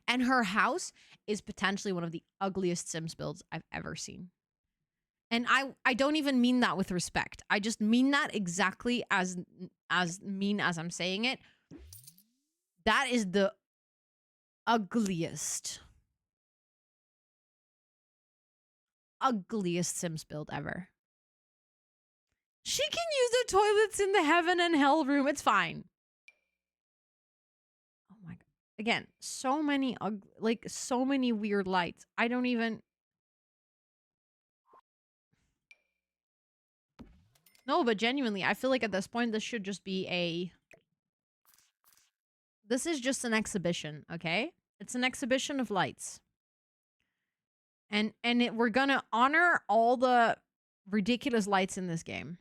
And her house is potentially one of the ugliest Sims builds I've ever seen. And I don't even mean that with respect. I just mean that exactly as mean as I'm saying it. That is the ugliest Sims build ever. She can use the toilets in the heaven and hell room. It's fine. Oh my god. Again, so many like so many weird lights. I don't even... No, but genuinely, I feel like at this point this should just be a... This is just an exhibition, okay? It's an exhibition of lights. And we're gonna honor all the ridiculous lights in this game.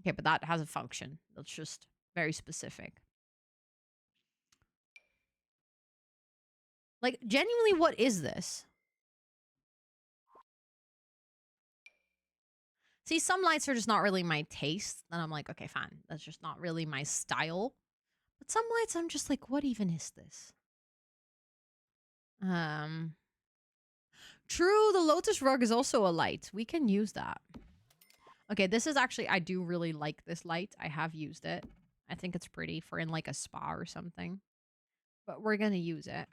Okay, but that has a function. That's just very specific. Like, genuinely, what is this? See, some lights are just not really my taste. Then I'm like, okay, fine. That's just not really my style. But some lights, I'm just like, what even is this? True, the lotus rug is also a light. We can use that. Okay, this is actually, I do really like this light. I have used it. I think it's pretty for in like a spa or something. But we're gonna use it.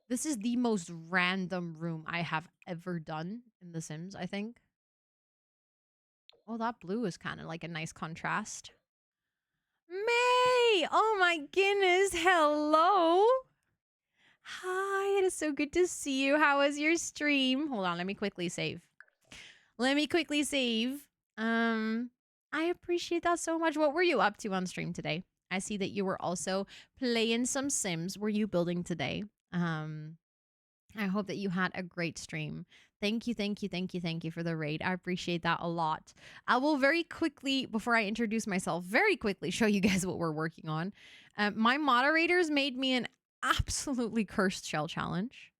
This is the most random room I have ever done in The Sims, I think. Oh, that blue is kind of like a nice contrast. May! Oh my goodness, hello! Hi, it is so good to see you. How was your stream? Hold on, let me quickly save. I appreciate that so much. What were you up to on stream today? I see that you were also playing some Sims. Were you building today? I hope that you had a great stream. Thank you for the raid. I appreciate that a lot. I will very quickly, before I introduce myself, very quickly show you guys what we're working on. My moderators made me an absolutely cursed shell challenge.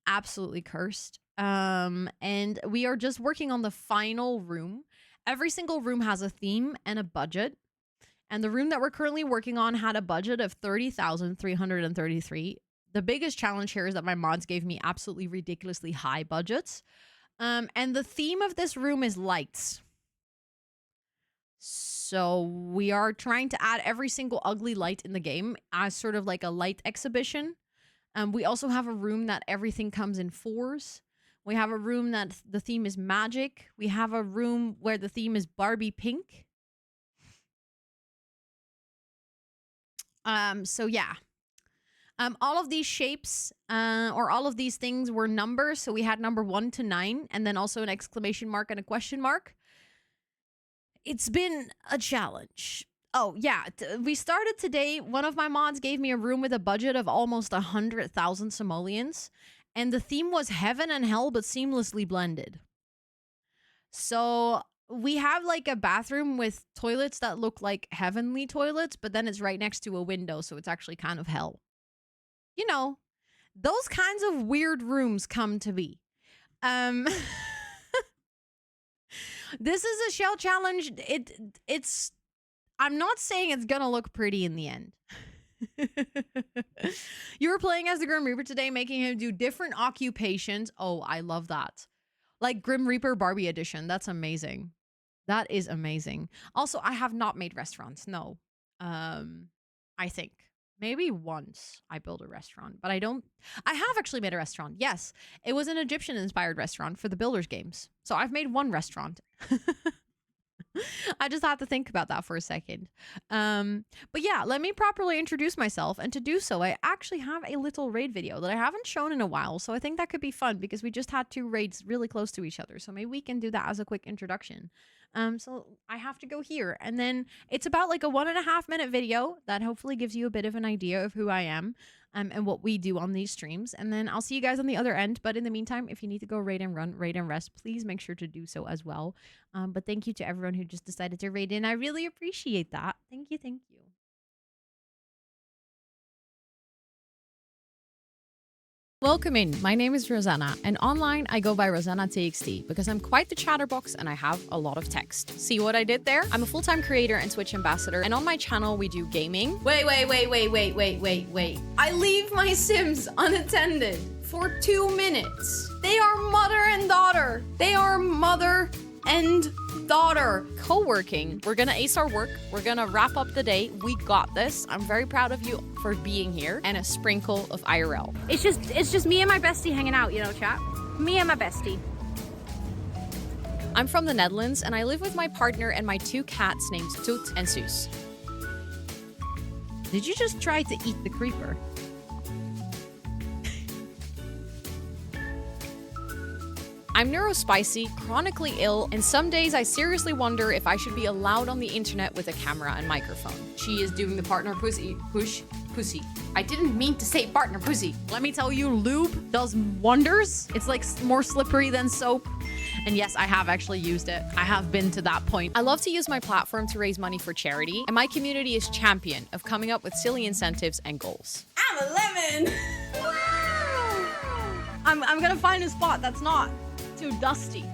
Absolutely cursed. And we are just working on the final room. Every single room has a theme and a budget. And the room that we're currently working on had a budget of 30,333. The biggest challenge here is that my mods gave me absolutely ridiculously high budgets. And the theme of this room is lights. So we are trying to add every single ugly light in the game as sort of like a light exhibition. We also have a room that everything comes in fours. We have a room that the theme is magic. We have a room where the theme is Barbie pink. So yeah. All of these shapes, or all of these things were numbers. So we had number 1 to 9, and then also an exclamation mark and a question mark. It's been a challenge. Oh, yeah. We started today. One of my mods gave me a room with a budget of almost 100,000 simoleons. And the theme was heaven and hell, but seamlessly blended. So we have like a bathroom with toilets that look like heavenly toilets, but then it's right next to a window. So it's actually kind of hell. You know, those kinds of weird rooms come to be. This is a shell challenge. It's I'm not saying it's gonna look pretty in the end. You were playing as the Grim Reaper today, making him do different occupations. Oh, I love that. Like Grim Reaper Barbie edition. That's amazing. That is amazing. Also, I have not made restaurants. No. I think. Maybe once I built a restaurant, but I have actually made a restaurant. Yes, it was an Egyptian-inspired restaurant for the Builders games. So I've made one restaurant. I just have to think about that for a second. But yeah, let me properly introduce myself. And to do so, I actually have a little raid video that I haven't shown in a while. So I think that could be fun because we just had 2 raids really close to each other. So maybe we can do that as a quick introduction. So I have to go here. And then it's about like a 1.5 minute video that hopefully gives you a bit of an idea of who I am. And what we do on these streams. And then I'll see you guys on the other end. But in the meantime, if you need to go raid and run, raid and rest, please make sure to do so as well. But thank you to everyone who just decided to raid in. I really appreciate that. Thank you. Thank you. Welcome in. My name is Rosanna, and online I go by Rosannatxt because I'm quite the chatterbox and I have a lot of text. See what I did there? I'm a full-time creator and Twitch ambassador, and on my channel we do gaming. Wait. I leave my Sims unattended for 2 minutes. They are mother and daughter. They are mother and daughter. Co-working. We're gonna ace our work. We're gonna wrap up the day. We got this. I'm very proud of you for being here. And a sprinkle of IRL. It's just me and my bestie hanging out, you know, chat. Me and my bestie. I'm from the Netherlands and I live with my partner and my 2 cats named Toot and Soos. Did you just try to eat the creeper? I'm neurospicy, chronically ill, and some days I seriously wonder if I should be allowed on the internet with a camera and microphone. She is doing the partner pussy. I didn't mean to say partner pussy. Let me tell you, lube does wonders. It's like more slippery than soap. And yes, I have actually used it. I have been to that point. I love to use my platform to raise money for charity, and my community is champion of coming up with silly incentives and goals. I'm a lemon. Wow! I'm gonna find a spot that's not too dusty.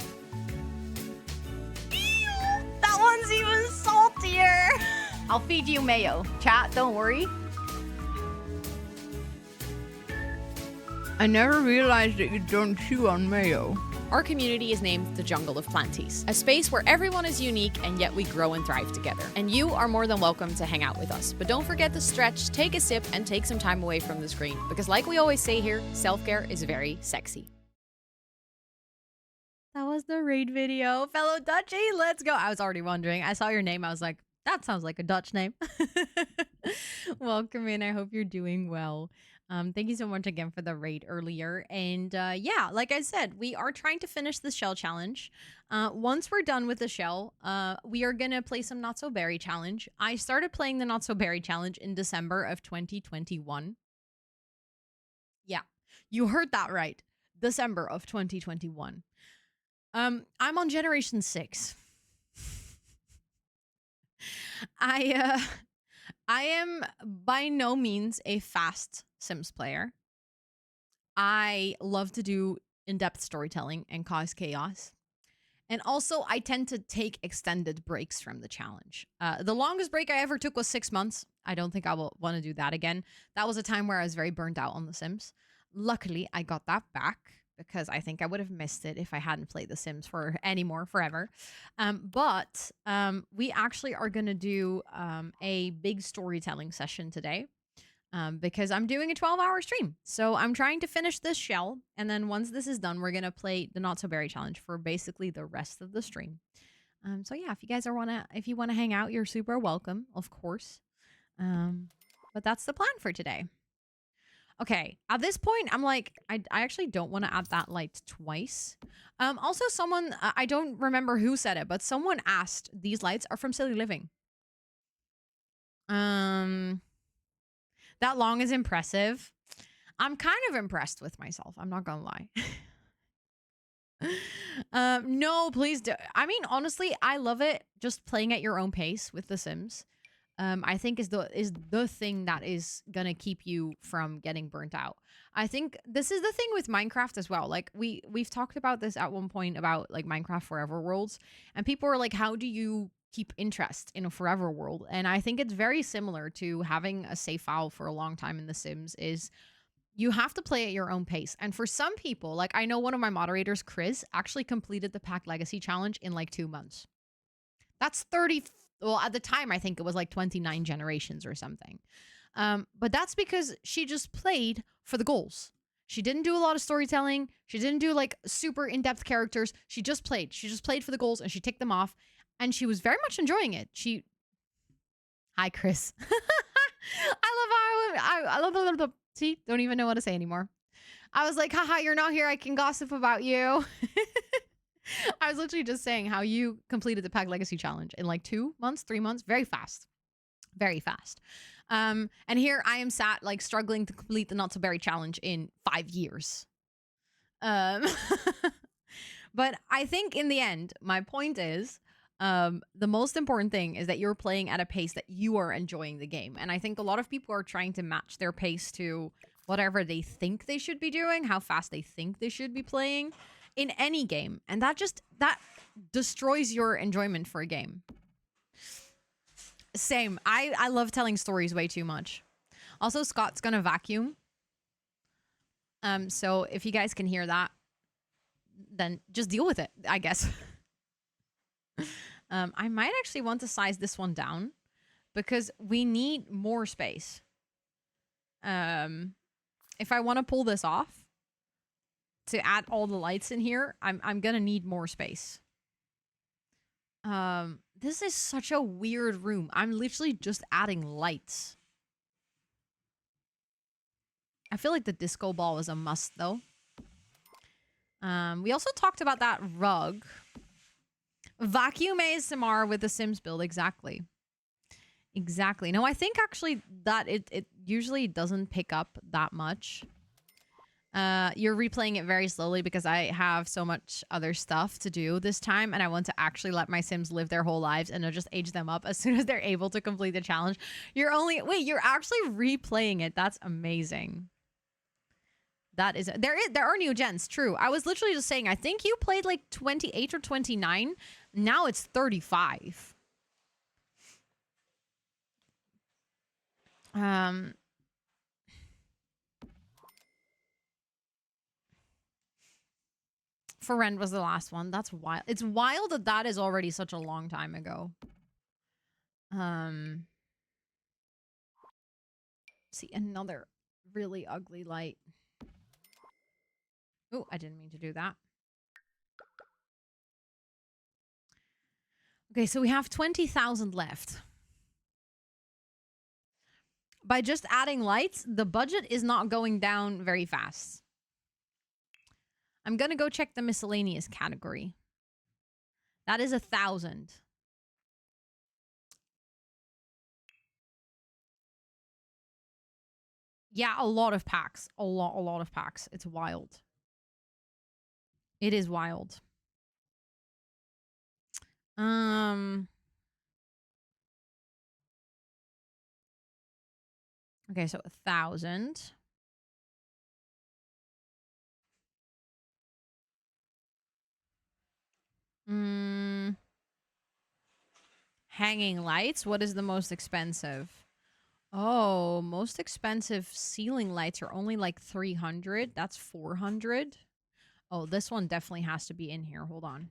Ew, that one's even saltier. I'll feed you mayo. Chat, don't worry. I never realized that you don't chew on mayo. Our community is named the Jungle of Planties, a space where everyone is unique and yet we grow and thrive together. And you are more than welcome to hang out with us. But don't forget to stretch, take a sip, and take some time away from the screen. Because like we always say here, self-care is very sexy. That was the raid video. Fellow Dutchie, let's go. I was already wondering. I saw your name. I was like, that sounds like a Dutch name. Welcome in. I hope you're doing well. Thank you so much again for the raid earlier. And yeah, like I said, we are trying to finish the shell challenge. Once we're done with the shell, we are going to play some Not So Berry challenge. I started playing the Not So Berry challenge in December of 2021. Yeah, you heard that right. December of 2021. I'm on generation 6. I am by no means a fast Sims player. I love to do in-depth storytelling and cause chaos. And also, I tend to take extended breaks from the challenge. The longest break I ever took was 6 months. I don't think I will want to do that again. That was a time where I was very burnt out on The Sims. Luckily, I got that back because I think I would have missed it if I hadn't played The Sims for anymore forever. But we actually are going to do a big storytelling session today. Because I'm doing a 12-hour stream. So I'm trying to finish this shell. And then once this is done, we're going to play the Not So Berry challenge for basically the rest of the stream. So yeah, if you guys if you want to hang out, you're super welcome, of course. But that's the plan for today. Okay, at this point, I'm like, I actually don't want to add that light twice. Also, someone, I don't remember who said it, but someone asked, these lights are from Silly Living. That long is impressive. I'm kind of impressed with myself. I'm not gonna lie. No, please do. I mean, honestly, I love it. Just playing at your own pace with The Sims. I think is the thing that is gonna keep you from getting burnt out. I think this is the thing with Minecraft as well. Like we've talked about this at one point about like Minecraft Forever Worlds, and people are like, how do you keep interest in a forever world? And I think it's very similar to having a save file for a long time in The Sims is you have to play at your own pace. And for some people, like I know one of my moderators, Chris, actually completed the Pack Legacy Challenge in like 2 months. That's 30, well, at the time, I think it was like 29 generations or something. But that's because she just played for the goals. She didn't do a lot of storytelling. She didn't do like super in-depth characters. She just played. She just played for the goals and she ticked them off. And she was very much enjoying it. Hi, Chris. I love, see, don't even know what to say anymore. I was like, haha, you're not here. I can gossip about you. I was literally just saying how you completed the Pack Legacy Challenge in like 2 months, 3 months, very fast. Very fast. And here I am sat like struggling to complete the Not So Berry Challenge in 5 years. But I think in the end, my point is, the most important thing is that you're playing at a pace that you are enjoying the game. And I think a lot of people are trying to match their pace to whatever they think they should be doing, how fast they think they should be playing in any game. And that destroys your enjoyment for a game. Same. I love telling stories way too much. Also, Scott's gonna vacuum. So if you guys can hear that, then just deal with it, I guess. I might actually want to size this one down because we need more space. If I want to pull this off to add all the lights in here, I'm gonna need more space. This is such a weird room. I'm literally just adding lights. I feel like the disco ball is a must though. We also talked about that rug. Vacuum ASMR with the Sims build, exactly. Exactly. No, I think actually that it usually doesn't pick up that much. You're replaying it very slowly because I have so much other stuff to do this time, and I want to actually let my Sims live their whole lives and just age them up as soon as they're able to complete the challenge. You're actually replaying it. That's amazing. That is there are new gens, true. I was literally just saying I think you played like 28 or 29. Now it's 35. For Rent was the last one. That's wild. It's wild that that is already such a long time ago. See, another really ugly light. Oh, I didn't mean to do that. Okay, so we have 20,000 left. By just adding lights, the budget is not going down very fast. I'm gonna go check the miscellaneous category. That is 1,000. Yeah, a lot of packs. A lot of packs. It's wild. It is wild. Okay, so 1,000. Hanging lights. What is the most expensive? Oh, most expensive ceiling lights are only like 300. That's 400. Oh, this one definitely has to be in here. Hold on.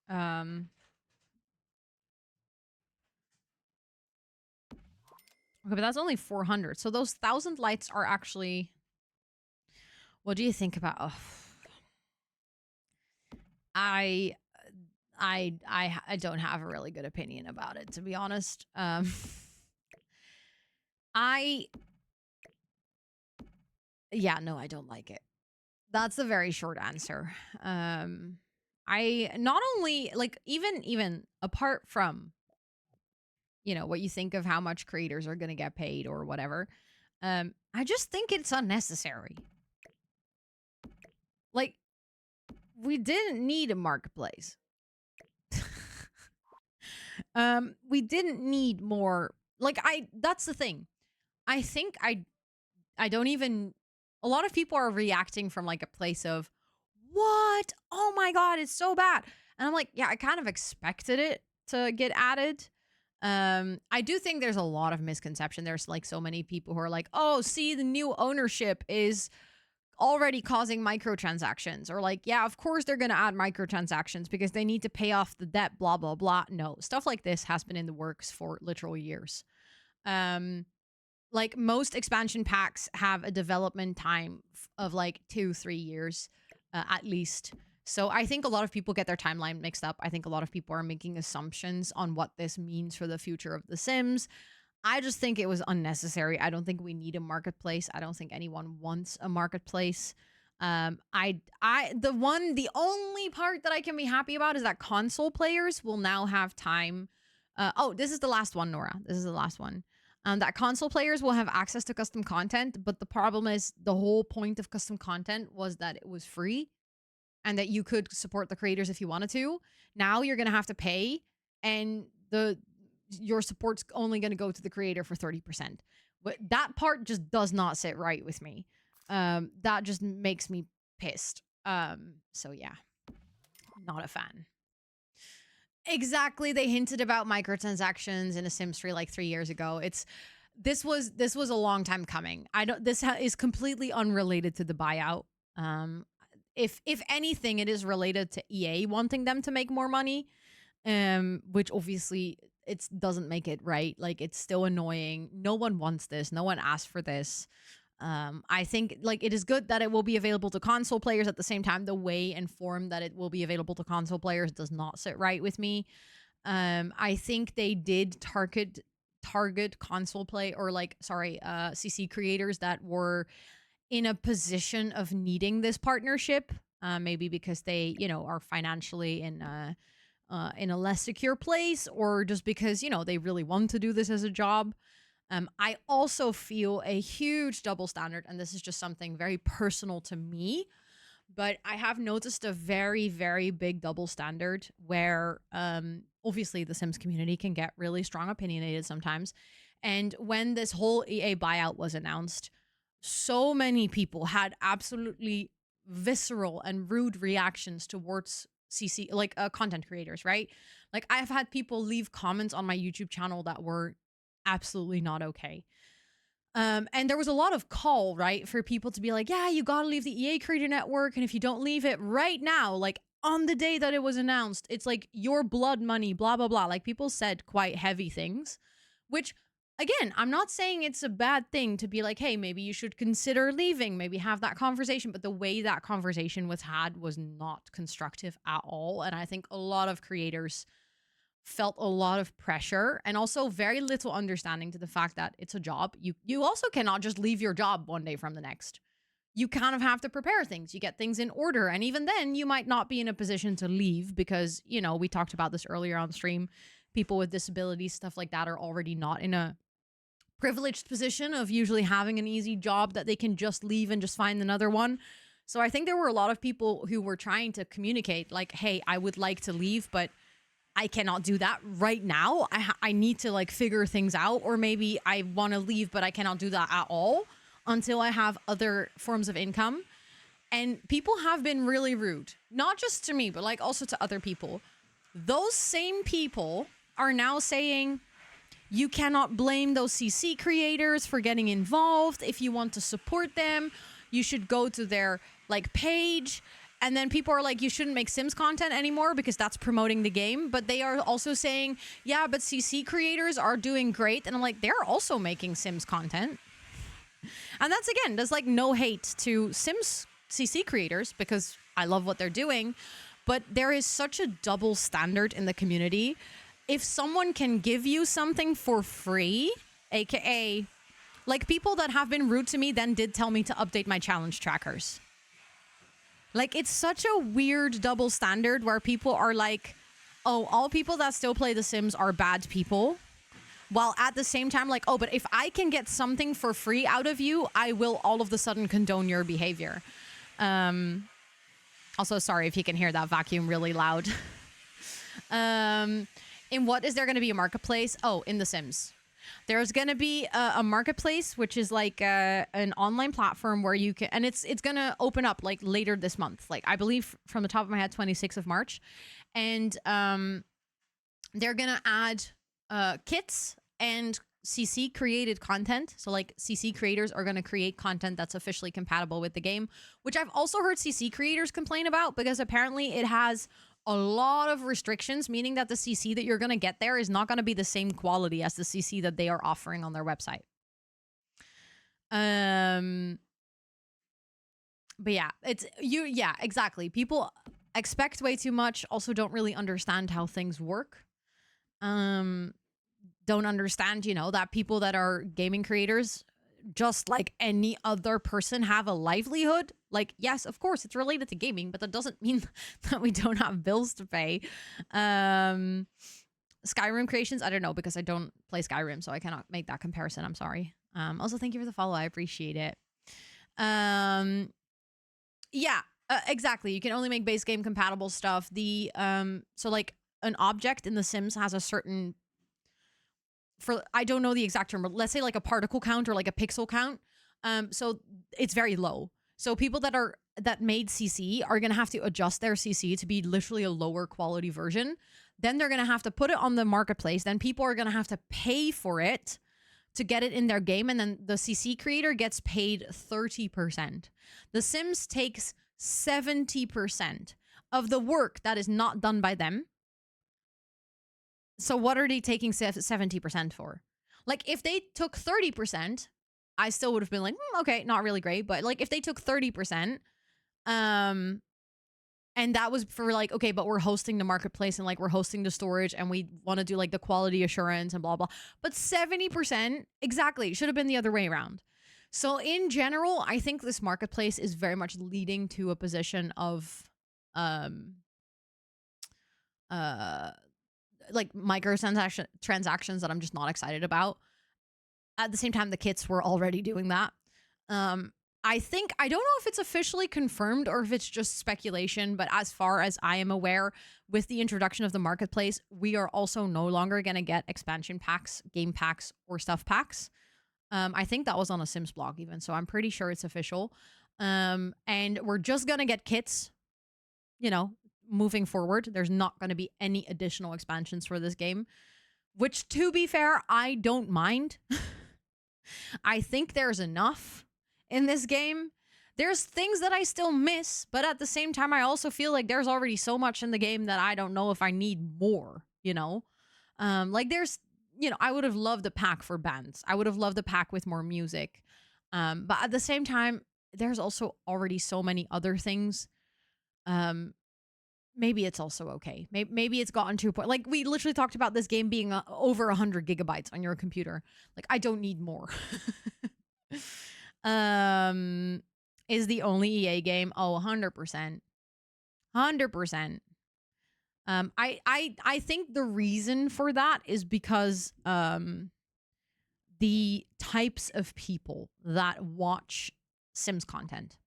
Okay, but that's only 400. So those 1,000 lights are actually. What do you think about? Oh. I don't have a really good opinion about it, to be honest. Yeah, no, I don't like it. That's a very short answer. I not only like even apart from what you think of how much creators are going to get paid or whatever, I just think it's unnecessary. Like, we didn't need a marketplace. We didn't need more. Like, that's the thing. I think I don't even. A lot of people are reacting from like a place of, what? Oh my god, it's so bad. And I'm like, yeah, I kind of expected it to get added. I do think there's a lot of misconception. There's like so many people who are like, oh, see, the new ownership is already causing microtransactions, or like, yeah, of course they're going to add microtransactions because they need to pay off the debt, blah, blah, blah. No, stuff like this has been in the works for literal years. Like most expansion packs have a development time of like 2-3 years at least. So I think a lot of people get their timeline mixed up. I think a lot of people are making assumptions on what this means for the future of The Sims. I just think it was unnecessary. I don't think we need a marketplace. I don't think anyone wants a marketplace. The only part that I can be happy about is that console players will now have time. This is the last one, Nora. This is the last one. That console players will have access to custom content, but the problem is the whole point of custom content was that it was free and that you could support the creators if you wanted to. Now you're going to have to pay, and your support's only going to go to the creator for 30%. But that part just does not sit right with me. That just makes me pissed. So yeah, not a fan. Exactly. They hinted about microtransactions in a Sims 3 like 3 years ago. This was a long time coming. This is completely unrelated to the buyout. If anything, it is related to EA wanting them to make more money, which obviously it doesn't make it right. Like, it's still annoying. No one wants this. No one asked for this. I think like it is good that it will be available to console players. At the same time, the way and form that it will be available to console players does not sit right with me. I think they did target console play, or like, sorry, CC creators that were in a position of needing this partnership, maybe because they, are financially in a less secure place, or just because, they really want to do this as a job. I also feel a huge double standard, and this is just something very personal to me. But I have noticed a very, very big double standard where obviously the Sims community can get really strong opinionated sometimes. And when this whole EA buyout was announced, so many people had absolutely visceral and rude reactions towards CC, like content creators, right? Like I've had people leave comments on my YouTube channel that were absolutely not okay. And there was a lot of call, right, for people to be like, yeah, you gotta leave the EA Creator Network. And if you don't leave it right now, like on the day that it was announced, it's like your blood money, blah, blah, blah. Like people said quite heavy things, which again, I'm not saying it's a bad thing to be like, hey, maybe you should consider leaving, maybe have that conversation. But the way that conversation was had was not constructive at all. And I think a lot of creators felt a lot of pressure and also very little understanding to the fact that it's a job. You also cannot just leave your job one day from the next. You kind of have to prepare things. You get things in order. And even then, you might not be in a position to leave because, we talked about this earlier on stream. People with disabilities, stuff like that, are already not in a privileged position of usually having an easy job that they can just leave and just find another one. So I think there were a lot of people who were trying to communicate like, hey, I would like to leave, but I cannot do that right now. I need to like figure things out, or maybe I want to leave, but I cannot do that at all until I have other forms of income. And people have been really rude, not just to me, but like also to other people. Those same people are now saying you cannot blame those CC creators for getting involved. If you want to support them, you should go to their like page. And then people are like, you shouldn't make Sims content anymore because that's promoting the game. But they are also saying, yeah, but CC creators are doing great. And I'm like, they're also making Sims content. And that's, again, there's like no hate to Sims CC creators because I love what they're doing. But there is such a double standard in the community. If someone can give you something for free, aka like people that have been rude to me then did tell me to update my challenge trackers. Like, it's such a weird double standard where people are like, oh, all people that still play The Sims are bad people. While at the same time, like, oh, but if I can get something for free out of you, I will all of a sudden condone your behavior. Also, sorry if you can hear that vacuum really loud. In what is there going to be a marketplace? Oh, in The Sims. There's going to be a marketplace, which is like an online platform where you can, and it's going to open up like later this month. Like I believe from the top of my head, 26th of March. And they're going to add kits and CC created content. So like CC creators are going to create content that's officially compatible with the game, which I've also heard CC creators complain about because apparently it has a lot of restrictions, meaning that the CC that you're going to get there is not going to be the same quality as the CC that they are offering on their website. But yeah, yeah, exactly. People expect way too much, also don't really understand how things work. Don't understand, that people that are gaming creators, just like any other person, have a livelihood. Like, yes, of course, it's related to gaming, but that doesn't mean that we don't have bills to pay. Skyrim creations, I don't know, because I don't play Skyrim, so I cannot make that comparison. I'm sorry. Also, thank you for the follow. I appreciate it. Yeah, exactly. You can only make base game compatible stuff. So like an object in The Sims has a certain, I don't know the exact term, but let's say like a particle count or like a pixel count. So it's very low. So people that made CC are going to have to adjust their CC to be literally a lower quality version. Then they're going to have to put it on the marketplace. Then people are going to have to pay for it to get it in their game. And then the CC creator gets paid 30%. The Sims takes 70% of the work that is not done by them. So what are they taking 70% for? Like if they took 30%, I still would have been like, okay, not really great. But like if they took 30%, and that was for like, okay, but we're hosting the marketplace and like we're hosting the storage and we want to do like the quality assurance and blah, blah. But 70%, exactly, should have been the other way around. So in general, I think this marketplace is very much leading to a position of um uh like transactions that I'm just not excited about. At the same time, the kits were already doing that. Um, I don't know if it's officially confirmed or if it's just speculation, but as far as I am aware, with the introduction of the marketplace, we are also no longer going to get expansion packs, game packs, or stuff packs. I think that was on a Sims blog even, so I'm pretty sure it's official. And we're just going to get kits, you know, moving forward. There's not going to be any additional expansions for this game, which, to be fair, I don't mind. I think there's enough in this game. There's things that I still miss, but at the same time, I also feel like there's already so much in the game that I don't know if I need more, you know? Like there's, I would have loved a pack for bands. I would have loved a pack with more music. But at the same time, there's also already so many other things. Um, Maybe it's also okay. Maybe it's gotten to a point. Like we literally talked about this game being over 100 gigabytes on your computer. Like I don't need more. um, is the only EA game? Oh, 100%, 100%. I think the reason for that is because the types of people that watch Sims content.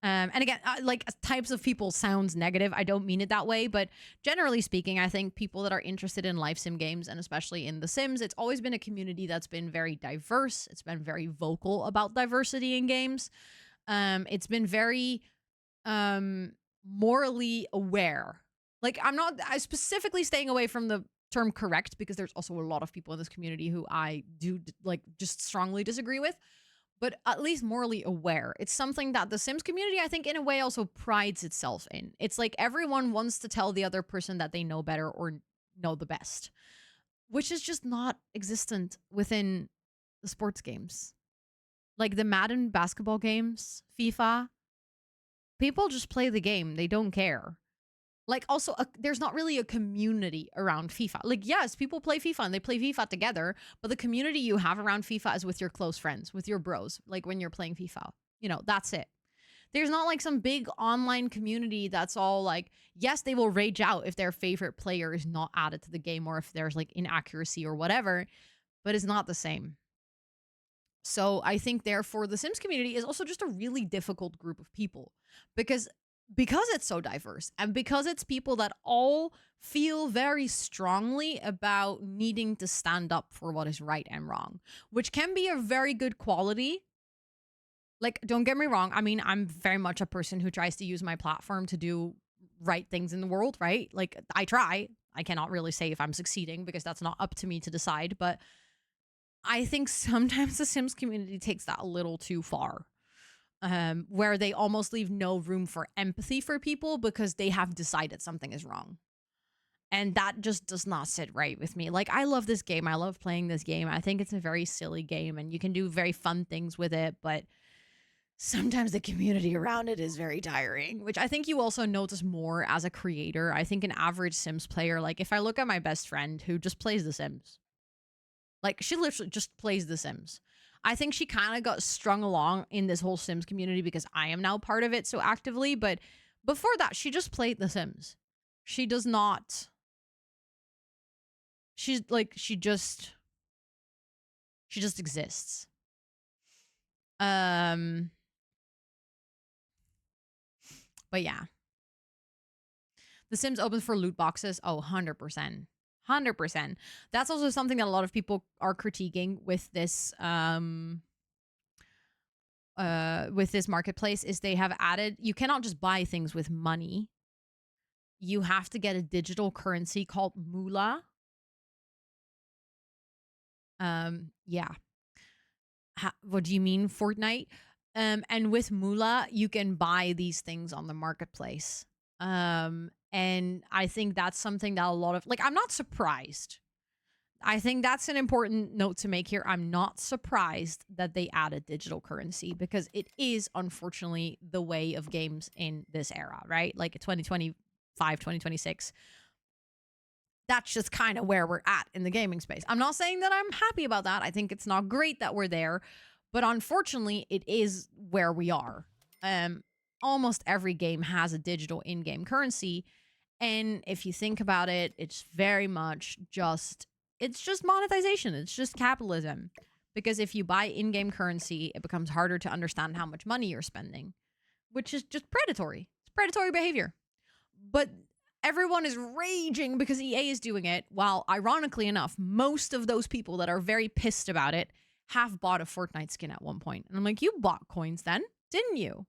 And again, like types of people sounds negative. I don't mean it that way, but generally speaking, I think people that are interested in life sim games and especially in The Sims, it's always been a community that's been very diverse. It's been very vocal about diversity in games. It's been very morally aware. Like I specifically staying away from the term correct because there's also a lot of people in this community who I do like just strongly disagree with, but at least morally aware. It's something that the Sims community, I think, in a way also prides itself in. It's like everyone wants to tell the other person that they know better or know the best, which is just not existent within the sports games. Like the Madden basketball games, FIFA, people just play the game. They don't care. Like also there's not really a community around FIFA. Like yes, people play FIFA and they play FIFA together, but the community you have around FIFA is with your close friends, with your bros, like when you're playing FIFA. That's it. There's not like some big online community that's all like, yes, they will rage out if their favorite player is not added to the game or if there's like inaccuracy or whatever, but it's not the same. So I think therefore the Sims community is also just a really difficult group of people because it's so diverse and because it's people that all feel very strongly about needing to stand up for what is right and wrong, which can be a very good quality. Like, don't get me wrong. I mean, I'm very much a person who tries to use my platform to do right things in the world, right? Like, I try. I cannot really say if I'm succeeding because that's not up to me to decide, but I think sometimes the Sims community takes that a little too far, where they almost leave no room for empathy for people because they have decided something is wrong. And that just does not sit right with me. Like, I love this game. I love playing this game. I think it's a very silly game and you can do very fun things with it, but sometimes the community around it is very tiring, which I think you also notice more as a creator. I think an average Sims player, like if I look at my best friend who just plays The Sims, like she literally just plays The Sims. I think she kind of got strung along in this whole Sims community because I am now part of it so actively. But before that, she just played The Sims. She does not. She's like, she just exists. But yeah. The Sims open for loot boxes. Oh, 100%. 100%. That's also something that a lot of people are critiquing with this marketplace is they have added, you cannot just buy things with money. You have to get a digital currency called moolah. Yeah. What do you mean, Fortnite? And with moolah, you can buy these things on the marketplace. And I think that's something that a lot of, like, I'm not surprised. I think that's an important note to make here. I'm not surprised that they added digital currency because it is unfortunately the way of games in this era, right? Like 2025, 2026. That's just kind of where we're at in the gaming space. I'm not saying that I'm happy about that. I think it's not great that we're there, But unfortunately, it is where we are. Almost every game has a digital in-game currency, and if you think about it, it's very much just monetization. It's just capitalism. Because if you buy in-game currency, it becomes harder to understand how much money you're spending, which is just predatory. It's predatory behavior. But everyone is raging because EA is doing it, while ironically enough, most of those people that are very pissed about it have bought a Fortnite skin at one point. And I'm like, you bought coins then, didn't you?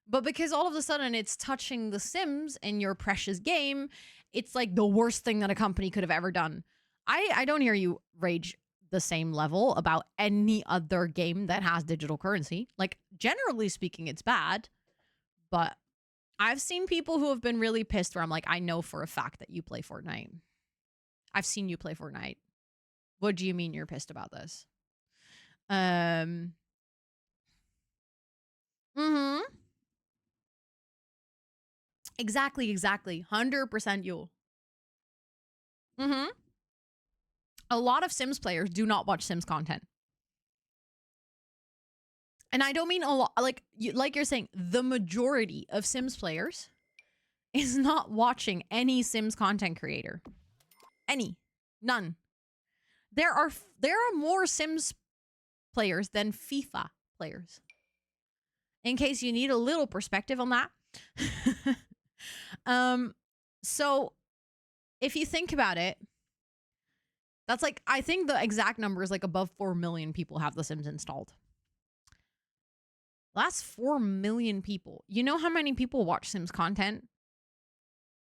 But because all of a sudden it's touching The Sims and your precious game, it's like the worst thing that a company could have ever done. I don't hear you rage the same level about any other game that has digital currency. Like, generally speaking, it's bad. But I've seen people who have been really pissed where I'm like, I know for a fact that you play Fortnite. I've seen you play Fortnite. What do you mean you're pissed about this? Mm-hmm. Exactly. 100% Yule. Mm-hmm. A lot of Sims players do not watch Sims content. And I don't mean a lot, like you're saying, the majority of Sims players is not watching any Sims content creator. Any. None. There are more Sims players than FIFA players. In case you need a little perspective on that. So if you think about it, that's like, I think the exact number is like above 4 million people have The Sims installed. That's 4 million people. You know how many people watch Sims content?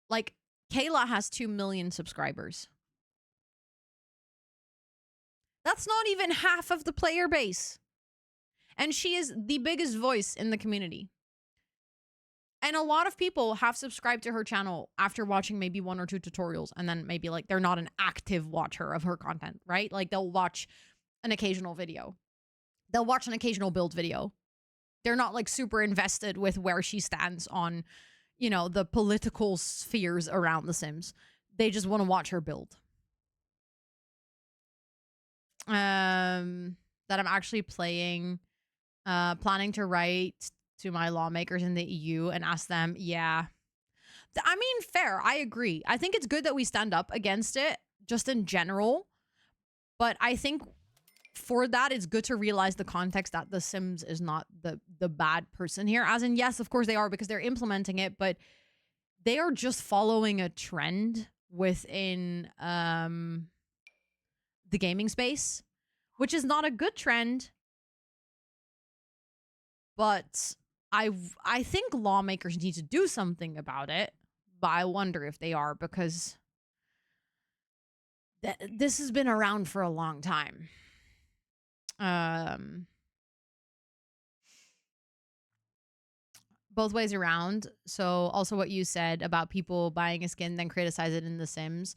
Like, Kayla has 2 million subscribers. That's not even half of the player base. And she is the biggest voice in the community. And a lot of people have subscribed to her channel after watching maybe 1 or 2 tutorials, and then maybe like they're not an active watcher of her content, right? Like they'll watch an occasional video. They'll watch an occasional build video. They're not like super invested with where she stands on, you know, the political spheres around The Sims. They just want to watch her build. That I'm actually planning to write to my lawmakers in the EU and ask them, yeah. I mean, fair. I agree. I think it's good that we stand up against it, just in general. But I think for that, it's good to realize the context that The Sims is not the bad person here. As in, yes, of course they are, because they're implementing it, but they are just following a trend within the gaming space, which is not a good trend. But I think lawmakers need to do something about it. But I wonder if they are, because this has been around for a long time. Both ways around. So also what you said about people buying a skin, then criticize it in The Sims.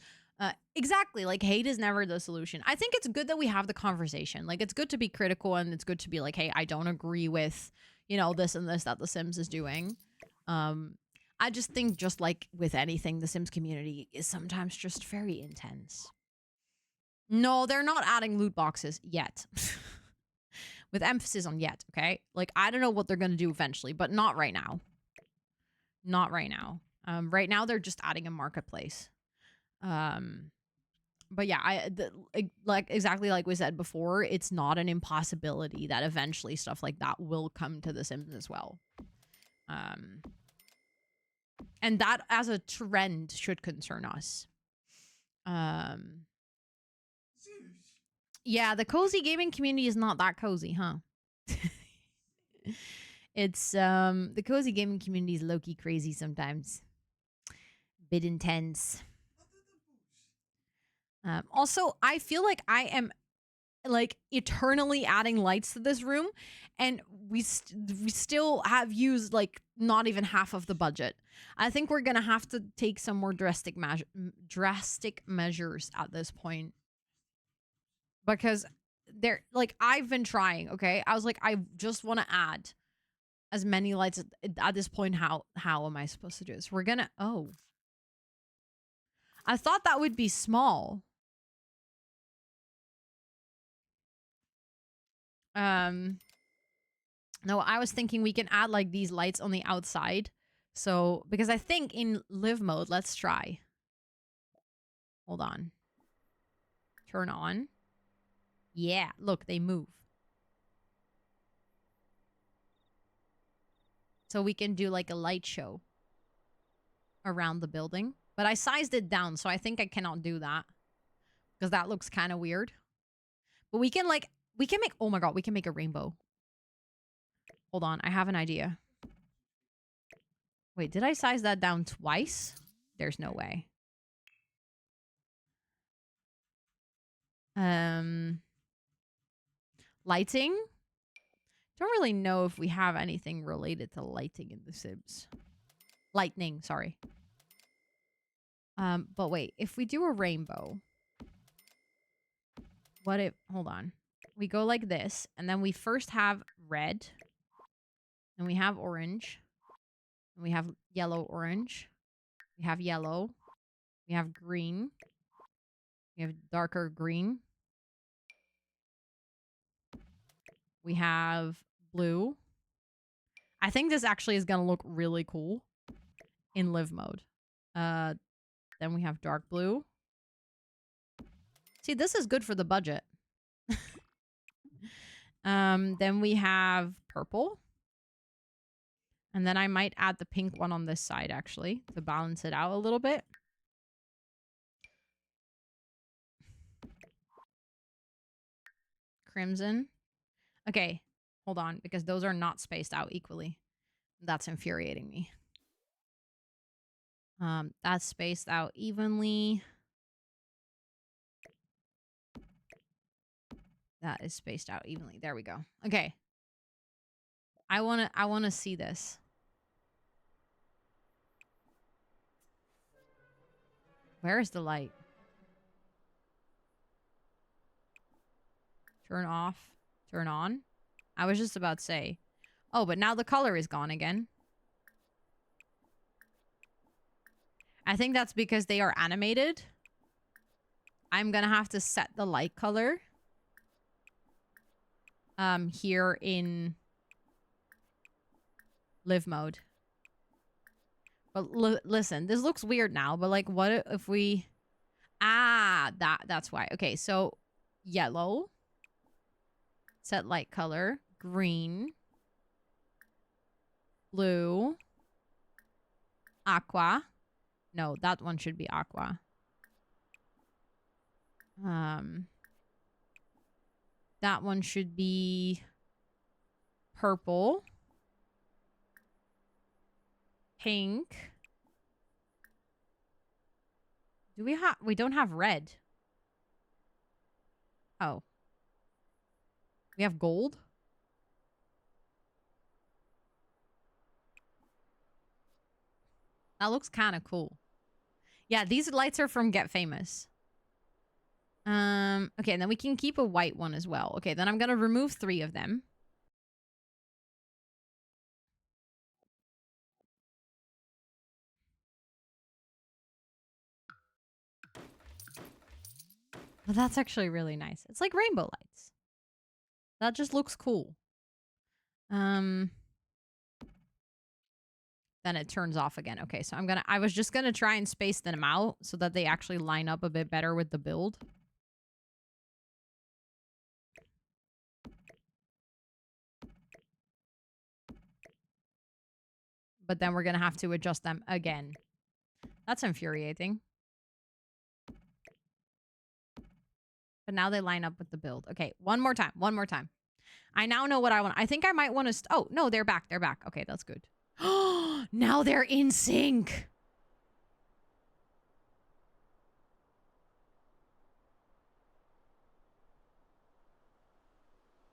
Exactly. Like, hate is never the solution. I think it's good that we have the conversation. Like, it's good to be critical, and it's good to be like, hey, I don't agree with, you know, this and this that The Sims is doing. I just think, just like with anything, the Sims community is sometimes just very intense. No, they're not adding loot boxes yet. With emphasis on yet, okay? Like, I don't know what they're going to do eventually, but not right now. Not right now. Right now, they're just adding a marketplace. But yeah, like exactly like we said before, it's not an impossibility that eventually stuff like that will come to The Sims as well. And that as a trend should concern us. Yeah, the cozy gaming community is not that cozy, huh? It's the cozy gaming community is low-key crazy sometimes. Bit intense. Also, I feel like I am like eternally adding lights to this room, and we still have used like not even half of the budget. I think we're gonna have to take some more drastic measures at this point, because they're like, I've been trying. Okay, I was like, I just want to add as many lights at this point. How am I supposed to do this? We're gonna I thought that would be small. No, I was thinking we can add like these lights on the outside. So, because I think in live mode, let's try. Hold on. Turn on. Yeah, look, they move. So we can do like a light show around the building. But I sized it down, so I think I cannot do that. Because that looks kind of weird. But we can make, oh my god, we can make a rainbow. Hold on, I have an idea. Wait, did I size that down twice? There's no way. Lighting? Don't really know if we have anything related to lighting in The Sims. Lightning, sorry. But wait, if we do a rainbow, what if, hold on. We go like this, and then we first have red, and we have orange, and we have yellow, orange, we have yellow, we have green, we have darker green, we have blue. I think this actually is going to look really cool in live mode. Then we have dark blue. See, this is good for the budget. Then we have purple. And then I might add the pink one on this side, actually, to balance it out a little bit. Crimson. Okay, hold on, because those are not spaced out equally. That's infuriating me. That's spaced out evenly. That is spaced out evenly. There we go. Okay. I wanna see this. Where is the light? Turn off. Turn on. I was just about to say. Oh, but now the color is gone again. I think that's because they are animated. I'm gonna have to set the light color. Here in live mode. But listen, this looks weird now, but like what if we... Ah, that's why. Okay, so yellow. Set light color. Green. Blue. Aqua. No, that one should be aqua. That one should be purple. Pink. Do we have... We don't have red. Oh. We have gold? That looks kind of cool. Yeah, these lights are from Get Famous. Okay, and then we can keep a white one as well. Okay, then I'm gonna remove 3 of them. But that's actually really nice. It's like rainbow lights. That just looks cool. Then it turns off again. Okay, so I was just gonna try and space them out so that they actually line up a bit better with the build. But then we're gonna have to adjust them again. That's infuriating. But now they line up with the build. Okay, one more time. One more time. I now know what I want. I think I might want to... Oh, no, they're back. They're back. Okay, that's good. Now they're in sync.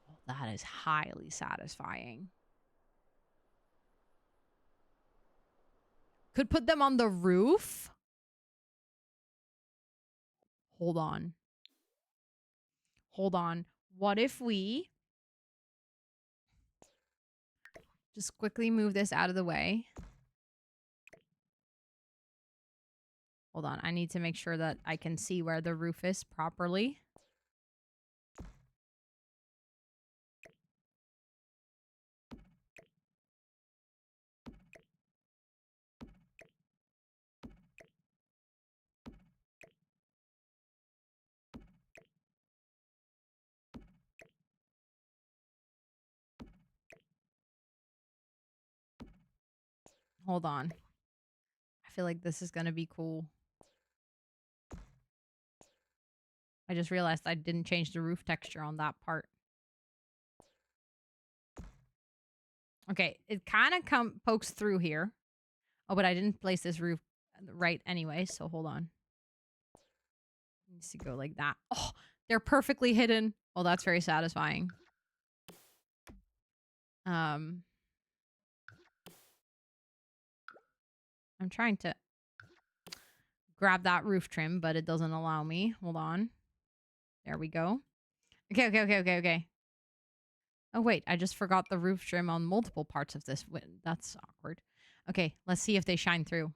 Oh, that is highly satisfying. Could put them on the roof. Hold on. Hold on. What if we just quickly move this out of the way? Hold on. I need to make sure that I can see where the roof is properly. Hold on. I feel like this is going to be cool. I just realized I didn't change the roof texture on that part. Okay, it kind of pokes through here. Oh, but I didn't place this roof right anyway, so hold on. Needs to go like that. Oh, they're perfectly hidden. Oh, that's very satisfying. I'm trying to grab that roof trim, but it doesn't allow me. Hold on. There we go. Okay. Oh, wait. I just forgot the roof trim on multiple parts of this. That's awkward. Okay, let's see if they shine through.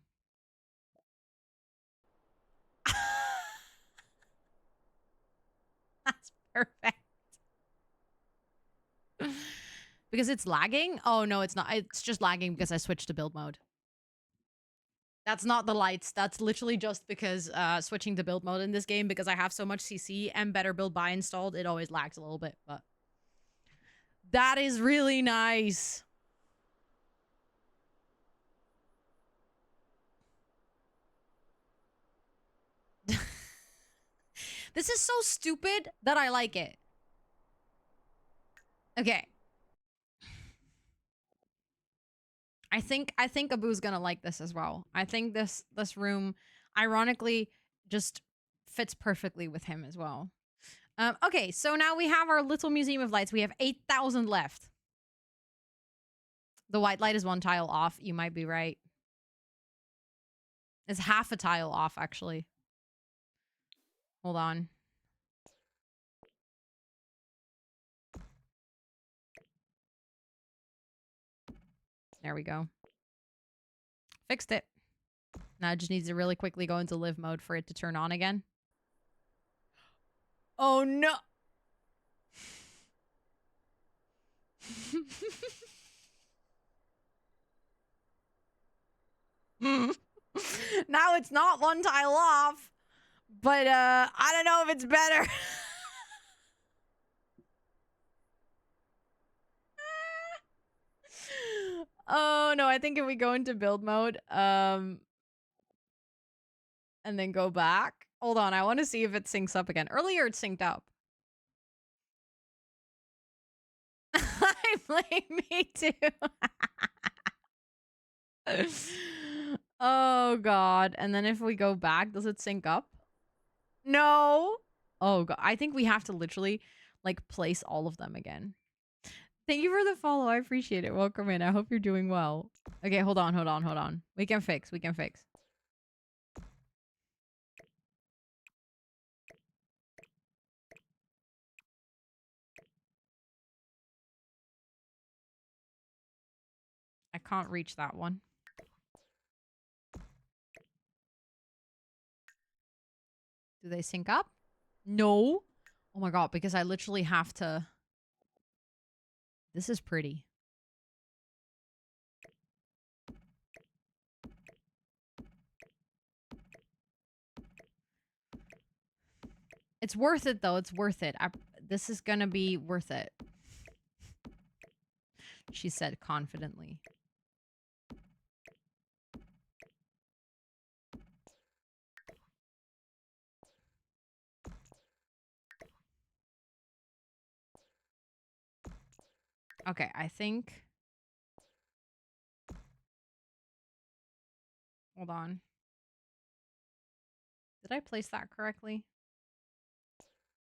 That's perfect. Because it's lagging? Oh, no, it's not. It's just lagging because I switched to build mode. That's not the lights. That's literally just because switching to build mode in this game, because I have so much CC and Better Build Buy installed, it always lags a little bit, but that is really nice. This is so stupid that I like it. Okay. I think Abu's gonna like this as well. I think this room, ironically, just fits perfectly with him as well. Okay, so now we have our little museum of lights. We have 8,000 left. The white light is 1 tile off. You might be right. It's half a tile off, actually. Hold on. There we go. Fixed it. Now it just needs to really quickly go into live mode for it to turn on again. Oh no! Now it's not 1 tile off, but I don't know if it's better. Oh no, I think if we go into build mode, and then go back. Hold on, I want to see if it syncs up again. Earlier it synced up. I blame me too. Oh god. And then if we go back, does it sync up? No. Oh god. I think we have to literally like place all of them again. Thank you for the follow. I appreciate it. Welcome in. I hope you're doing well. Okay, hold on. We can fix. I can't reach that one. Do they sync up? No. Oh my god, because I literally have to... This is pretty. It's worth it, though. It's worth it. This is gonna be worth it. She said confidently. Okay, I think... Hold on. Did I place that correctly?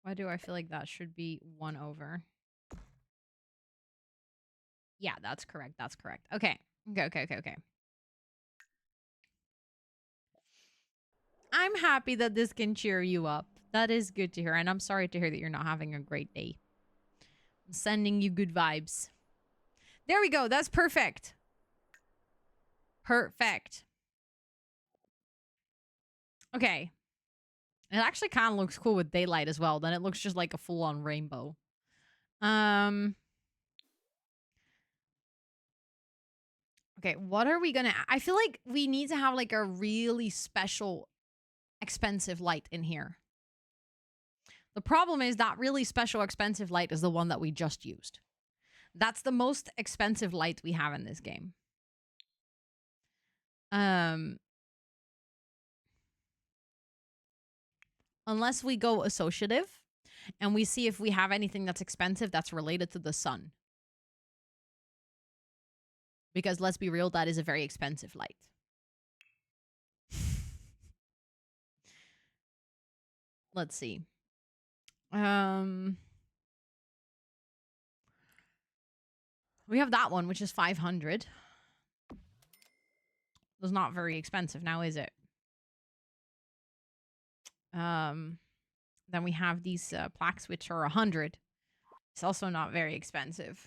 Why do I feel like that should be 1 over? Yeah, that's correct. Okay. I'm happy that this can cheer you up. That is good to hear. And I'm sorry to hear that you're not having a great day. I'm sending you good vibes. There we go. That's perfect. Perfect. Okay. It actually kind of looks cool with daylight as well. Then it looks just like a full-on rainbow. Okay, what are we gonna... I feel like we need to have like a really special, expensive light in here. The problem is that really special, expensive light is the one that we just used. That's the most expensive light we have in this game. Um, unless we go associative and we see if we have anything that's expensive that's related to the sun. Because let's be real, that is a very expensive light. Let's see. We have that one, which is 500. It's not very expensive now, is it? Then we have these plaques, which are 100. It's also not very expensive.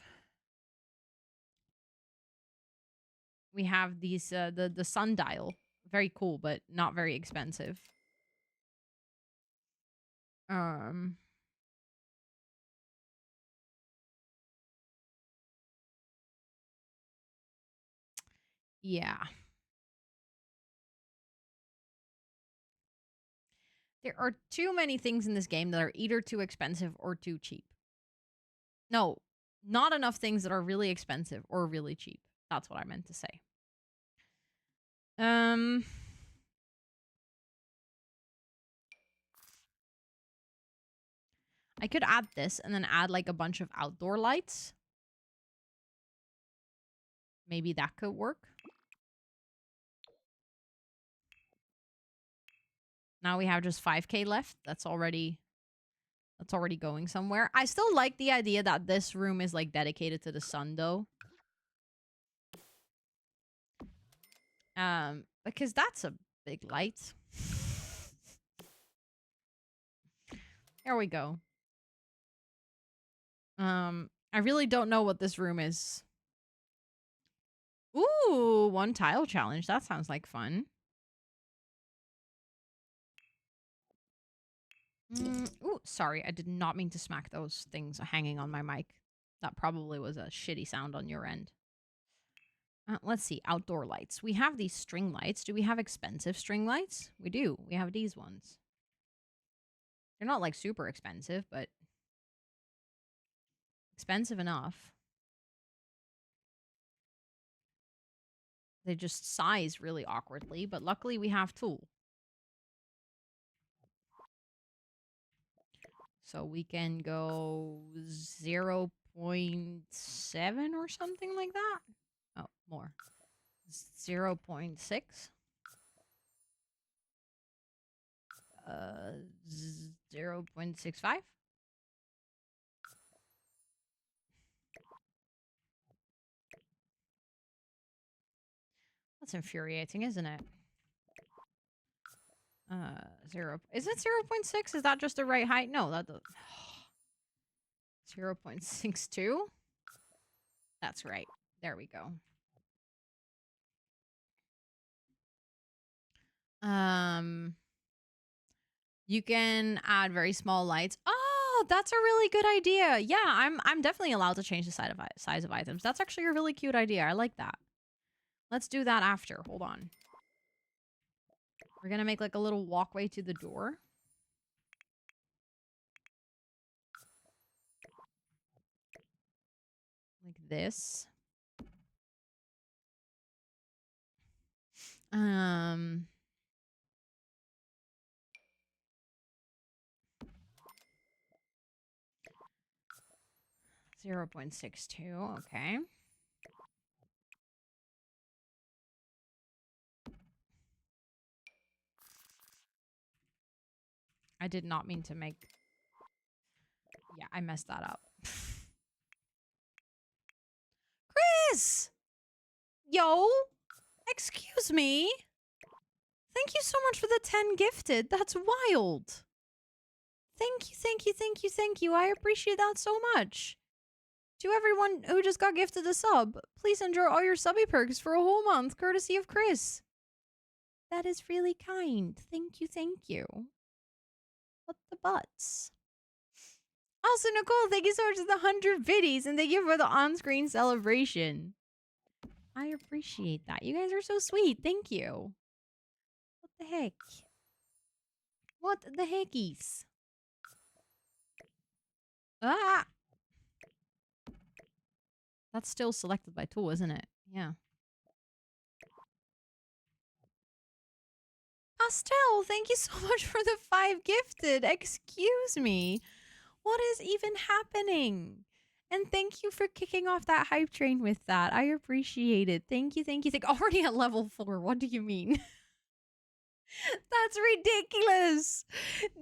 We have these the sundial, very cool, but not very expensive. Yeah. There are too many things in this game that are either too expensive or too cheap. No, not enough things that are really expensive or really cheap. That's what I meant to say. I could add this and then add like a bunch of outdoor lights. Maybe that could work. Now we have just 5k left. That's already going somewhere. I still like the idea that this room is like dedicated to the sun though. Because that's a big light. There we go. I really don't know what this room is. Ooh, one tile challenge. That sounds like fun. Ooh, sorry. I did not mean to smack those things hanging on my mic. That probably was a shitty sound on your end. Let's see. Outdoor lights. We have these string lights. Do we have expensive string lights? We do. We have these ones. They're not like super expensive, but expensive enough. They just size really awkwardly, but luckily we have tool. So we can go 0.7 or something like that. Oh, more. 0.6. 0.65. That's infuriating, isn't it? 0. Is it 0.6? Is that just the right height? No, that 0.62. That's right. There we go. You can add very small lights. Oh, that's a really good idea. Yeah, I'm definitely allowed to change the size of items. That's actually a really cute idea. I like that. Let's do that after. Hold on. We're gonna make like a little walkway to the door. Like this. 0.62. Okay. I did not mean to make... Yeah, I messed that up. Chris! Yo! Excuse me? Thank you so much for the 10 gifted. That's wild. Thank you, thank you, thank you, thank you. I appreciate that so much. To everyone who just got gifted a sub, please enjoy all your subby perks for a whole month, courtesy of Chris. That is really kind. Thank you, thank you. What the butts? Also, Nicole, thank you so much for the 100 biddies, and thank you for the on-screen celebration. I appreciate that. You guys are so sweet. Thank you. What the heck? What the heckies? Ah! That's still selected by tool, isn't it? Yeah. Pastel, thank you so much for the 5 gifted. Excuse me. What is even happening? And thank you for kicking off that hype train with that. I appreciate it. Thank you, thank you. Already at level 4. What do you mean? That's ridiculous.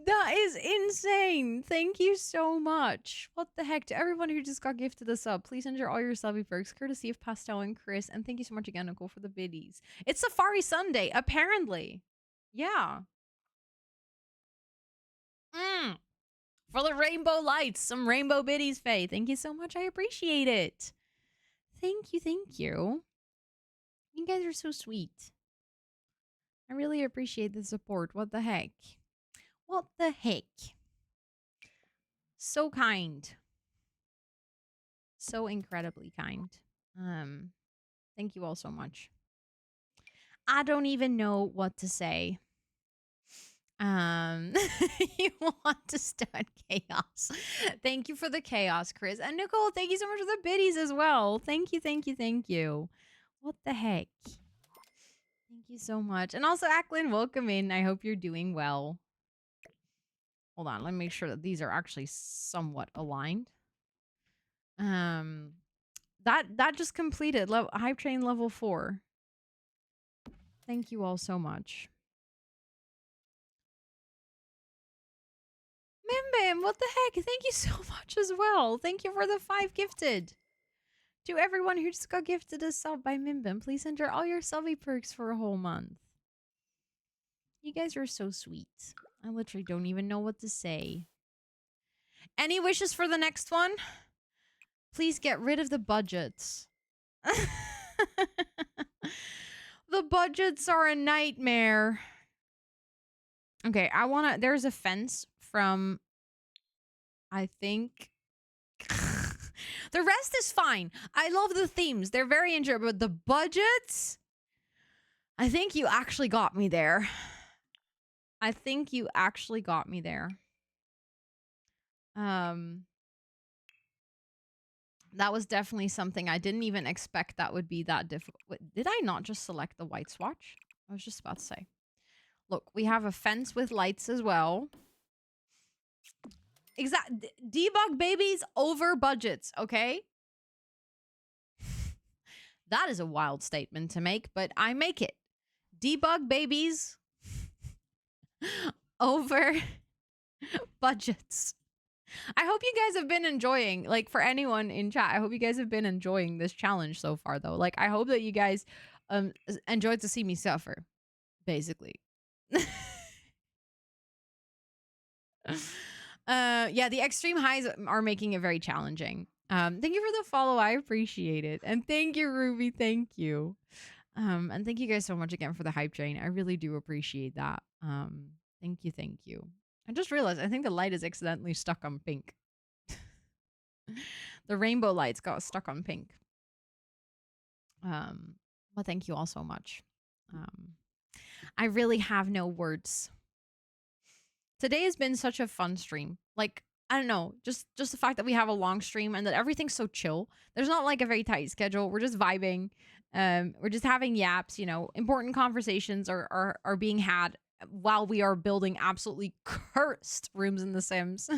That is insane. Thank you so much. What the heck? To everyone who just got gifted a sub, please enjoy all your subby perks, courtesy of Pastel and Chris. And thank you so much again, Nicole, for the biddies. It's Safari Sunday, apparently. Yeah. For the rainbow lights, some rainbow biddies, Faye. Thank you so much. I appreciate it. Thank you, thank you. You guys are so sweet. I really appreciate the support. What the heck? What the heck? So kind. So incredibly kind. Thank you all so much. I don't even know what to say. You want to start chaos. Thank you for the chaos, Chris. And Nicole, thank you so much for the biddies as well. Thank you, thank you, thank you. What the heck? Thank you so much. And also, Acklin, welcome in. I hope you're doing well. Hold on, let me make sure that these are actually somewhat aligned. That just completed hype train level 4. Thank you all so much. Mimbim, what the heck? Thank you so much as well. Thank you for the 5 gifted. To everyone who just got gifted a sub by Mimbim, please enter all your subby perks for a whole month. You guys are so sweet. I literally don't even know what to say. Any wishes for the next one? Please get rid of the budgets. The budgets are a nightmare. Okay, there's a fence from, I think. The rest is fine. I love the themes. They're very enjoyable. But the budgets, I think you actually got me there. I think you actually got me there. That was definitely something I didn't even expect that would be that difficult. Did I not just select the white swatch? I was just about to say. Look, we have a fence with lights as well. Debug babies over budgets, okay? That is a wild statement to make, but I make it. Debug babies over budgets. I hope you guys have been enjoying, like, for anyone in chat, I hope you guys have been enjoying this challenge so far, though. Like, I hope that you guys enjoyed to see me suffer, basically. Yeah, the extreme highs are making it very challenging. Thank you for the follow. I appreciate it. And thank you, Ruby. Thank you. And thank you guys so much again for the hype train. I really do appreciate that. Thank you, thank you. I just realized I think the light is accidentally stuck on pink. The rainbow lights got stuck on pink. But thank you all so much. I really have no words. Today has been such a fun stream. Like, I don't know, just the fact that we have a long stream and that everything's so chill. There's not like a very tight schedule. We're just vibing. We're just having yaps, you know, important conversations are being had while we are building absolutely cursed rooms in The Sims.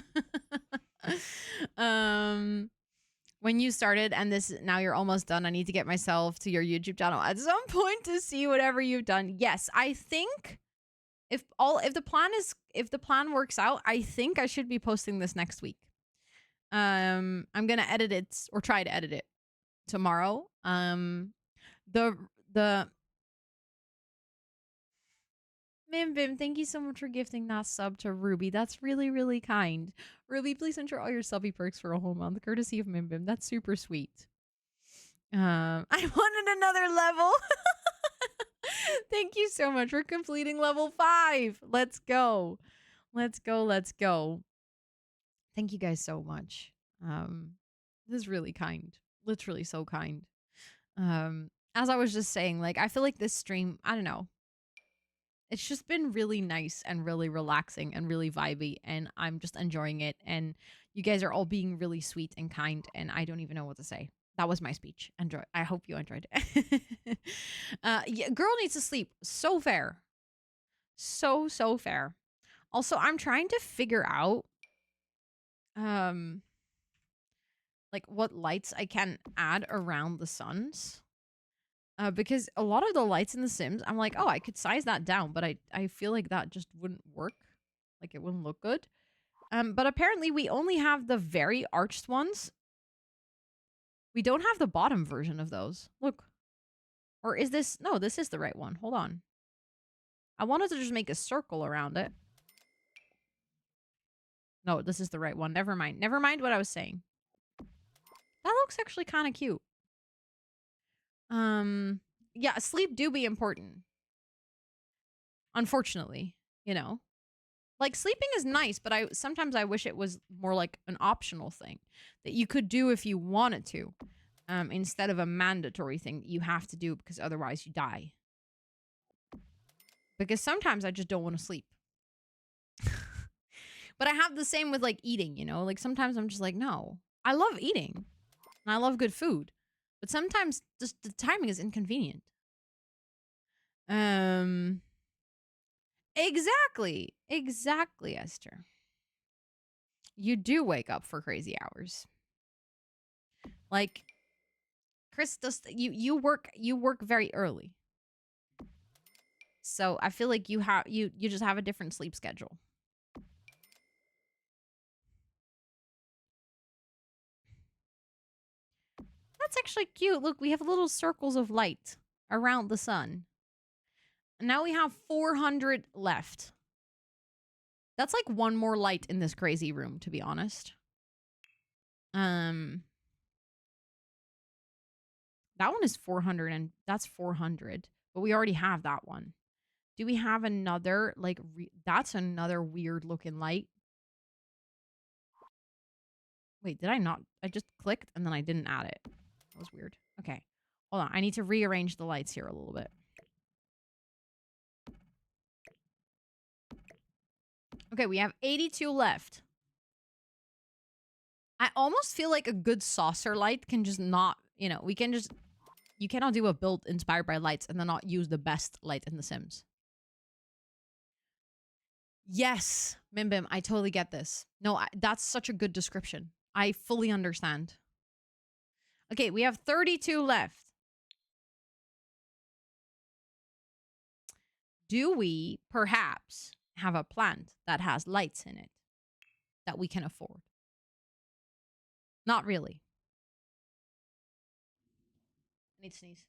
When you started and now you're almost done, I need to get myself to your YouTube channel at some point to see whatever you've done. Yes, I think if the plan works out, I think I should be posting this next week. I'm gonna edit it or try to edit it tomorrow. The Mimbim, thank you so much for gifting that sub to Ruby. That's really, really kind. Ruby, please enter all your subby perks for a whole month, courtesy of Mimbim. That's super sweet. I wanted another level. Thank you so much for completing level 5. Let's go. Let's go. Let's go. Thank you guys so much. This is really kind. Literally so kind. As I was just saying, like, I feel like this stream, I don't know. It's just been really nice and really relaxing and really vibey, and I'm just enjoying it. And you guys are all being really sweet and kind, and I don't even know what to say. That was my speech. Enjoy. I hope you enjoyed it. Yeah, girl needs to sleep. So fair. So, so fair. Also, I'm trying to figure out um like what lights I can add around the suns. Because a lot of the lights in The Sims, I'm like, oh, I could size that down, but I feel like that just wouldn't work. Like it wouldn't look good. But apparently we only have the very arched ones. We don't have the bottom version of those. Look. Or is this no, this is the right one. Hold on. I wanted to just make a circle around it. No, this is the right one. Never mind. Never mind what I was saying. That looks actually kind of cute. Yeah, sleep do be important. Unfortunately, you know. Like sleeping is nice, but I sometimes I wish it was more like an optional thing that you could do if you wanted to, instead of a mandatory thing that you have to do because otherwise you die. Because sometimes I just don't want to sleep. But I have the same with like eating, you know? Like sometimes I'm just like, no. I love eating and I love good food. But sometimes just the timing is inconvenient. Um exactly. Exactly, Esther. You do wake up for crazy hours. Like Chris does you work very early. So I feel like you just have a different sleep schedule. That's actually cute. Look, we have little circles of light around the sun. And now we have 400 left. That's like one more light in this crazy room, to be honest. Um that one is 400 and that's 400, but we already have that one. Do we have another like that's another weird looking light? Wait, did I not? I just clicked and then I didn't add it. That was weird. Okay. Hold on. I need to rearrange the lights here a little bit. Okay, we have 82 left. I almost feel like a good saucer light can just not, you know, we can just, you cannot do a build inspired by lights and then not use the best light in The Sims. Yes, Mimbim, I totally get this. No, that's such a good description. I fully understand. Okay, we have 32 left. Do we perhaps have a plant that has lights in it that we can afford? Not really. I need to sneeze.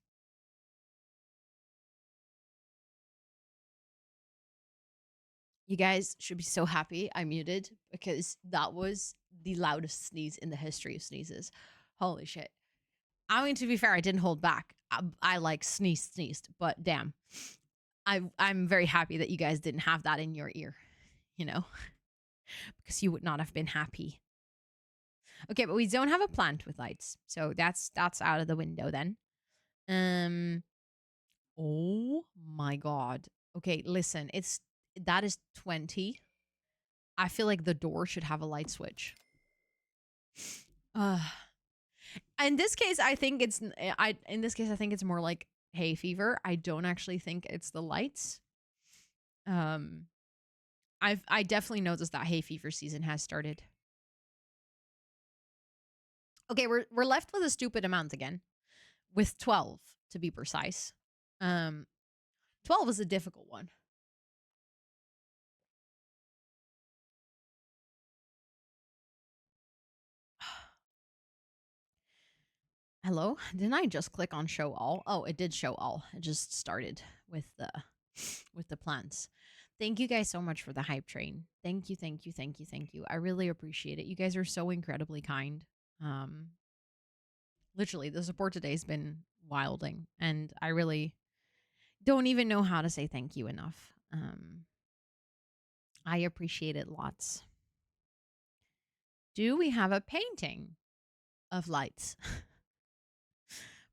You guys should be so happy I muted because that was the loudest sneeze in the history of sneezes. Holy shit. I mean, to be fair, I didn't hold back. I like sneezed, but damn. I'm very happy that you guys didn't have that in your ear, you know, because you would not have been happy. Okay, but we don't have a plant with lights, so that's out of the window then. Um. Oh my god. Okay, listen, that is 20. I feel like the door should have a light switch. Uh, in this case, I think it's I think it's more like hay fever. I don't actually think it's the lights. Um, I definitely noticed that hay fever season has started. Okay, we're left with a stupid amount again, with 12 to be precise. Um, 12 is a difficult one. Hello? Didn't I just click on show all? Oh, it did show all. It just started with the plants. Thank you guys so much for the hype train. Thank you, thank you, thank you, thank you. I really appreciate it. You guys are so incredibly kind. Um Literally the support today's been wilding and I really don't even know how to say thank you enough. I appreciate it lots. Do we have a painting of lights?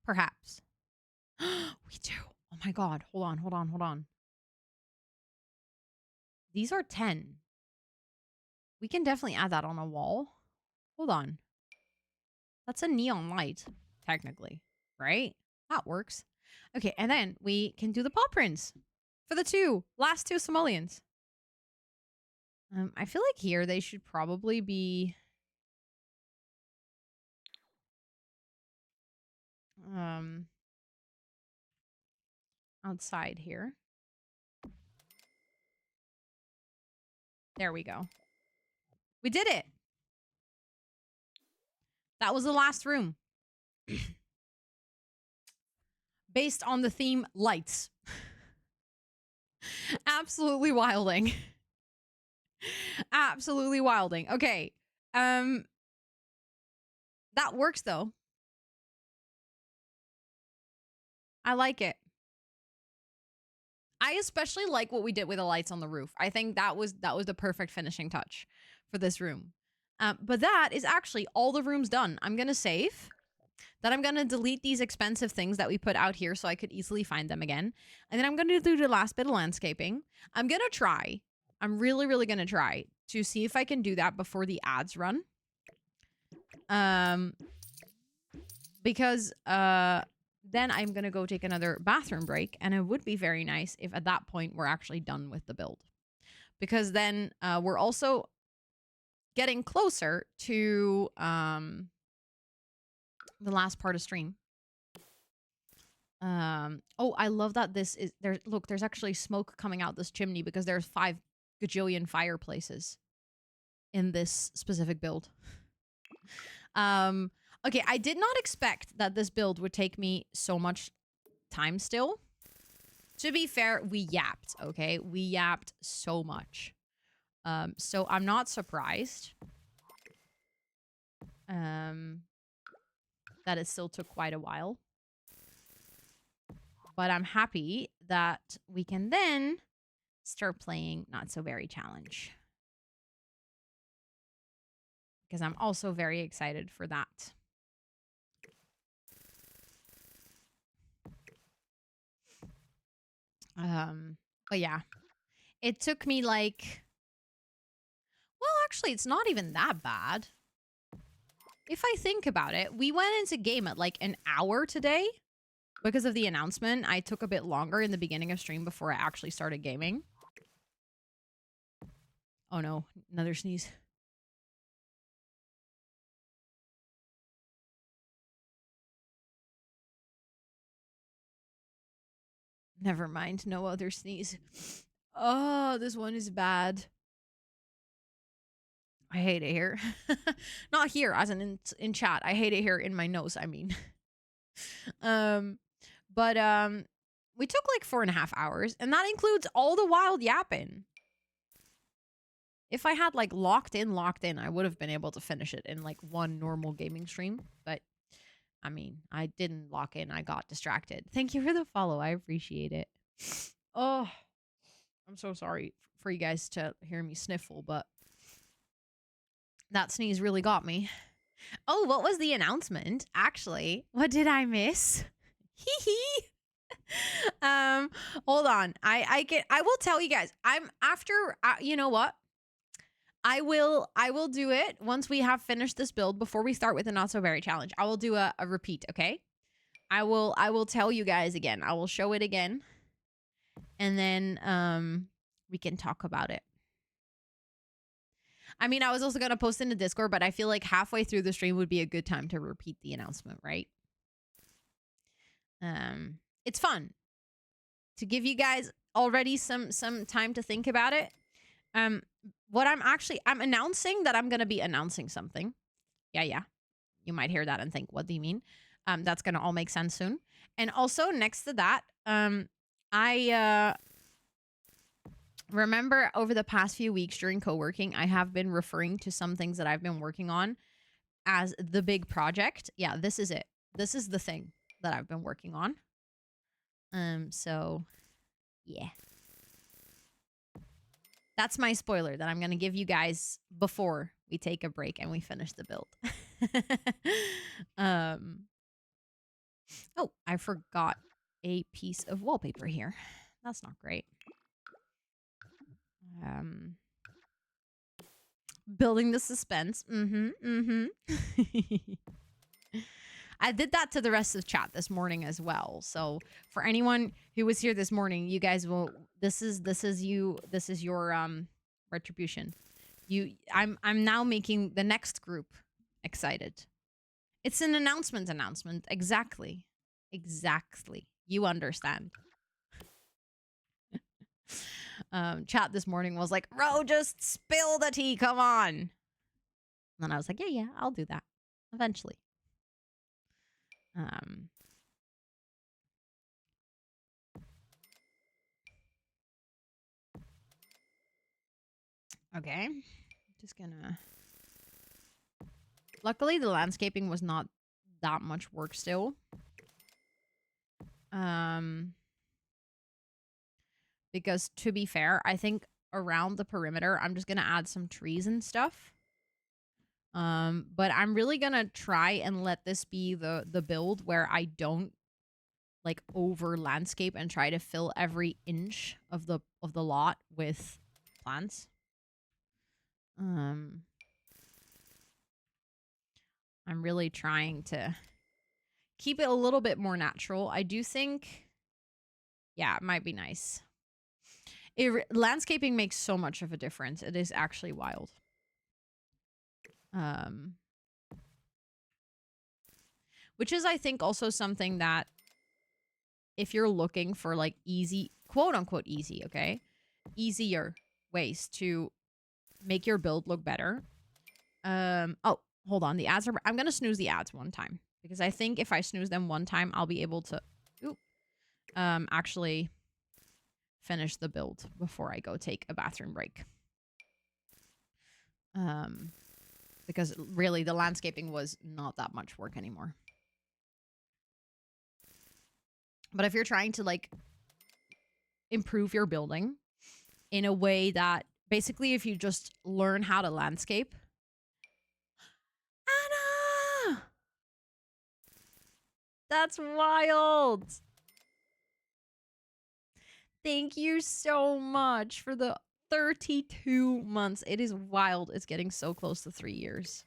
Perhaps. We do. Oh my god. Hold on, hold on, hold on. These are 10. We can definitely add that on a wall. Hold on. That's a neon light, technically, right? That works. Okay, and then we can do the paw prints. for the last two simoleons. I feel like here they should probably be outside here. There we go. We did it. That was the last room. Based on the theme lights. Absolutely wilding. Absolutely wilding. Okay. That works though. I like it. I especially like what we did with the lights on the roof. I think that was the perfect finishing touch for this room. But that is actually all the rooms done. I'm going to save. Then I'm going to delete these expensive things that we put out here so I could easily find them again. And then I'm going to do the last bit of landscaping. I'm going to try. I'm really, really going to try to see if I can do that before the ads run. Because then I'm going to go take another bathroom break. And it would be very nice if at that point we're actually done with the build. Because then we're also getting closer to the last part of stream. Oh, I love that this is there. Look, there's actually smoke coming out this chimney because there's 5 gajillion fireplaces in this specific build. Okay, I did not expect that this build would take me so much time still. To be fair, we yapped, okay? We yapped so much. So I'm not surprised. That it still took quite a while. But I'm happy that we can then start playing Not So Very Challenge. Because I'm also very excited for that. But yeah. It took me like... Well, actually, it's not even that bad. If I think about it, we went into game at like an hour today. Because of the announcement, I took a bit longer in the beginning of stream before I actually started gaming. Oh no, another sneeze. Never mind, no other sneeze. Oh, this one is bad. I hate it here. Not here, as in chat. I hate it here in my nose, I mean. But we took like 4.5 hours, and that includes all the wild yapping. If I had like locked in, I would have been able to finish it in like one normal gaming stream. But I mean, I didn't lock in. I got distracted. Thank you for the follow. I appreciate it. Oh, I'm so sorry for you guys to hear me sniffle, but that sneeze really got me. Oh, what was the announcement? Actually, what did I miss? Hee hee. Hold on. I will tell you guys. I'm after you know what? I will do it once we have finished this build before we start with the Not So Very Challenge. I will do a repeat, okay? I will tell you guys again. I will show it again. And then we can talk about it. I mean, I was also going to post in the Discord, but I feel like halfway through the stream would be a good time to repeat the announcement, right? It's fun to give you guys already some time to think about it. What I'm announcing that I'm going to be announcing something. Yeah. You might hear that and think, what do you mean? That's going to all make sense soon. And also next to that, I remember over the past few weeks during co-working, I have been referring to some things that I've been working on as the big project. Yeah, this is it. This is the thing that I've been working on. So yeah. That's my spoiler that I'm going to give you guys before we take a break and we finish the build. Oh, I forgot a piece of wallpaper here. That's not great. Building the suspense. I did that to the rest of the chat this morning as well. So for anyone who was here this morning, you guys will. This is your retribution. I'm now making the next group excited. It's an announcement. Exactly. You understand. Chat this morning was like, Ro, just spill the tea. Come on. And then I was like, yeah, I'll do that eventually. Okay. Just gonna. Luckily, the landscaping was not that much work still. Because to be fair, I think around the perimeter, I'm just gonna add some trees and stuff. But I'm really gonna try and let this be the build where I don't like over landscape and try to fill every inch of the lot with plants. I'm really trying to keep it a little bit more natural. I do think, yeah, it might be nice. Landscaping makes so much of a difference. It is actually wild. Which is, I think, also something that if you're looking for like easy, quote unquote easy, okay? Easier ways to make your build look better. Oh, hold on. The ads are, I'm going to snooze the ads one time because I think if I snooze them one time, I'll be able to, actually finish the build before I go take a bathroom break. Because really the landscaping was not that much work anymore. But if you're trying to like improve your building in a way that basically if you just learn how to landscape. Anna! That's wild. Thank you so much for the 32 months. It is wild. It's getting so close to 3 years.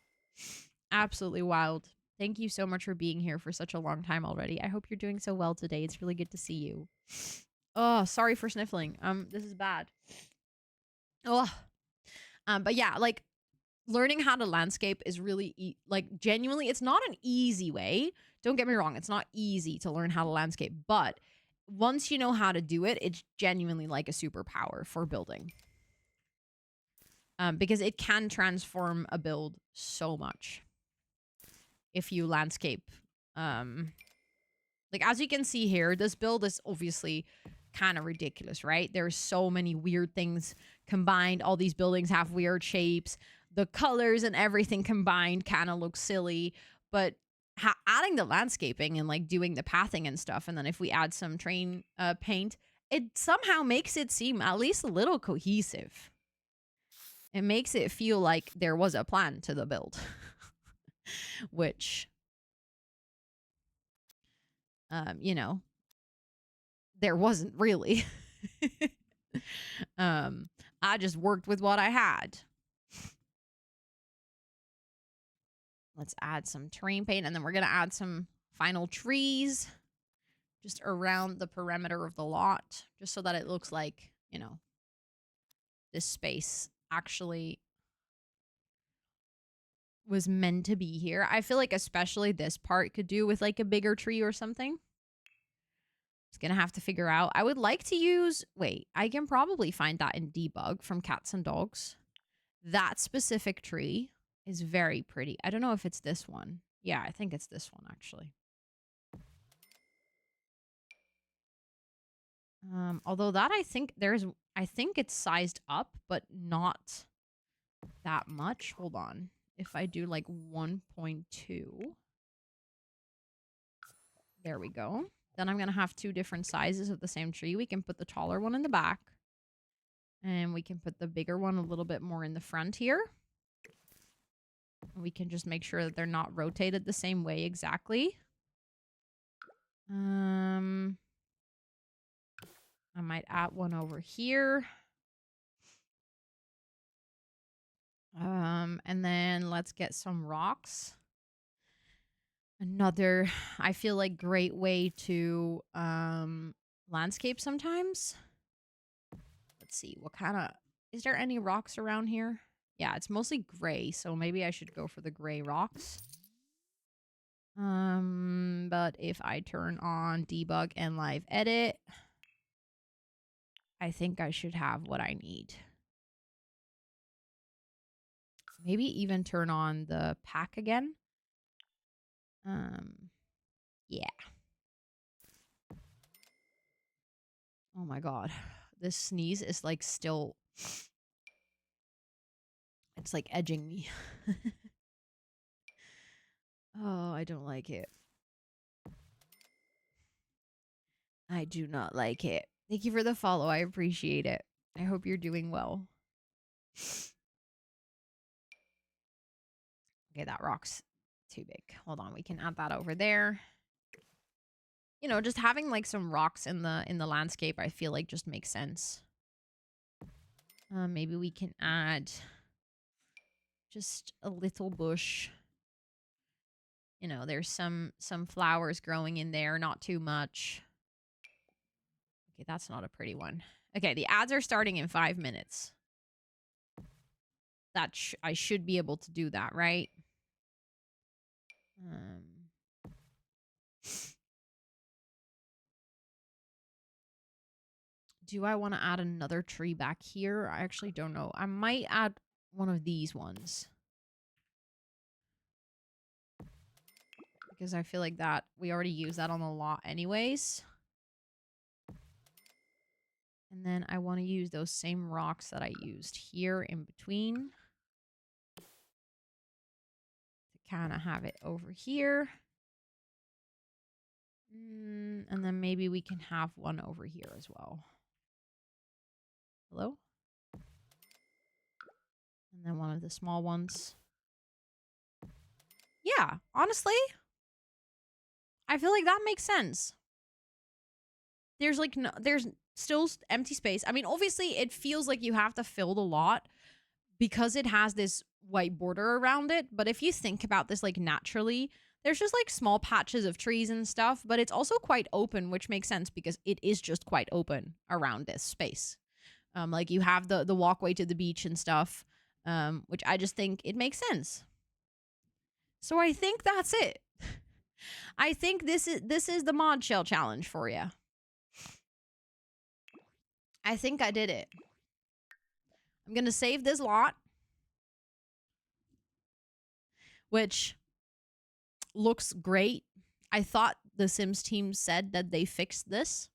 Absolutely wild. Thank you so much for being here for such a long time already. I hope you're doing so well today. It's really good to see you. Oh, sorry for sniffling. This is bad. Oh. But yeah, like learning how to landscape is really like genuinely, it's not an easy way. Don't get me wrong. It's not easy to learn how to landscape, but once you know how to do it, it's genuinely like a superpower for building. Because it can transform a build so much if you landscape. Like as you can see here, this build is obviously kind of ridiculous, right? There's so many weird things combined. All these buildings have weird shapes. The colors and everything combined kind of look silly, but adding the landscaping and like doing the pathing and stuff, and then if we add some train paint, it somehow makes it seem at least a little cohesive. It makes it feel like there was a plan to the build, which, you know, there wasn't really. I just worked with what I had. Let's add some terrain paint, and then we're going to add some final trees just around the perimeter of the lot, just so that it looks like, you know, this space actually was meant to be here. I feel like especially this part could do with like a bigger tree or something. Just gonna have to figure out. I would like to use, wait, I can probably find that in debug from Cats and Dogs. That specific tree is very pretty. I don't know if it's this one. Yeah, I think it's this one actually. Although that I think it's sized up, but not that much. Hold on. If I do like 1.2, there we go. Then I'm going to have two different sizes of the same tree. We can put the taller one in the back. And we can put the bigger one a little bit more in the front here. We can just make sure that they're not rotated the same way exactly. I might add one over here. And then let's get some rocks. Another, I feel like, great way to landscape sometimes. Let's see, what kind of, is there any rocks around here? Yeah, it's mostly gray, so maybe I should go for the gray rocks. But if I turn on debug and live edit, I think I should have what I need. Maybe even turn on the pack again. Yeah. Oh my god. This sneeze is like still, it's like edging me. Oh, I don't like it. I do not like it. Thank you for the follow. I appreciate it. I hope you're doing well. Okay, that rock's too big. Hold on, we can add that over there. You know, just having like some rocks in the landscape, I feel like just makes sense. Maybe we can add just a little bush. You know, there's some flowers growing in there, not too much. Okay, that's not a pretty one. Okay, the ads are starting in 5 minutes. That I should be able to do that, right? Do I want to add another tree back here? I actually don't know. I might add one of these ones. Because I feel like that we already used that on the lot anyways. And then I want to use those same rocks that I used here in between. To kind of have it over here. And then maybe we can have one over here as well. Hello? And then one of the small ones. Yeah, honestly, I feel like that makes sense. There's like no, there's still empty space. I mean, obviously it feels like you have to fill the lot because it has this white border around it. But if you think about this like naturally, there's just like small patches of trees and stuff, but it's also quite open, which makes sense because it is just quite open around this space. Like you have the walkway to the beach and stuff, which I just think it makes sense. So I think that's it. I think this is the mod shell challenge for you. I think I did it. I'm going to save this lot, which looks great. I thought the Sims team said that they fixed this.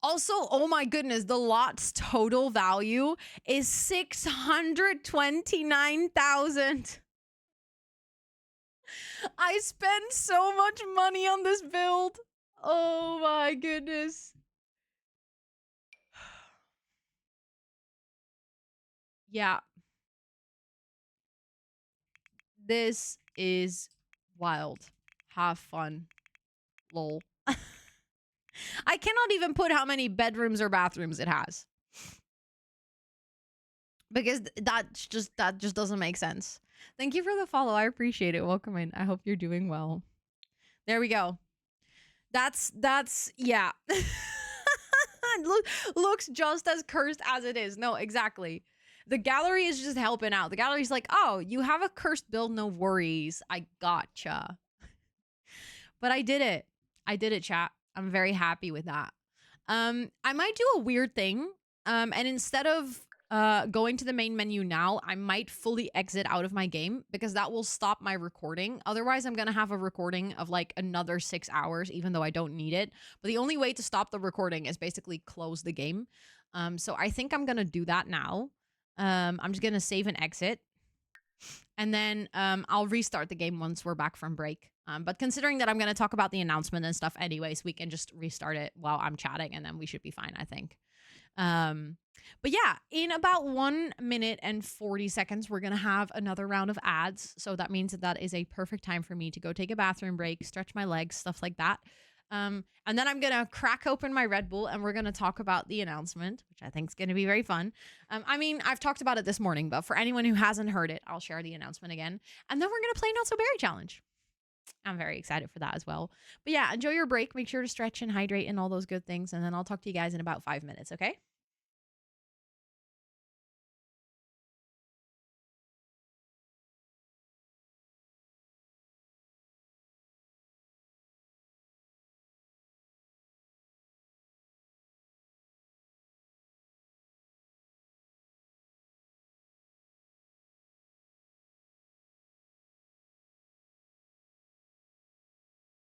Also, oh my goodness, the lot's total value is 629,000. I spent so much money on this build. Oh my goodness. Yeah. This is wild. Have fun. Lol. I cannot even put how many bedrooms or bathrooms it has. Because that just doesn't make sense. Thank you for the follow. I appreciate it. Welcome in. I hope you're doing well. There we go. That's yeah. Looks just as cursed as it is. No, exactly. The gallery is just helping out. The gallery's like, oh, you have a cursed build, no worries. I gotcha. But I did it. I did it, chat. I'm very happy with that. I might do a weird thing. And instead of going to the main menu now, I might fully exit out of my game because that will stop my recording. Otherwise, I'm going to have a recording of like another 6 hours, even though I don't need it. But the only way to stop the recording is basically close the game. So I think I'm going to do that now. I'm just going to save and exit. And then I'll restart the game once we're back from break. But considering that I'm going to talk about the announcement and stuff anyways, we can just restart it while I'm chatting and then we should be fine, I think. But yeah, in about 1 minute and 40 seconds, we're going to have another round of ads. So that means that is a perfect time for me to go take a bathroom break, stretch my legs, stuff like that. And then I'm gonna crack open my Red Bull and we're gonna talk about the announcement, which I think is gonna be very fun. I mean, I've talked about it this morning, but for anyone who hasn't heard it, I'll share the announcement again. And then we're gonna play Not So Berry Challenge. I'm very excited for that as well. But yeah, enjoy your break. Make sure to stretch and hydrate and all those good things. And then I'll talk to you guys in about 5 minutes, okay?